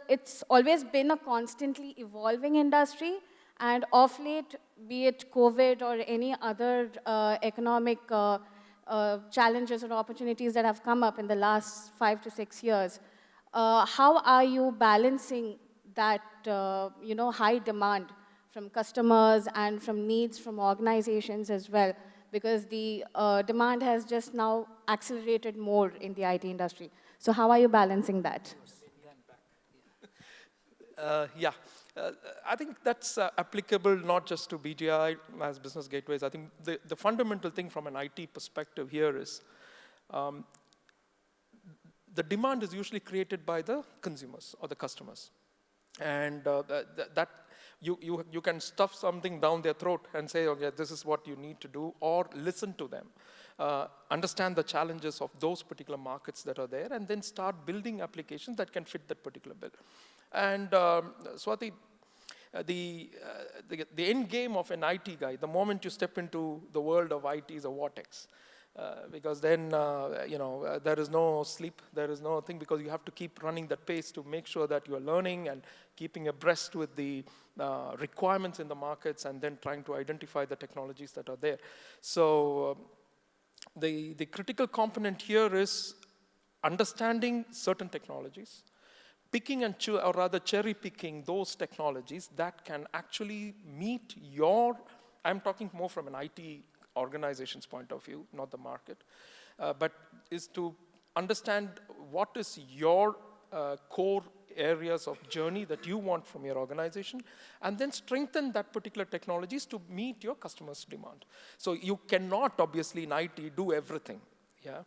it's always been a constantly evolving industry, and of late, be it COVID or any other economic challenges or opportunities that have come up in the last 5 to 6 years, how are you balancing that high demand from customers and from needs from organizations as well? Because the demand has just now accelerated more in the IT industry. So how are you balancing that? Yeah, I think that's applicable not just to BGI as business gateways. I think the fundamental thing from an IT perspective here is the demand is usually created by the consumers or the customers. And that you can stuff something down their throat and say, okay, this is what you need to do, or listen to them. Understand the challenges of those particular markets that are there, and then start building applications that can fit that particular bill. And Swati, the end game of an IT guy, the moment you step into the world of IT, is a vortex. Because then, there is no sleep, there is no thing, because you have to keep running that pace to make sure that you are learning and keeping abreast with the requirements in the markets, and then trying to identify the technologies that are there. So the critical component here is understanding certain technologies, picking and or rather cherry picking those technologies that can actually meet your, I'm talking more from an IT organization's point of view, not the market, but is to understand what is your core areas of journey that you want from your organization, and then strengthen that particular technologies to meet your customers' demand. So you cannot, obviously, in IT, do everything. Yeah.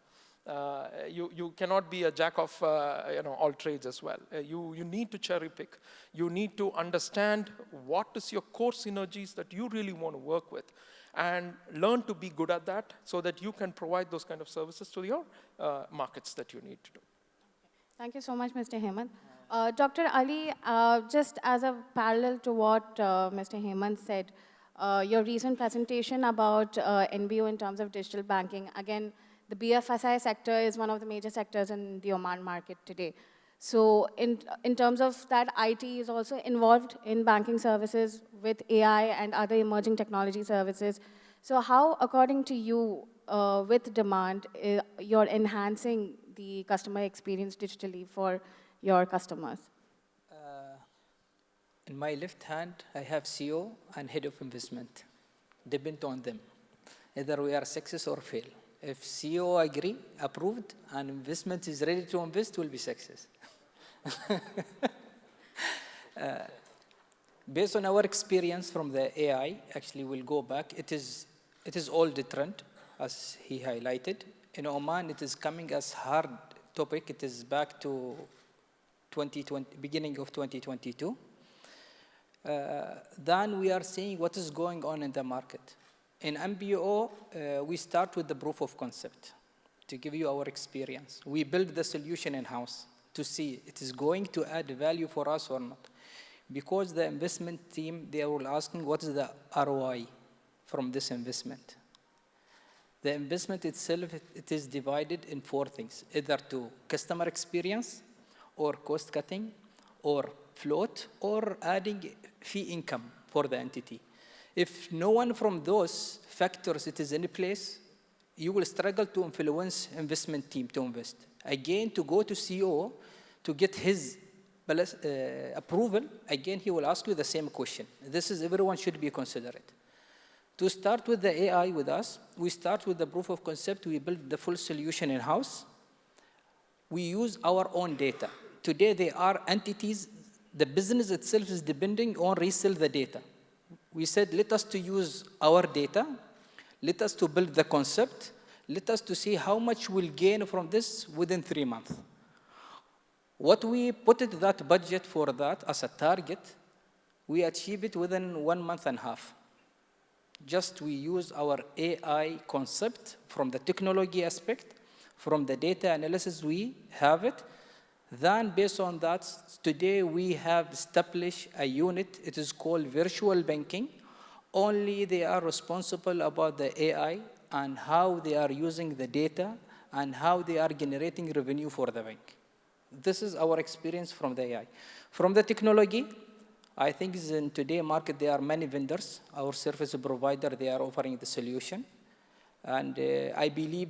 You cannot be a jack of all trades as well. You need to cherry pick. You need to understand what is your core synergies that you really want to work with, and learn to be good at that so that you can provide those kind of services to your markets that you need to do. Thank you so much, Mr. Hemant. Dr. Ali, just as a parallel to what Mr. Hemant said, your recent presentation about NBO in terms of digital banking, again, the BFSI sector is one of the major sectors in the Oman market today. So in terms of that, IT is also involved in banking services with AI and other emerging technology services. So how, according to you, with demand, you're enhancing the customer experience digitally for your customers? In my left hand, I have CEO and head of investment. Depend on them. Either we are success or fail. If CEO agree, approved, and investment is ready to invest, will be success. Based on our experience from the AI, actually we'll go back. It is all the trend, as he highlighted. In Oman, it is coming as hard topic. It is back to 2020, beginning of 2022. Then we are seeing what is going on in the market. In MBO, we start with the proof of concept. To give you our experience, we build the solution in-house to see it is going to add value for us or not. Because the investment team, they will asking what is the ROI from this investment. The investment itself, it is divided in 4 things, either to customer experience, or cost cutting, or float, or adding fee income for the entity. If no one from those factors it is in place, you will struggle to influence investment team to invest. Again, to go to CEO to get his approval, again, he will ask you the same question. This is everyone should be considered. To start with the AI with us, we start with the proof of concept. We build the full solution in-house. We use our own data. Today, there are entities, the business itself is depending on resell the data. We said, let us to use our data, let us to build the concept, let us to see how much we'll gain from this within 3 months. What we put it that budget for that as a target, we achieve it within 1.5 months. Just we use our AI concept from the technology aspect, from the data analysis we have it. Then based on that, today we have established a unit, it is called virtual banking. Only they are responsible about the AI and how they are using the data and how they are generating revenue for the bank. This is our experience from the AI. From the technology, I think in today's market there are many vendors. Our service provider, they are offering the solution. And I believe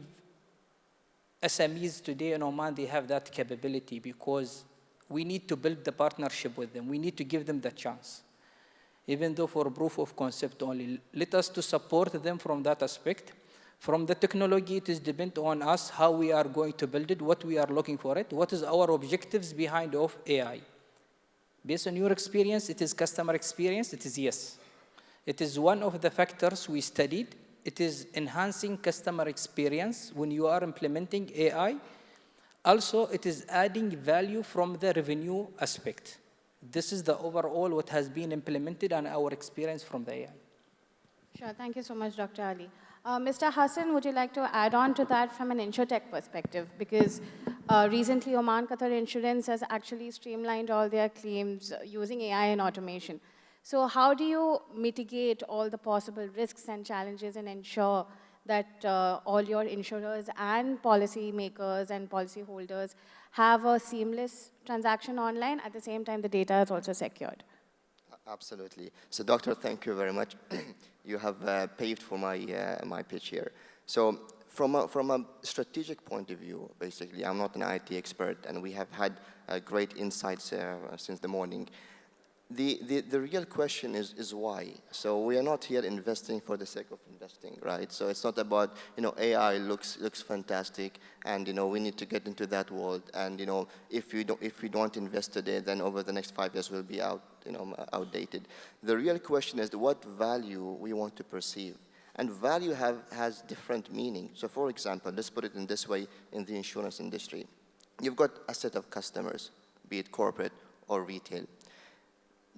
SMEs today in Oman, they have that capability because we need to build the partnership with them. We need to give them the chance. Even though for proof of concept only, let us to support them from that aspect. From the technology, it is dependent on us how we are going to build it, what we are looking for it, what is our objectives behind of AI. Based on your experience, it is customer experience, it is yes. It is one of the factors we studied. It is enhancing customer experience when you are implementing AI. Also, it is adding value from the revenue aspect. This is the overall what has been implemented and our experience from the AI. Sure, thank you so much, Dr. Ali. Mr. Hassan, would you like to add on to that from an insurtech perspective? Because recently, Oman Qatar Insurance has actually streamlined all their claims using AI and automation. So how do you mitigate all the possible risks and challenges and ensure that all your insurers and policy makers and policy holders have a seamless transaction online, at the same time the data is also secured? Absolutely. So, Doctor, thank you very much. You have paved for my pitch here. So, from a strategic point of view, basically, I'm not an IT expert, and we have had great insights since the morning. The real question is why. So we are not here investing for the sake of investing, right? So it's not about, AI looks fantastic, and we need to get into that world, and if we don't invest today, then over the next 5 years we'll be outdated. The real question is what value we want to perceive. And value has different meaning. So for example, let's put it in this way in the insurance industry. You've got a set of customers, be it corporate or retail.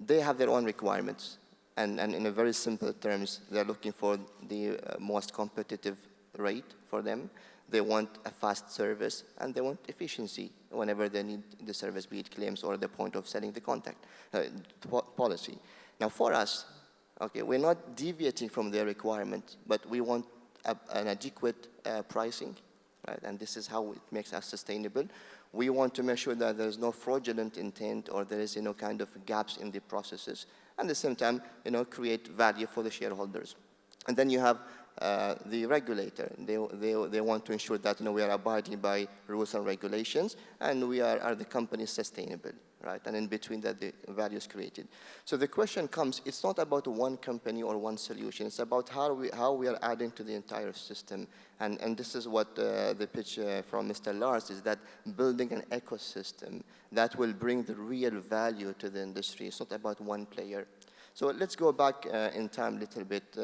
They have their own requirements, and in a very simple terms, they're looking for the most competitive rate for them. They want a fast service, and they want efficiency whenever they need the service, be it claims or the point of selling the policy. Now, for us, okay, we're not deviating from their requirement, but we want an adequate pricing, right? And this is how it makes us sustainable. We want to make sure that there's no fraudulent intent or there is, kind of gaps in the processes. And at the same time, create value for the shareholders. And then you have the regulator. They want to ensure that, we are abiding by rules and regulations, and we are the company sustainable, right? And in between that, the value is created. So the question comes, it's not about one company or one solution. It's about how we are adding to the entire system. And this is what the pitch from Mr. Lars is, that building an ecosystem that will bring the real value to the industry. It's not about one player. So let's go back in time a little bit.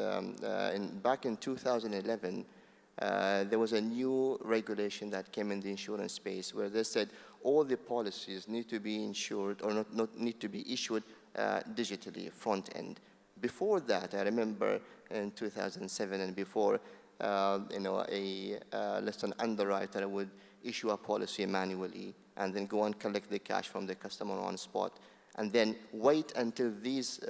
Back in 2011, there was a new regulation that came in the insurance space where they said all the policies need to be insured or not need to be issued digitally, front end. Before that, I remember in 2007 and before, let's say an underwriter would issue a policy manually and then go and collect the cash from the customer on spot, and then wait until these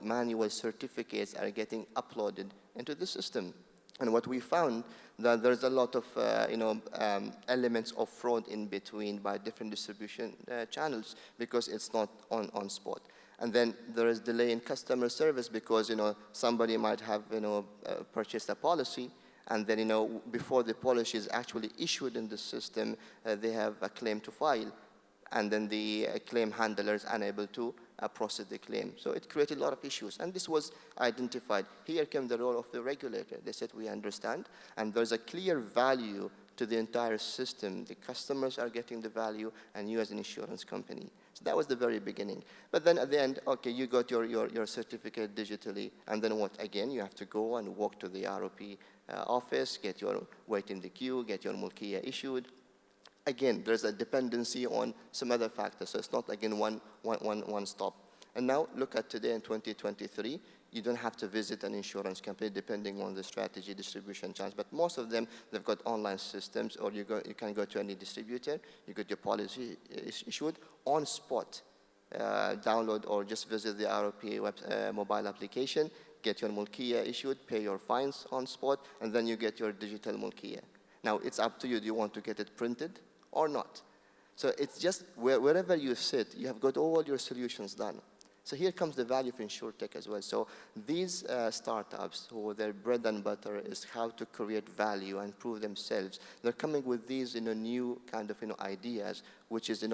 manual certificates are getting uploaded into the system. And what we found, that there's a lot of elements of fraud in between by different distribution channels because it's not on spot. And then there is delay in customer service because somebody might have purchased a policy, and then before the policy is actually issued in the system, they have a claim to file, and then the claim handler is unable to process the claim. So it created a lot of issues, and this was identified. Here came the role of the regulator. They said, we understand, and there's a clear value to the entire system. The customers are getting the value, and you as an insurance company. So that was the very beginning. But then at the end, okay, you got your certificate digitally, and then what? Again, you have to go and walk to the ROP office, wait in the queue, get your mulkiya issued. Again, there's a dependency on some other factors, so it's not again one stop. And now look at today in 2023, you don't have to visit an insurance company depending on the strategy, distribution channels, but most of them, they've got online systems, or you can go to any distributor, you get your policy issued on spot, download or just visit the ROP mobile application, get your mulkiya issued, pay your fines on spot, and then you get your digital mulkiya. Now, it's up to you. Do you want to get it printed or not? So it's just wherever you sit, you have got all your solutions done. So here comes the value of InsurTech as well. So these startups, who their bread and butter is how to create value and prove themselves, they're coming with these new kind of ideas, which is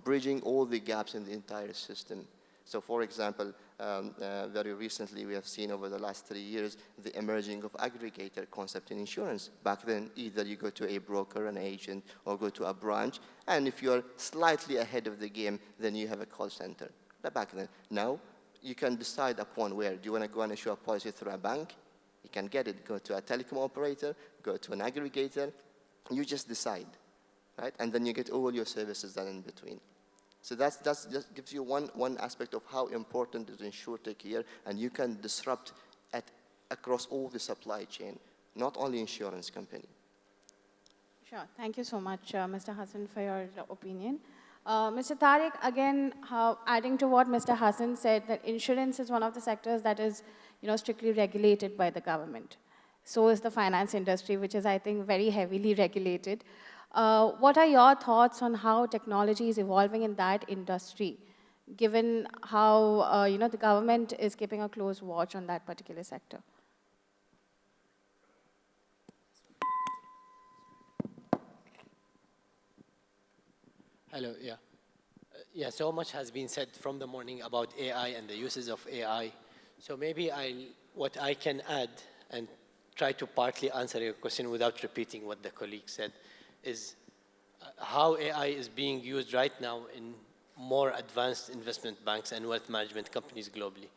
bridging all the gaps in the entire system. So for example, very recently we have seen over the last 3 years the emerging of aggregator concept in insurance. Back then, either you go to a broker, an agent, or go to a branch, and if you're slightly ahead of the game, then you have a call center. back then. Now, you can decide upon where. Do you want to go and issue a policy through a bank? You can get it. Go to a telecom operator, go to an aggregator. You just decide, right? And then you get all your services done in between. So that's just gives you one aspect of how important is InsurTech here, and you can disrupt across all the supply chain, not only insurance company. Sure. Thank you so much, Mr. Hassan, for your opinion. Mr. Tariq, again, adding to what Mr. Hassan said, that insurance is one of the sectors that is, strictly regulated by the government. So is the finance industry, which is, I think, very heavily regulated. What are your thoughts on how technology is evolving in that industry, given how, the government is keeping a close watch on that particular sector? Hello, yeah. Yeah, so much has been said from the morning about AI and the uses of AI. So maybe what I can add and try to partly answer your question without repeating what the colleague said is how AI is being used right now in more advanced investment banks and wealth management companies globally.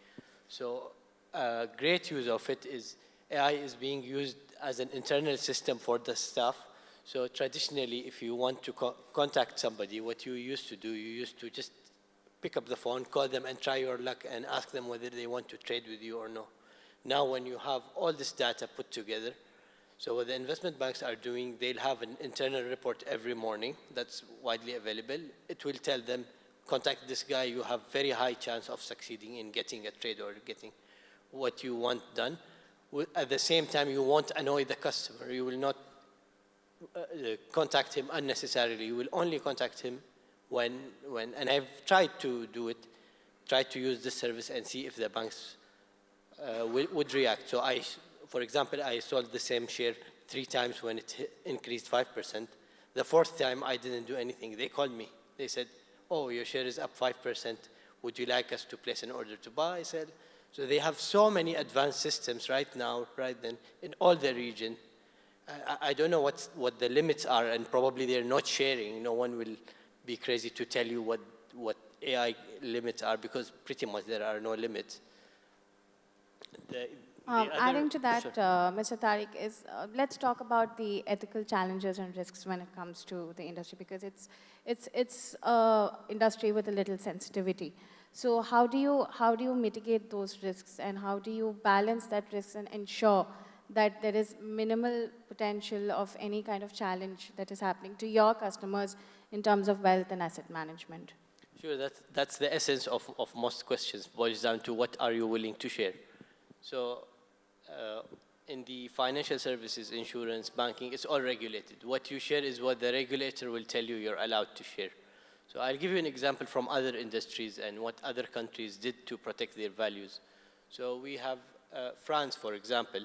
So a great use of it is AI is being used as an internal system for the staff. So traditionally, if you want to contact somebody, what you used to do, you used to just pick up the phone, call them and try your luck and ask them whether they want to trade with you or no. Now when you have all this data put together, so what the investment banks are doing, they'll have an internal report every morning that's widely available. It will tell them, contact this guy, you have very high chance of succeeding in getting a trade or getting what you want done. At the same time, you won't annoy the customer. You will not contact him unnecessarily. You will only contact him when, and I've tried to do it, try to use this service and see if the banks would react. So for example, I sold the same share 3 times when it increased 5%. The 4th time, I didn't do anything. They called me. They said, oh, your share is up 5%. Would you like us to place an order to buy? I said, so they have so many advanced systems right now, right then, in all the region. I don't know what the limits are, and probably they're not sharing. No one will be crazy to tell you what AI limits are, because pretty much there are no limits. Adding to that, Mr. Tariq, is let's talk about the ethical challenges and risks when it comes to the industry, because it's industry with a little sensitivity. So how do you mitigate those risks, and how do you balance that risk and ensure that there is minimal potential of any kind of challenge that is happening to your customers in terms of wealth and asset management? Sure, that's the essence of most questions, boils down to what are you willing to share. So in the financial services, insurance, banking, it's all regulated. What you share is what the regulator will tell you you're allowed to share. So I'll give you an example from other industries and what other countries did to protect their values. So we have France, for example.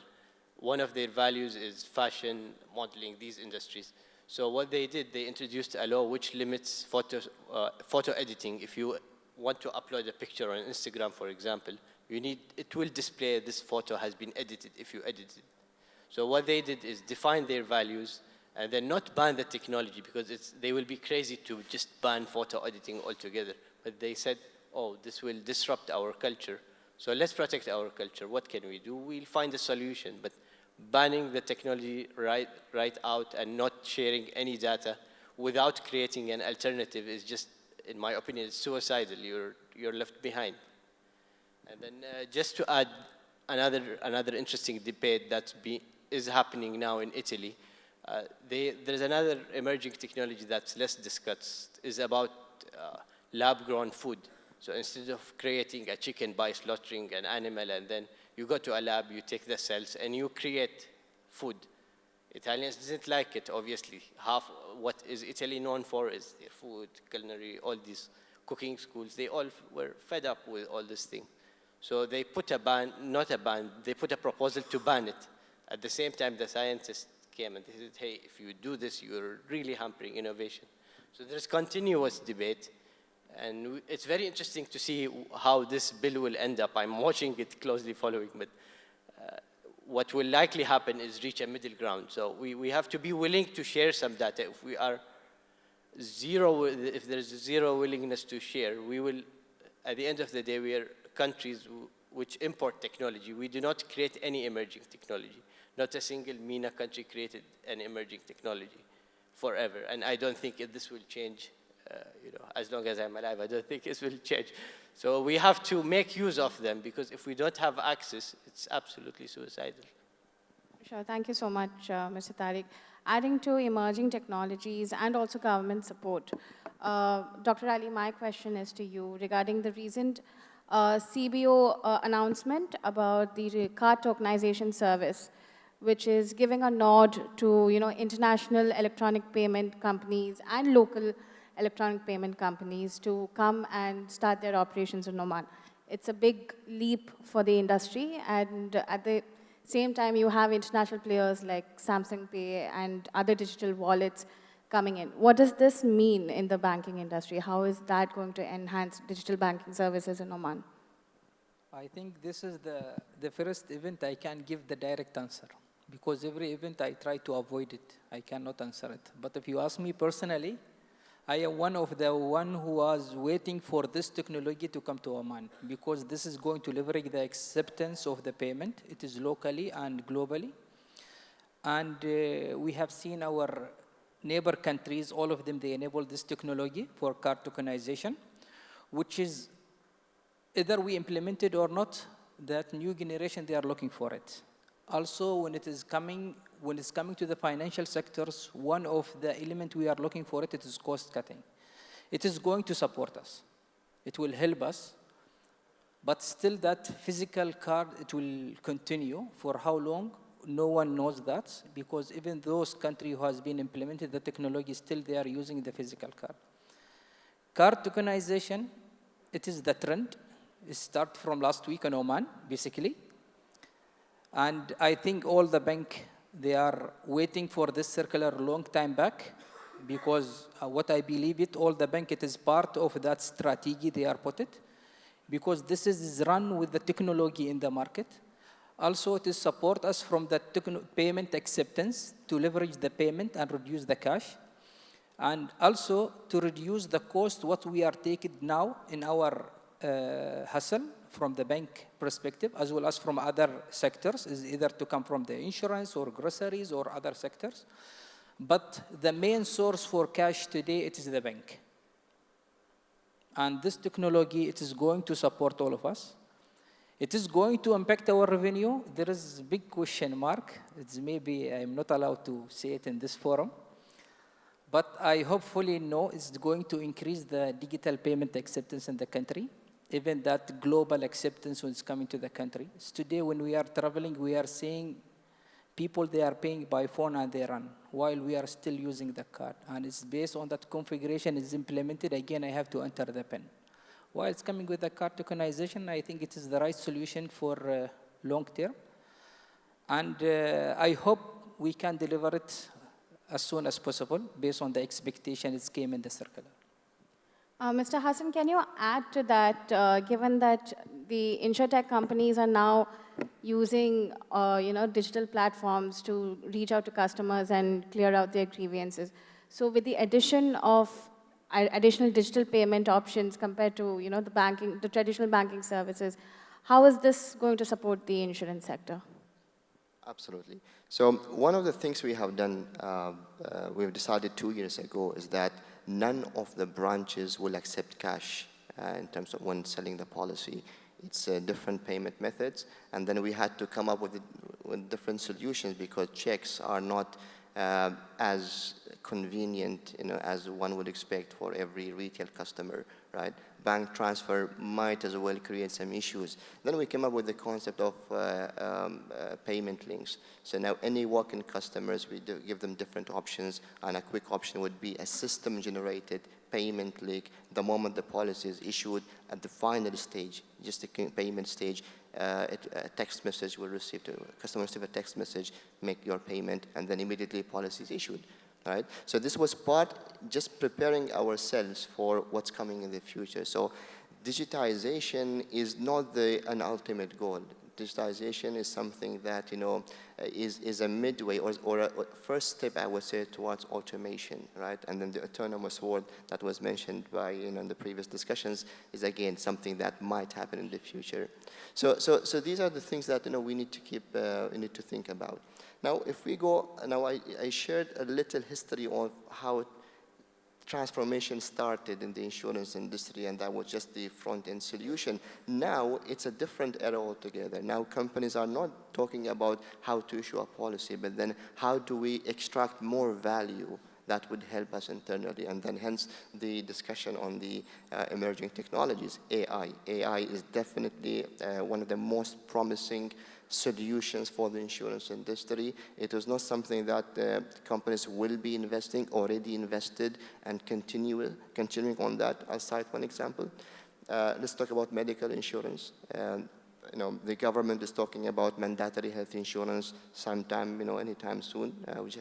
One of their values is fashion, modeling, these industries. So what they did, they introduced a law which limits photo editing. If you want to upload a picture on Instagram, for example, it will display this photo has been edited if you edit it. So what they did is define their values and then not ban the technology, because they will be crazy to just ban photo editing altogether. But they said, oh, this will disrupt our culture. So let's protect our culture. What can we do? We'll find a solution. But banning the technology right out and not sharing any data without creating an alternative is just, in my opinion, it's suicidal. You're left behind. And then just to add another interesting debate that is happening now in Italy, there's another emerging technology that's less discussed, is about lab-grown food. So instead of creating a chicken by slaughtering an animal and then you go to a lab, you take the cells and you create food. Italians didn't like it, obviously. Half what is Italy known for is their food, culinary, all these cooking schools. They all were fed up with all this thing. So they put a ban, not a ban, they put a proposal to ban it. At the same time, the scientists came and they said, hey, if you do this, you're really hampering innovation. So there's continuous debate. And it's very interesting to see how this bill will end up. I'm watching it closely, following, but what will likely happen is reach a middle ground. So we have to be willing to share some data. If there's zero willingness to share, we will at the end of the day, we are countries which import technology. We do not create any emerging technology. Not a single MENA country created an emerging technology forever. And I don't think this will change, as long as I'm alive, I don't think this will change. So we have to make use of them, because if we don't have access, it's absolutely suicidal. Sure, thank you so much, Mr. Tariq. Adding to emerging technologies and also government support, Dr. Ali, my question is to you regarding the recent CBO announcement about the card tokenization service, which is giving a nod to international electronic payment companies and local electronic payment companies to come and start their operations in Oman. It's a big leap for the industry, and at the same time, you have international players like Samsung Pay and other digital wallets coming in. What does this mean in the banking industry? How is that going to enhance digital banking services in Oman? I think this is the first event I can give the direct answer, because every event I try to avoid it. I cannot answer it. But if you ask me personally, I am one of the who was waiting for this technology to come to Oman, because this is going to leverage the acceptance of the payment. It is locally and globally. And we have seen our neighbor countries, all of them, they enable this technology for card tokenization, which is either we implement it or not, that new generation, they are looking for it. Also, when it's coming to the financial sectors, one of the elements we are looking for it is cost cutting. It is going to support us. It will help us. But still that physical card, it will continue. For how long? No one knows that, because even those countries who has been implemented the technology, still they are using the physical card. Card tokenization, it is the trend. It started from last week in Oman, basically. And I think all the bank, they are waiting for this circular long time back, because what I believe it, all the bank, it is part of that strategy they are put it, because this is run with the technology in the market. Also, it is support us from the payment acceptance to leverage the payment and reduce the cash. And also to reduce the cost, what we are taking now in our hustle from the bank perspective, as well as from other sectors, is either to come from the insurance or groceries or other sectors. But the main source for cash today, it is the bank. And this technology, it is going to support all of us. It is going to impact our revenue. There is a big question mark. It's maybe I'm not allowed to say it in this forum. But I hopefully know it's going to increase the digital payment acceptance in the country, even that global acceptance when it's coming to the country. So today, when we are traveling, we are seeing people, they are paying by phone and they run, while we are still using the card. And it's based on that configuration is implemented. Again, I have to enter the PIN. While it's coming with the card tokenization, I think it is the right solution for long term. And I hope we can deliver it as soon as possible based on the expectation it came in the circular. Mr. Hassan, can you add to that, given that the insurtech companies are now using digital platforms to reach out to customers and clear out their grievances. So with the addition of additional digital payment options compared to the traditional banking services, how is this going to support the insurance sector? Absolutely. So one of the things we have done, we've decided 2 years ago, is that none of the branches will accept cash in terms of when selling the policy. It's different payment methods, and then we had to come up with different solutions because checks are not as convenient, as one would expect for every retail customer, right? Bank transfer might as well create some issues. Then we came up with the concept of payment links. So now any walk-in customers, we give them different options, and a quick option would be a system-generated payment link the moment the policy is issued at the final stage, just the payment stage. A text message will receive, customer receive a text message, make your payment, and then immediately policy is issued. Right? So this was part just preparing ourselves for what's coming in the future. So digitization is not an ultimate goal. digitization is something that, is a midway or a first step, I would say, towards automation, right? And then the autonomous world that was mentioned by, in the previous discussions is, again, something that might happen in the future. So these are the things that, we need to keep, we need to think about. Now, if we go, now I shared a little history of how transformation started in the insurance industry, and that was just the front-end solution. Now, it's a different era altogether. Now, companies are not talking about how to issue a policy, but then how do we extract more value that would help us internally, and then hence the discussion on the emerging technologies, AI. AI is definitely one of the most promising solutions for the insurance industry. It is not something that companies will be investing, already invested, and continuing on that. I'll cite one example. Let's talk about medical insurance. The government is talking about mandatory health insurance sometime, anytime soon.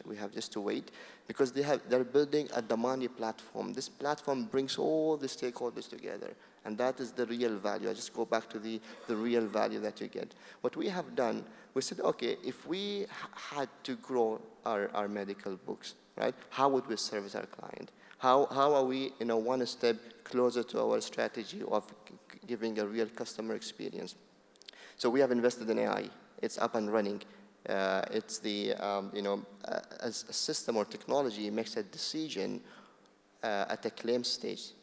We have just to wait, because they're building a Damani platform. This platform brings all the stakeholders together, and that is the real value. I just go back to the real value that you get. What we have done, we said, okay, if we had to grow our medical books, right? How would we service our client? How are we, one step closer to our strategy of giving a real customer experience? So we have invested in AI. It's up and running. It's the, as a system or technology makes a decision at the claim stage.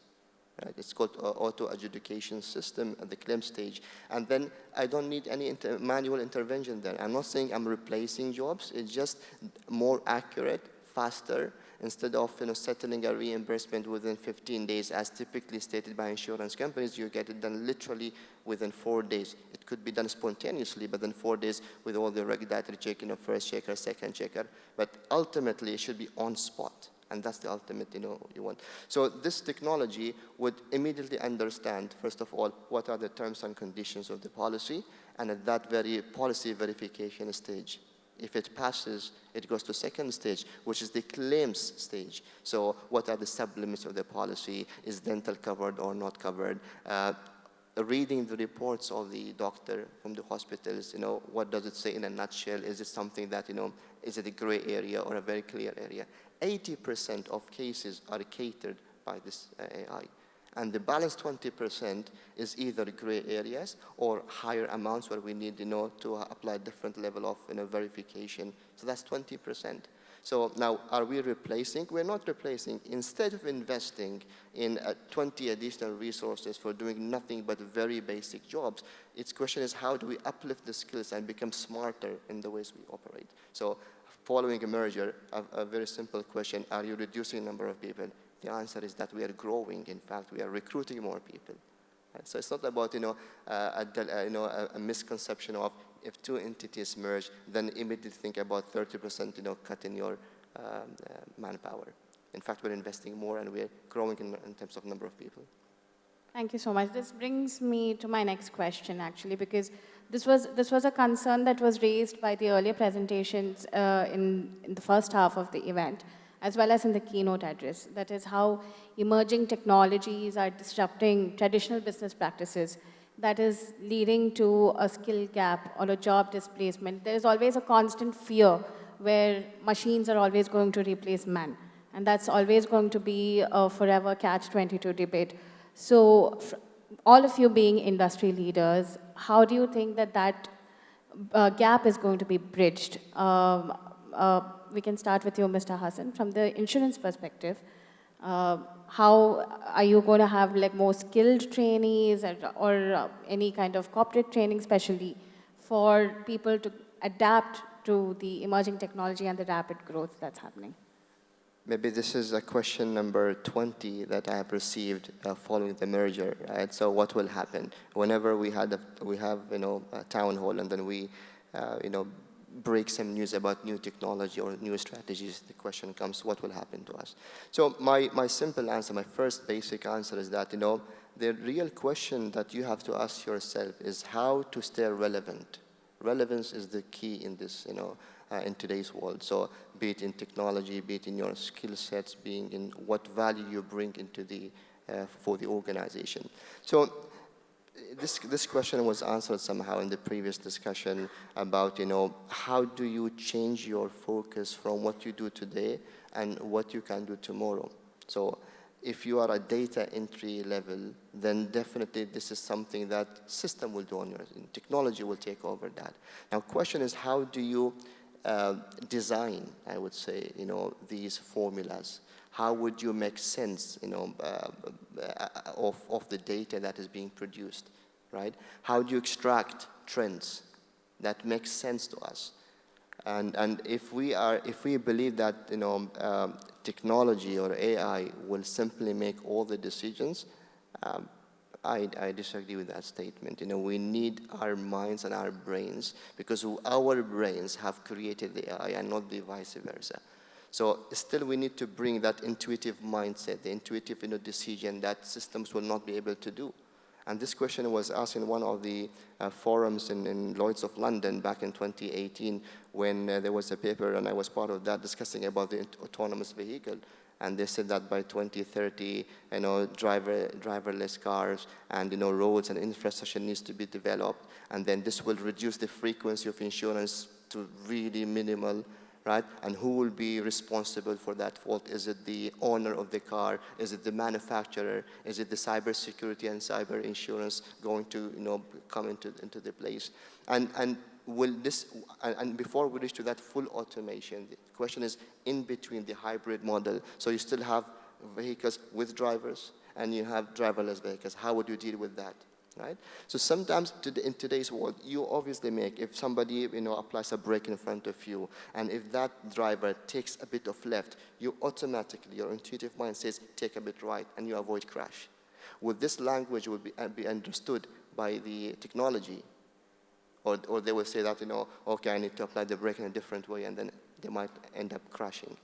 Right? It's called auto adjudication system at the claim stage. And then I don't need any manual intervention there. I'm not saying I'm replacing jobs. It's just more accurate, faster, instead of settling a reimbursement within 15 days, as typically stated by insurance companies. You get it done literally within 4 days. It could be done spontaneously, but then 4 days with all the regulatory check, first checker, second checker. But ultimately, it should be on spot. And that's the ultimate, you want. So this technology would immediately understand, first of all, what are the terms and conditions of the policy, and at that very policy verification stage, if it passes, it goes to second stage, which is the claims stage. So what are the sublimits of the policy? Is dental covered or not covered? Reading the reports of the doctor from the hospitals, what does it say in a nutshell? Is it something that, is it a gray area or a very clear area? 80% of cases are catered by this AI. And the balance 20% is either gray areas or higher amounts where we need to apply different level of verification. So that's 20%. So now, are we replacing? We're not replacing. Instead of investing in 20 additional resources for doing nothing but very basic jobs, its question is, how do we uplift the skills and become smarter in the ways we operate? So following a merger, a very simple question, are you reducing the number of people? The answer is that we are growing. In fact, we are recruiting more people. Right? So it's not about a misconception of if two entities merge, then immediately think about 30% cut in your manpower. In fact, we're investing more and we're growing in terms of number of people. Thank you so much. This brings me to my next question, actually, because this was a concern that was raised by the earlier presentations in the first half of the event, as well as in the keynote address. That is how emerging technologies are disrupting traditional business practices. That is leading to a skill gap or a job displacement. There is always a constant fear where machines are always going to replace man. And that's always going to be a forever catch-22 debate. So all of you being industry leaders, how do you think that gap is going to be bridged? We can start with you, Mr. Hassan, from the insurance perspective. How are you going to have more skilled trainees or any kind of corporate training, especially for people to adapt to the emerging technology and the rapid growth that's happening? Maybe this is a question number 20 that I have received following the merger, right? So what will happen whenever we have a town hall and then we break some news about new technology or new strategies? The question comes, what will happen to us? So my simple answer, my first basic answer is that the real question that you have to ask yourself is how to stay relevant. Relevance is the key in this, in today's world. So be it in technology, be it in your skill sets, being in what value you bring into the for the organization. So this question was answered somehow in the previous discussion about, how do you change your focus from what you do today and what you can do tomorrow. So if you are a data entry level, then definitely this is something that system will do on your, technology will take over that. Now, question is, how do you design, I would say, these formulas? How would you make sense, of the data that is being produced, right? How do you extract trends that make sense to us? And if we believe that, technology or AI will simply make all the decisions, I disagree with that statement. We need our minds and our brains, because our brains have created the AI and not the vice versa. So still we need to bring that intuitive mindset, the intuitive decision that systems will not be able to do. And this question was asked in one of the forums in Lloyd's of London back in 2018, when there was a paper, and I was part of that, discussing about the autonomous vehicle. And they said that by 2030, driverless cars and roads and infrastructure needs to be developed, and then this will reduce the frequency of insurance to really minimal. Right? And who will be responsible for that fault? Is it the owner of the car? Is it the manufacturer? Is it the cybersecurity and cyber insurance going to come into the place? And will this, and before we reach to that full automation, the question is in between the hybrid model. So you still have vehicles with drivers and you have driverless vehicles. How would you deal with that? Right? So sometimes in today's world, you obviously if somebody applies a brake in front of you, and if that driver takes a bit of left, you automatically, your intuitive mind says, take a bit right, and you avoid crash. Would this language would be understood by the technology? Or they will say that, okay, I need to apply the brake in a different way, and then they might end up crashing.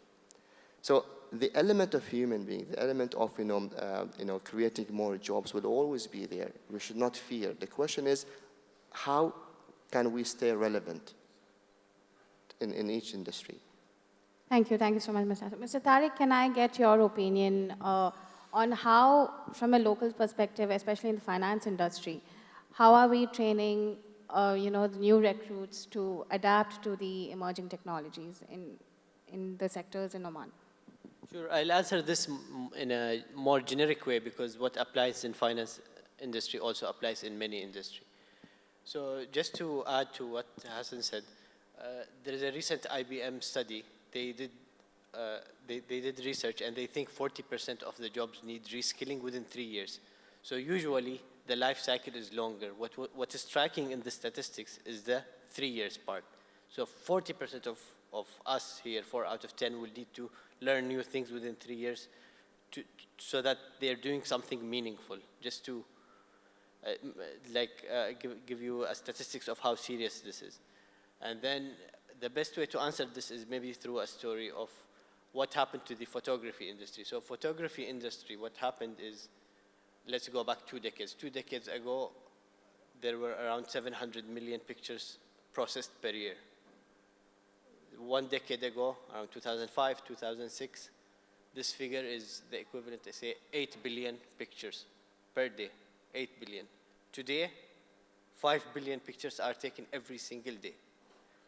So the element of human being, the element of creating more jobs will always be there. We should not fear. The question is, how can we stay relevant in each industry? Thank you so much, Mr. Mr. Tariq, can I get your opinion on how, from a local perspective, especially in the finance industry, how are we training the new recruits to adapt to the emerging technologies in the sectors in Oman? Sure, I'll answer this in a more generic way, because what applies in finance industry also applies in many industries. So just to add to what Hassan said, there is a recent IBM study. They did research, and they think 40% of the jobs need reskilling within 3 years. So usually the life cycle is longer. What is striking in the statistics is the 3 years part. So 40% of us here, 4 out of 10, will need to learn new things within 3 years so that they're doing something meaningful. Just to give you a statistics of how serious this is. And then the best way to answer this is maybe through a story of what happened to the photography industry. So photography industry, what happened is, let's go back 2 decades. 2 decades ago, there were around 700 million pictures processed per year. 1 decade ago, around 2005, 2006, this figure is the equivalent to, say, 8 billion pictures per day, 8 billion. Today, 5 billion pictures are taken every single day.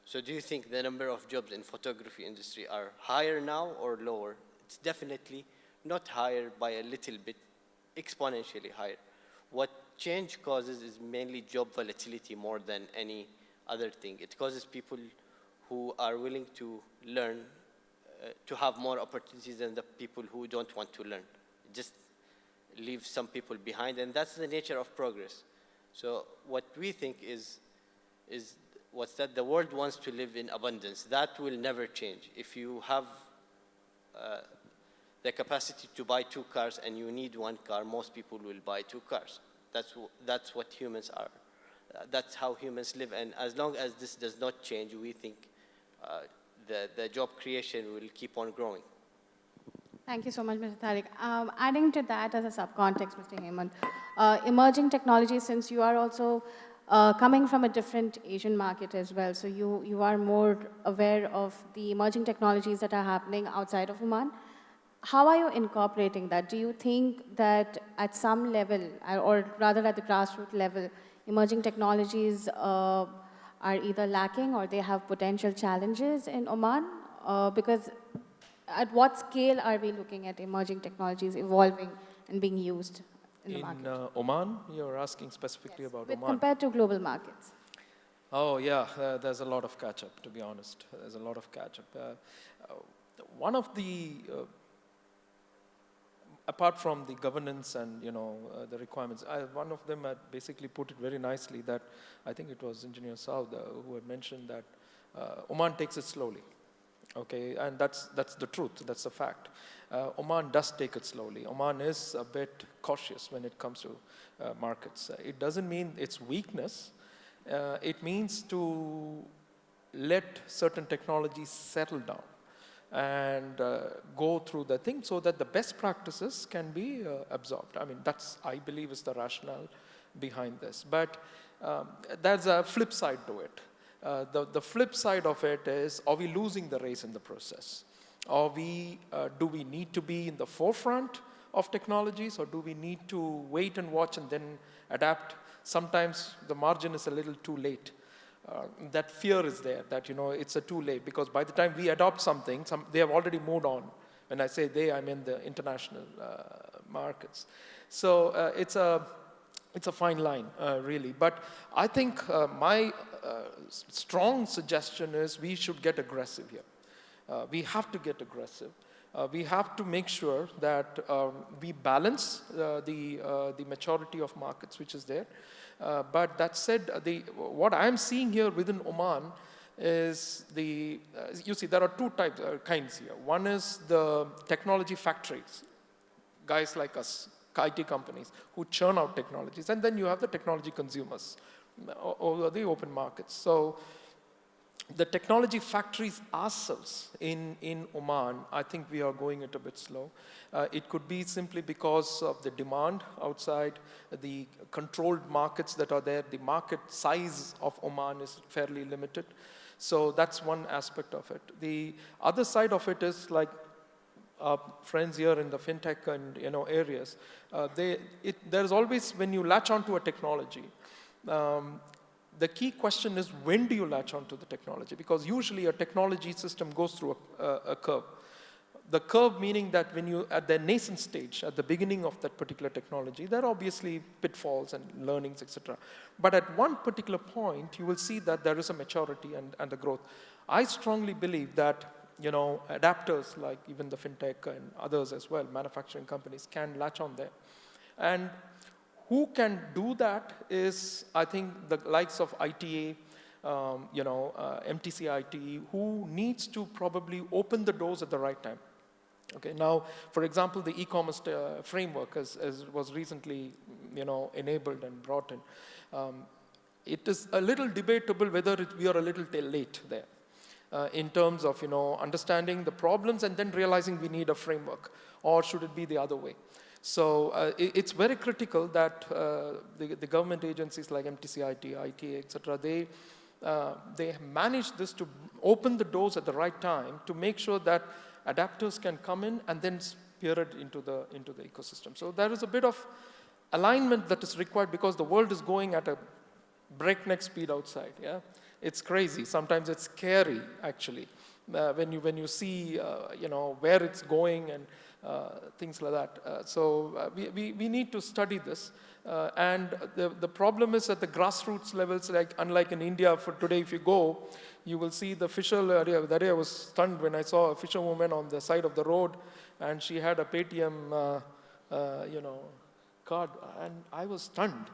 So do you think the number of jobs in photography industry are higher now or lower? It's definitely not higher by a little bit, exponentially higher. What change causes is mainly job volatility more than any other thing. It causes people who are willing to learn to have more opportunities than the people who don't want to learn. It just leaves some people behind, and that's the nature of progress. So what we think is what's that? The world wants to live in abundance. That will never change. If you have the capacity to buy 2 cars and you need 1 car, most people will buy 2 cars. That's what humans are. That's how humans live. And as long as this does not change, we think the job creation will keep on growing. Thank you so much, Mr. Tariq. Adding to that as a subcontext, Mr. Hemant, emerging technologies, since you are also coming from a different Asian market as well, so you are more aware of the emerging technologies that are happening outside of Oman. How are you incorporating that? Do you think that at some level, or rather at the grassroots level, emerging technologies are either lacking or they have potential challenges in Oman? Because at what scale are we looking at emerging technologies evolving and being used in the market? In Oman, you're asking specifically about Oman. Compared to global markets. Oh, yeah, there's a lot of catch-up, to be honest. There's a lot of catch-up. One of the, apart from the governance and, the requirements, one of them had basically put it very nicely that, I think it was Engineer Saud who had mentioned that Oman takes it slowly. Okay, and that's the truth, that's the fact. Oman does take it slowly. Oman is a bit cautious when it comes to markets. It doesn't mean it's weakness. It means to let certain technologies settle down and go through the thing so that the best practices can be absorbed. I mean, that's, I believe, is the rationale behind this. But there's a flip side to it. The flip side of it is, are we losing the race in the process? Do we need to be in the forefront of technologies, or do we need to wait and watch and then adapt? Sometimes the margin is a little too late. That fear is there, that it's too late, because by the time we adopt something, they have already moved on. When I say they, I mean the international markets. So it's a fine line, really. But I think my strong suggestion is we should get aggressive here. We have to get aggressive. We have to make sure that we balance the maturity of markets, which is there. But that said, what I'm seeing here within Oman is you see, there are two kinds here. One is the technology factories, guys like us, IT companies, who churn out technologies. And then you have the technology consumers, or the open markets. So the technology factories ourselves in Oman, I think we are going it a bit slow. It could be simply because of the demand outside, the controlled markets that are there. The market size of Oman is fairly limited. So that's one aspect of it. The other side of it is like our friends here in the fintech and areas. There's always, when you latch onto a technology, the key question is, when do you latch onto the technology? Because usually a technology system goes through a curve. The curve meaning that when you, at the nascent stage, at the beginning of that particular technology, there are obviously pitfalls and learnings, etc. But at one particular point, you will see that there is a maturity and the growth. I strongly believe that adapters like even the fintech and others as well, manufacturing companies, can latch on there. And who can do that is, I think, the likes of ITA, MTC-IT, who needs to probably open the doors at the right time. Okay, now, for example, the e-commerce framework was recently, enabled and brought in. It is a little debatable whether we are a little late there. In terms of understanding the problems and then realizing we need a framework, or should it be the other way? So it's very critical that the government agencies like MTC-IT, ITA, etc., they manage this to open the doors at the right time to make sure that adapters can come in and then spearhead into the ecosystem. So there is a bit of alignment that is required, because the world is going at a breakneck speed outside. Yeah, it's crazy. Sometimes it's scary, actually, when you see where it's going and things like that. So we need to study this. And the problem is at the grassroots levels, like unlike in India, for today, if you go, you will see the fisher area. That day I was stunned when I saw a fisherwoman on the side of the road, and she had a Paytm, card, and I was stunned.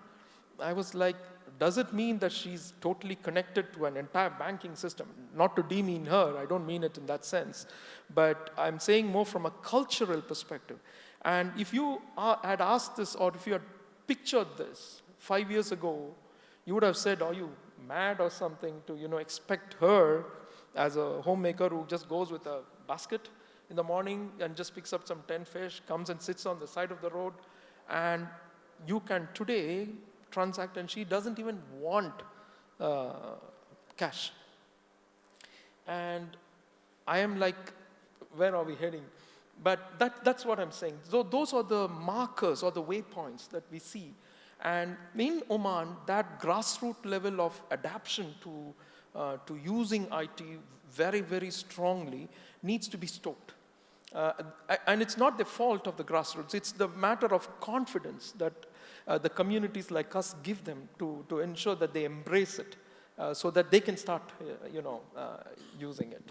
I was like, does it mean that she's totally connected to an entire banking system? Not to demean her, I don't mean it in that sense, but I'm saying more from a cultural perspective. And if you had asked this, or if you had pictured this 5 years ago, you would have said, are you mad or something to expect her as a homemaker who just goes with a basket in the morning and just picks up some 10 fish, comes and sits on the side of the road, and you can today transact, and she doesn't even want cash. And I am like, where are we heading? But that's what I'm saying. So those are the markers or the waypoints that we see. And in Oman, that grassroots level of adaptation to using IT very, very strongly needs to be stoked. And it's not the fault of the grassroots, it's the matter of confidence that the communities like us give them to ensure that they embrace it so that they can start, using it.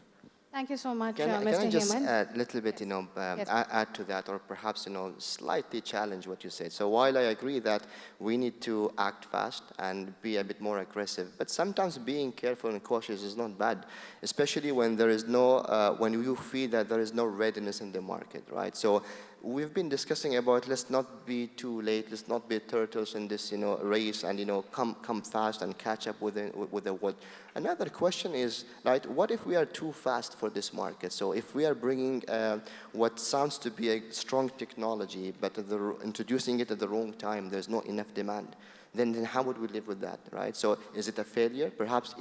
Thank you so much, Can Mr. I just Heyman. add a little bit, Yes. add to that, or perhaps, slightly challenge what you said. So while I agree that we need to act fast and be a bit more aggressive, but sometimes being careful and cautious is not bad, especially when there is no, when you feel that there is no readiness in the market, right? So we've been discussing about let's not be too late, let's not be turtles in this, race, and come fast and catch up with the world. Another question is, right, what if we are too fast for this market? So if we are bringing what sounds to be a strong technology, but introducing it at the wrong time, there's not enough demand, then how would we live with that, right? So is it a failure? Perhaps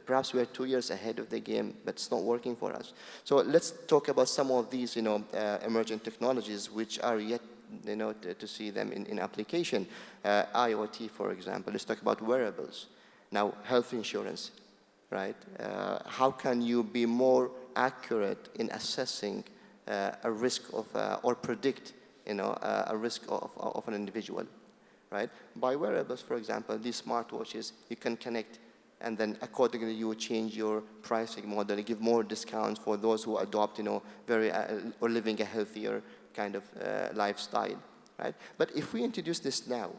perhaps we are 2 years ahead of the game, but it's not working for us. So let's talk about some of these, emerging technologies which are yet, to see them in application. IoT, for example. Let's talk about wearables. Now, health insurance, right? How can you be more accurate in assessing a risk of, or predict, a risk of an individual, right? By wearables, for example, these smartwatches, you can connect, and then accordingly you will change your pricing model, give more discounts for those who adopt, or living a healthier kind of lifestyle. Right? But if we introduce this now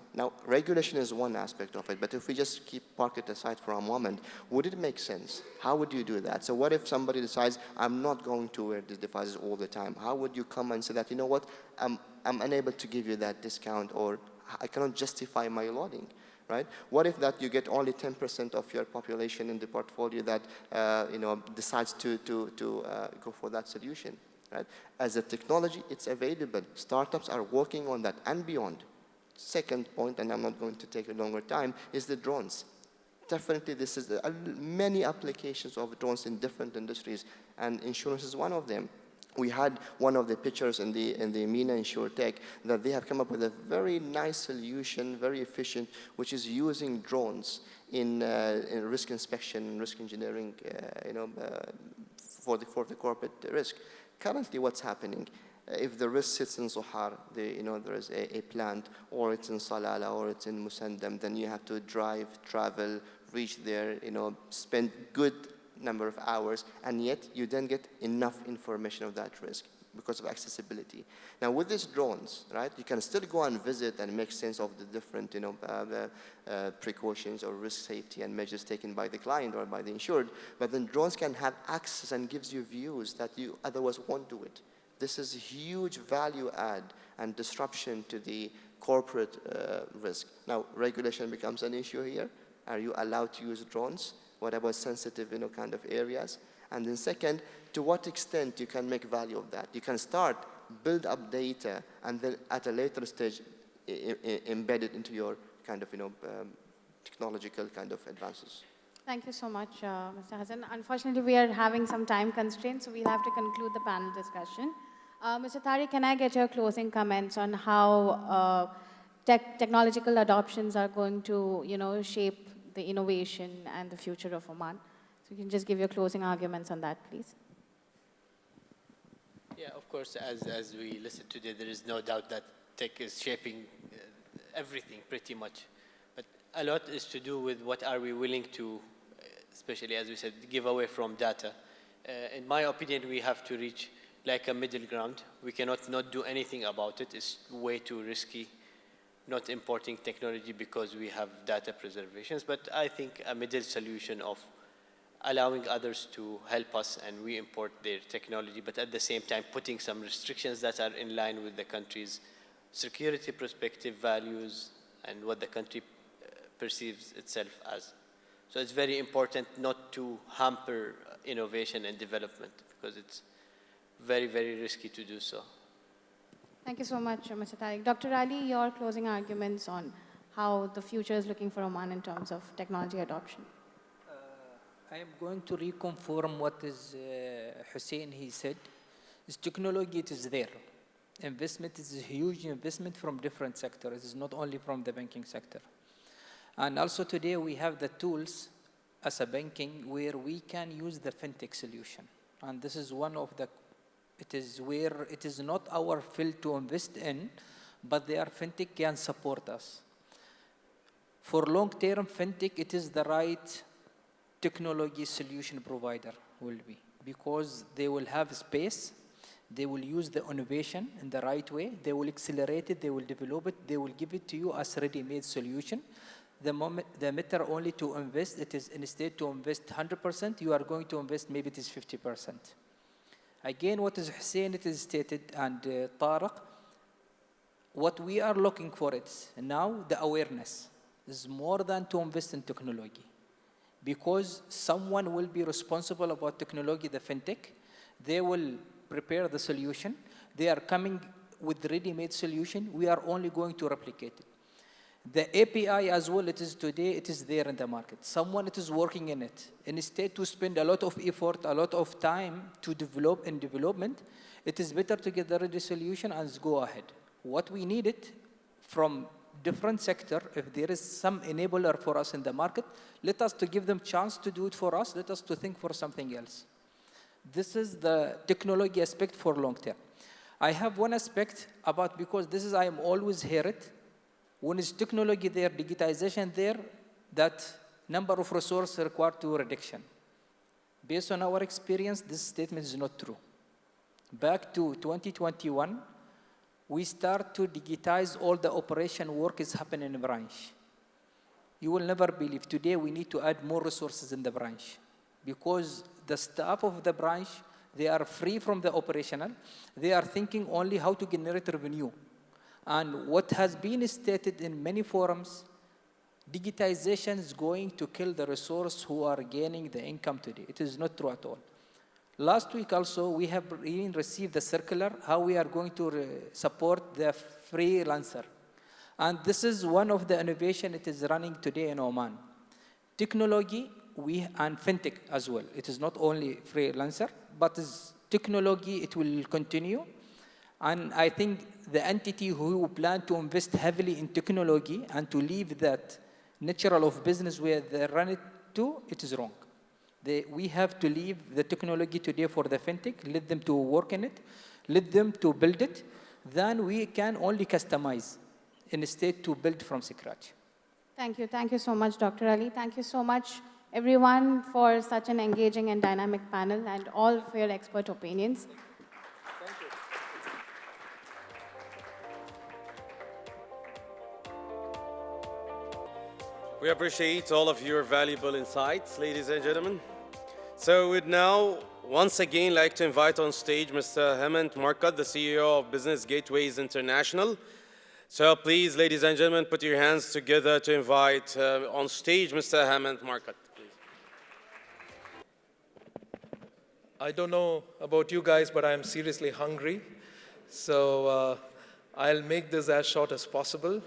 regulation is one aspect of it, but if we just park it aside for a moment, would it make sense? How would you do that? So what if somebody decides, I'm not going to wear these devices all the time? How would you come and say that, I'm unable to give you that discount, or I cannot justify my loading? Right? What if that you get only 10% of your population in the portfolio that decides to go for that solution? Right? As a technology, it's available. Startups are working on that and beyond. Second point, and I'm not going to take a longer time, is the drones. Definitely, this is many applications of drones in different industries, and insurance is one of them. We had one of the pictures in the MENA InsurTech that they have come up with a very nice solution, very efficient, which is using drones in risk inspection, risk engineering, for the corporate risk. Currently, what's happening? If the risk sits in Zohar, there is a plant, or it's in Salalah, or it's in Musandam, then you have to travel, reach there, spend good number of hours, and yet you then get enough information of that risk because of accessibility. Now with these drones, right, you can still go and visit and make sense of the different, precautions or risk safety and measures taken by the client or by the insured, but then drones can have access and gives you views that you otherwise won't do it. This is a huge value add and disruption to the corporate risk. Now regulation becomes an issue here. Are you allowed to use drones? What about sensitive, kind of areas? And then second, to what extent you can make value of that? You can start, build up data, and then at a later stage, embed it into your kind of, technological kind of advances. Thank you so much, Mr. Hassan. Unfortunately, we are having some time constraints, so we'll have to conclude the panel discussion. Mr. Tariq, can I get your closing comments on how technological adoptions are going to, shape the innovation and the future of Oman? So you can just give your closing arguments on that, please. Yeah, of course, as we listened today, there is no doubt that tech is shaping everything pretty much. But a lot is to do with what are we willing to, especially as we said, give away from data. In my opinion, we have to reach like a middle ground. We cannot not do anything about it. It's way too risky not importing technology because we have data preservations. But I think a middle solution of allowing others to help us and we import their technology, but at the same time putting some restrictions that are in line with the country's security perspective, values, and what the country perceives itself as. So it's very important not to hamper innovation and development because it's very, very risky to do so. Thank you so much, Mr. Tariq. Dr. Ali, your closing arguments on how the future is looking for Oman in terms of technology adoption. I am going to reconfirm what is Hussein he said. Is technology, it is there. Investment is a huge investment from different sectors. It is not only from the banking sector. And also today we have the tools as a banking where we can use the fintech solution. And this is one of the, it is where it is not our field to invest in, but their fintech can support us. For long-term fintech, it is the right technology solution provider will be, because they will have space, they will use the innovation in the right way, they will accelerate it, they will develop it, they will give it to you as ready-made solution. The matter only to invest, it is instead to invest 100%, you are going to invest maybe it is 50%. Again, what is Hussein, it is stated, and Tariq, what we are looking for is now the awareness is more than to invest in technology, because someone will be responsible about technology, the fintech. They will prepare the solution. They are coming with ready-made solution. We are only going to replicate it. The API as well, it is today, it is there in the market. Someone it is working in it. Instead to spend a lot of effort, a lot of time to develop in development, it is better to get the ready solution and go ahead. What we need it from different sector, if there is some enabler for us in the market, let us to give them chance to do it for us, let us to think for something else. This is the technology aspect for long term. I have one aspect about, because this is, I am always hear it, when is technology there, digitization there, that number of resources required to reduction. Based on our experience, this statement is not true. Back to 2021, we start to digitize all the operation work is happening in branch. You will never believe, today we need to add more resources in the branch, because the staff of the branch, they are free from the operational. They are thinking only how to generate revenue. And what has been stated in many forums, digitization is going to kill the resource who are gaining the income today. It is not true at all. Last week also, we have received the circular, how we are going to support the freelancer. And this is one of the innovation it is running today in Oman. Technology, and fintech as well. It is not only freelancer, but is technology, it will continue. And I think the entity who plan to invest heavily in technology and to leave that natural of business where they run it to, it is wrong. We have to leave the technology today for the fintech, let them to work in it, let them to build it, then we can only customize instead to build from scratch. Thank you. Thank you so much, Dr. Ali. Thank you so much, everyone, for such an engaging and dynamic panel and all for your expert opinions. Thank you. We appreciate all of your valuable insights, ladies and gentlemen. So we'd now once again like to invite on stage Mr. Hemant Markat, the CEO of Business Gateways International. So please, ladies and gentlemen, put your hands together to invite on stage Mr. Hemant Markat. I don't know about you guys, but I'm seriously hungry. So I'll make this as short as possible.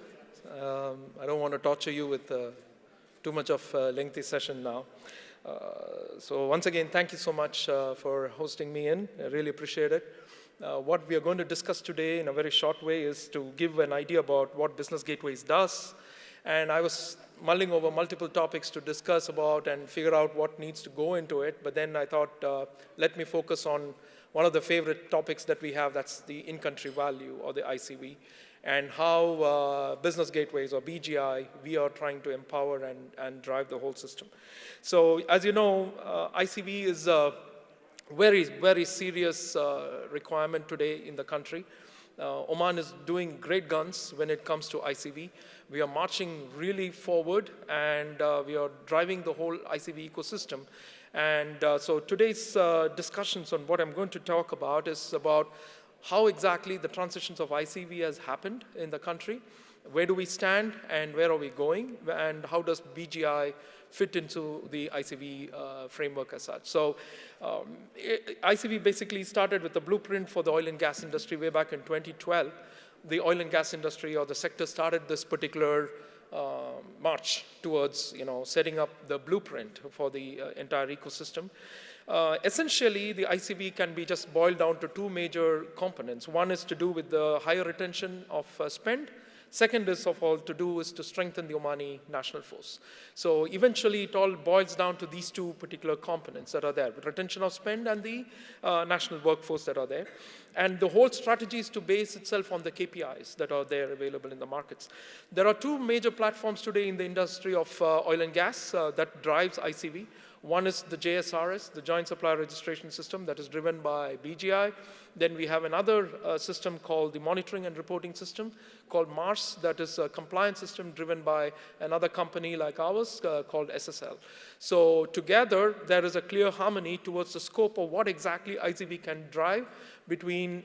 I don't want to torture you with too much of a lengthy session now. So once again, thank you so much for hosting me in. I really appreciate it. What we are going to discuss today in a very short way is to give an idea about what Business Gateways does. And I was mulling over multiple topics to discuss about and figure out what needs to go into it. But then I thought, let me focus on one of the favorite topics that we have, that's the in-country value, or the ICV, and how Business Gateways, or BGI, we are trying to empower and drive the whole system. So as you know, ICV is a very, very serious requirement today in the country. Oman is doing great guns when it comes to ICV. We are marching really forward, and we are driving the whole ICV ecosystem. And so today's discussions on what I'm going to talk about is about how exactly the transitions of ICV has happened in the country, where do we stand, and where are we going, and how does BGI fit into the ICV framework as such. So ICV basically started with the blueprint for the oil and gas industry way back in 2012. The oil and gas industry, or the sector, started this particular march towards setting up the blueprint for the entire ecosystem. Essentially, the ICV can be just boiled down to two major components. One is to do with the higher retention of spend. Second is to strengthen the Omani national force. So eventually it all boils down to these two particular components that are there, retention of spend and the national workforce that are there. And the whole strategy is to base itself on the KPIs that are there available in the markets. There are two major platforms today in the industry of oil and gas that drives ICV. One is the JSRS, the Joint Supplier Registration System, that is driven by BGI. Then we have another system called the Monitoring and Reporting System called MARS, that is a compliance system driven by another company like ours called SSL. So together, there is a clear harmony towards the scope of what exactly ICV can drive between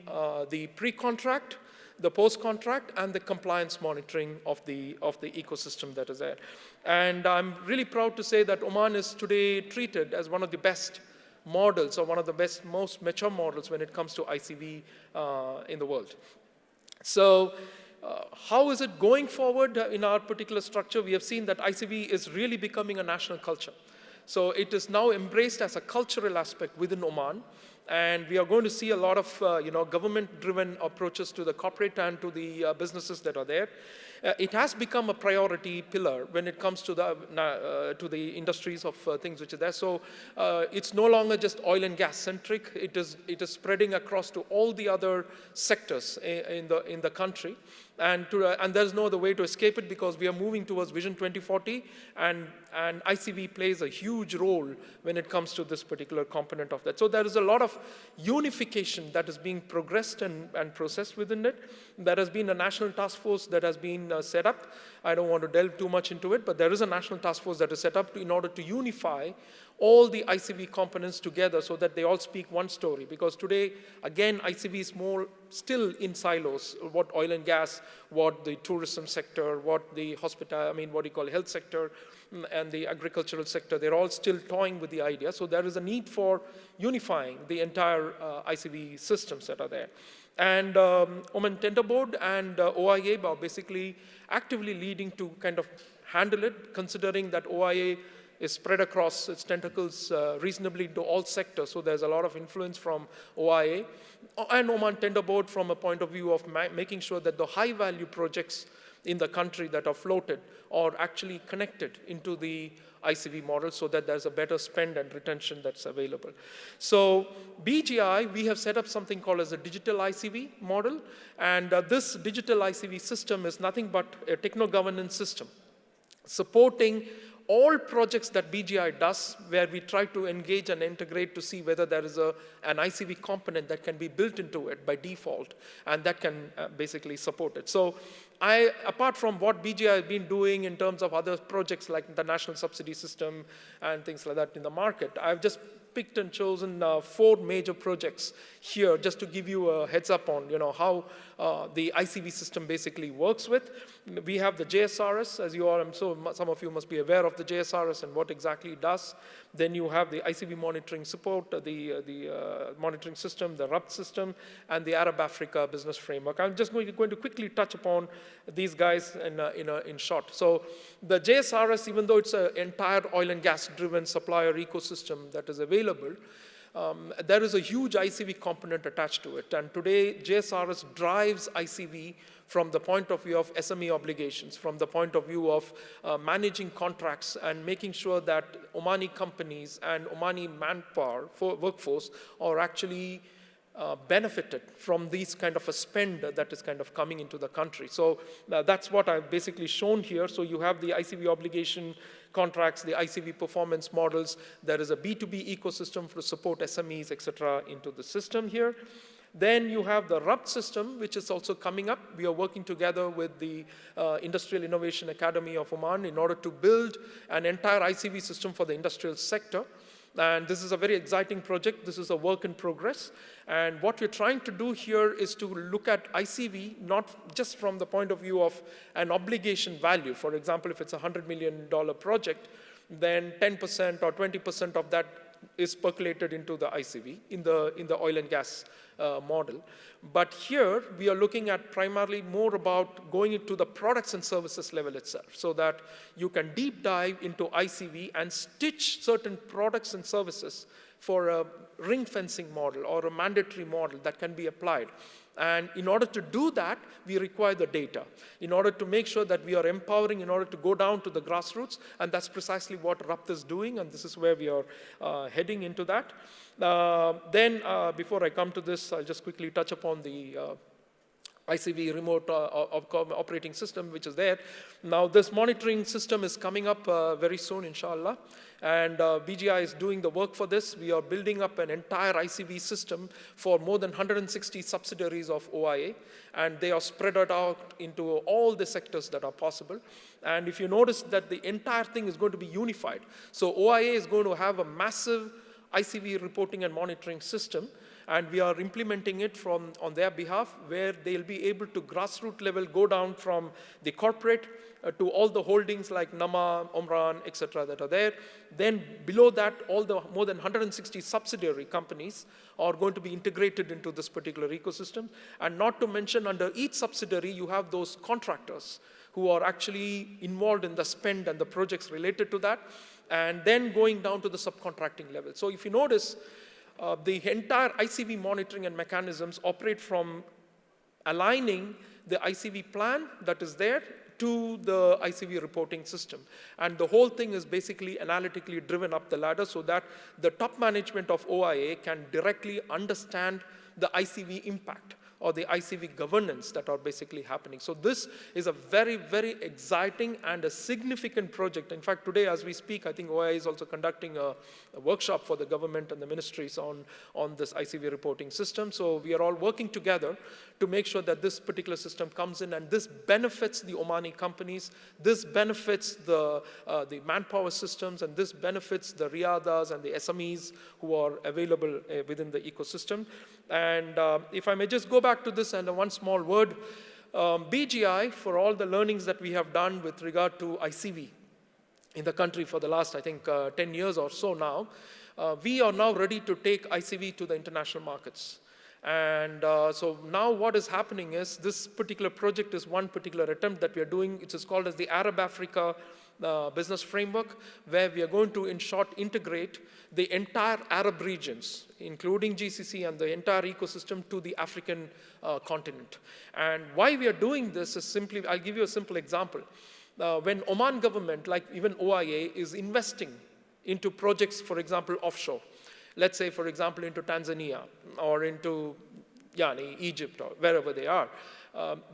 the pre-contract, the post-contract, and the compliance monitoring of the ecosystem that is there. And I'm really proud to say that Oman is today treated as one of the best models, or one of the best, most mature models when it comes to ICV in the world. So how is it going forward in our particular structure? We have seen that ICV is really becoming a national culture. So it is now embraced as a cultural aspect within Oman. And we are going to see a lot of government-driven approaches to the corporate and to the businesses that are there. It has become a priority pillar when it comes to the industries of things which are there. So it's no longer just oil and gas centric. It is spreading across to all the other sectors in the country. And there's no other way to escape it, because we are moving towards Vision 2040, and ICV plays a huge role when it comes to this particular component of that. So there is a lot of unification that is being progressed and processed within it. There has been a national task force that has been set up. I don't want to delve too much into it, but there is a national task force that is set up in order to unify all the ICV components together so that they all speak one story. Because today, again, ICV is more still in silos, what oil and gas, what the tourism sector, what the health sector, and the agricultural sector, they're all still toying with the idea. So there is a need for unifying the entire ICV systems that are there. And Oman Tender Board and OIA are basically actively leading to kind of handle it, considering that OIA is spread across its tentacles reasonably into all sectors. So there's a lot of influence from OIA and Oman Tender Board from a point of view of making sure that the high-value projects in the country that are floated are actually connected into the ICV model so that there's a better spend and retention that's available. So BGI, we have set up something called as a digital ICV model. And this digital ICV system is nothing but a techno-governance system supporting all projects that BGI does, where we try to engage and integrate to see whether there is an ICV component that can be built into it by default, and that can basically support it. So apart from what BGI has been doing in terms of other projects like the national subsidy system and things like that in the market, I've just picked and chosen 4 major projects here just to give you a heads up on how the ICV system basically works with. We have the JSRS, as you all, some of you must be aware of the JSRS and what exactly it does. Then you have the ICV monitoring support, the monitoring system, the RUP system, and the Arab Africa business framework. I'm just going to quickly touch upon these guys in short. So the JSRS, even though it's an entire oil and gas driven supplier ecosystem that is available, there is a huge ICV component attached to it. And today, JSRS drives ICV from the point of view of SME obligations, from the point of view of managing contracts and making sure that Omani companies and Omani manpower workforce are actually benefited from these kind of a spend that is kind of coming into the country. So that's what I've basically shown here. So you have the ICV obligation contracts, the ICV performance models. There is a B2B ecosystem to support SMEs, etc., into the system here. Then you have the RUP system, which is also coming up. We are working together with the Industrial Innovation Academy of Oman in order to build an entire ICV system for the industrial sector. And this is a very exciting project. This is a work in progress. And what we're trying to do here is to look at ICV, not just from the point of view of an obligation value. For example, if it's a $100 million project, then 10% or 20% of that is percolated into the ICV, in the oil and gas model. But here, we are looking at primarily more about going into the products and services level itself, so that you can deep dive into ICV and stitch certain products and services for a ring fencing model or a mandatory model that can be applied. And in order to do that, we require the data, in order to make sure that we are empowering, in order to go down to the grassroots, and that's precisely what RUPT is doing, and this is where we are heading into that. Before I come to this, I'll just quickly touch upon the ICV remote operating system, which is there. Now, this monitoring system is coming up very soon, inshallah. And BGI is doing the work for this. We are building up an entire ICV system for more than 160 subsidiaries of OIA. And they are spread out into all the sectors that are possible. And if you notice that the entire thing is going to be unified. So OIA is going to have a massive ICV reporting and monitoring system. And we are implementing it on their behalf, where they'll be able to grassroots level go down from the corporate to all the holdings like Nama, Omran, etc. that are there. Then below that, all the more than 160 subsidiary companies are going to be integrated into this particular ecosystem. And not to mention, under each subsidiary, you have those contractors who are actually involved in the spend and the projects related to that, and then going down to the subcontracting level. So if you notice, the entire ICV monitoring and mechanisms operate from aligning the ICV plan that is there to the ICV reporting system. And the whole thing is basically analytically driven up the ladder so that the top management of OIA can directly understand the ICV impact or the ICV governance that are basically happening. So this is a very, very exciting and a significant project. In fact, today as we speak, I think OIA is also conducting a workshop for the government and the ministries on this ICV reporting system. So we are all working together to make sure that this particular system comes in, and this benefits the Omani companies, this benefits the manpower systems, and this benefits the riadas and the SMEs who are available within the ecosystem. And if I may just go back to this and one small word, BGI, for all the learnings that we have done with regard to ICV in the country for the last, I think, 10 years or so now, we are now ready to take ICV to the international markets. And so now what is happening is this particular project is one particular attempt that we are doing. It is called as the Arab Africa Business Framework, where we are going to, in short, integrate the entire Arab regions, including GCC and the entire ecosystem, to the African continent. And why we are doing this is simply, I'll give you a simple example. When Oman government, like even OIA, is investing into projects, for example, offshore, let's say, for example, into Tanzania or into Egypt or wherever they are,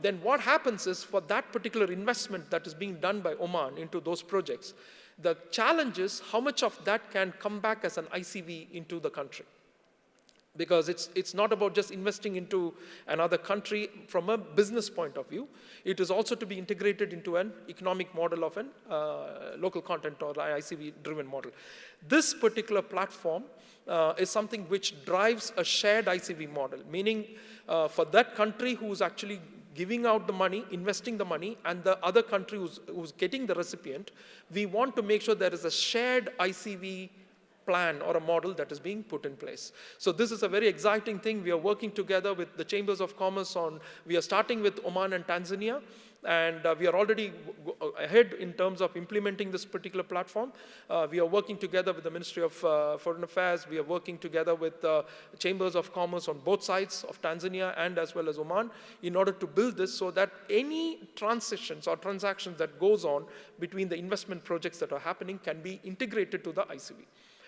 then what happens is, for that particular investment that is being done by Oman into those projects, the challenge is how much of that can come back as an ICV into the country. Because it's not about just investing into another country from a business point of view. It is also to be integrated into an economic model of a local content or ICV-driven model. This particular platform is something which drives a shared ICV model, meaning for that country who's actually giving out the money, investing the money, and the other country who's getting the recipient, we want to make sure there is a shared ICV plan or a model that is being put in place. So this is a very exciting thing. We are working together with the Chambers of Commerce we are starting with Oman and Tanzania, and we are already ahead in terms of implementing this particular platform. We are working together with the Ministry of Foreign Affairs. We are working together with the Chambers of Commerce on both sides of Tanzania and as well as Oman in order to build this so that any transitions or transactions that goes on between the investment projects that are happening can be integrated to the ICV,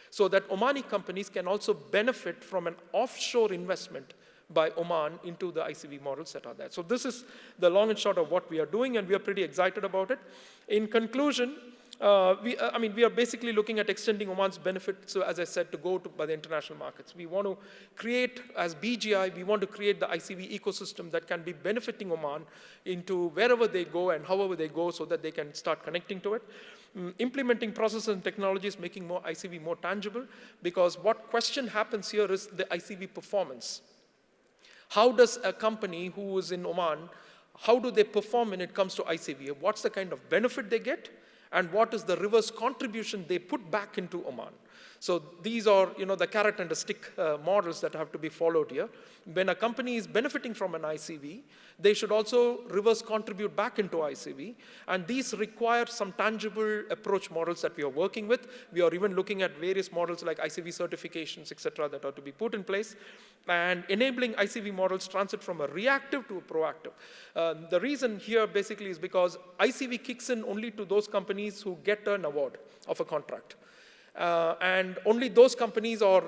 so that Omani companies can also benefit from an offshore investment by Oman into the ICV models that are there. So this is the long and short of what we are doing, and we are pretty excited about it. In conclusion, we are basically looking at extending Oman's benefit, so as I said, to go by the international markets. We want to create, as BGI, we want to create the ICV ecosystem that can be benefiting Oman into wherever they go and however they go, so that they can start connecting to it. Implementing processes and technologies, making more ICV more tangible, because what question happens here is the ICV performance. How does a company who is in Oman, how do they perform when it comes to ICV? What's the kind of benefit they get? And what is the reverse contribution they put back into Oman? So these are, the carrot and the stick models that have to be followed here. When a company is benefiting from an ICV, they should also reverse contribute back into ICV. And these require some tangible approach models that we are working with. We are even looking at various models like ICV certifications, et cetera, that are to be put in place. And enabling ICV models transit from a reactive to a proactive. The reason here basically is because ICV kicks in only to those companies who get an award of a contract. And only those companies are,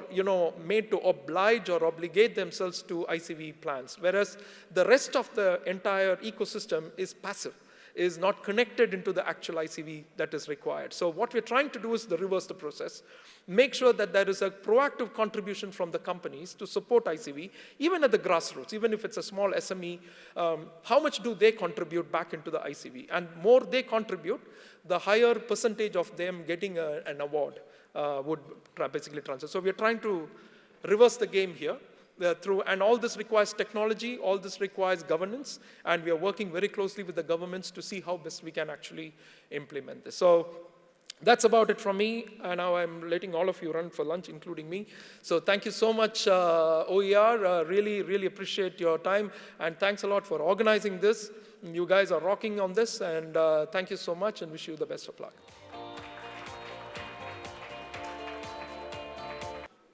made to oblige or obligate themselves to ICV plans, whereas the rest of the entire ecosystem is passive, is not connected into the actual ICV that is required. So what we're trying to do is to reverse the process, make sure that there is a proactive contribution from the companies to support ICV, even at the grassroots, even if it's a small SME, how much do they contribute back into the ICV? And more they contribute, the higher percentage of them getting an award would basically transfer. So we're trying to reverse the game here. And all this requires technology, all this requires governance, and we are working very closely with the governments to see how best we can actually implement this. So that's about it from me, and now I'm letting all of you run for lunch, including me. So thank you so much, OER. Really, really appreciate your time, and thanks a lot for organizing this. You guys are rocking on this, and thank you so much, and wish you the best of luck.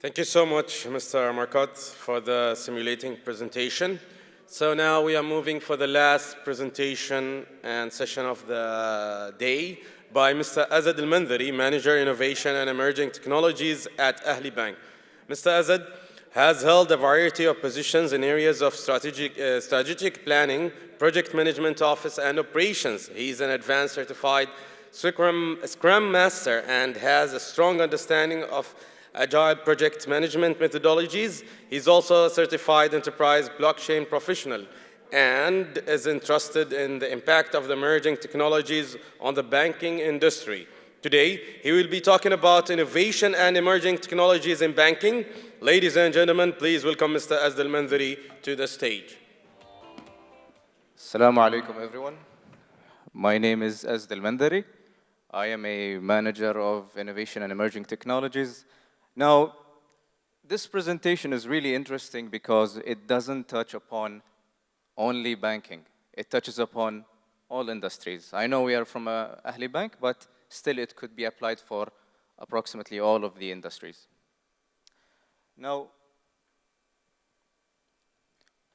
Thank you so much, Mr. Marcotte, for the simulating presentation. So now we are moving for the last presentation and session of the day by Mr. Azad Al-Mandhari, Manager, Innovation and Emerging Technologies at Ahli Bank. Mr. Azad has held a variety of positions in areas of strategic planning, project management office, and operations. He is an advanced certified Scrum Master and has a strong understanding of agile project management methodologies. He's also a certified enterprise blockchain professional and is interested in the impact of the emerging technologies on the banking industry. Today, he will be talking about innovation and emerging technologies in banking. Ladies and gentlemen, please welcome Mr. Azad Al-Mandhari to the stage. Assalamu alaikum, everyone. My name is Azad Al-Mandhari. I am a manager of innovation and emerging technologies. Now, this presentation is really interesting because it doesn't touch upon only banking. It touches upon all industries. I know we are from Ahli Bank, but still it could be applied for approximately all of the industries. Now,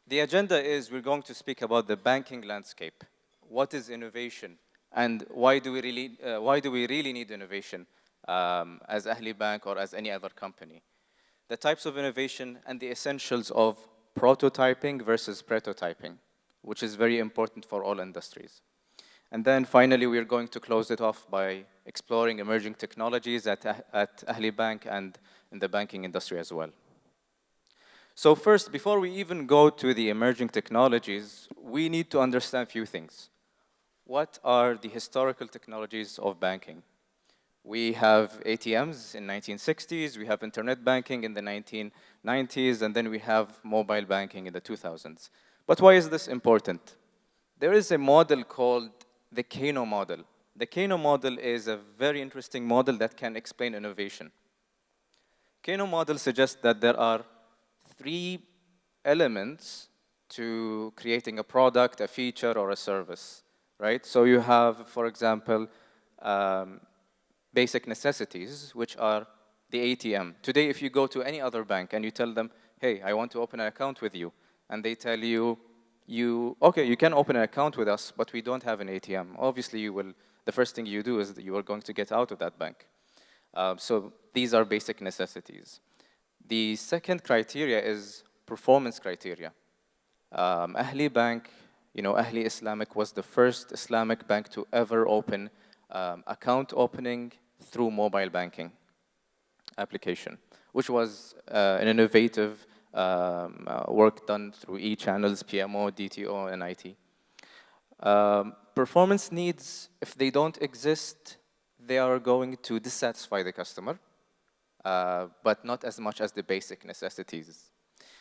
the agenda is we're going to speak about the banking landscape. What is innovation? And why do we really need innovation? As Ahli Bank or as any other company. The types of innovation and the essentials of prototyping versus prototyping, which is very important for all industries. And then finally, we're going to close it off by exploring emerging technologies at Ahli Bank and in the banking industry as well. So first, before we even go to the emerging technologies, we need to understand a few things. What are the historical technologies of banking? We have ATMs in 1960s, we have internet banking in the 1990s, and then we have mobile banking in the 2000s. But why is this important? There is a model called the Kano model. The Kano model is a very interesting model that can explain innovation. Kano model suggests that there are 3 elements to creating a product, a feature, or a service, right? So you have, for example, basic necessities, which are the ATM. Today, if you go to any other bank and you tell them, hey, I want to open an account with you, and they tell you, okay, you can open an account with us, but we don't have an ATM. Obviously, the first thing you do is that you are going to get out of that bank. So these are basic necessities. The second criteria is performance criteria. Ahli Bank, Ahli Islamic was the first Islamic bank to ever open account opening through mobile banking application, which was an innovative work done through e-channels, PMO, DTO, and IT. Performance needs, if they don't exist, they are going to dissatisfy the customer, but not as much as the basic necessities.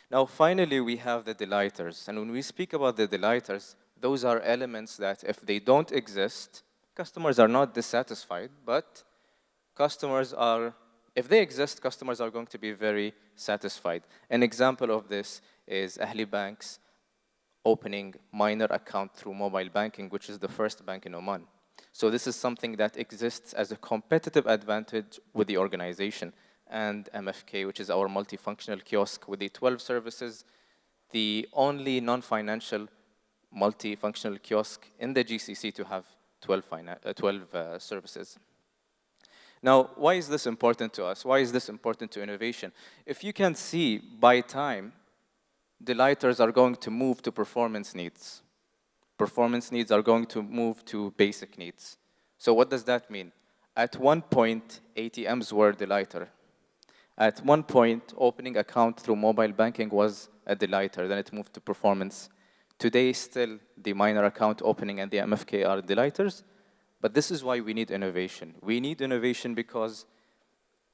Now, finally, we have the delighters. And when we speak about the delighters, those are elements that if they don't exist, customers are not dissatisfied, but customers are If they exist, customers are going to be very satisfied. An example of this is Ahli Bank's opening minor account through mobile banking, which is the first bank in Oman. So this is something that exists as a competitive advantage with the organization. And MFK, which is our multifunctional kiosk with the 12 services, the only non-financial multifunctional kiosk in the GCC to have 12 services. Now, why is this important to us? Why is this important to innovation? If you can see, by time, delighters are going to move to performance needs. Performance needs are going to move to basic needs. So what does that mean? At one point, ATMs were delighter. At one point, opening account through mobile banking was a delighter, then it moved to performance. Today, still, the minor account opening and the MFK are delighters, but this is why we need innovation. We need innovation because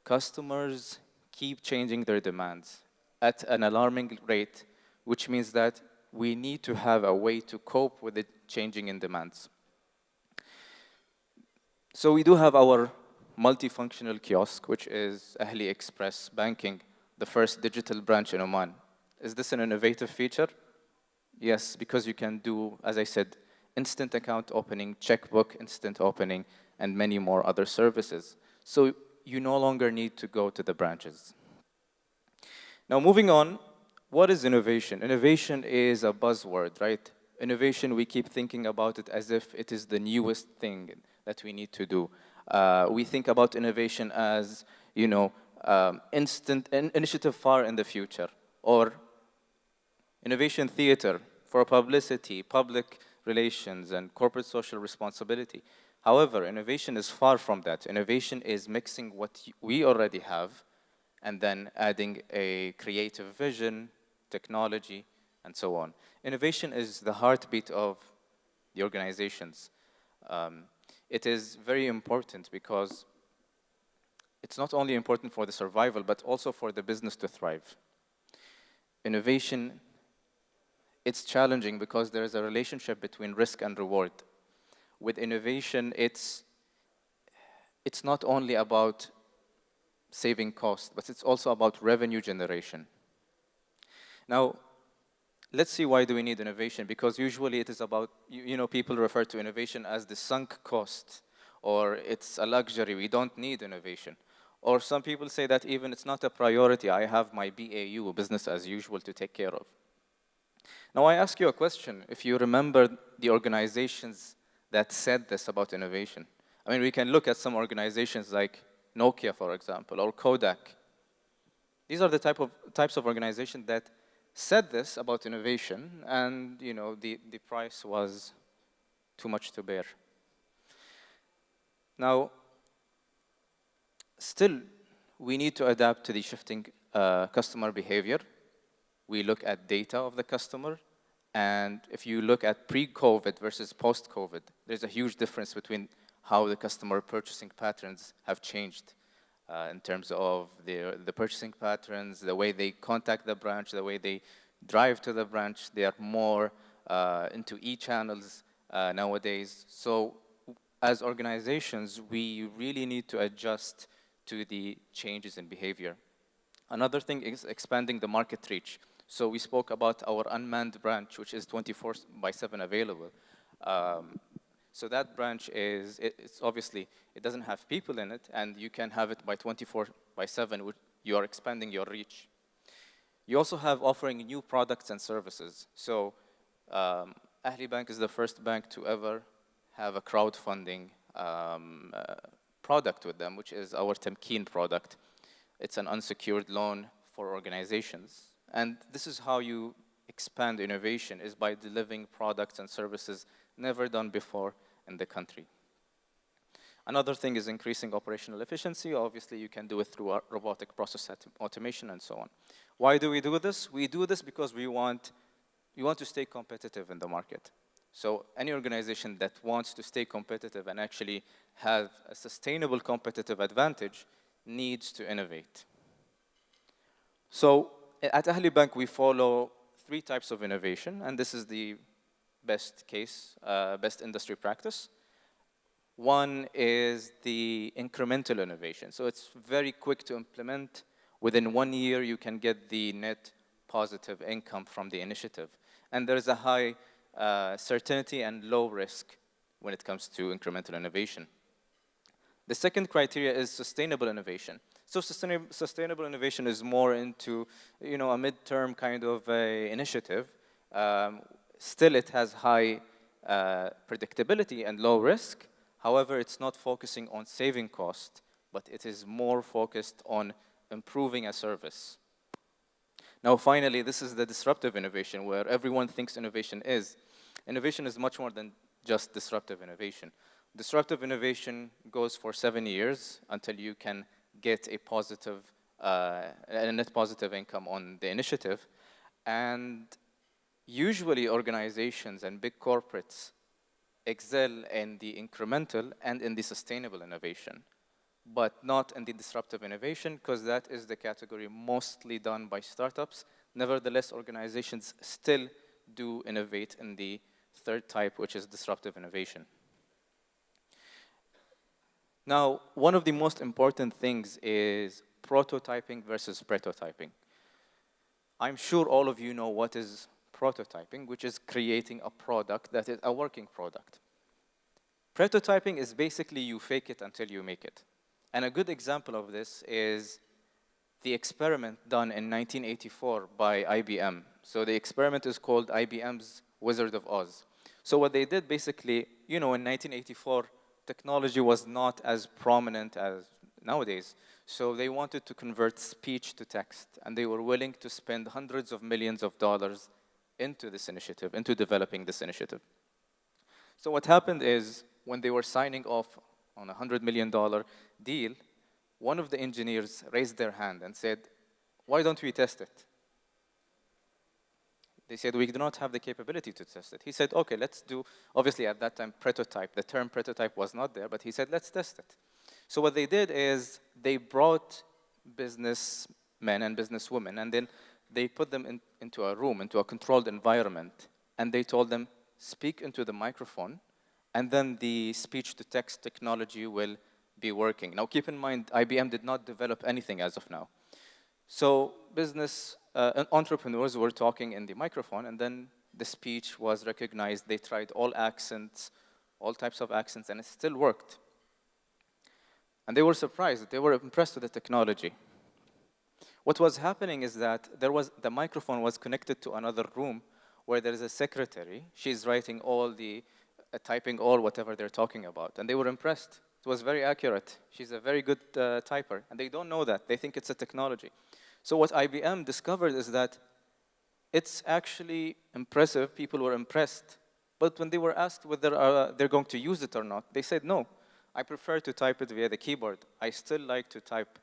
customers keep changing their demands at an alarming rate, which means that we need to have a way to cope with the changing in demands. So we do have our multifunctional kiosk, which is Ahli Express Banking, the first digital branch in Oman. Is this an innovative feature? Yes, because you can do, as I said, instant account opening, checkbook, instant opening, and many more other services. So you no longer need to go to the branches. Now, moving on, what is innovation? Innovation is a buzzword, right? Innovation, we keep thinking about it as if it is the newest thing that we need to do. We think about innovation as, you know, instant initiative far in the future, or innovation theater for publicity, public relations, and corporate social responsibility. However, innovation is far from that. Innovation is mixing what we already have and then adding a creative vision, technology, and so on. Innovation is the heartbeat of the organizations. It is very important because it's not only important for the survival, but also for the business to thrive. Innovation, it's challenging because there is a relationship between risk and reward. With innovation, it's not only about saving costs, but it's also about revenue generation. Now, let's see why do we need innovation, because usually it is about, you know, people refer to innovation as the sunk cost, or it's a luxury, we don't need innovation. Or some people say that even it's not a priority, I have my BAU, business as usual, to take care of. Now I ask you a question, if you remember the organizations that said this about innovation. I mean, we can look at some organizations like Nokia, for example, or Kodak. These are the types of organizations that said this about innovation, and you know, the price was too much to bear. Now, still, we need to adapt to the shifting customer behavior. We look at data of the customer, and if you look at pre-COVID versus post-COVID, there's a huge difference between how the customer purchasing patterns have changed in terms of the purchasing patterns, the way they contact the branch, the way they drive to the branch. They are more into e-channels nowadays. So as organizations, we really need to adjust to the changes in behavior. Another thing is expanding the market reach. So we spoke about our unmanned branch, which is 24/7 available. So that branch it's obviously, it doesn't have people in it, and you can have it by 24/7. You are expanding your reach. You also have offering new products and services. So Ahli Bank is the first bank to ever have a crowdfunding product with them, which is our Tamkeen product. It's an unsecured loan for organizations. And this is how you expand innovation, is by delivering products and services never done before in the country. Another thing is increasing operational efficiency. Obviously, you can do it through robotic process automation and so on. Why do we do this? We do this because we want to stay competitive in the market. So any organization that wants to stay competitive and actually have a sustainable competitive advantage needs to innovate. So at Ahli Bank, we follow 3 types of innovation, and this is the best case, best industry practice. One is the incremental innovation. So it's very quick to implement. Within 1 year, you can get the net positive income from the initiative. And there's a high certainty and low risk when it comes to incremental innovation. The second criteria is sustainable innovation. So sustainable innovation is more into, a midterm kind of initiative. Still, it has high predictability and low risk. However, it's not focusing on saving cost, but it is more focused on improving a service. Now, finally, this is the disruptive innovation, where everyone thinks innovation is. Innovation is much more than just disruptive innovation. Disruptive innovation goes for 7 years until you can get a positive, a net positive income on the initiative. And usually organizations and big corporates excel in the incremental and in the sustainable innovation, but not in the disruptive innovation, because that is the category mostly done by startups. Nevertheless, organizations still do innovate in the third type, which is disruptive innovation. Now, one of the most important things is prototyping versus prototyping. I'm sure all of you know what is prototyping, which is creating a product that is a working product. Prototyping is basically you fake it until you make it. And a good example of this is the experiment done in 1984 by IBM. So the experiment is called IBM's Wizard of Oz. So what they did basically, in 1984, technology was not as prominent as nowadays. So they wanted to convert speech to text, and they were willing to spend hundreds of millions of dollars into this initiative, into developing this initiative. So what happened is, when they were signing off on a $100 million deal, one of the engineers raised their hand and said, "Why don't we test it?" They said, "We do not have the capability to test it." He said, "Okay, let's do," obviously at that time, prototype. The term prototype was not there, but he said, "Let's test it." So what they did is they brought businessmen and businesswomen, and then they put them into a room, into a controlled environment, and they told them, speak into the microphone, and then the speech-to-text technology will be working. Now, keep in mind, IBM did not develop anything as of now. So business entrepreneurs were talking in the microphone, and then the speech was recognized. They tried all accents, all types of accents, and it still worked. And they were surprised. They were impressed with the technology. What was happening is that the microphone was connected to another room where there is a secretary. She's writing all the, typing all whatever they're talking about. And they were impressed. It was very accurate. She's a very good typer. And they don't know that. They think it's a technology. So what IBM discovered is that it's actually impressive. People were impressed. But when they were asked whether they're going to use it or not, they said, "No, I prefer to type it via the keyboard. I still like to type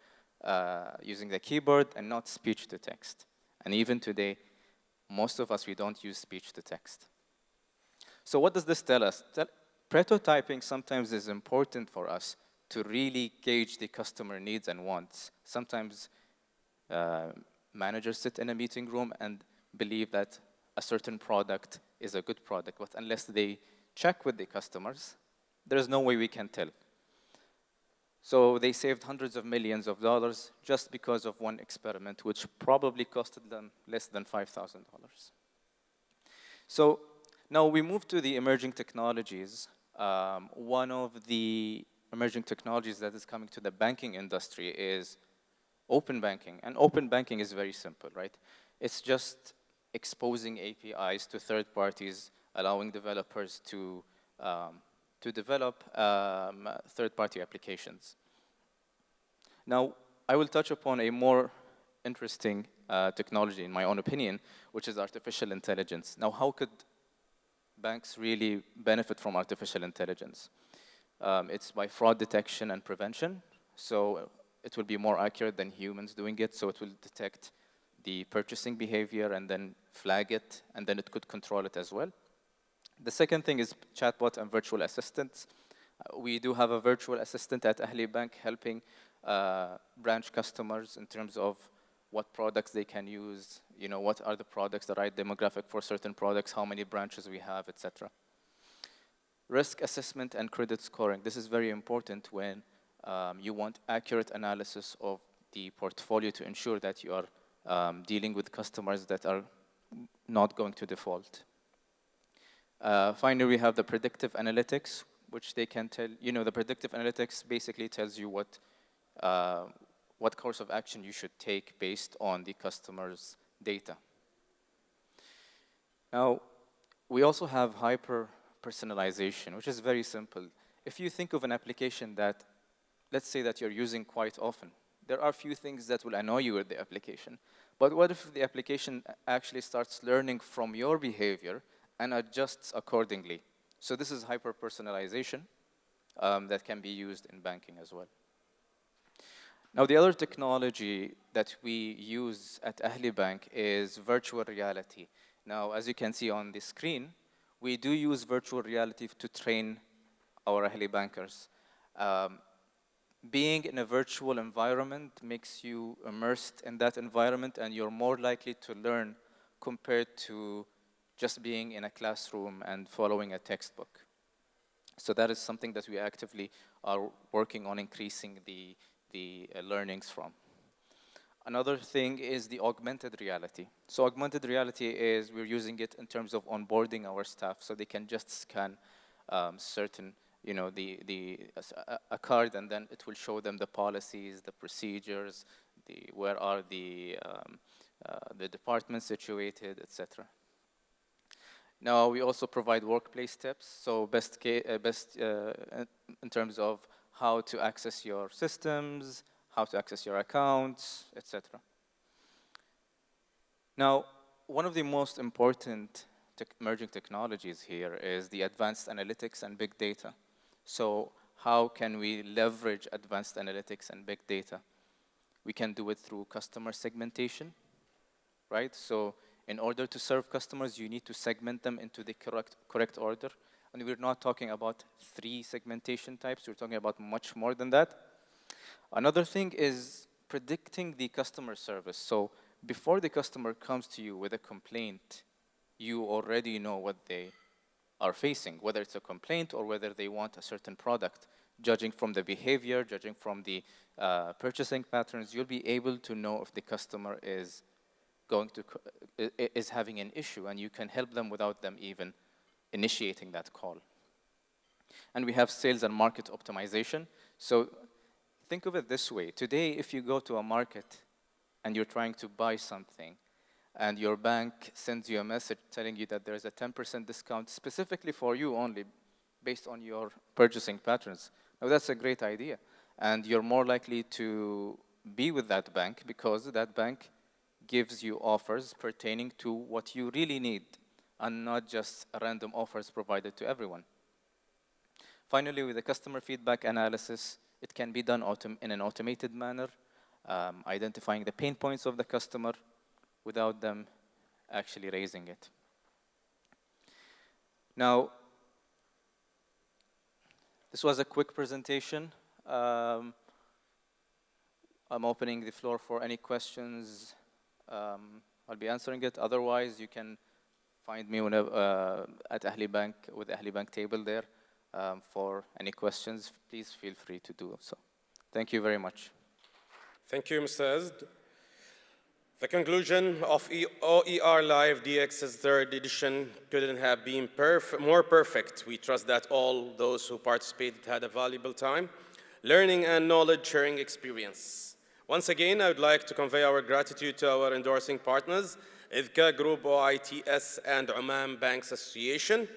using the keyboard and not speech to text." And even today, most of us, we don't use speech to text. So what does this tell us? Prototyping sometimes is important for us to really gauge the customer needs and wants. Sometimes managers sit in a meeting room and believe that a certain product is a good product, but unless they check with the customers, there's no way we can tell. So they saved hundreds of millions of dollars just because of one experiment, which probably costed them less than $5,000. So now we move to the emerging technologies. One of the emerging technologies that is coming to the banking industry is open banking. And open banking is very simple, right? It's just exposing APIs to third parties, allowing developers to develop third-party applications. Now, I will touch upon a more interesting technology, in my own opinion, which is artificial intelligence. Now, how could banks really benefit from artificial intelligence? It's by fraud detection and prevention. So it will be more accurate than humans doing it. So it will detect the purchasing behavior and then flag it, and then it could control it as well. The second thing is chatbot and virtual assistants. We do have a virtual assistant at Ahli Bank helping branch customers in terms of what products they can use, what are the products, the right demographic for certain products, how many branches we have, etc. Risk assessment and credit scoring. This is very important when you want accurate analysis of the portfolio to ensure that you are dealing with customers that are not going to default. Finally, we have the predictive analytics, which they can tell, the predictive analytics basically tells you what course of action you should take based on the customer's data. Now, we also have hyper-personalization, which is very simple. If you think of an application that, let's say that you're using quite often, there are a few things that will annoy you with the application. But what if the application actually starts learning from your behavior and adjusts accordingly? So this is hyper-personalization that can be used in banking as well. Now, the other technology that we use at Ahli Bank is virtual reality. Now, as you can see on the screen, we do use virtual reality to train our Ahli bankers. Being in a virtual environment makes you immersed in that environment, and you're more likely to learn compared to just being in a classroom and following a textbook. So that is something that we actively are working on increasing the learnings from. Another thing is the augmented reality. So augmented reality is we're using it in terms of onboarding our staff so they can just scan certain, a card, and then it will show them the policies, the procedures, where are the departments situated, etc. Now, we also provide workplace tips, so best in terms of how to access your systems, how to access your accounts, etc. Now, one of the most important emerging technologies here is the advanced analytics and big data. So how can we leverage advanced analytics and big data? We can do it through customer segmentation, right? So in order to serve customers, you need to segment them into the correct order. And we're not talking about 3 segmentation types. We're talking about much more than that. Another thing is predicting the customer service. So before the customer comes to you with a complaint, you already know what they are facing, whether it's a complaint or whether they want a certain product. Judging from the behavior, judging from the purchasing patterns, you'll be able to know if the customer is having an issue, and you can help them without them even initiating that call. And we have sales and market optimization. So think of it this way. Today, if you go to a market and you're trying to buy something, and your bank sends you a message telling you that there's a 10% discount specifically for you only based on your purchasing patterns. Now, that's a great idea. And you're more likely to be with that bank because that bank gives you offers pertaining to what you really need and not just random offers provided to everyone. Finally, with the customer feedback analysis, it can be done in an automated manner, identifying the pain points of the customer without them actually raising it. Now, this was a quick presentation. I'm opening the floor for any questions. I'll be answering it. Otherwise, you can find me at Ahli Bank with the Ahli Bank table there for any questions. Please feel free to do so. Thank you very much. Thank you, Mr. Azd. The conclusion of OERLive DX's 3rd edition couldn't have been more perfect. We trust that all those who participated had a valuable time, learning and knowledge-sharing experience. Once again, I would like to convey our gratitude to our endorsing partners, IDCA Group, OITS, and Oman Banks Association.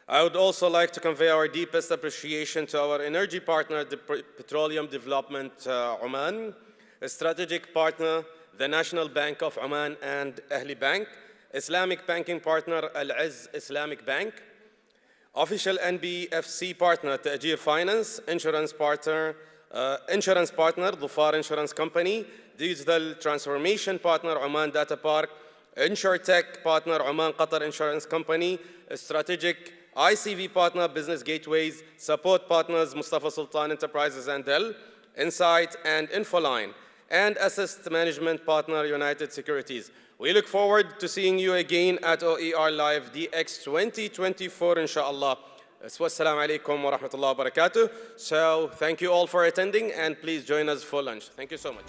I would also like to convey our deepest appreciation to our energy partner, the Petroleum Development Oman, a strategic partner, the National Bank of Oman and Ahli Bank, Islamic banking partner, Al-Izz Islamic Bank, official NBFC partner, Ta'jir Finance, insurance partner, Dhufar Insurance Company, digital transformation partner, Oman Data Park, InsurTech partner, Oman Qatar Insurance Company, strategic ICV partner, Business Gateways, support partners, Mustafa Sultan Enterprises and Dell, Insight and Infoline, and assist management partner, United Securities. We look forward to seeing you again at OERLive DX 2024, inshallah. Wassalamu alaikum wa rahmatullahi wa barakatuh. So thank you all for attending, and please join us for lunch. Thank you so much.